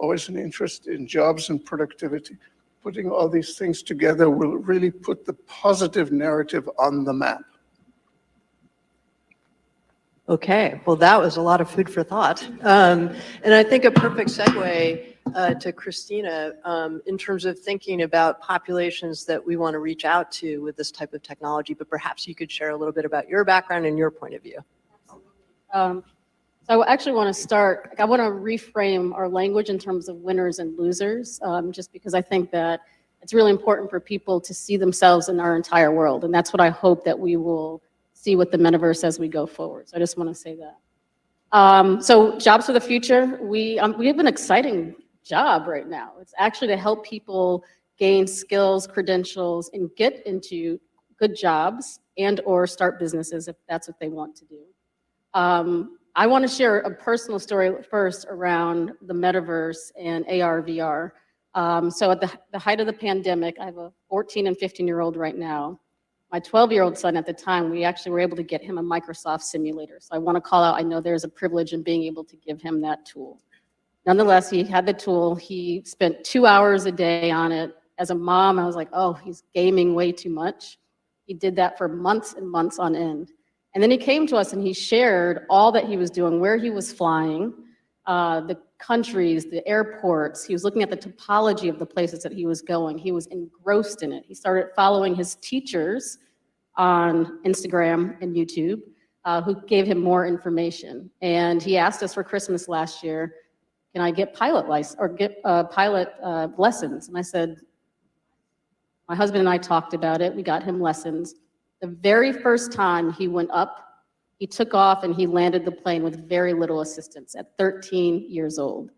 always an interest in jobs and productivity. Putting all these things together will really put the positive narrative on the map. Okay, well, that was a lot of food for thought. And I think a perfect segue to Kristina in terms of thinking about populations that we want to reach out to with this type of technology, but perhaps you could share a little bit about your background and your point of view. So I actually want to start, I want to reframe our language in terms of winners and losers, just because I think that it's really important for people to see themselves in our entire world. And that's what I hope that we will see with the metaverse as we go forward. So I just want to say that. So jobs for the future, we have an exciting job right now. It's actually to help people gain skills, credentials, and get into good jobs and or start businesses if that's what they want to do. I want to share a personal story first around the metaverse and ARVR. So at the height of the pandemic, I have a 14 and 15-year-old right now. My 12-year-old son at the time, we actually were able to get him a Microsoft simulator. So I want to call out, I know there's a privilege in being able to give him that tool. Nonetheless, he had the tool. He spent 2 hours a day on it. As a mom, I was like, oh, he's gaming way too much. He did that for months and months on end. And then he came to us and he shared all that he was doing, where he was flying, the countries, the airports. He was looking at the topology of the places that he was going. He was engrossed in it. He started following his teachers on Instagram and YouTube, who gave him more information. And he asked us for Christmas last year, can I get pilot license or get pilot lessons? And I said, my husband and I talked about it. We got him lessons. The very first time he went up, he took off and he landed the plane with very little assistance at 13 years old.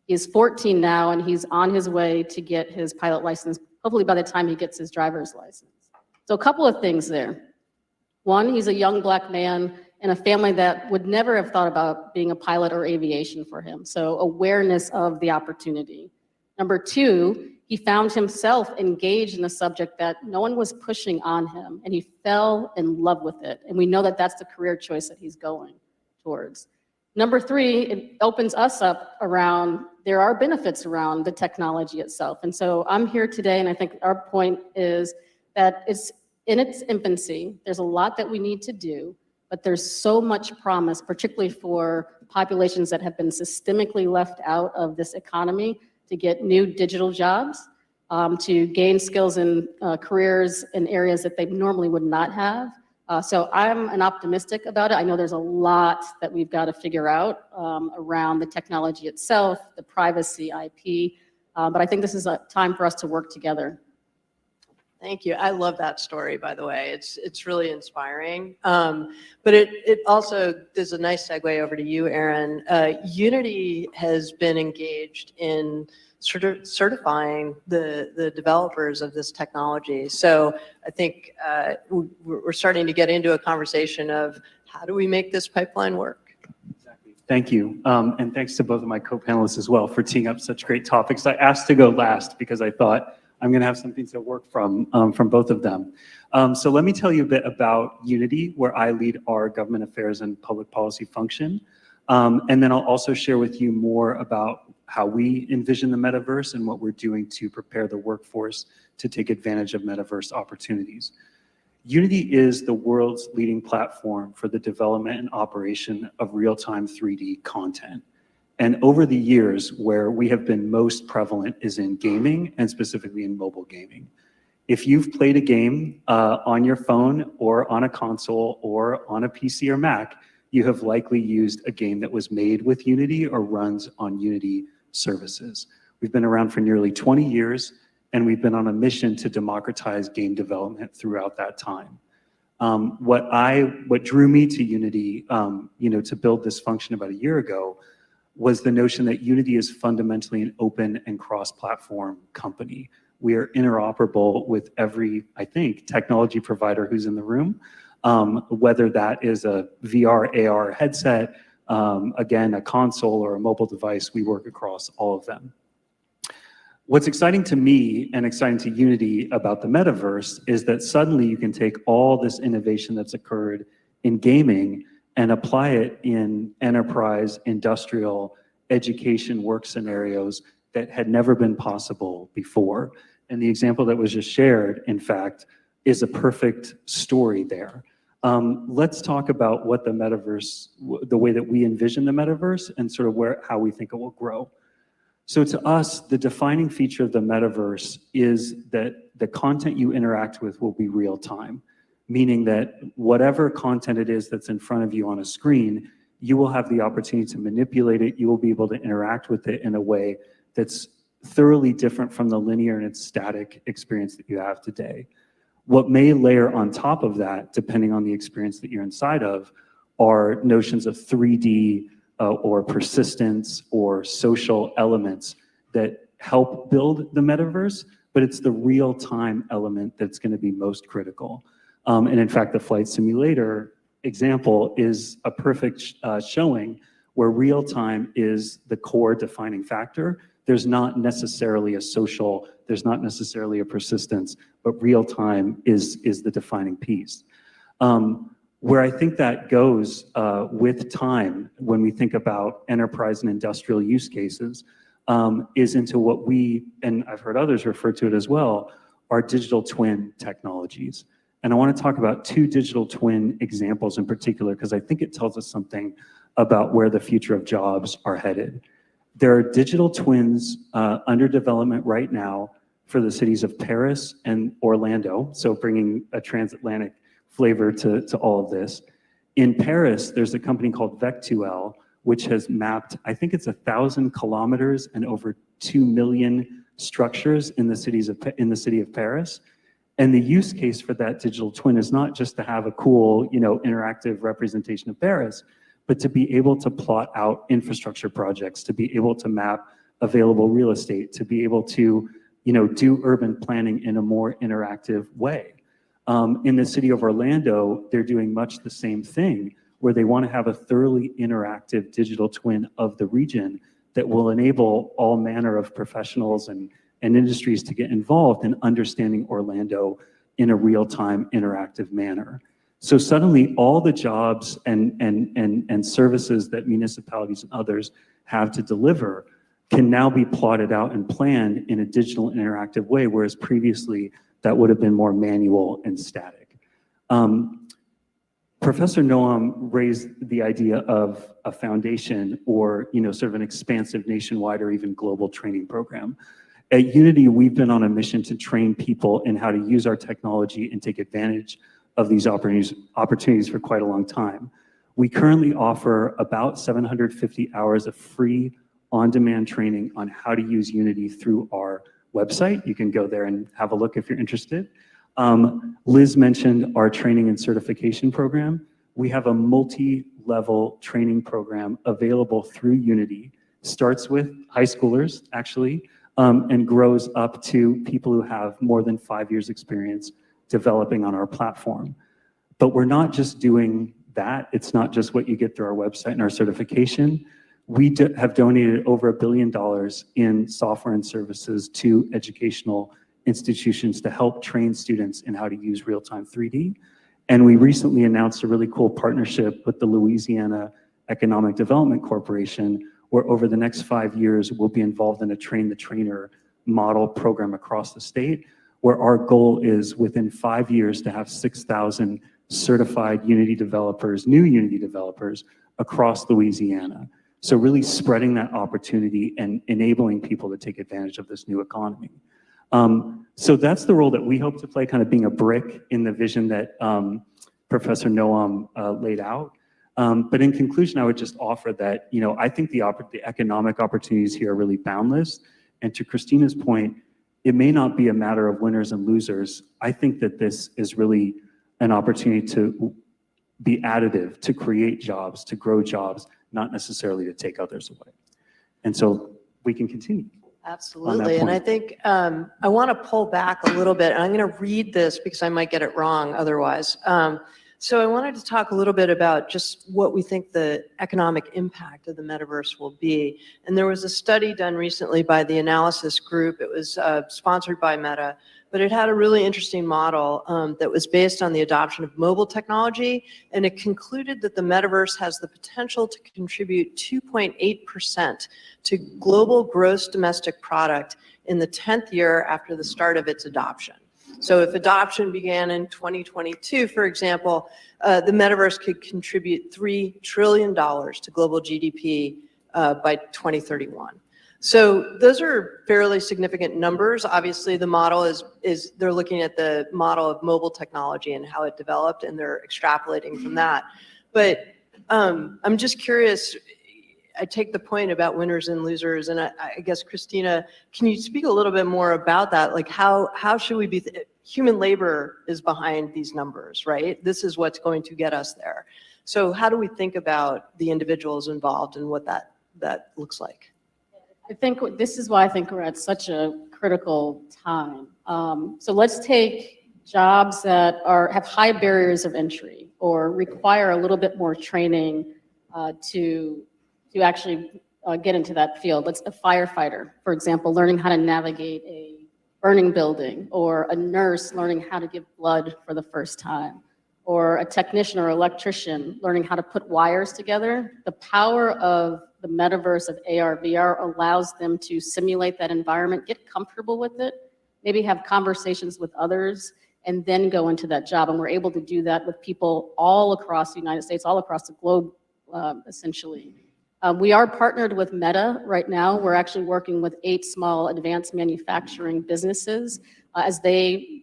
He's 14 now and he's on his way to get his pilot license, hopefully by the time he gets his driver's license. So a couple of things there. One, he's a young Black man in a family that would never have thought about being a pilot or aviation for him. So awareness of the opportunity. Number two, he found himself engaged in a subject that no one was pushing on him, and he fell in love with it. And we know that that's the career choice that he's going towards. Number three, it opens us up around, there are benefits around the technology itself. And so I'm here today, and I think our point is that it's in its infancy. There's a lot that we need to do, but there's so much promise, particularly for populations that have been systemically left out of this economy, to get new digital jobs, to gain skills in careers in areas that they normally would not have. So I'm an optimistic about it. I know there's a lot that we've got to figure out around the technology itself, the privacy, IP, but I think this is a time for us to work together. Thank you. I love that story, by the way. It's really inspiring. But it also is a nice segue over to you, Aaron. Unity has been engaged in certifying the developers of this technology. So I think we're starting to get into a conversation of how do we make this pipeline work? Thank you. And thanks to both of my co-panelists as well for teeing up such great topics. I asked to go last because I thought I'm going to have something to work from both of them. So let me tell you a bit about Unity, where I lead our government affairs and public policy function. And then I'll also share with you more about how we envision the metaverse and what we're doing to prepare the workforce to take advantage of metaverse opportunities. Unity is the world's leading platform for the development and operation of real-time 3D content. And over the years, where we have been most prevalent is in gaming, and specifically in mobile gaming. If you've played a game on your phone or on a console or on a PC or Mac, you have likely used a game that was made with Unity or runs on Unity services. We've been around for nearly 20 years, and we've been on a mission to democratize game development throughout that time. What drew me to Unity, to build this function about a year ago, was the notion that Unity is fundamentally an open and cross-platform company. We are interoperable with every, I think, technology provider who's in the room, whether that is a VR, AR headset, again, a console or a mobile device, we work across all of them. What's exciting to me and exciting to Unity about the metaverse is that suddenly you can take all this innovation that's occurred in gaming and apply it in enterprise, industrial, education work scenarios that had never been possible before. And the example that was just shared, in fact, is a perfect story there. Let's talk about what the metaverse, the way that we envision the metaverse and sort of how we think it will grow. So to us, the defining feature of the metaverse is that the content you interact with will be real time, meaning that whatever content it is that's in front of you on a screen, you will have the opportunity to manipulate it. You will be able to interact with it in a way that's thoroughly different from the linear and its static experience that you have today. What may layer on top of that, depending on the experience that you're inside of, are notions of 3D or persistence or social elements that help build the metaverse, but it's the real-time element that's going to be most critical. And in fact, the flight simulator example is a perfect showing where real-time is the core defining factor. There's not necessarily a social, there's not necessarily a persistence, but real-time is the defining piece. Where I think that goes with time, when we think about enterprise and industrial use cases, is into what we, and I've heard others refer to it as well, are digital twin technologies. And I want to talk about two digital twin examples in particular, because I think it tells us something about where the future of jobs are headed. There are digital twins under development right now for the cities of Paris and Orlando, so bringing a transatlantic flavor to all of this. In Paris, there's a company called Vectuel, which has mapped, I think it's 1,000 kilometers and over 2 million structures in the city of Paris. And the use case for that digital twin is not just to have a cool, interactive representation of Paris, but to be able to plot out infrastructure projects, to be able to map available real estate, to be able to, do urban planning in a more interactive way. In the city of Orlando, they're doing much the same thing, where they want to have a thoroughly interactive digital twin of the region that will enable all manner of professionals and industries to get involved in understanding Orlando in a real-time interactive manner. So suddenly all the jobs and services that municipalities and others have to deliver can now be plotted out and planned in a digital interactive way, whereas previously that would have been more manual and static. Professor Noam raised the idea of a foundation or sort of an expansive nationwide or even global training program. At Unity, we've been on a mission to train people in how to use our technology and take advantage of these opportunities for quite a long time. We currently offer about 750 hours of free on-demand training on how to use Unity through our website. You can go there and have a look if you're interested. Liz mentioned our training and certification program. We have a multi-level training program available through Unity. Starts with high schoolers, actually, and grows up to people who have more than 5 years experience developing on our platform. But we're not just doing that. It's not just what you get through our website and our certification. We have donated over $1 billion in software and services to educational institutions to help train students in how to use real-time 3D. And we recently announced a really cool partnership with the Louisiana Economic Development Corporation, where over the next 5 years, we'll be involved in a train-the-trainer model program across the state, where our goal is within 5 years to have 6,000 certified Unity developers, new Unity developers across Louisiana. So really spreading that opportunity and enabling people to take advantage of this new economy. So that's the role that we hope to play, kind of being a brick in the vision that Professor Noam laid out. But in conclusion, I would just offer that, I think the economic opportunities here are really boundless. And to Kristina's point, it may not be a matter of winners and losers. I think that this is really an opportunity to be additive, to create jobs, to grow jobs, not necessarily to take others away. And so we can continue. Absolutely. And I think I want to pull back a little bit, and I'm going to read this because I might get it wrong otherwise. So I wanted to talk a little bit about just what we think the economic impact of the metaverse will be. And there was a study done recently by the Analysis Group. It was sponsored by Meta, but it had a really interesting model that was based on the adoption of mobile technology. And it concluded that the metaverse has the potential to contribute 2.8% to global gross domestic product in the 10th year after the start of its adoption. So if adoption began in 2022, for example, the metaverse could contribute $3 trillion to global GDP by 2031. So those are fairly significant numbers. Obviously, the model is they're looking at the model of mobile technology and how it developed, and they're extrapolating from that. But I'm just curious, I take the point about winners and losers, and I guess, Kristina, can you speak a little bit more about that? Like how should we be, human labor is behind these numbers, right? This is what's going to get us there. So how do we think about the individuals involved and what that looks like? I think this is why I think we're at such a critical time. So let's take jobs that have high barriers of entry or require a little bit more training to actually get into that field. Let's a firefighter, for example, learning how to navigate a burning building, or a nurse learning how to give blood for the first time, or a technician or electrician learning how to put wires together. The power of the metaverse of AR/VR allows them to simulate that environment, get comfortable with it, maybe have conversations with others, and then go into that job. And we're able to do that with people all across the United States, all across the globe, essentially. We are partnered with Meta right now. We're actually working with 8 small advanced manufacturing businesses as they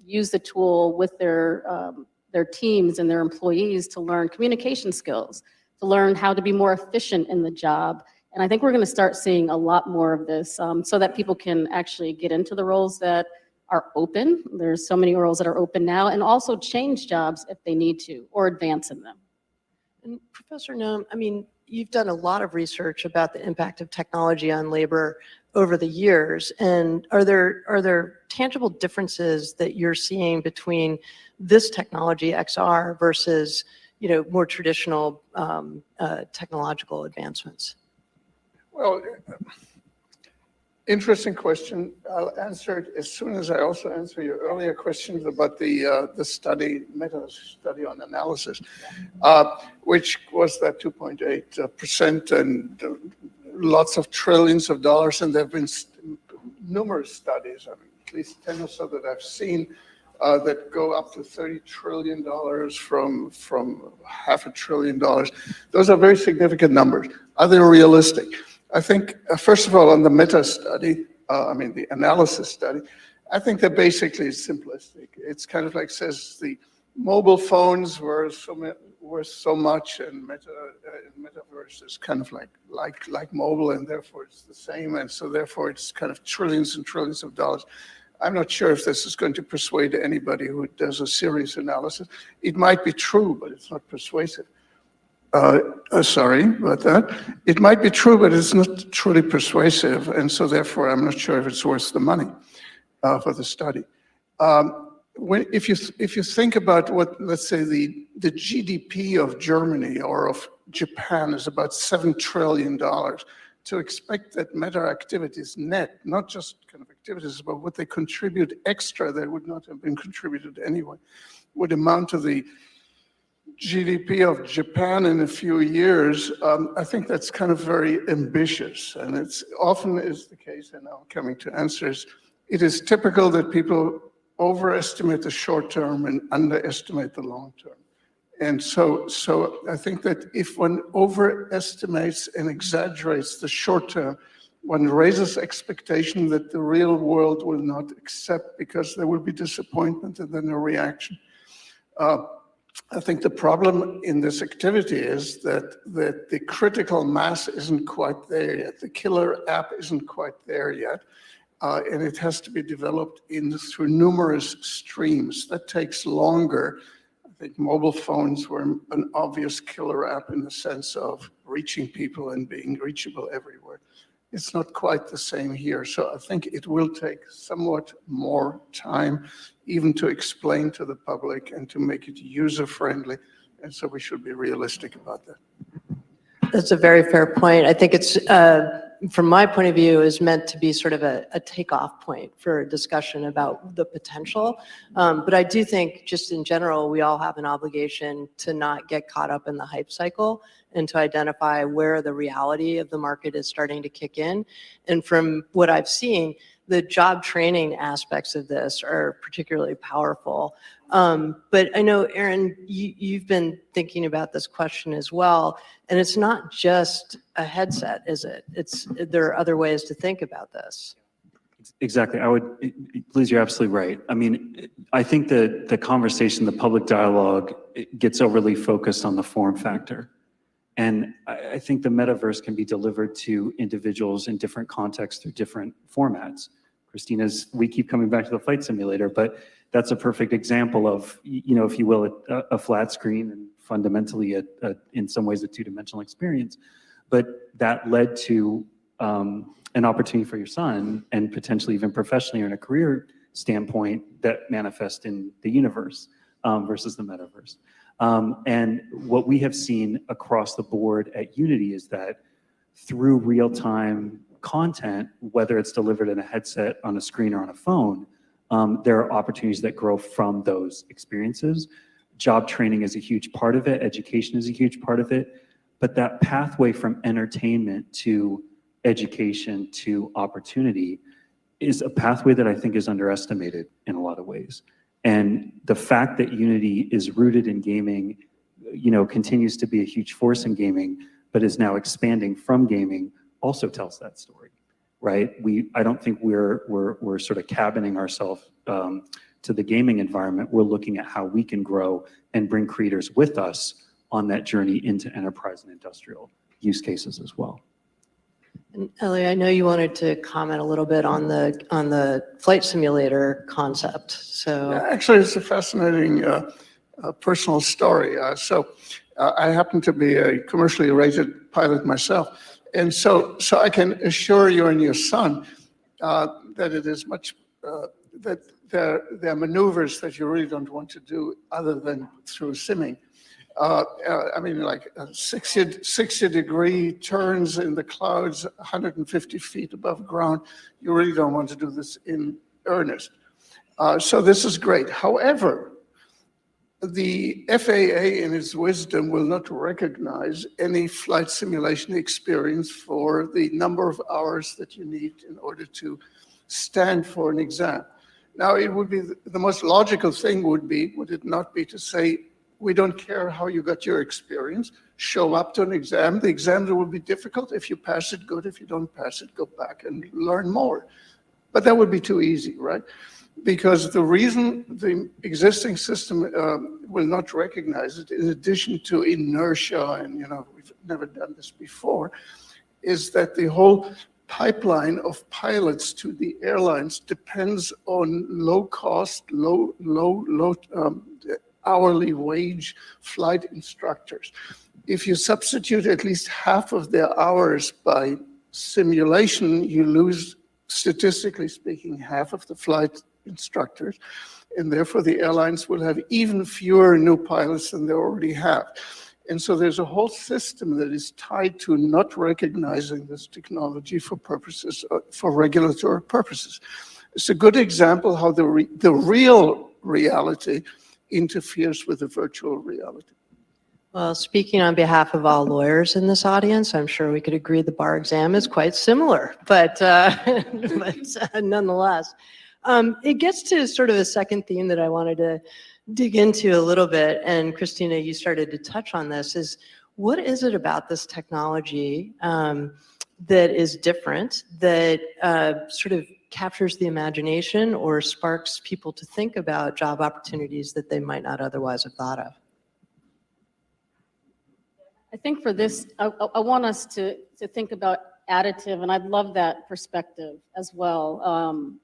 use the tool with their teams and their employees to learn communication skills, to learn how to be more efficient in the job. And I think we're going to start seeing a lot more of this so that people can actually get into the roles that are open. There's so many roles that are open now, and also change jobs if they need to, or advance in them. And Professor Noam, I mean, you've done a lot of research about the impact of technology on labor over the years. And are there tangible differences that you're seeing between this technology, XR, versus more traditional technological advancements? Well, interesting question. I'll answer it as soon as I also answer your earlier questions about the study, Meta study on analysis, which was that 2.8% and lots of trillions of dollars. And there have been numerous studies, I mean, at least 10 or so that I've seen, that go up to $30 trillion from $500 billion. Those are very significant numbers. Are they realistic? I think, first of all, on the Meta study, the analysis study, I think that basically is simplistic. It's kind of like says the mobile phones were so much, and metaverse is kind of like mobile, and therefore it's the same, and so therefore it's kind of trillions and trillions of dollars. I'm not sure if this is going to persuade anybody who does a serious analysis. It might be true, but it's not persuasive. Sorry about that. It might be true, but it's not truly persuasive, and so therefore I'm not sure if it's worth the money for the study. If you think about what, let's say, the GDP of Germany or of Japan is about $7 trillion, to expect that Meta activities net, not just kind of activities, but what they contribute extra that would not have been contributed anyway, would amount to the GDP of Japan in a few years, I think that's kind of very ambitious. And it's often is the case, and now coming to answers, it is typical that people overestimate the short term and underestimate the long term. And so I think that if one overestimates and exaggerates the short term, one raises expectation that the real world will not accept, because there will be disappointment and then a reaction. I think the problem in this activity is that the critical mass isn't quite there yet. The killer app isn't quite there yet. And it has to be developed through numerous streams. That takes longer. I think mobile phones were an obvious killer app in the sense of reaching people and being reachable everywhere. It's not quite the same here. So I think it will take somewhat more time even to explain to the public and to make it user-friendly. And so we should be realistic about that. That's a very fair point. I think it's, from my point of view, is meant to be sort of a takeoff point for a discussion about the potential. But I do think, just in general, we all have an obligation to not get caught up in the hype cycle and to identify where the reality of the market is starting to kick in. And from what I've seen, the job training aspects of this are particularly powerful. But I know, Aaron, you've been thinking about this question as well, and it's not just a headset, is it? There are other ways to think about this. Exactly. Liz, you're absolutely right. I mean, I think that the conversation, the public dialogue, it gets overly focused on the form factor. And I think the metaverse can be delivered to individuals in different contexts through different formats. Kristina's, we keep coming back to the flight simulator, but that's a perfect example of, if you will, a flat screen and fundamentally in some ways a two-dimensional experience. But that led to an opportunity for your son, and potentially even professionally or in a career standpoint, that manifest in the universe versus the metaverse. And what we have seen across the board at Unity is that through real-time content, whether it's delivered in a headset, on a screen, or on a phone, there are opportunities that grow from those experiences. Job training is a huge part of it. Education is a huge part of it. But that pathway from entertainment to education to opportunity is a pathway that I think is underestimated in a lot of ways. And the fact that Unity is rooted in gaming, continues to be a huge force in gaming, but is now expanding from gaming, also tells that story, right? I don't think we're sort of cabining ourselves to the gaming environment. We're looking at how we can grow and bring creators with us on that journey into enterprise and industrial use cases as well. And Ellie, I know you wanted to comment a little bit on the flight simulator concept. So Actually, it's a fascinating personal story. I happen to be a commercially rated pilot myself. And so I can assure you and your son that it is much, that there are maneuvers that you really don't want to do other than through simming. I mean, like 60-degree turns in the clouds, 150 feet above ground. You really don't want to do this in earnest. So this is great. However, the FAA in its wisdom will not recognize any flight simulation experience for the number of hours that you need in order to stand for an exam. Now, it would be the most logical thing would it not be to say, we don't care how you got your experience, show up to an exam. The exam will be difficult. If you pass it, good. If you don't pass it, go back and learn more. But that would be too easy, right? Because the reason the existing system will not recognize it, in addition to inertia, and we've never done this before, is that the whole pipeline of pilots to the airlines depends on low cost, low hourly wage flight instructors. If you substitute at least half of their hours by simulation, you lose, statistically speaking, half of the flight instructors, and therefore the airlines will have even fewer new pilots than they already have. And so there's a whole system that is tied to not recognizing this technology for purposes, for regulatory purposes. It's a good example how the real reality interferes with the virtual reality. Well, speaking on behalf of all lawyers in this audience, I'm sure we could agree the bar exam is quite similar, but nonetheless. It gets to sort of a second theme that I wanted to dig into a little bit, and Kristina, you started to touch on this, is what is it about this technology that is different, that sort of captures the imagination or sparks people to think about job opportunities that they might not otherwise have thought of? I think for this, I want us to think about additive, and I'd love that perspective as well.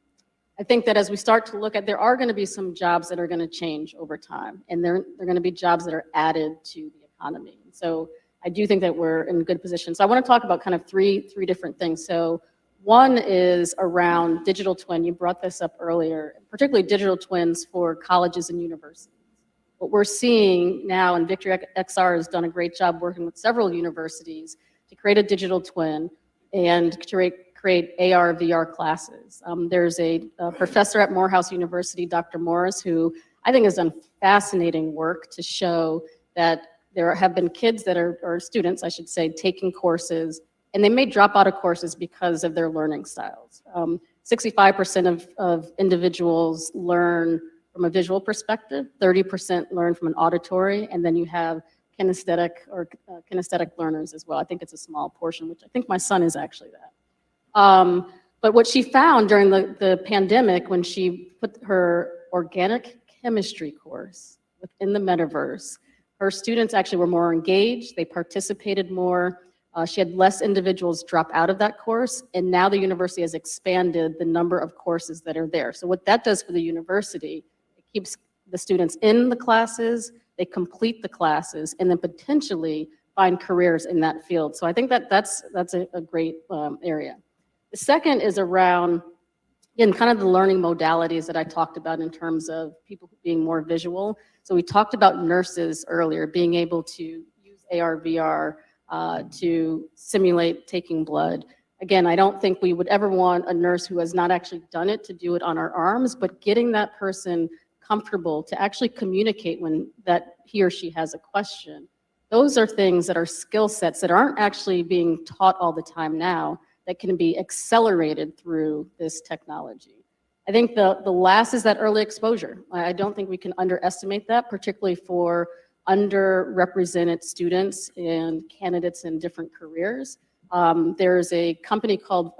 I think that as we start to look at, there are going to be some jobs that are going to change over time, and they're going to be jobs that are added to the economy. So I do think that we're in a good position. So I want to talk about kind of three different things. So one is around digital twin. You brought this up earlier, particularly digital twins for colleges and universities. What we're seeing now, and Victory XR has done a great job working with several universities to create a digital twin and create AR/VR classes. There's a professor at Morehouse University, Dr. Morris, who I think has done fascinating work to show that there have been kids that are, or students, I should say, taking courses, and they may drop out of courses because of their learning styles. 65% of individuals learn from a visual perspective, 30% learn from an auditory, and then you have kinesthetic learners as well. I think it's a small portion, which I think my son is actually that. But what she found during the pandemic, when she put her organic chemistry course within the metaverse, Her students actually were more engaged, they participated more. She had less individuals drop out of that course, and now the university has expanded the number of courses that are there. So what that does for the university, it keeps the students in the classes, they complete the classes, and then potentially find careers in that field. So I think that that's a great area. The second is around, again, kind of the learning modalities that I talked about in terms of people being more visual. So we talked about nurses earlier, being able to use ARVR to simulate taking blood. Again, I don't think we would ever want a nurse who has not actually done it to do it on our arms, but getting that person comfortable to actually communicate when that he or she has a question. Those are things that are skill sets that aren't actually being taught all the time now that can be accelerated through this technology. I think the last is that early exposure. I don't think we can underestimate that, particularly for underrepresented students and candidates in different careers. There's a company called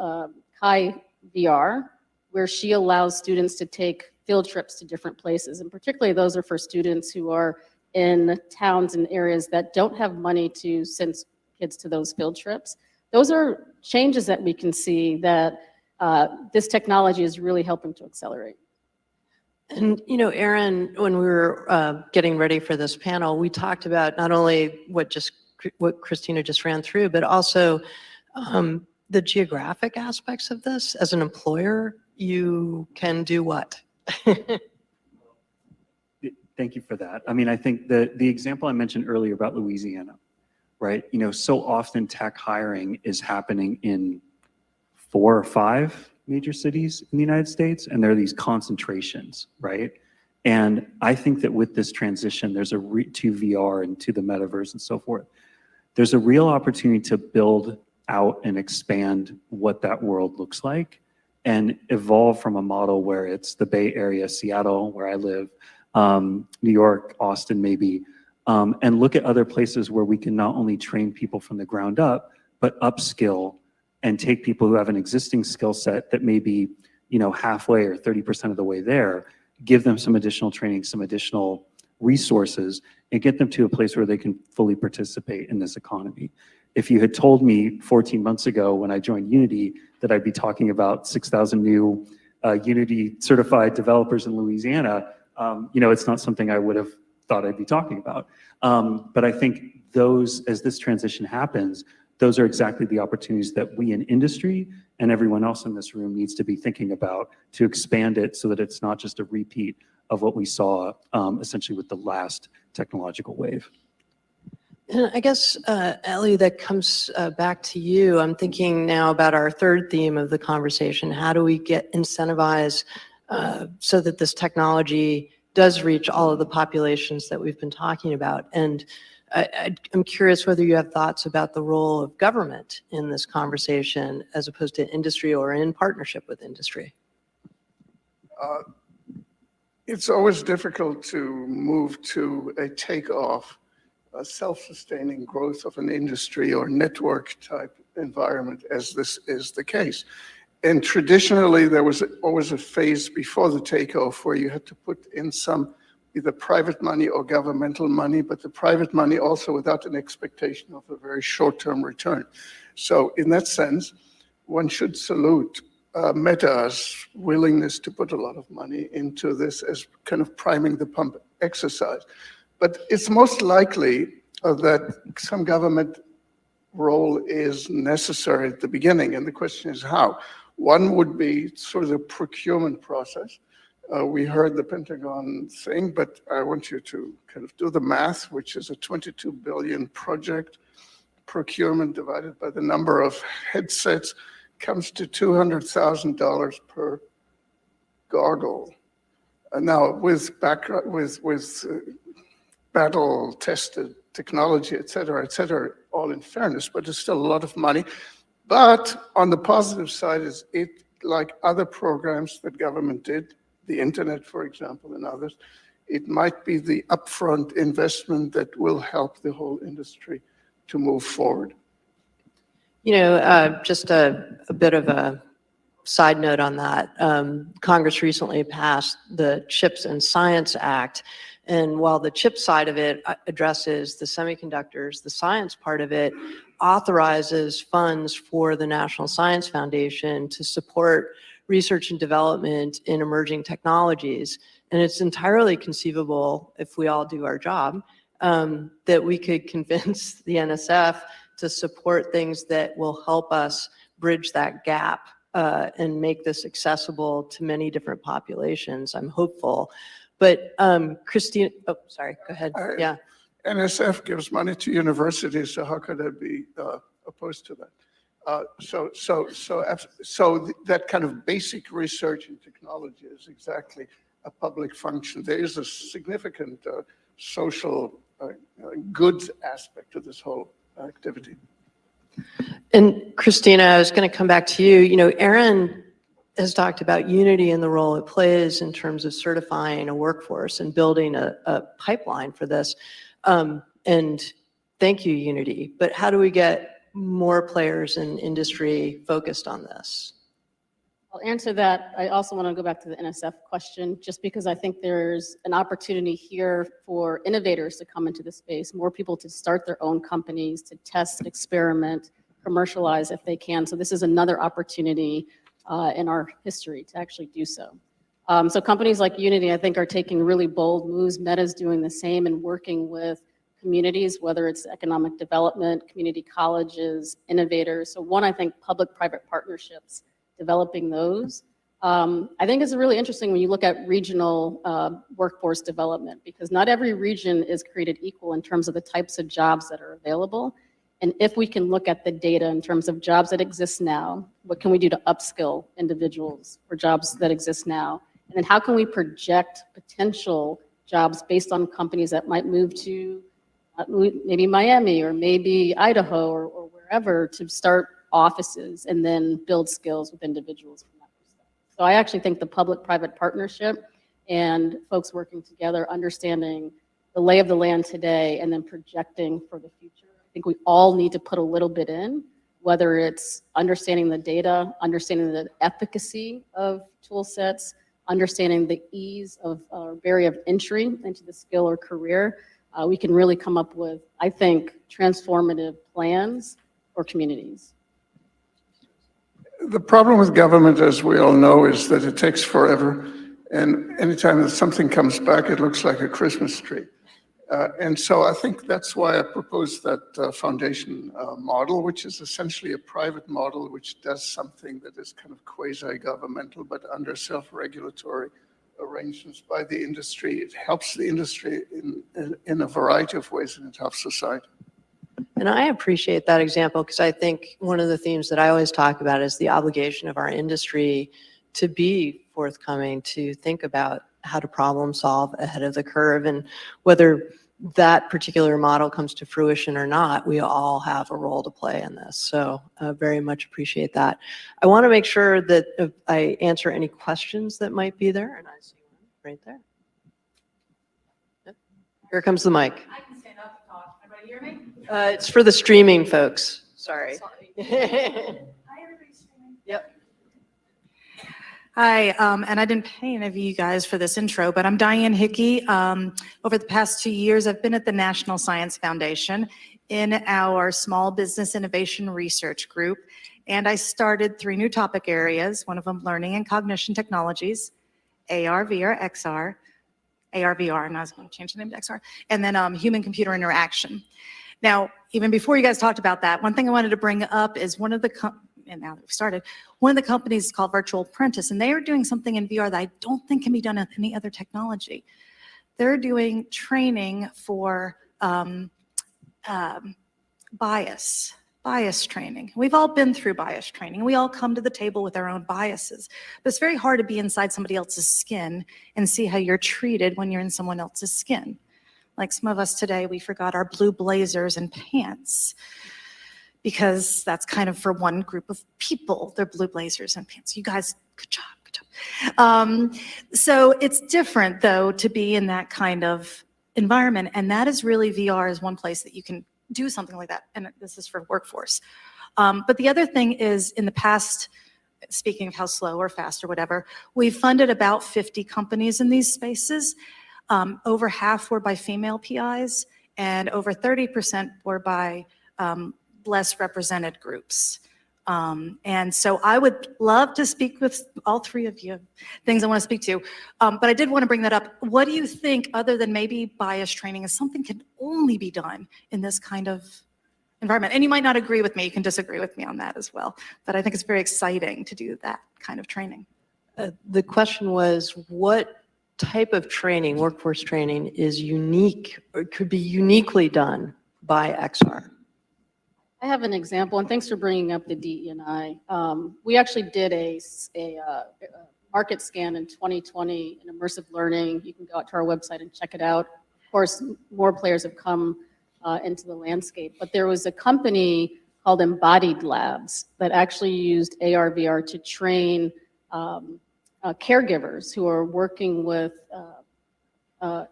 Chike Aguh, where she allows students to take field trips to different places. And particularly those are for students who are in towns and areas that don't have money to send kids to those field trips. Those are changes that we can see that this technology is really helping to accelerate. And, you know, Aaron, when we were getting ready for this panel, we talked about not only what Kristina just ran through, but also the geographic aspects of this. As an employer, you can do what? Thank you for that. I mean, I think the example I mentioned earlier about Louisiana, right? You know, so often tech hiring is happening in 4 or 5 major cities in the United States, and there are these concentrations, right? And I think that with this transition, there's to VR and to the metaverse and so forth, there's a real opportunity to build out and expand what that world looks like and evolve from a model where it's the Bay Area, Seattle, where I live, New York, Austin maybe, and look at other places where we can not only train people from the ground up, but upskill and take people who have an existing skill set that may be, you know, halfway or 30% of the way there, give them some additional training, some additional resources, and get them to a place where they can fully participate in this economy. If you had told me 14 months ago when I joined Unity that I'd be talking about 6,000 new Unity certified developers in Louisiana, you know, it's not something I would have thought I'd be talking about. But I think those, as this transition happens, those are exactly the opportunities that we in industry and everyone else in this room needs to be thinking about to expand it so that it's not just a repeat of what we saw essentially with the last technological wave. And I guess, Ellie, that comes back to you. I'm thinking now about our third theme of the conversation. How do we get incentivized so that this technology does reach all of the populations that we've been talking about? And I'm curious whether you have thoughts about the role of government in this conversation as opposed to industry or in partnership with industry. It's always difficult to move to a takeoff, a self-sustaining growth of an industry or network type environment as this is the case. And traditionally, there was always a phase before the takeoff where you had to put in some either private money or governmental money, but the private money also without an expectation of a very short-term return. So in that sense, one should salute Meta's willingness to put a lot of money into this as kind of priming the pump exercise. But it's most likely that some government role is necessary at the beginning, and the question is how. One would be sort of the procurement process. We heard the Pentagon thing, but I want you to kind of do the math, which is a 22 billion project. Procurement divided by the number of headsets comes to $200,000 per goggle. Now, with battle-tested technology, et cetera, all in fairness, but it's still a lot of money. But on the positive side is it, like other programs that government did, the internet, for example, and others, it might be the upfront investment that will help the whole industry to move forward. You know, just a bit of a side note on that. Congress recently passed the CHIPS and Science Act, And while the chip side of it addresses the semiconductors, the science part of it authorizes funds for the National Science Foundation to support research and development in emerging technologies. And it's entirely conceivable, if we all do our job, that we could convince the NSF to support things that will help us bridge that gap and make this accessible to many different populations. I'm hopeful. But Kristina, oh, sorry, go ahead. Yeah. NSF gives money to universities, so how could I be opposed to that? So that kind of basic research in technology is exactly a public function. There is a significant social goods aspect to this whole activity. And Kristina, I was going to come back to you. You know, Aaron has talked about Unity and the role it plays in terms of certifying a workforce and building a pipeline for this. And thank you, Unity. But how do we get more players in industry focused on this? I'll answer that. I also want to go back to the NSF question, just because I think there's an opportunity here for innovators to come into the space, more people to start their own companies, to test, experiment, commercialize if they can. So this is another opportunity in our history to actually do so. So companies like Unity, I think, are taking really bold moves. Meta's doing the same and working with communities, whether it's economic development, community colleges, innovators. So one, I think public-private partnerships, developing those. I think it's really interesting when you look at regional workforce development, because not every region is created equal in terms of the types of jobs that are available. And if we can look at the data in terms of jobs that exist now, what can we do to upskill individuals for jobs that exist now? And then how can we project potential jobs based on companies that might move to maybe Miami or maybe Idaho or wherever to start offices and then build skills with individuals from that perspective. So I actually think the public-private partnership and folks working together, understanding the lay of the land today and then projecting for the future. I think we all need to put a little bit in, whether it's understanding the data, understanding the efficacy of tool sets, understanding the ease of barrier of entry into the skill or career. We can really come up with, I think, transformative plans for communities. The problem with government, as we all know, is that it takes forever. And anytime that something comes back, it looks like a Christmas tree. And so I think that's why I proposed that foundation model, which is essentially a private model, which does something that is kind of quasi-governmental, but under self-regulatory arrangements by the industry. It helps the industry in a variety of ways, and it helps society. And I appreciate that example because I think one of the themes that I always talk about is the obligation of our industry to be forthcoming, to think about how to problem solve ahead of the curve. And whether that particular model comes to fruition or not, we all have a role to play in this. So very much appreciate that. I want to make sure that I answer any questions that might be there. And I see one right there. Yep. Here comes the mic. I can stand up and talk. Everybody hear me? It's for the streaming folks. Sorry. Hi, everybody's streaming. Yep. Hi, and I didn't pay any of you guys for this intro, but I'm Diane Hickey. Over the past 2 years, I've been at the National Science Foundation in our Small Business Innovation Research Group, and I started 3 new topic areas, one of them learning and cognition technologies, ARVR, XR, ARVR, and I was going to change the name to XR, and then human-computer interaction. Now, even before you guys talked about that, one thing I wanted to bring up is one of the companies is called Virtual Apprentice, and they are doing something in VR that I don't think can be done with any other technology. They're doing training for bias training. We've all been through bias training. We all come to the table with our own biases, but it's very hard to be inside somebody else's skin and see how you're treated when you're in someone else's skin. Like some of us today, we forgot our blue blazers and pants because that's kind of for one group of people, they're blue blazers and pants. You guys, good job, good job. So it's different though to be in that kind of environment, and that is really VR is one place that you can do something like that, and this is for workforce. But the other thing is in the past, speaking of how slow or fast or whatever, we've funded about 50 companies in these spaces. Over half were by female PIs, and over 30% were by less represented groups. And so I would love to speak with all three of you, things I want to speak to. But I did want to bring that up. What do you think, other than maybe bias training, is something can only be done in this kind of environment? And you might not agree with me, you can disagree with me on that as well. But I think it's very exciting to do that kind of training. The question was, what type of training, workforce training, is unique or could be uniquely done by XR? I have an example, and thanks for bringing up the DE&I. We actually did a market scan in 2020 in immersive learning. You can go out to our website and check it out. Of course, more players have come into the landscape, but there was a company called Embodied Labs that actually used ARVR to train caregivers who are working with the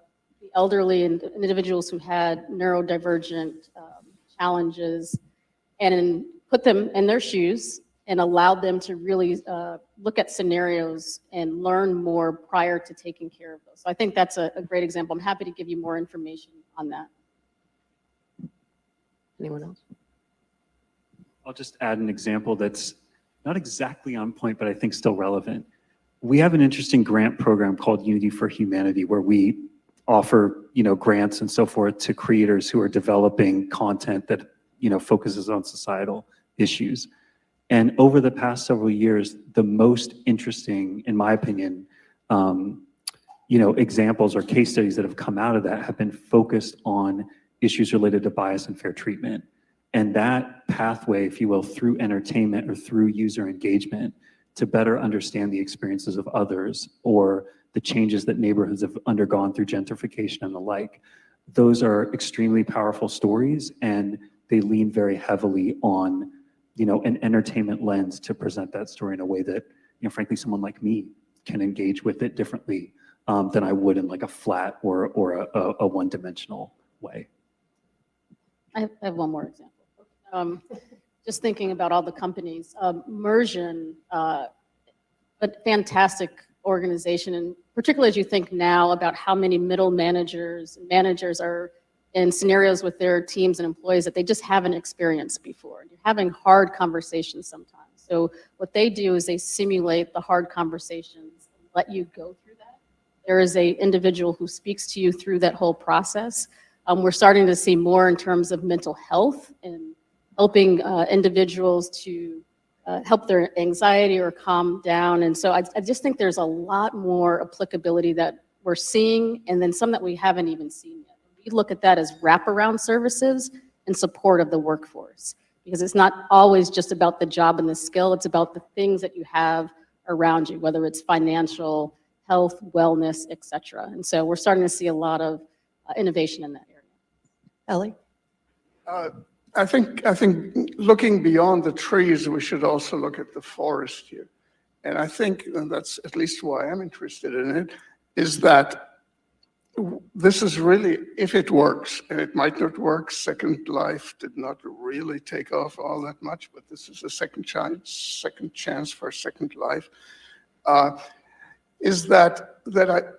elderly and individuals who had neurodivergent challenges, and put them in their shoes and allowed them to really look at scenarios and learn more prior to taking care of those. So I think that's a great example. I'm happy to give you more information on that. Anyone else? I'll just add an example that's not exactly on point, but I think still relevant. We have an interesting grant program called Unity for Humanity, where we offer, grants and so forth to creators who are developing content that, focuses on societal issues. And over the past several years, the most interesting, in my opinion, examples or case studies that have come out of that have been focused on issues related to bias and fair treatment. And that pathway, if you will, through entertainment or through user engagement to better understand the experiences of others or the changes that neighborhoods have undergone through gentrification and the like, those are extremely powerful stories, and they lean very heavily on, an entertainment lens to present that story in a way that, frankly, someone like me can engage with it differently than I would in like a flat or a one-dimensional way. I have one more example. Just thinking about all the companies, Immersion, but fantastic organization, and particularly as you think now about how many middle managers are in scenarios with their teams and employees that they just haven't experienced before. You're having hard conversations sometimes. So what they do is they simulate the hard conversations and let you go through that. There is an individual who speaks to you through that whole process. We're starting to see more in terms of mental health and helping individuals to help their anxiety or calm down. And so I just think there's a lot more applicability that we're seeing, and then some that we haven't even seen yet. We look at that as wraparound services in support of the workforce, because it's not always just about the job and the skill, it's about the things that you have around you, whether it's financial, health, wellness, et cetera. And so we're starting to see a lot of innovation in that area. Ellie? I think looking beyond the trees, we should also look at the forest here. And I think, and that's at least why I'm interested in it, is that this is really, if it works, and it might not work, Second Life did not really take off all that much, but this is a second chance for Second Life, is that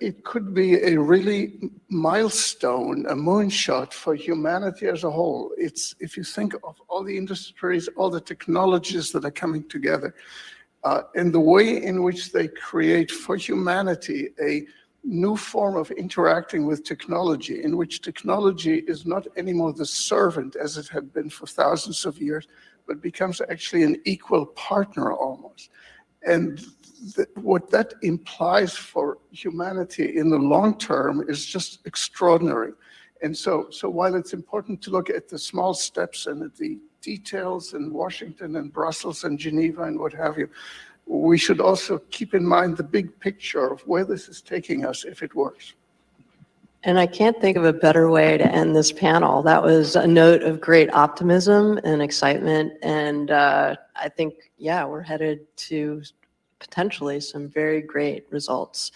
it could be a really milestone, a moonshot for humanity as a whole. It's, if you think of all the industries, all the technologies that are coming together, and the way in which they create for humanity a new form of interacting with technology, in which technology is not anymore the servant as it had been for thousands of years, but becomes actually an equal partner almost. And what that implies for humanity in the long term is just extraordinary. And so while it's important to look at the small steps and at the details in Washington and Brussels and Geneva and what have you, we should also keep in mind the big picture of where this is taking us if it works. And I can't think of a better way to end this panel. That was a note of great optimism and excitement. And I think, yeah, we're headed to potentially some very great results.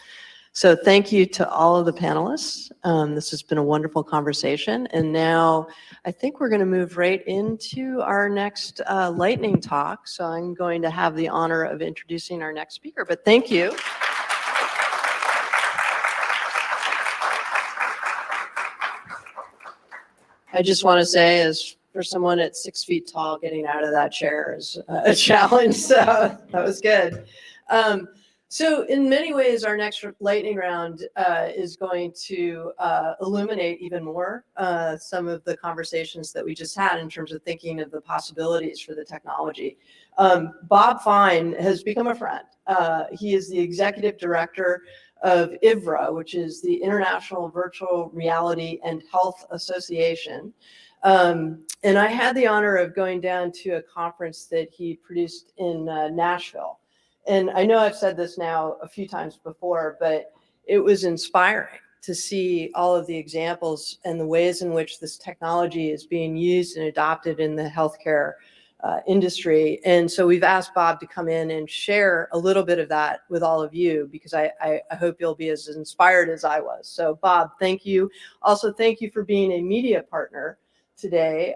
So thank you to all of the panelists. This has been a wonderful conversation. And now I think we're going to move right into our next lightning talk. So I'm going to have the honor of introducing our next speaker, but thank you. I just want to say, as for someone at 6 feet tall, getting out of that chair is a challenge. So that was good. So in many ways, our next lightning round is going to illuminate even more some of the conversations that we just had in terms of thinking of the possibilities for the technology. Bob Fine has become a friend. He is the executive director of IVRA, which is the International Virtual Reality and Health Association. And I had the honor of going down to a conference that he produced in Nashville. And I know I've said this now a few times before, but it was inspiring to see all of the examples and the ways in which this technology is being used and adopted in the healthcare industry. And so we've asked Bob to come in and share a little bit of that with all of you, because I hope you'll be as inspired as I was. So Bob, thank you. Also, thank you for being a media partner today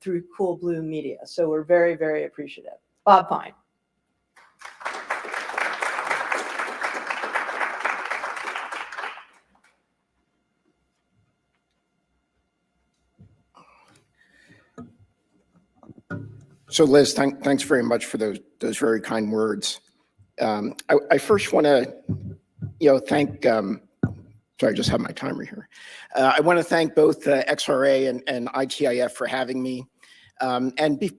through Cool Blue Media. So we're very, very appreciative. Bob Fine. So Liz, thanks very much for those very kind words. I first want to, thank, sorry, I just have my timer here. I want to thank both XRA and ITIF for having me.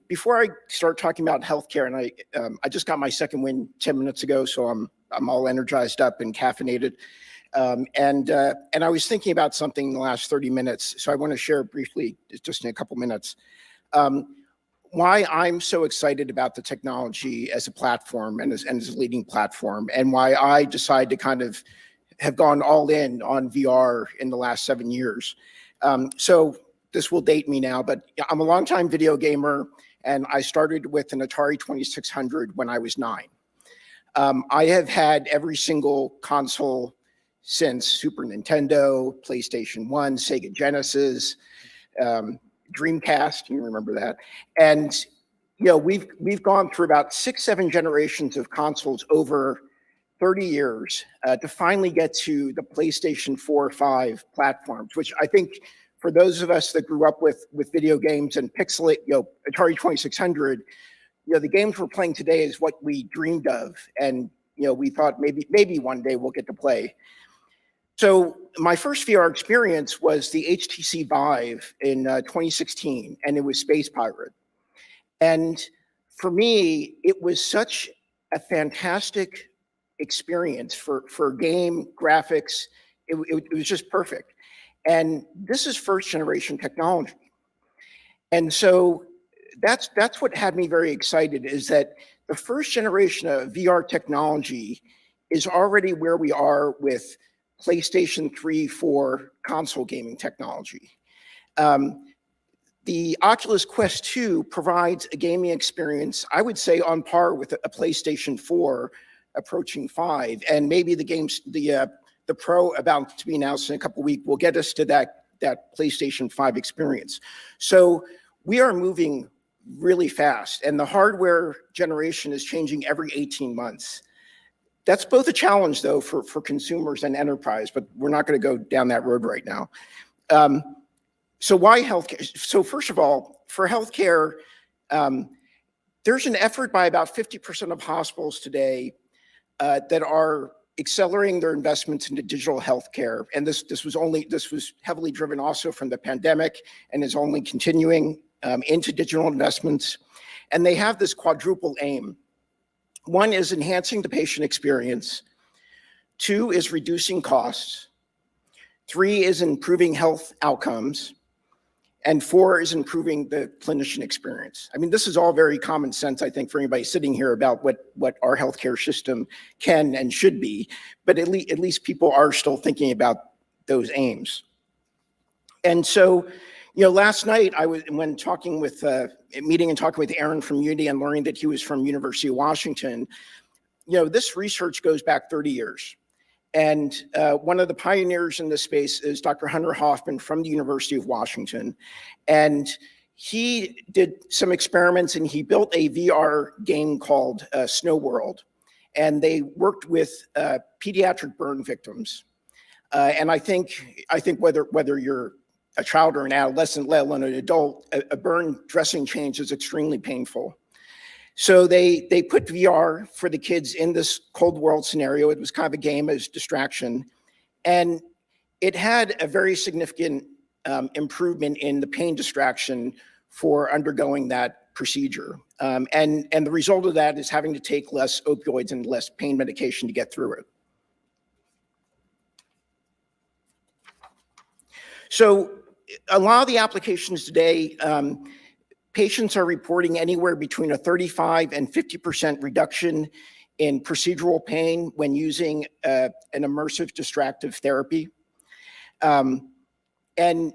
Before I start talking about healthcare, and I just got my second win 10 minutes ago, so I'm all energized up and caffeinated. And I was thinking about something in the last 30 minutes, so I want to share briefly, just in a couple minutes. Why I'm so excited about the technology as a platform and as a leading platform, and why I decided to kind of have gone all in on VR in the last 7 years. So this will date me now, but I'm a longtime video gamer, and I started with an Atari 2600 when I was 9. I have had every single console since: Super Nintendo, PlayStation 1, Sega Genesis, Dreamcast, you remember that. And we've gone through about 6-7 generations of consoles over 30 years to finally get to the PlayStation 4, 5 platforms, which I think for those of us that grew up with video games and pixelate, Atari 2600, the games we're playing today is what we dreamed of, and we thought maybe one day we'll get to play. So my first VR experience was the HTC Vive in 2016, and it was Space Pirate. And for me, it was such a fantastic experience for game graphics. It was just perfect. And this is first generation technology. And so that's what had me very excited, is that the first generation of VR technology is already where we are with PlayStation 3, 4 console gaming technology. The Oculus Quest 2 provides a gaming experience, I would say, on par with a PlayStation 4 approaching 5, and maybe the Pro about to be announced in a couple of weeks will get us to that PlayStation 5 experience. So we are moving really fast, and the hardware generation is changing every 18 months. That's both a challenge, though, for consumers and enterprise, but we're not going to go down that road right now. So why healthcare? So first of all, for healthcare, there's an effort by about 50% of hospitals today that are accelerating their investments into digital healthcare, and this was heavily driven also from the pandemic, and is only continuing into digital investments. And they have this quadruple aim. One is enhancing the patient experience. 2 is reducing costs. 3 is improving health outcomes. And 4 is improving the clinician experience. I mean, this is all very common sense, I think, for anybody sitting here about what our healthcare system can and should be. But at least people are still thinking about those aims. And so, last night I was talking with Aaron from Unity and learning that he was from University of Washington. This research goes back 30 years. And one of the pioneers in this space is Dr. Hunter Hoffman from the University of Washington. And he did some experiments, and he built a VR game called Snow World. And they worked with pediatric burn victims. And I think whether you're a child or an adolescent, let alone an adult, a burn dressing change is extremely painful. So they put VR for the kids in this cold world scenario. It was kind of a game as distraction. And it had a very significant improvement in the pain distraction for undergoing that procedure. And the result of that is having to take less opioids and less pain medication to get through it. So a lot of the applications today, patients are reporting anywhere between a 35 and 50% reduction in procedural pain when using an immersive distractive therapy. And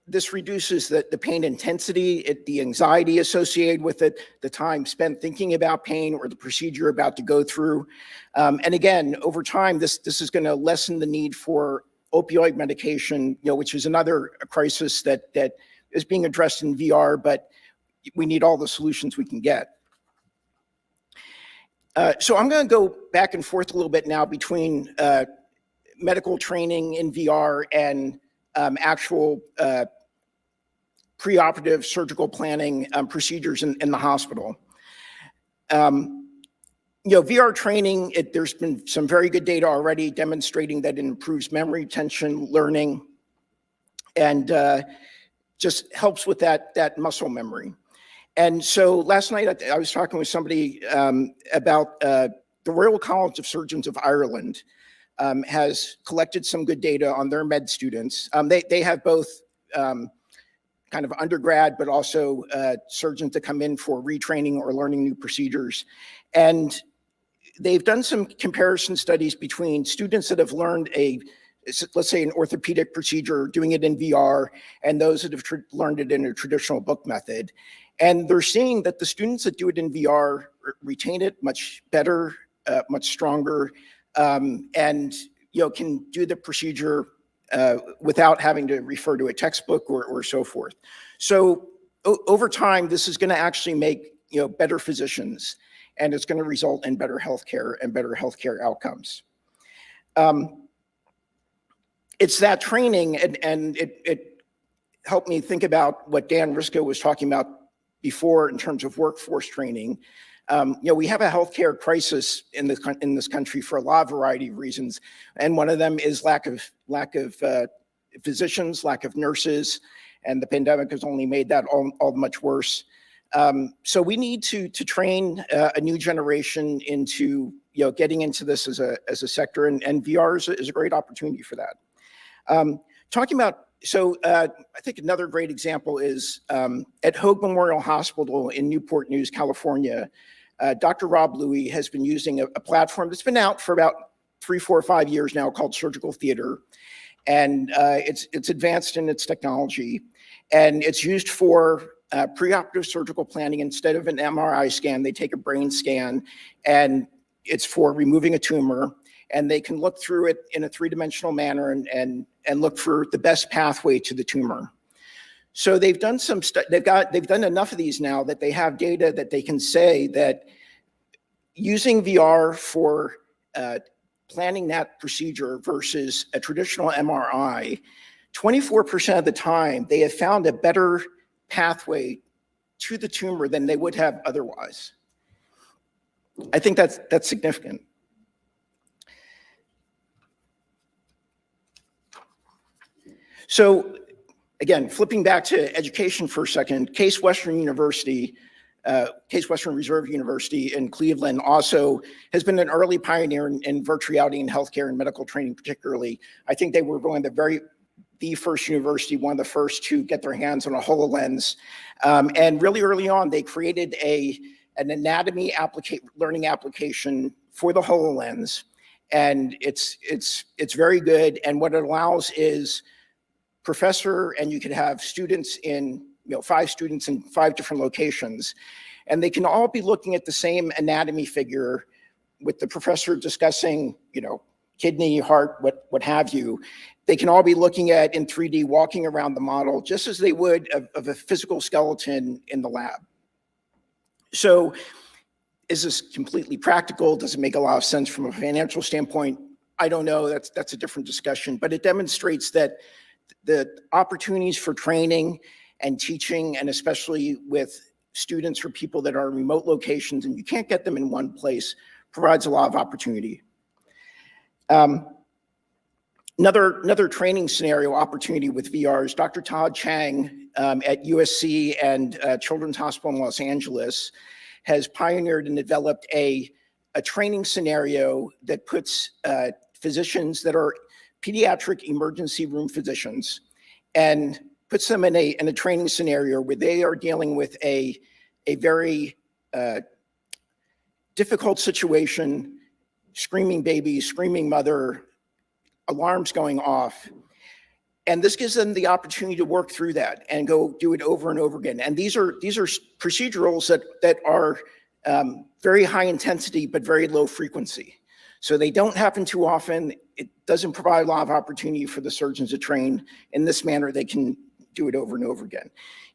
this reduces the pain intensity, the anxiety associated with it, the time spent thinking about pain or the procedure you're about to go through. And again, over time, this is going to lessen the need for opioid medication, which is another crisis that is being addressed in VR, but we need all the solutions we can get. So I'm going to go back and forth a little bit now between medical training in VR and actual preoperative surgical planning procedures in the hospital. VR training, there's been some very good data already demonstrating that it improves memory retention, learning, and just helps with that muscle memory. And so last night I was talking with somebody about the Royal College of Surgeons of Ireland has collected some good data on their med students. They have both kind of undergrad, but also surgeons that come in for retraining or learning new procedures. And they've done some comparison studies between students that have learned let's say an orthopedic procedure, doing it in VR, and those that have learned it in a traditional book method. And they're seeing that the students that do it in VR retain it much better, much stronger, and can do the procedure without having to refer to a textbook or so forth. So over time, this is going to actually make better physicians, and it's going to result in better healthcare and better healthcare outcomes. It's that training, and it helped me think about what Dan Risko was talking about before in terms of workforce training. We have a healthcare crisis in this country for a lot of variety of reasons, and one of them is lack of physicians, lack of nurses, and the pandemic has only made that all much worse. So we need to train a new generation into getting into this as a sector, and VR is a great opportunity for that. Talking about, I think another great example is at Hoag Memorial Hospital in Newport News, California. Dr. Rob Louie has been using a platform that's been out for about 3, 4, 5 years now called Surgical Theater. And it's advanced in its technology. And it's used for preoperative surgical planning. Instead of an MRI scan, they take a brain scan, and it's for removing a tumor. And they can look through it in a 3-dimensional manner and look for the best pathway to the tumor. So they've done they've done enough of these now that they have data that they can say that using VR for planning that procedure versus a traditional MRI, 24% of the time they have found a better pathway to the tumor than they would have otherwise. I think that's significant. So again, flipping back to education for a second, Case Western Reserve University in Cleveland also has been an early pioneer in virtual reality in healthcare and medical training particularly. I think they were one of the first university, one of the first to get their hands on a HoloLens. And really early on, they created an anatomy learning application for the HoloLens. And it's very good. And what it allows is professor, and you could have students in, 5 students in 5 different locations, and they can all be looking at the same anatomy figure with the professor discussing, kidney, heart, what have you. They can all be looking at in 3D, walking around the model, just as they would of a physical skeleton in the lab. So is this completely practical? Does it make a lot of sense from a financial standpoint? I don't know, that's a different discussion, but it demonstrates that the opportunities for training and teaching, and especially with students or people that are in remote locations and you can't get them in one place, provides a lot of opportunity. Another training scenario opportunity with VR is Dr. Todd Chang at USC and Children's Hospital in Los Angeles has pioneered and developed a training scenario that puts physicians that are pediatric emergency room physicians and puts them in a training scenario where they are dealing with a very difficult situation, screaming baby, screaming mother, alarms going off. And this gives them the opportunity to work through that and go do it over and over again. And these are procedurals that are very high intensity, but very low frequency. So they don't happen too often. It doesn't provide a lot of opportunity for the surgeons to train in this manner. They can do it over and over again.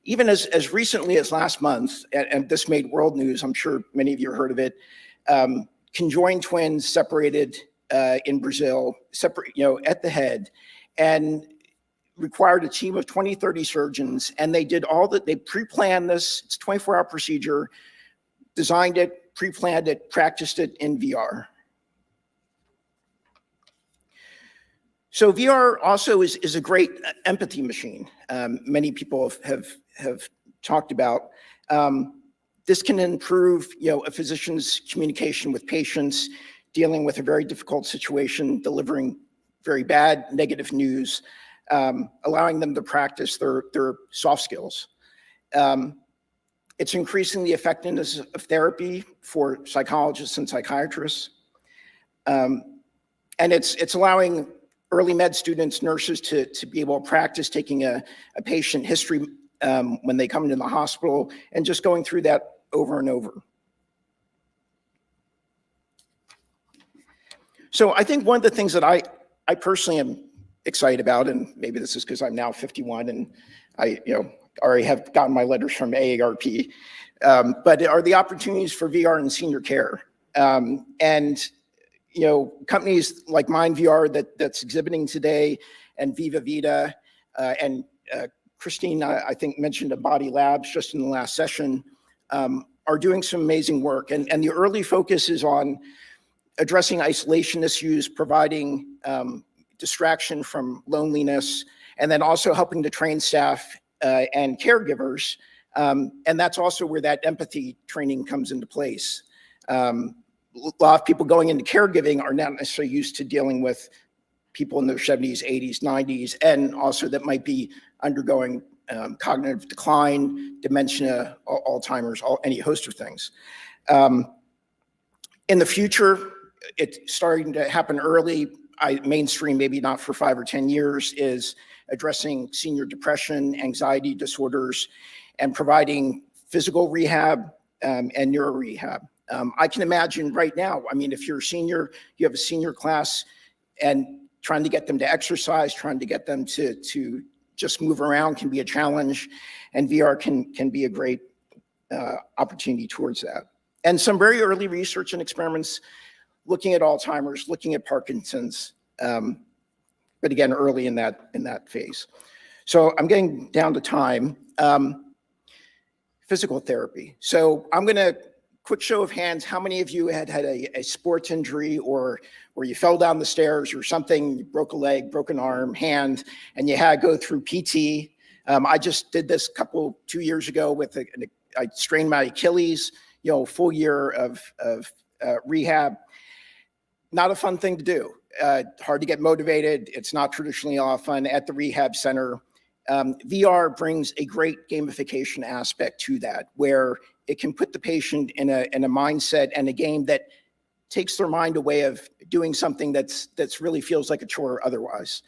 Even as recently as last month, and this made world news, I'm sure many of you heard of it, conjoined twins separated in Brazil, at the head, and required a team of 20, 30 surgeons, and they did all that. They pre-planned this. It's a 24-hour procedure, designed it, pre-planned it, practiced it in VR. So VR also is a great empathy machine. Many people have talked about. This can improve, a physician's communication with patients, dealing with a very difficult situation, delivering very bad, negative news, allowing them to practice their soft skills. It's increasing the effectiveness of therapy for psychologists and psychiatrists. And it's allowing early med students, nurses to be able to practice taking a patient history when they come into the hospital and just going through that over and over. So I think one of the things that I personally am excited about, and maybe this is because I'm now 51 and I already have gotten my letters from AARP, but are the opportunities for VR in senior care. And companies like MindVR that's exhibiting today, and Viva Vita, and Kristina, I think, mentioned Body Labs just in the last session, are doing some amazing work. And the early focus is on addressing isolation issues, providing distraction from loneliness, and then also helping to train staff and caregivers. And that's also where that empathy training comes into place. A lot of people going into caregiving are not necessarily used to dealing with people in their 70s, 80s, 90s, and also that might be undergoing cognitive decline, dementia, Alzheimer's, any host of things. In the future, it's starting to happen early. Mainstream, maybe not for 5 or 10 years, is addressing senior depression, anxiety disorders, and providing physical rehab and neuro rehab. I can imagine right now, if you're a senior, you have a senior class, and trying to get them to exercise, trying to get them to just move around can be a challenge, and VR can be a great opportunity towards that. And some very early research and experiments looking at Alzheimer's, looking at Parkinson's, but again, early in that phase. So I'm getting down to time. Physical therapy. So I'm going to quick show of hands. How many of you had a sports injury, or where you fell down the stairs or something, you broke a leg, broke an arm, hand, and you had to go through PT? I just did this 2 years ago with I strained my Achilles, full year of rehab. Not a fun thing to do. Hard to get motivated. It's not traditionally a lot of fun at the rehab center. VR brings a great gamification aspect to that, where it can put the patient in a mindset and a game that takes their mind away of doing something that's really feels like a chore otherwise.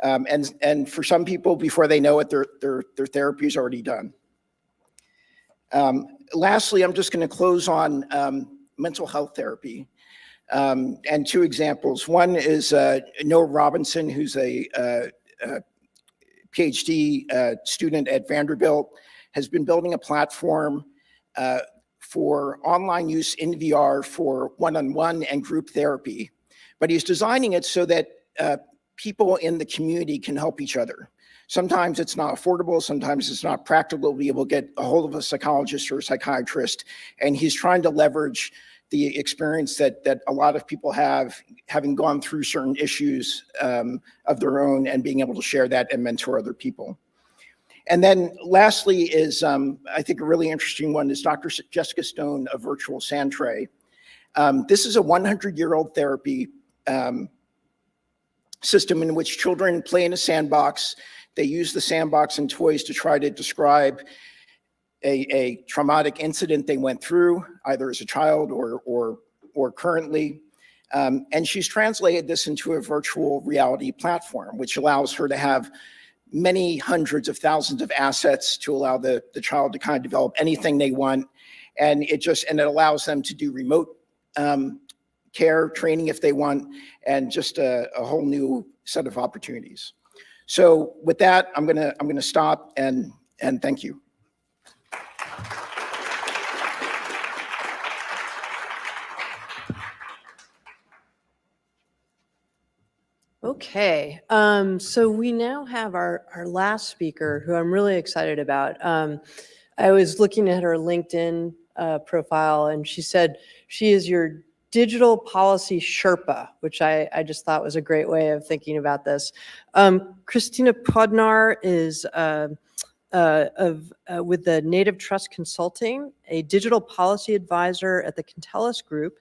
And for some people, before they know it, their therapy is already done. Lastly, I'm just going to close on mental health therapy. And 2 examples. One is Noah Robinson, who's a PhD student at Vanderbilt, has been building a platform for online use in VR for one-on-one and group therapy. But he's designing it so that people in the community can help each other. Sometimes it's not affordable, sometimes it's not practical to be able to get a hold of a psychologist or a psychiatrist, and he's trying to leverage the experience that a lot of people have, having gone through certain issues of their own and being able to share that and mentor other people. And then lastly is, I think a really interesting one is Dr. Jessica Stone of Virtual Santray. This is a 100-year-old therapy system in which children play in a sandbox. They use the sandbox and toys to try to describe a traumatic incident they went through, either as a child or currently. And she's translated this into a virtual reality platform, which allows her to have many hundreds of thousands of assets to allow the child to kind of develop anything they want. And it allows them to do remote care training if they want, and just a whole new set of opportunities. So with that, I'm gonna stop and thank you. Okay, so we now have our last speaker, who I'm really excited about. I was looking at her LinkedIn profile, and she said she is your digital policy Sherpa, which I just thought was a great way of thinking about this. Kristina Podnar is with the Native Trust Consulting, a digital policy advisor at the Contellis Group,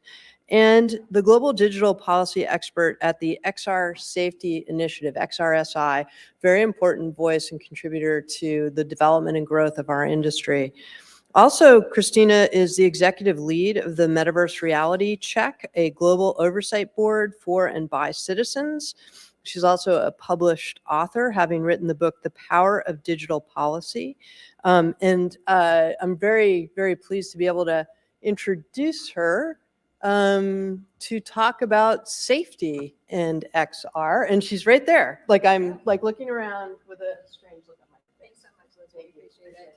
and the global digital policy expert at the XR Safety Initiative, XRSI, very important voice and contributor to the development and growth of our industry. Also, Kristina is the executive lead of the Metaverse Reality Check, a global oversight board for and by citizens. She's also a published author, having written the book, The Power of Digital Policy. I'm very, very pleased to be able to introduce her to talk about safety and XR. And she's right there. Like, I'm like looking around with a strange look on my face. Thanks so much, Lizzie. Appreciate it.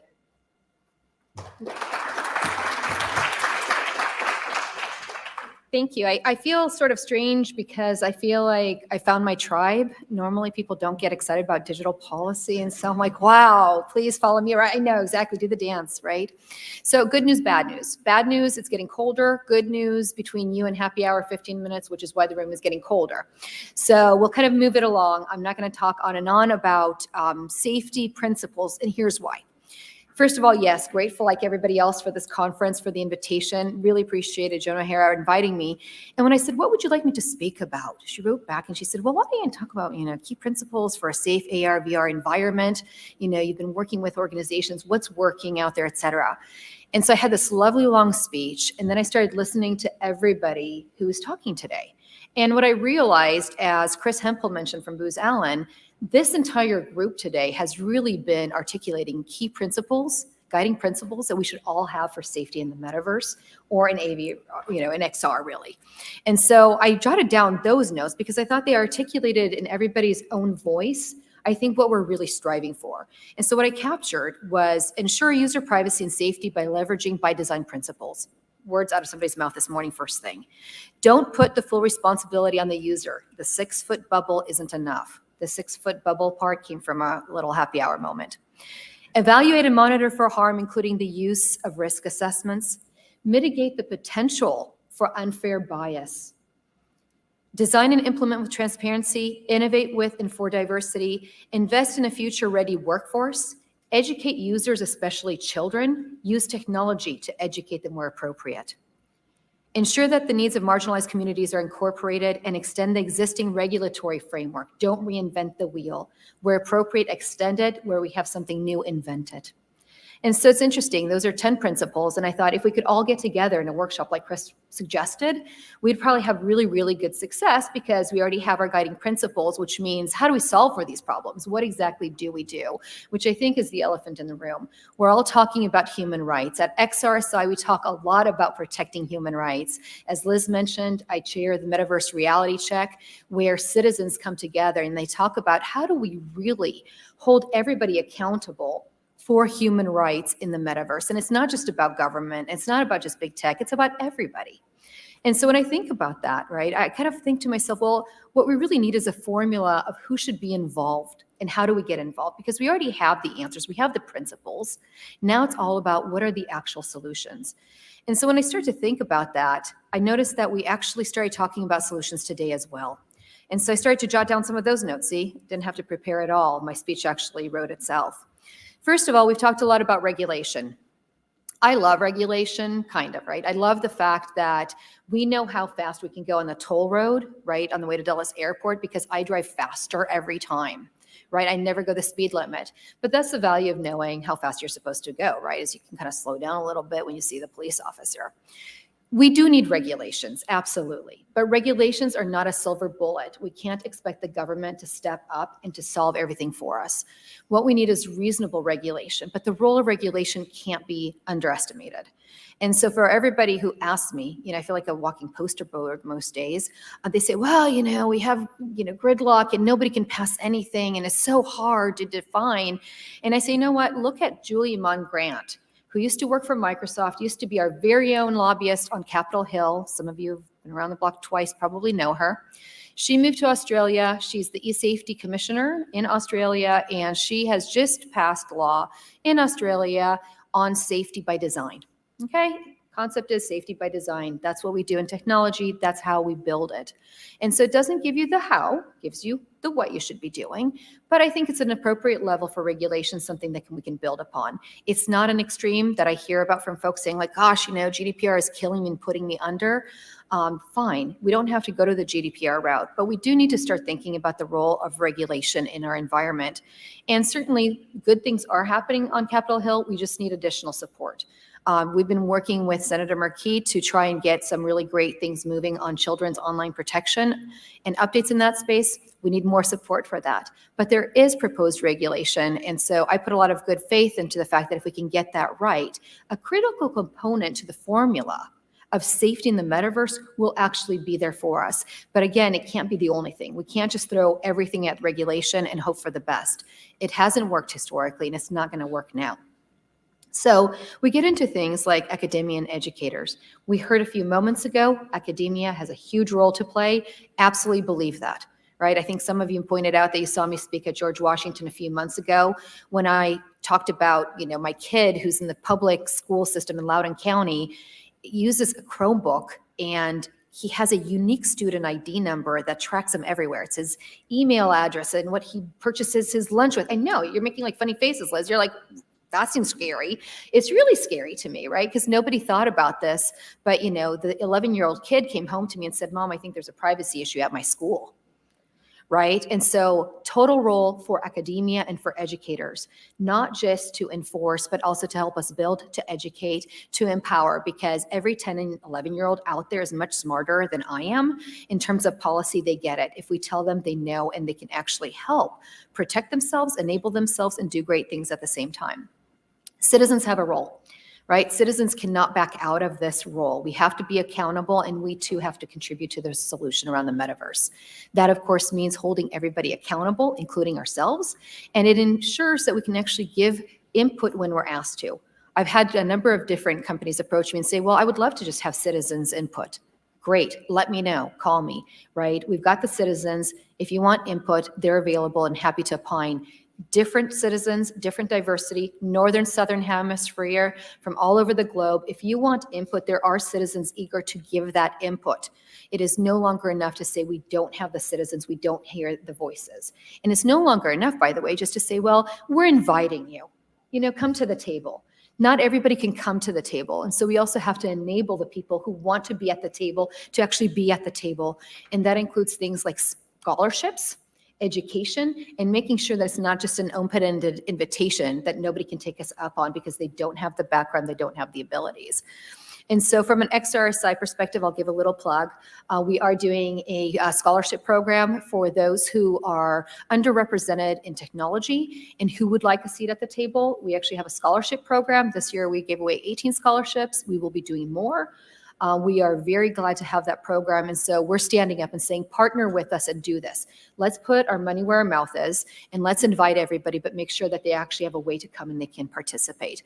Thank you. I feel sort of strange because I feel like I found my tribe. Normally people don't get excited about digital policy. And so I'm like, wow, please follow me. Right? I know exactly, do the dance, right? So good news, bad news. Bad news, it's getting colder. Good news, between you and happy hour, 15 minutes, which is why the room is getting colder. So we'll kind of move it along. I'm not going to talk on and on about safety principles, and here's why. First of all, yes, grateful like everybody else for this conference, for the invitation. Really appreciated Joan O'Hara inviting me. And when I said, what would you like me to speak about? She wrote back and she said, well, why don't you talk about, key principles for a safe ARVR environment? You've been working with organizations, what's working out there, et cetera. And so I had this lovely long speech, and then I started listening to everybody who was talking today. And what I realized, as Chris Hempel mentioned from Booz Allen, this entire group today has really been articulating key principles, guiding principles that we should all have for safety in the metaverse or in AV, in XR really. And so I jotted down those notes because I thought they articulated in everybody's own voice, I think, what we're really striving for. And so what I captured was ensure user privacy and safety by leveraging by design principles. Words out of somebody's mouth this morning, first thing. Don't put the full responsibility on the user. The 6-foot bubble isn't enough. The 6-foot bubble part came from a little happy hour moment. Evaluate and monitor for harm, including the use of risk assessments. Mitigate the potential for unfair bias. Design and implement with transparency. Innovate with and for diversity. Invest in a future-ready workforce. Educate users, especially children. Use technology to educate them where appropriate. Ensure that the needs of marginalized communities are incorporated and extend the existing regulatory framework. Don't reinvent the wheel. Where appropriate, extend it. Where we have something new, invent it. And so it's interesting, those are 10 principles. And I thought if we could all get together in a workshop like Chris suggested, we'd probably have really, really good success because we already have our guiding principles, which means how do we solve for these problems? What exactly do we do? Which I think is the elephant in the room. We're all talking about human rights. At XRSI, we talk a lot about protecting human rights. As Liz mentioned, I chair the Metaverse Reality Check, where citizens come together and they talk about how do we really hold everybody accountable for human rights in the metaverse. And it's not just about government. It's not about just big tech. It's about everybody. And so when I think about that, right, I kind of think to myself, well, what we really need is a formula of who should be involved. and how do we get involved? Because we already have the answers, we have the principles. Now it's all about what are the actual solutions. And so when I start to think about that, I noticed that we actually started talking about solutions today as well. And so I started to jot down some of those notes. See, didn't have to prepare at all. My speech actually wrote itself. First of all, we've talked a lot about regulation. I love regulation, kind of, right? I love the fact that we know how fast we can go on the toll road, right, on the way to Dulles Airport, because I drive faster every time, right? I never go the speed limit. But that's the value of knowing how fast you're supposed to go, right? Is you can kind of slow down a little bit when you see the police officer. We do need regulations, absolutely. But regulations are not a silver bullet. We can't expect the government to step up and to solve everything for us. What we need is reasonable regulation, but the role of regulation can't be underestimated. And so for everybody who asks me, I feel like a walking poster board most days. They say, well, we have, gridlock and nobody can pass anything and it's so hard to define. And I say, you know what? Look at Julie Munn Grant, who used to work for Microsoft, used to be our very own lobbyist on Capitol Hill. Some of you have been around the block twice, probably know her. She moved to Australia. She's the e-safety commissioner in Australia, and she has just passed law in Australia on safety by design. Okay? Concept is safety by design. That's what we do in technology. That's how we build it. And so it doesn't give you the how, gives you the what you should be doing. But I think it's an appropriate level for regulation, something that we can build upon. It's not an extreme that I hear about from folks saying like, gosh, GDPR is killing me and putting me under. Fine, we don't have to go to the GDPR route, but we do need to start thinking about the role of regulation in our environment. And certainly good things are happening on Capitol Hill. We just need additional support. We've been working with Senator Markey to try and get some really great things moving on children's online protection and updates in that space. We need more support for that. But there is proposed regulation. And so I put a lot of good faith into the fact that if we can get that right, a critical component to the formula of safety in the metaverse will actually be there for us. But again, it can't be the only thing. We can't just throw everything at regulation and hope for the best. It hasn't worked historically, and it's not going to work now. So we get into things like academia and educators. We heard a few moments ago, academia has a huge role to play. Absolutely believe that, right? I think some of you pointed out that you saw me speak at George Washington a few months ago when I talked about, my kid who's in the public school system in Loudoun County uses a Chromebook, and he has a unique student ID number that tracks him everywhere. It's his email address and what he purchases his lunch with. I know you're making like funny faces, Liz. You're like, that seems scary. It's really scary to me, right? Because nobody thought about this. But, the 11-year-old kid came home to me and said, Mom, I think there's a privacy issue at my school, right? And so total role for academia and for educators, not just to enforce, but also to help us build, to educate, to empower, because every 10 and 11-year-old out there is much smarter than I am in terms of policy. They get it. If we tell them, they know, and they can actually help protect themselves, enable themselves, and do great things at the same time. Citizens have a role, right? Citizens cannot back out of this role. We have to be accountable, and we too have to contribute to the solution around the metaverse. That, of course, means holding everybody accountable, including ourselves, and it ensures that we can actually give input when we're asked to. I've had a number of different companies approach me and say, well, I would love to just have citizens input. Great, let me know, call me, right? We've got the citizens. If you want input, they're available and happy to opine. Different citizens, different diversity, northern, southern hemisphere, from all over the globe. If you want input, there are citizens eager to give that input. It is no longer enough to say we don't have the citizens, we don't hear the voices. And it's no longer enough, by the way, just to say, well, we're inviting you. Come to the table. Not everybody can come to the table. And so we also have to enable the people who want to be at the table to actually be at the table. And that includes things like scholarships, education, and making sure that it's not just an open-ended invitation that nobody can take us up on because they don't have the background, they don't have the abilities. And so from an XRSI perspective, I'll give a little plug. We are doing a scholarship program for those who are underrepresented in technology and who would like a seat at the table. We actually have a scholarship program. This year we gave away 18 scholarships. We will be doing more. We are very glad to have that program. And so we're standing up and saying, partner with us and do this. Let's put our money where our mouth is, and let's invite everybody, but make sure that they actually have a way to come and they can participate.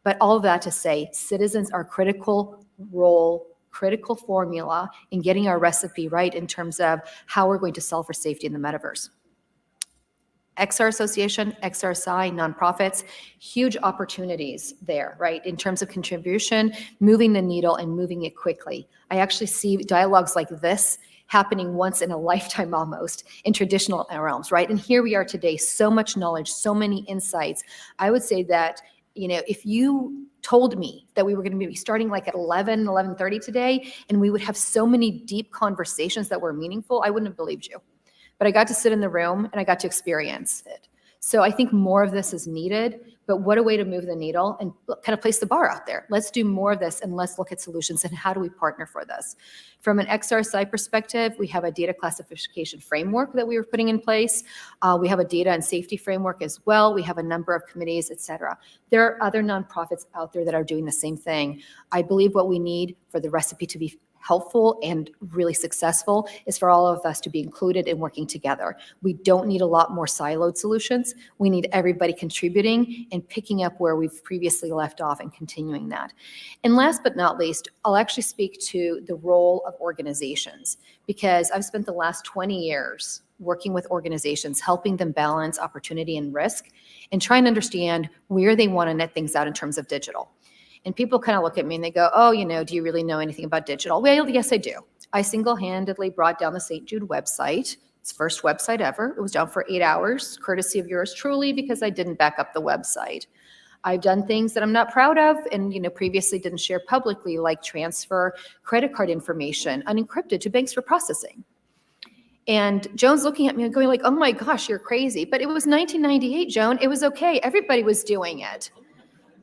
But all of that to say, citizens are critical role, critical formula in getting our recipe right in terms of how we're going to solve for safety in the metaverse. XR Association, XRSI, nonprofits, huge opportunities there, right? In terms of contribution, moving the needle and moving it quickly. I actually see dialogues like this happening once in a lifetime almost in traditional realms, right? And here we are today, so much knowledge, so many insights. I would say that, you know, if you told me that we were going to be starting like at 11:30 today, and we would have so many deep conversations that were meaningful, I wouldn't have believed you. But I got to sit in the room and I got to experience it. So I think more of this is needed, but what a way to move the needle and kind of place the bar out there. Let's do more of this and let's look at solutions and how do we partner for this. From an XRSI perspective, we have a data classification framework that we were putting in place. We have a data and safety framework as well. We have a number of committees, et cetera. There are other nonprofits out there that are doing the same thing. I believe what we need for the recipe to be helpful and really successful is for all of us to be included and working together. We don't need a lot more siloed solutions. We need everybody contributing and picking up where we've previously left off and continuing that. And last but not least, I'll actually speak to the role of organizations, because I've spent the last 20 years working with organizations, helping them balance opportunity and risk and trying to understand where they want to net things out in terms of digital. And people kind of look at me and they go, oh, you know, do you really know anything about digital? Well, yes, I do. I single-handedly brought down the St. Jude website. It's the first website ever. It was down for 8 hours, courtesy of yours truly, because I didn't back up the website. I've done things that I'm not proud of and, you know, previously didn't share publicly, like transfer credit card information unencrypted to banks for processing. And Joan's looking at me and going like, oh my gosh, you're crazy. But it was 1998, Joan. It was okay. Everybody was doing it.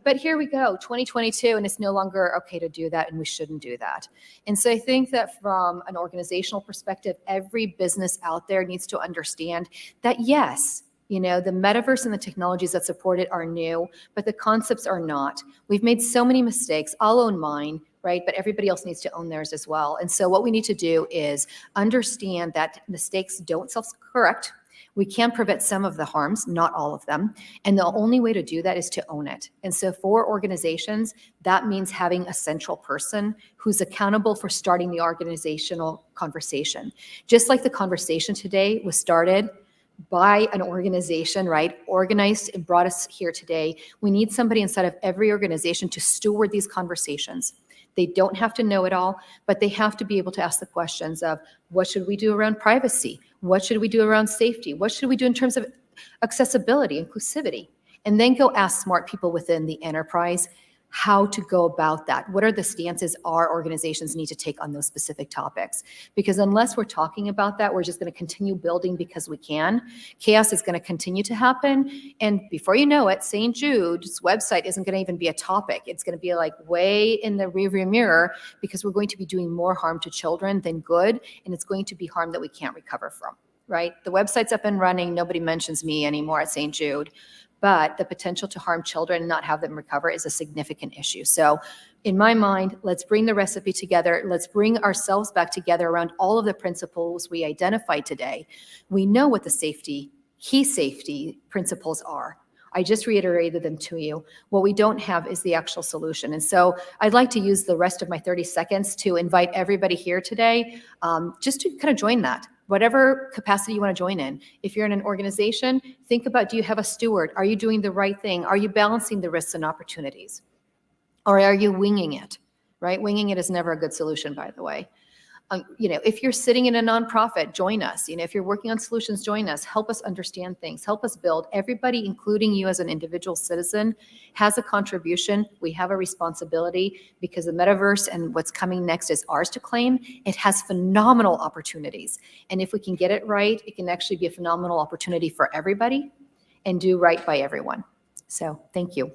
But here we go, 2022, and it's no longer okay to do that, and we shouldn't do that. And so I think that from an organizational perspective, every business out there needs to understand that, yes, you know, the metaverse and the technologies that support it are new, but the concepts are not. We've made so many mistakes. I'll own mine, right? But everybody else needs to own theirs as well. And so what we need to do is understand that mistakes don't self-correct. We can prevent some of the harms, not all of them. And the only way to do that is to own it. And so for organizations, that means having a central person who's accountable for starting the organizational conversation. Just like the conversation today was started by an organization, right? Organized and brought us here today. We need somebody inside of every organization to steward these conversations. They don't have to know it all, but they have to be able to ask the questions of what should we do around privacy? What should we do around safety? What should we do in terms of accessibility, inclusivity? And then go ask smart people within the enterprise how to go about that. What are the stances our organizations need to take on those specific topics? Because unless we're talking about that, we're just going to continue building because we can. Chaos is going to continue to happen. And before you know it, St. Jude's website isn't going to even be a topic. It's going to be like way in the rearview mirror because we're going to be doing more harm to children than good. And it's going to be harm that we can't recover from, right? The website's up and running. Nobody mentions me anymore at St. Jude. But the potential to harm children and not have them recover is a significant issue. So in my mind, let's bring the recipe together. Let's bring ourselves back together around all of the principles we identified today. We know what the key safety principles are. I just reiterated them to you. What we don't have is the actual solution. And so I'd like to use the rest of my 30 seconds to invite everybody here today just to kind of join that. Whatever capacity you want to join in. If you're in an organization, think about, do you have a steward? Are you doing the right thing? Are you balancing the risks and opportunities? Or are you winging it, right? Winging it is never a good solution, by the way. You know, if you're sitting in a nonprofit, join us. You know, if you're working on solutions, join us. Help us understand things. Help us build. Everybody, including you as an individual citizen, has a contribution. We have a responsibility because the metaverse and what's coming next is ours to claim. It has phenomenal opportunities. And if we can get it right, it can actually be a phenomenal opportunity for everybody and do right by everyone. So thank you.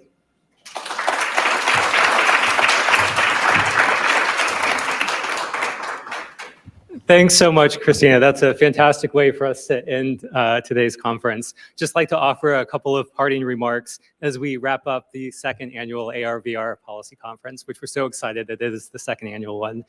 Thanks so much, Kristina. That's a fantastic way for us to end today's conference. Just like to offer a couple of parting remarks as we wrap up the second annual ARVR Policy Conference, which we're so excited that it is the second annual one.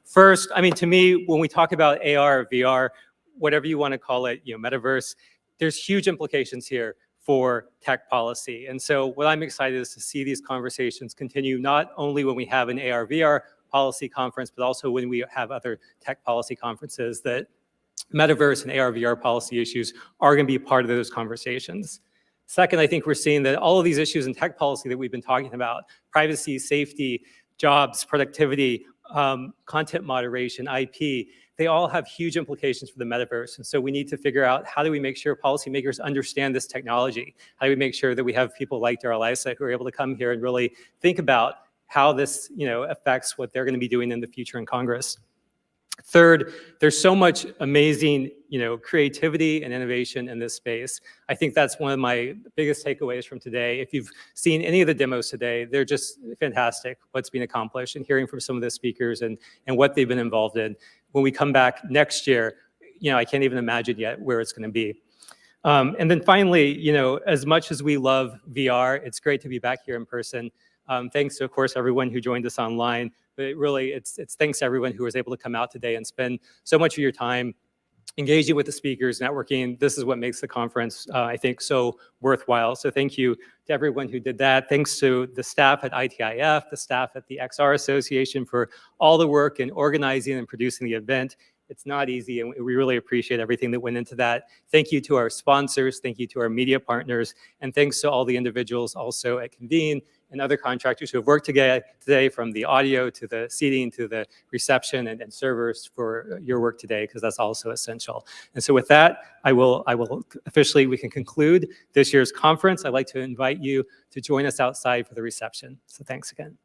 First, I mean, to me, when we talk about AR, VR, whatever you want to call it, you know, metaverse, there's huge implications here for tech policy. And so what I'm excited is to see these conversations continue, not only when we have an AR/VR policy conference, but also when we have other tech policy conferences that metaverse and ARVR policy issues are going to be part of those conversations. Second, I think we're seeing that all of these issues in tech policy that we've been talking about, privacy, safety, jobs, productivity, content moderation, IP, they all have huge implications for the metaverse. And so we need to figure out, how do we make sure policymakers understand this technology? How do we make sure that we have people like Darrell, Issa, who are able to come here and really think about how this, affects what they're going to be doing in the future in Congress? Third, there's so much amazing, creativity and innovation in this space. I think that's one of my biggest takeaways from today. If you've seen any of the demos today, they're just fantastic, what's being accomplished, and hearing from some of the speakers and what they've been involved in. When we come back next year, I can't even imagine yet where it's going to be. And then finally, as much as we love VR, it's great to be back here in person. Thanks to, of course, everyone who joined us online. But really, it's thanks to everyone who was able to come out today and spend so much of your time engaging with the speakers, networking. This is what makes the conference, I think, so worthwhile. So thank you to everyone who did that. Thanks to the staff at ITIF, the staff at the XR Association for all the work in organizing and producing the event. It's not easy, and we really appreciate everything that went into that. Thank you to our sponsors. Thank you to our media partners. And thanks to all the individuals also at Convene and other contractors who have worked today, from the audio to the seating to the reception and servers, for your work today, because that's also essential. And so with that, I will officially, we can conclude this year's conference. I'd like to invite you to join us outside for the reception. So thanks again.